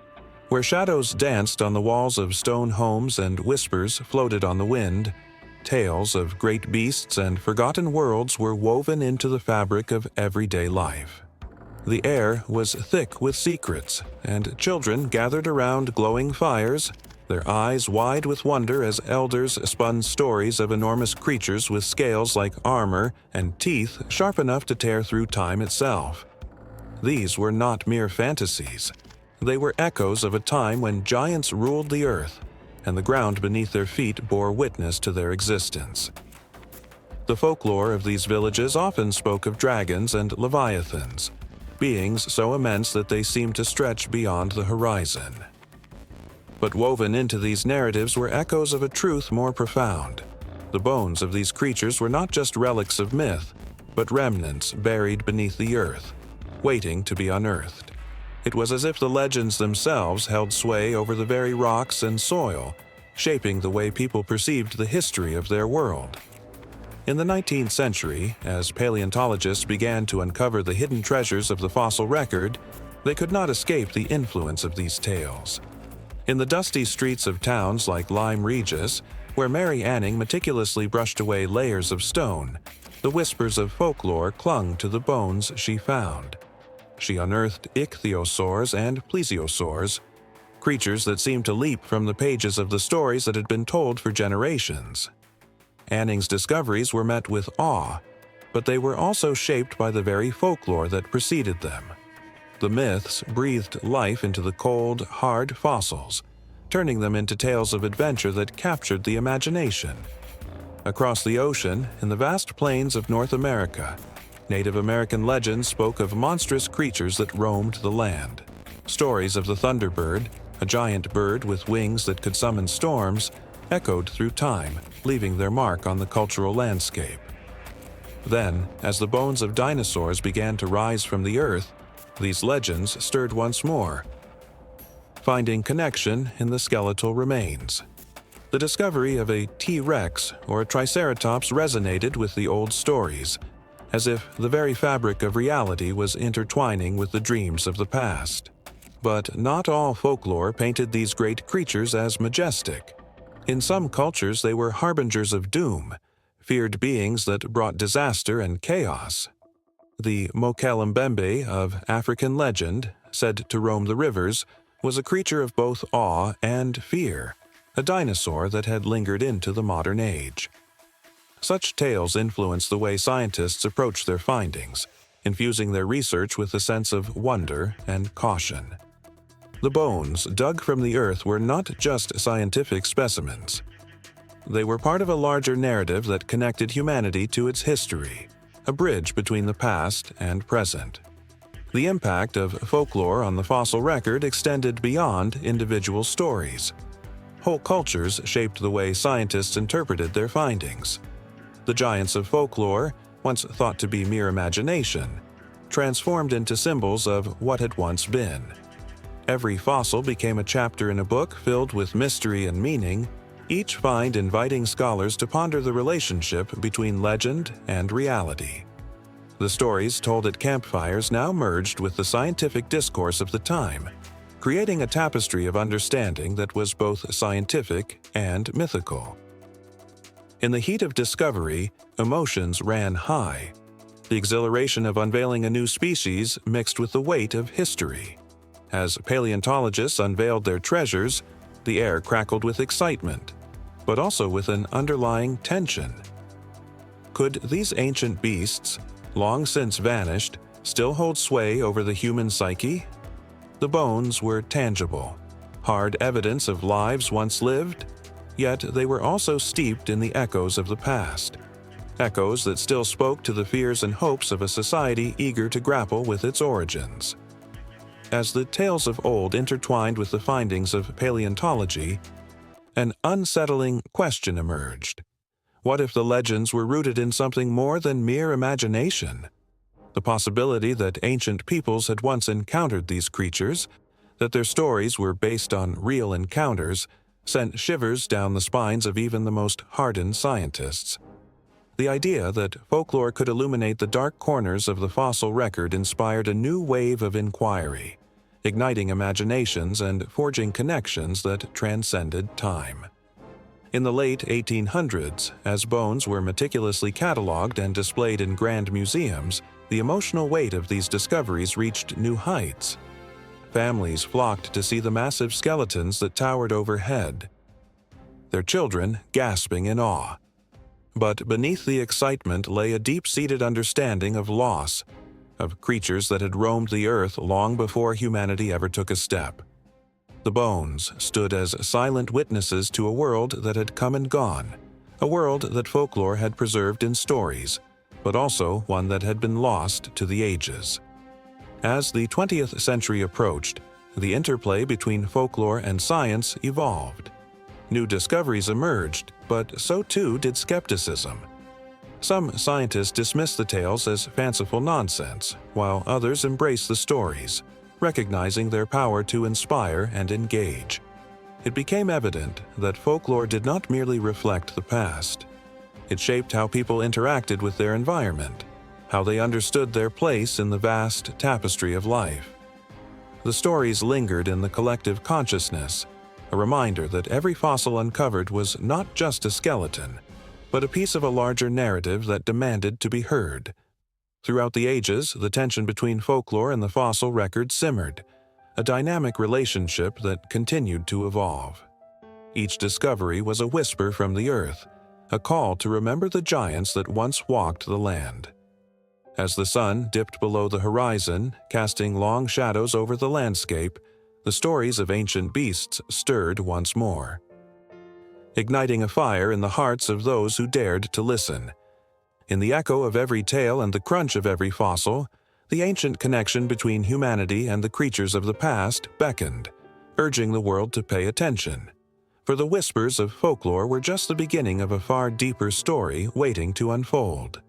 where shadows danced on the walls of stone homes and whispers floated on the wind, tales of great beasts and forgotten worlds were woven into the fabric of everyday life. The air was thick with secrets, and children gathered around glowing fires, their eyes wide with wonder as elders spun stories of enormous creatures with scales like armor and teeth sharp enough to tear through time itself. These were not mere fantasies. They were echoes of a time when giants ruled the earth, and the ground beneath their feet bore witness to their existence. The folklore of these villages often spoke of dragons and leviathans, beings so immense that they seemed to stretch beyond the horizon. But woven into these narratives were echoes of a truth more profound. The bones of these creatures were not just relics of myth. but remnants buried beneath the earth, waiting to be unearthed. It was as if the legends themselves held sway over the very rocks and soil, shaping the way people perceived the history of their world. In the 19th century, as paleontologists began to uncover the hidden treasures of the fossil record, they could not escape the influence of these tales. In the dusty streets of towns like Lyme Regis, where Mary Anning meticulously brushed away layers of stone, the whispers of folklore clung to the bones she found. She unearthed ichthyosaurs and plesiosaurs, creatures that seemed to leap from the pages of the stories that had been told for generations. Anning's discoveries were met with awe, but they were also shaped by the very folklore that preceded them. The myths breathed life into the cold, hard fossils, turning them into tales of adventure that captured the imagination. Across the ocean, in the vast plains of North America, Native American legends spoke of monstrous creatures that roamed the land. Stories of the thunderbird, a giant bird with wings that could summon storms, echoed through time, leaving their mark on the cultural landscape. Then, as the bones of dinosaurs began to rise from the earth, these legends stirred once more, finding connection in the skeletal remains. The discovery of a T-Rex or a Triceratops resonated with the old stories, as if the very fabric of reality was intertwining with the dreams of the past. But not all folklore painted these great creatures as majestic. In some cultures, they were harbingers of doom, feared beings that brought disaster and chaos. The Mokelembembe of African legend, said to roam the rivers, was a creature of both awe and fear, a dinosaur that had lingered into the modern age. Such tales influenced the way scientists approached their findings, infusing their research with a sense of wonder and caution. The bones dug from the earth were not just scientific specimens. They were part of a larger narrative that connected humanity to its history, a bridge between the past and present. The impact of folklore on the fossil record extended beyond individual stories. Whole cultures shaped the way scientists interpreted their findings. The giants of folklore, once thought to be mere imagination, transformed into symbols of what had once been. Every fossil became a chapter in a book filled with mystery and meaning, each find inviting scholars to ponder the relationship between legend and reality. The stories told at campfires now merged with the scientific discourse of the time, creating a tapestry of understanding that was both scientific and mythical. In the heat of discovery, emotions ran high. The exhilaration of unveiling a new species mixed with the weight of history. As paleontologists unveiled their treasures, the air crackled with excitement, but also with an underlying tension. Could these ancient beasts, long since vanished, still hold sway over the human psyche? The bones were tangible, hard evidence of lives once lived, yet they were also steeped in the echoes of the past. Echoes that still spoke to the fears and hopes of a society eager to grapple with its origins. As the tales of old intertwined with the findings of paleontology, an unsettling question emerged. What if the legends were rooted in something more than mere imagination? The possibility that ancient peoples had once encountered these creatures, that their stories were based on real encounters, sent shivers down the spines of even the most hardened scientists. The idea that folklore could illuminate the dark corners of the fossil record inspired a new wave of inquiry, igniting imaginations and forging connections that transcended time. In the late 1800s, as bones were meticulously catalogued and displayed in grand museums, the emotional weight of these discoveries reached new heights. Families flocked to see the massive skeletons that towered overhead, their children gasping in awe. But beneath the excitement lay a deep-seated understanding of loss, of creatures that had roamed the earth long before humanity ever took a step. The bones stood as silent witnesses to a world that had come and gone, a world that folklore had preserved in stories, but also one that had been lost to the ages. As the 20th century approached, the interplay between folklore and science evolved. New discoveries emerged, but so too did skepticism. Some scientists dismiss the tales as fanciful nonsense, while others embrace the stories, recognizing their power to inspire and engage. It became evident that folklore did not merely reflect the past. It shaped how people interacted with their environment, how they understood their place in the vast tapestry of life. The stories lingered in the collective consciousness, a reminder that every fossil uncovered was not just a skeleton, but a piece of a larger narrative that demanded to be heard. Throughout the ages, the tension between folklore and the fossil record simmered, a dynamic relationship that continued to evolve. Each discovery was a whisper from the earth, a call to remember the giants that once walked the land. As the sun dipped below the horizon, casting long shadows over the landscape, the stories of ancient beasts stirred once more, igniting a fire in the hearts of those who dared to listen. In the echo of every tale and the crunch of every fossil, the ancient connection between humanity and the creatures of the past beckoned, urging the world to pay attention. For the whispers of folklore were just the beginning of a far deeper story waiting to unfold.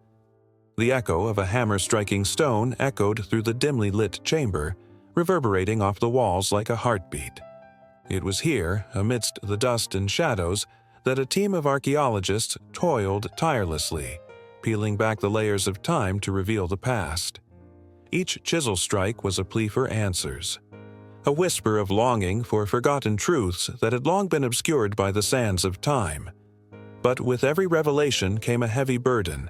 The echo of a hammer striking stone echoed through the dimly lit chamber, reverberating off the walls like a heartbeat. It was here, amidst the dust and shadows, that a team of archaeologists toiled tirelessly, peeling back the layers of time to reveal the past. Each chisel strike was a plea for answers, a whisper of longing for forgotten truths that had long been obscured by the sands of time. But with every revelation came a heavy burden,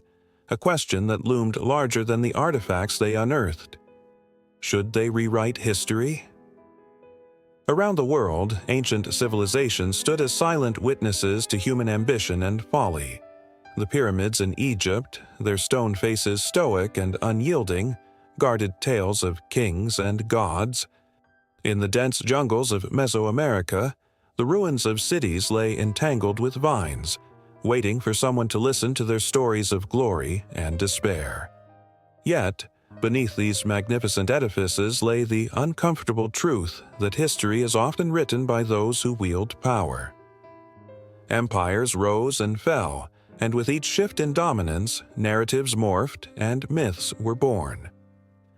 a question that loomed larger than the artifacts they unearthed. Should they rewrite history? Around the world, ancient civilizations stood as silent witnesses to human ambition and folly. The pyramids in Egypt, their stone faces stoic and unyielding, guarded tales of kings and gods. In the dense jungles of Mesoamerica, the ruins of cities lay entangled with vines, waiting for someone to listen to their stories of glory and despair. Yet, beneath these magnificent edifices lay the uncomfortable truth that history is often written by those who wield power. Empires rose and fell, and with each shift in dominance, narratives morphed and myths were born.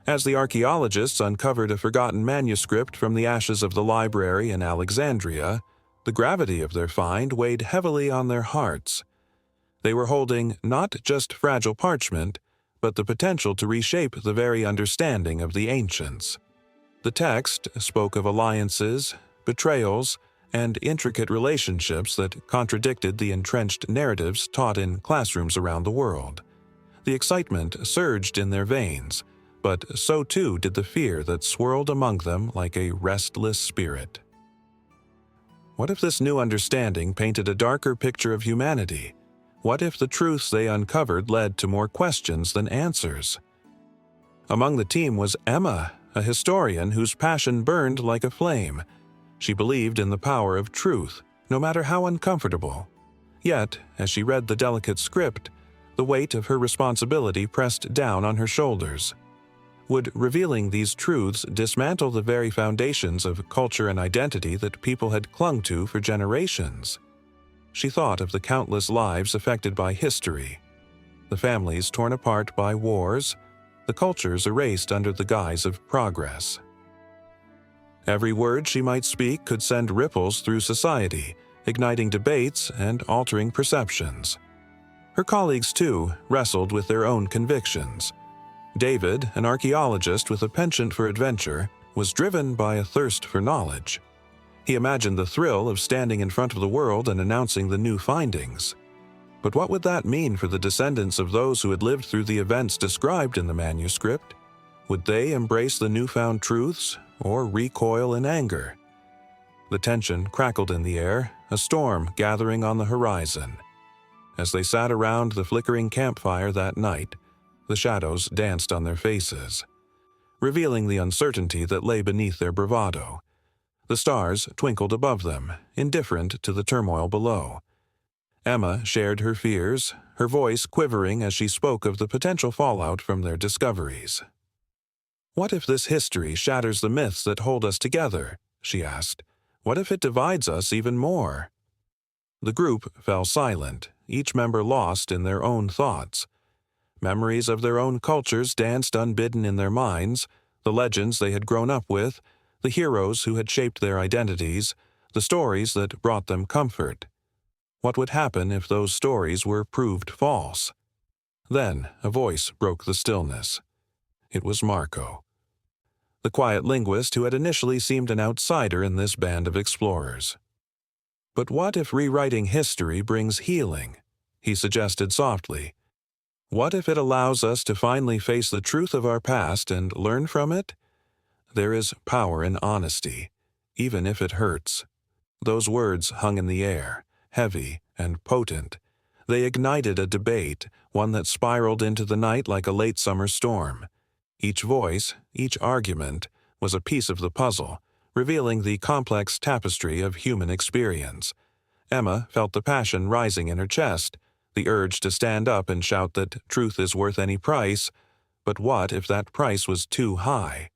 As the archaeologists uncovered a forgotten manuscript from the ashes of the library in Alexandria, the gravity of their find weighed heavily on their hearts. They were holding not just fragile parchment, but the potential to reshape the very understanding of the ancients. The text spoke of alliances, betrayals, and intricate relationships that contradicted the entrenched narratives taught in classrooms around the world. The excitement surged in their veins, but so too did the fear that swirled among them like a restless spirit. What if this new understanding painted a darker picture of humanity? What if the truths they uncovered led to more questions than answers? Among the team was Emma, a historian whose passion burned like a flame. She believed in the power of truth, no matter how uncomfortable. Yet, as she read the delicate script, the weight of her responsibility pressed down on her shoulders. Would revealing these truths dismantle the very foundations of culture and identity that people had clung to for generations? She thought of the countless lives affected by history, the families torn apart by wars, the cultures erased under the guise of progress. Every word she might speak could send ripples through society, igniting debates and altering perceptions. Her colleagues, too, wrestled with their own convictions. David, an archaeologist with a penchant for adventure, was driven by a thirst for knowledge. He imagined the thrill of standing in front of the world and announcing the new findings. But what would that mean for the descendants of those who had lived through the events described in the manuscript? Would they embrace the newfound truths or recoil in anger? The tension crackled in the air, a storm gathering on the horizon. As they sat around the flickering campfire that night, the shadows danced on their faces, revealing the uncertainty that lay beneath their bravado. The stars twinkled above them, indifferent to the turmoil below. Emma shared her fears, her voice quivering as she spoke of the potential fallout from their discoveries. "What if this history shatters the myths that hold us together?" she asked. "What if it divides us even more?" The group fell silent, each member lost in their own thoughts. Memories of their own cultures danced unbidden in their minds, the legends they had grown up with, the heroes who had shaped their identities, the stories that brought them comfort. What would happen if those stories were proved false? Then a voice broke the stillness. It was Marco, the quiet linguist who had initially seemed an outsider in this band of explorers. "But what if rewriting history brings healing?" he suggested softly. "What if it allows us to finally face the truth of our past and learn from it? There is power in honesty, even if it hurts." Those words hung in the air, heavy and potent. They ignited a debate, one that spiraled into the night like a late summer storm. Each voice, each argument, was a piece of the puzzle, revealing the complex tapestry of human experience. Emma felt the passion rising in her chest, the urge to stand up and shout that truth is worth any price, but what if that price was too high?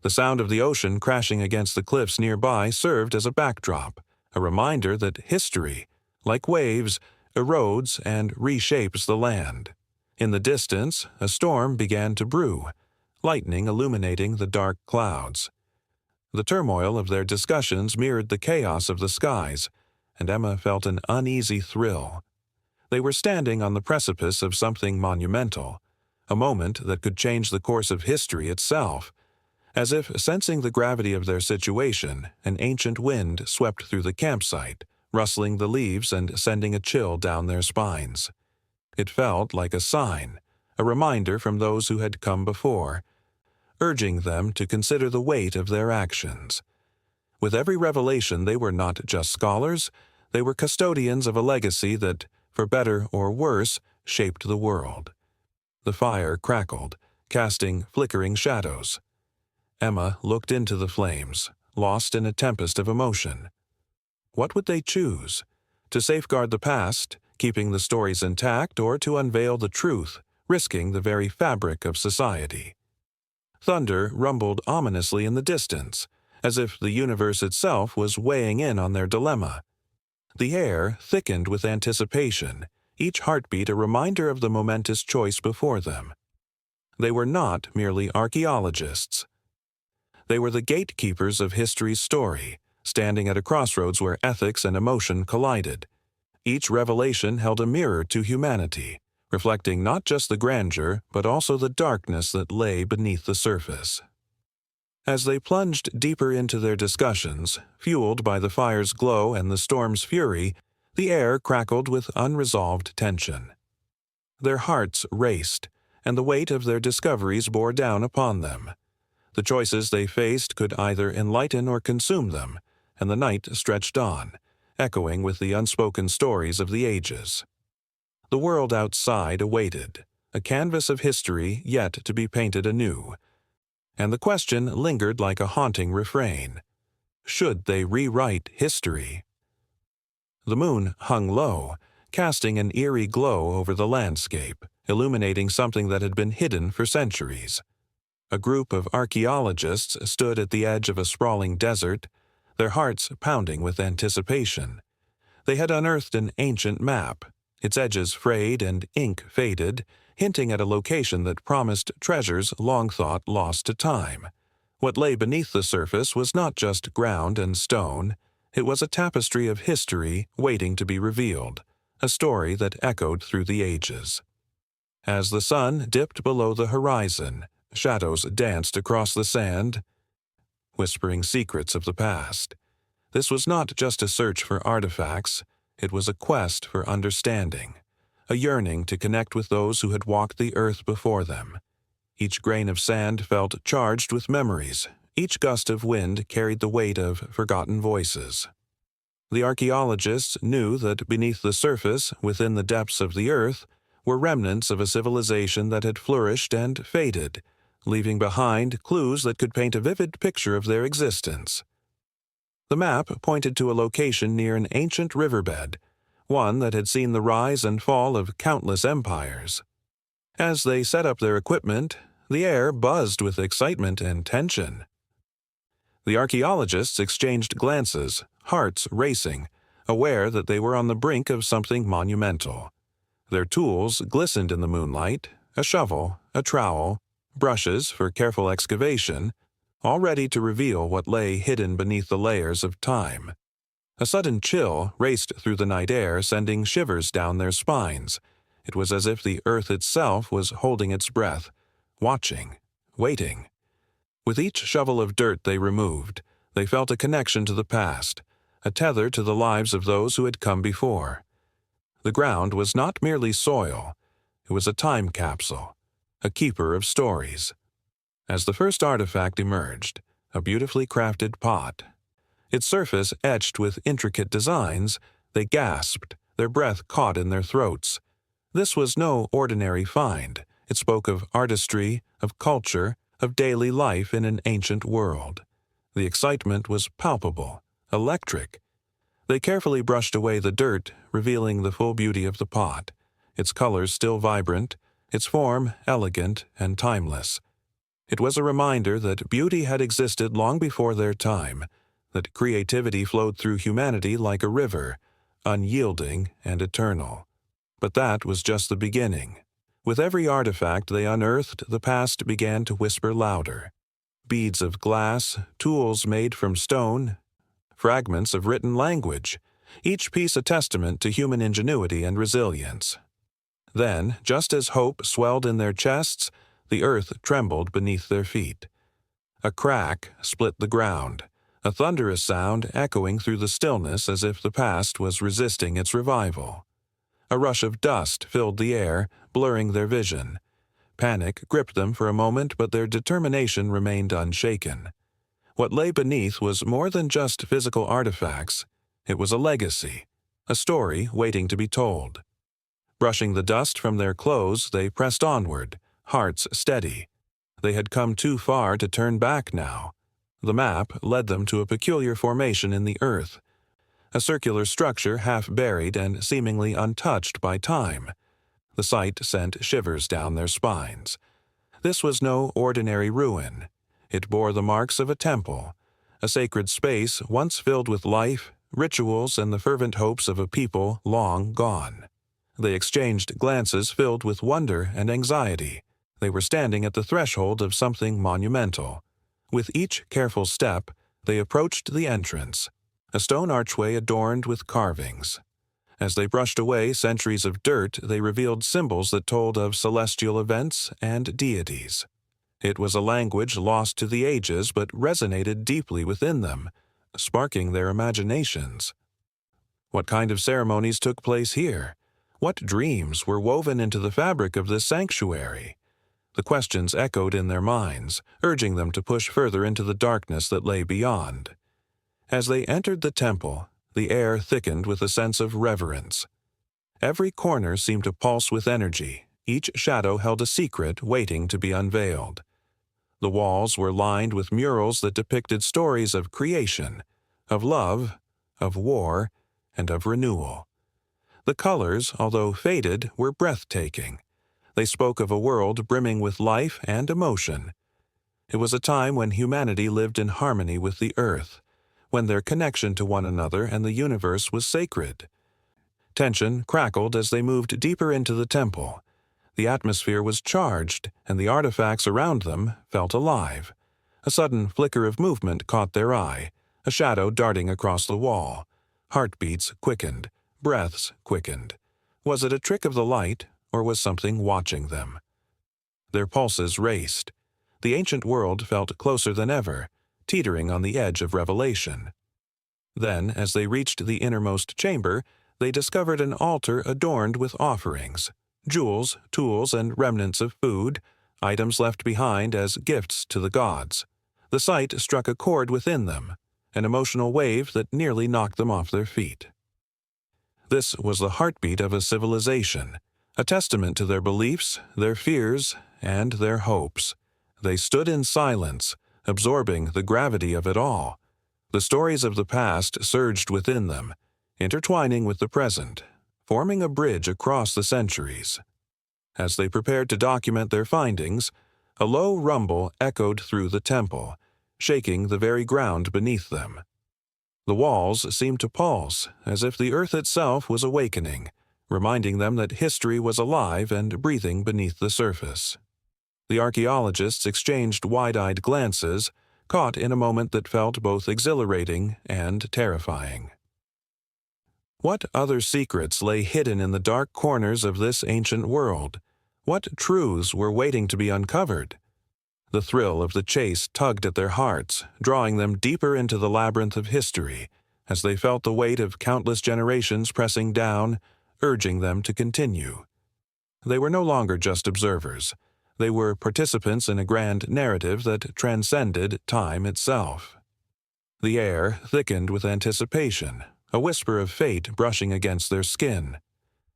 The sound of the ocean crashing against the cliffs nearby served as a backdrop, a reminder that history, like waves, erodes and reshapes the land. In the distance, a storm began to brew, lightning illuminating the dark clouds. The turmoil of their discussions mirrored the chaos of the skies, and Emma felt an uneasy thrill. They were standing on the precipice of something monumental, a moment that could change the course of history itself. As if sensing the gravity of their situation, an ancient wind swept through the campsite, rustling the leaves and sending a chill down their spines. It felt like a sign, a reminder from those who had come before, urging them to consider the weight of their actions. With every revelation, they were not just scholars, they were custodians of a legacy that, for better or worse, shaped the world. The fire crackled, casting flickering shadows. Emma looked into the flames, lost in a tempest of emotion. What would they choose? To safeguard the past, keeping the stories intact, or to unveil the truth, risking the very fabric of society? Thunder rumbled ominously in the distance, as if the universe itself was weighing in on their dilemma. The air thickened with anticipation, each heartbeat a reminder of the momentous choice before them. They were not merely archaeologists. They were the gatekeepers of history's story, standing at a crossroads where ethics and emotion collided. Each revelation held a mirror to humanity, reflecting not just the grandeur, but also the darkness that lay beneath the surface. As they plunged deeper into their discussions, fueled by the fire's glow and the storm's fury, the air crackled with unresolved tension. Their hearts raced, and the weight of their discoveries bore down upon them. The choices they faced could either enlighten or consume them, and the night stretched on, echoing with the unspoken stories of the ages. The world outside awaited, a canvas of history yet to be painted anew, and the question lingered like a haunting refrain. Should they rewrite history? The moon hung low, casting an eerie glow over the landscape, illuminating something that had been hidden for centuries. A group of archaeologists stood at the edge of a sprawling desert, their hearts pounding with anticipation. They had unearthed an ancient map, its edges frayed and ink faded, hinting at a location that promised treasures long thought lost to time. What lay beneath the surface was not just ground and stone, it was a tapestry of history waiting to be revealed, a story that echoed through the ages. As the sun dipped below the horizon, shadows danced across the sand, whispering secrets of the past. This was not just a search for artifacts, it was a quest for understanding, a yearning to connect with those who had walked the earth before them. Each grain of sand felt charged with memories, each gust of wind carried the weight of forgotten voices. The archaeologists knew that beneath the surface, within the depths of the earth, were remnants of a civilization that had flourished and faded, leaving behind clues that could paint a vivid picture of their existence. The map pointed to a location near an ancient riverbed, one that had seen the rise and fall of countless empires. As they set up their equipment, the air buzzed with excitement and tension. The archaeologists exchanged glances, hearts racing, aware that they were on the brink of something monumental. Their tools glistened in the moonlight, a shovel, a trowel, brushes for careful excavation, all ready to reveal what lay hidden beneath the layers of time. A sudden chill raced through the night air, sending shivers down their spines. It was as if the earth itself was holding its breath, watching, waiting. With each shovel of dirt they removed, they felt a connection to the past, a tether to the lives of those who had come before. The ground was not merely soil, it was a time capsule, a keeper of stories. As the first artifact emerged, a beautifully crafted pot, its surface etched with intricate designs, they gasped, their breath caught in their throats. This was no ordinary find. It spoke of artistry, of culture, of daily life in an ancient world. The excitement was palpable, electric. They carefully brushed away the dirt, revealing the full beauty of the pot, its colors still vibrant, its form elegant and timeless. It was a reminder that beauty had existed long before their time, that creativity flowed through humanity like a river, unyielding and eternal. But that was just the beginning. With every artifact they unearthed, the past began to whisper louder. Beads of glass, tools made from stone, fragments of written language, each piece a testament to human ingenuity and resilience. Then, just as hope swelled in their chests, the earth trembled beneath their feet. A crack split the ground, a thunderous sound echoing through the stillness as if the past was resisting its revival. A rush of dust filled the air, blurring their vision. Panic gripped them for a moment, but their determination remained unshaken. What lay beneath was more than just physical artifacts. It was a legacy, a story waiting to be told. Brushing the dust from their clothes, they pressed onward, hearts steady. They had come too far to turn back now. The map led them to a peculiar formation in the earth, a circular structure half buried and seemingly untouched by time. The sight sent shivers down their spines. This was no ordinary ruin. It bore the marks of a temple, a sacred space once filled with life, rituals, and the fervent hopes of a people long gone. They exchanged glances filled with wonder and anxiety. They were standing at the threshold of something monumental. With each careful step, they approached the entrance, a stone archway adorned with carvings. As they brushed away centuries of dirt, they revealed symbols that told of celestial events and deities. It was a language lost to the ages but resonated deeply within them, sparking their imaginations. What kind of ceremonies took place here? What dreams were woven into the fabric of this sanctuary? The questions echoed in their minds, urging them to push further into the darkness that lay beyond. As they entered the temple, the air thickened with a sense of reverence. Every corner seemed to pulse with energy. Each shadow held a secret waiting to be unveiled. The walls were lined with murals that depicted stories of creation, of love, of war, and of renewal. The colors, although faded, were breathtaking. They spoke of a world brimming with life and emotion. It was a time when humanity lived in harmony with the earth, when their connection to one another and the universe was sacred. Tension crackled as they moved deeper into the temple. The atmosphere was charged, and the artifacts around them felt alive. A sudden flicker of movement caught their eye, a shadow darting across the wall. Heartbeats quickened, breaths quickened. Was it a trick of the light, or was something watching them? Their pulses raced. The ancient world felt closer than ever, teetering on the edge of revelation. Then, as they reached the innermost chamber, they discovered an altar adorned with offerings, jewels, tools, and remnants of food, items left behind as gifts to the gods. The sight struck a chord within them, an emotional wave that nearly knocked them off their feet. This was the heartbeat of a civilization, a testament to their beliefs, their fears, and their hopes. They stood in silence, absorbing the gravity of it all. The stories of the past surged within them, intertwining with the present, forming a bridge across the centuries. As they prepared to document their findings, a low rumble echoed through the temple, shaking the very ground beneath them. The walls seemed to pulse, as if the earth itself was awakening, reminding them that history was alive and breathing beneath the surface. The archaeologists exchanged wide-eyed glances, caught in a moment that felt both exhilarating and terrifying. What other secrets lay hidden in the dark corners of this ancient world? What truths were waiting to be uncovered? The thrill of the chase tugged at their hearts, drawing them deeper into the labyrinth of history, as they felt the weight of countless generations pressing down, urging them to continue. They were no longer just observers. They were participants in a grand narrative that transcended time itself. The air thickened with anticipation, a whisper of fate brushing against their skin.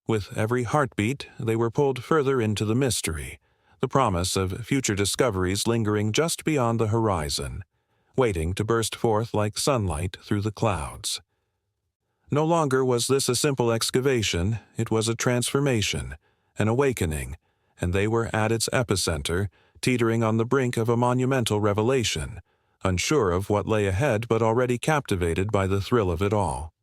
With every heartbeat, they were pulled further into the mystery, the promise of future discoveries lingering just beyond the horizon, waiting to burst forth like sunlight through the clouds. No longer was this a simple excavation, it was a transformation, an awakening, and they were at its epicenter, teetering on the brink of a monumental revelation, unsure of what lay ahead but already captivated by the thrill of it all.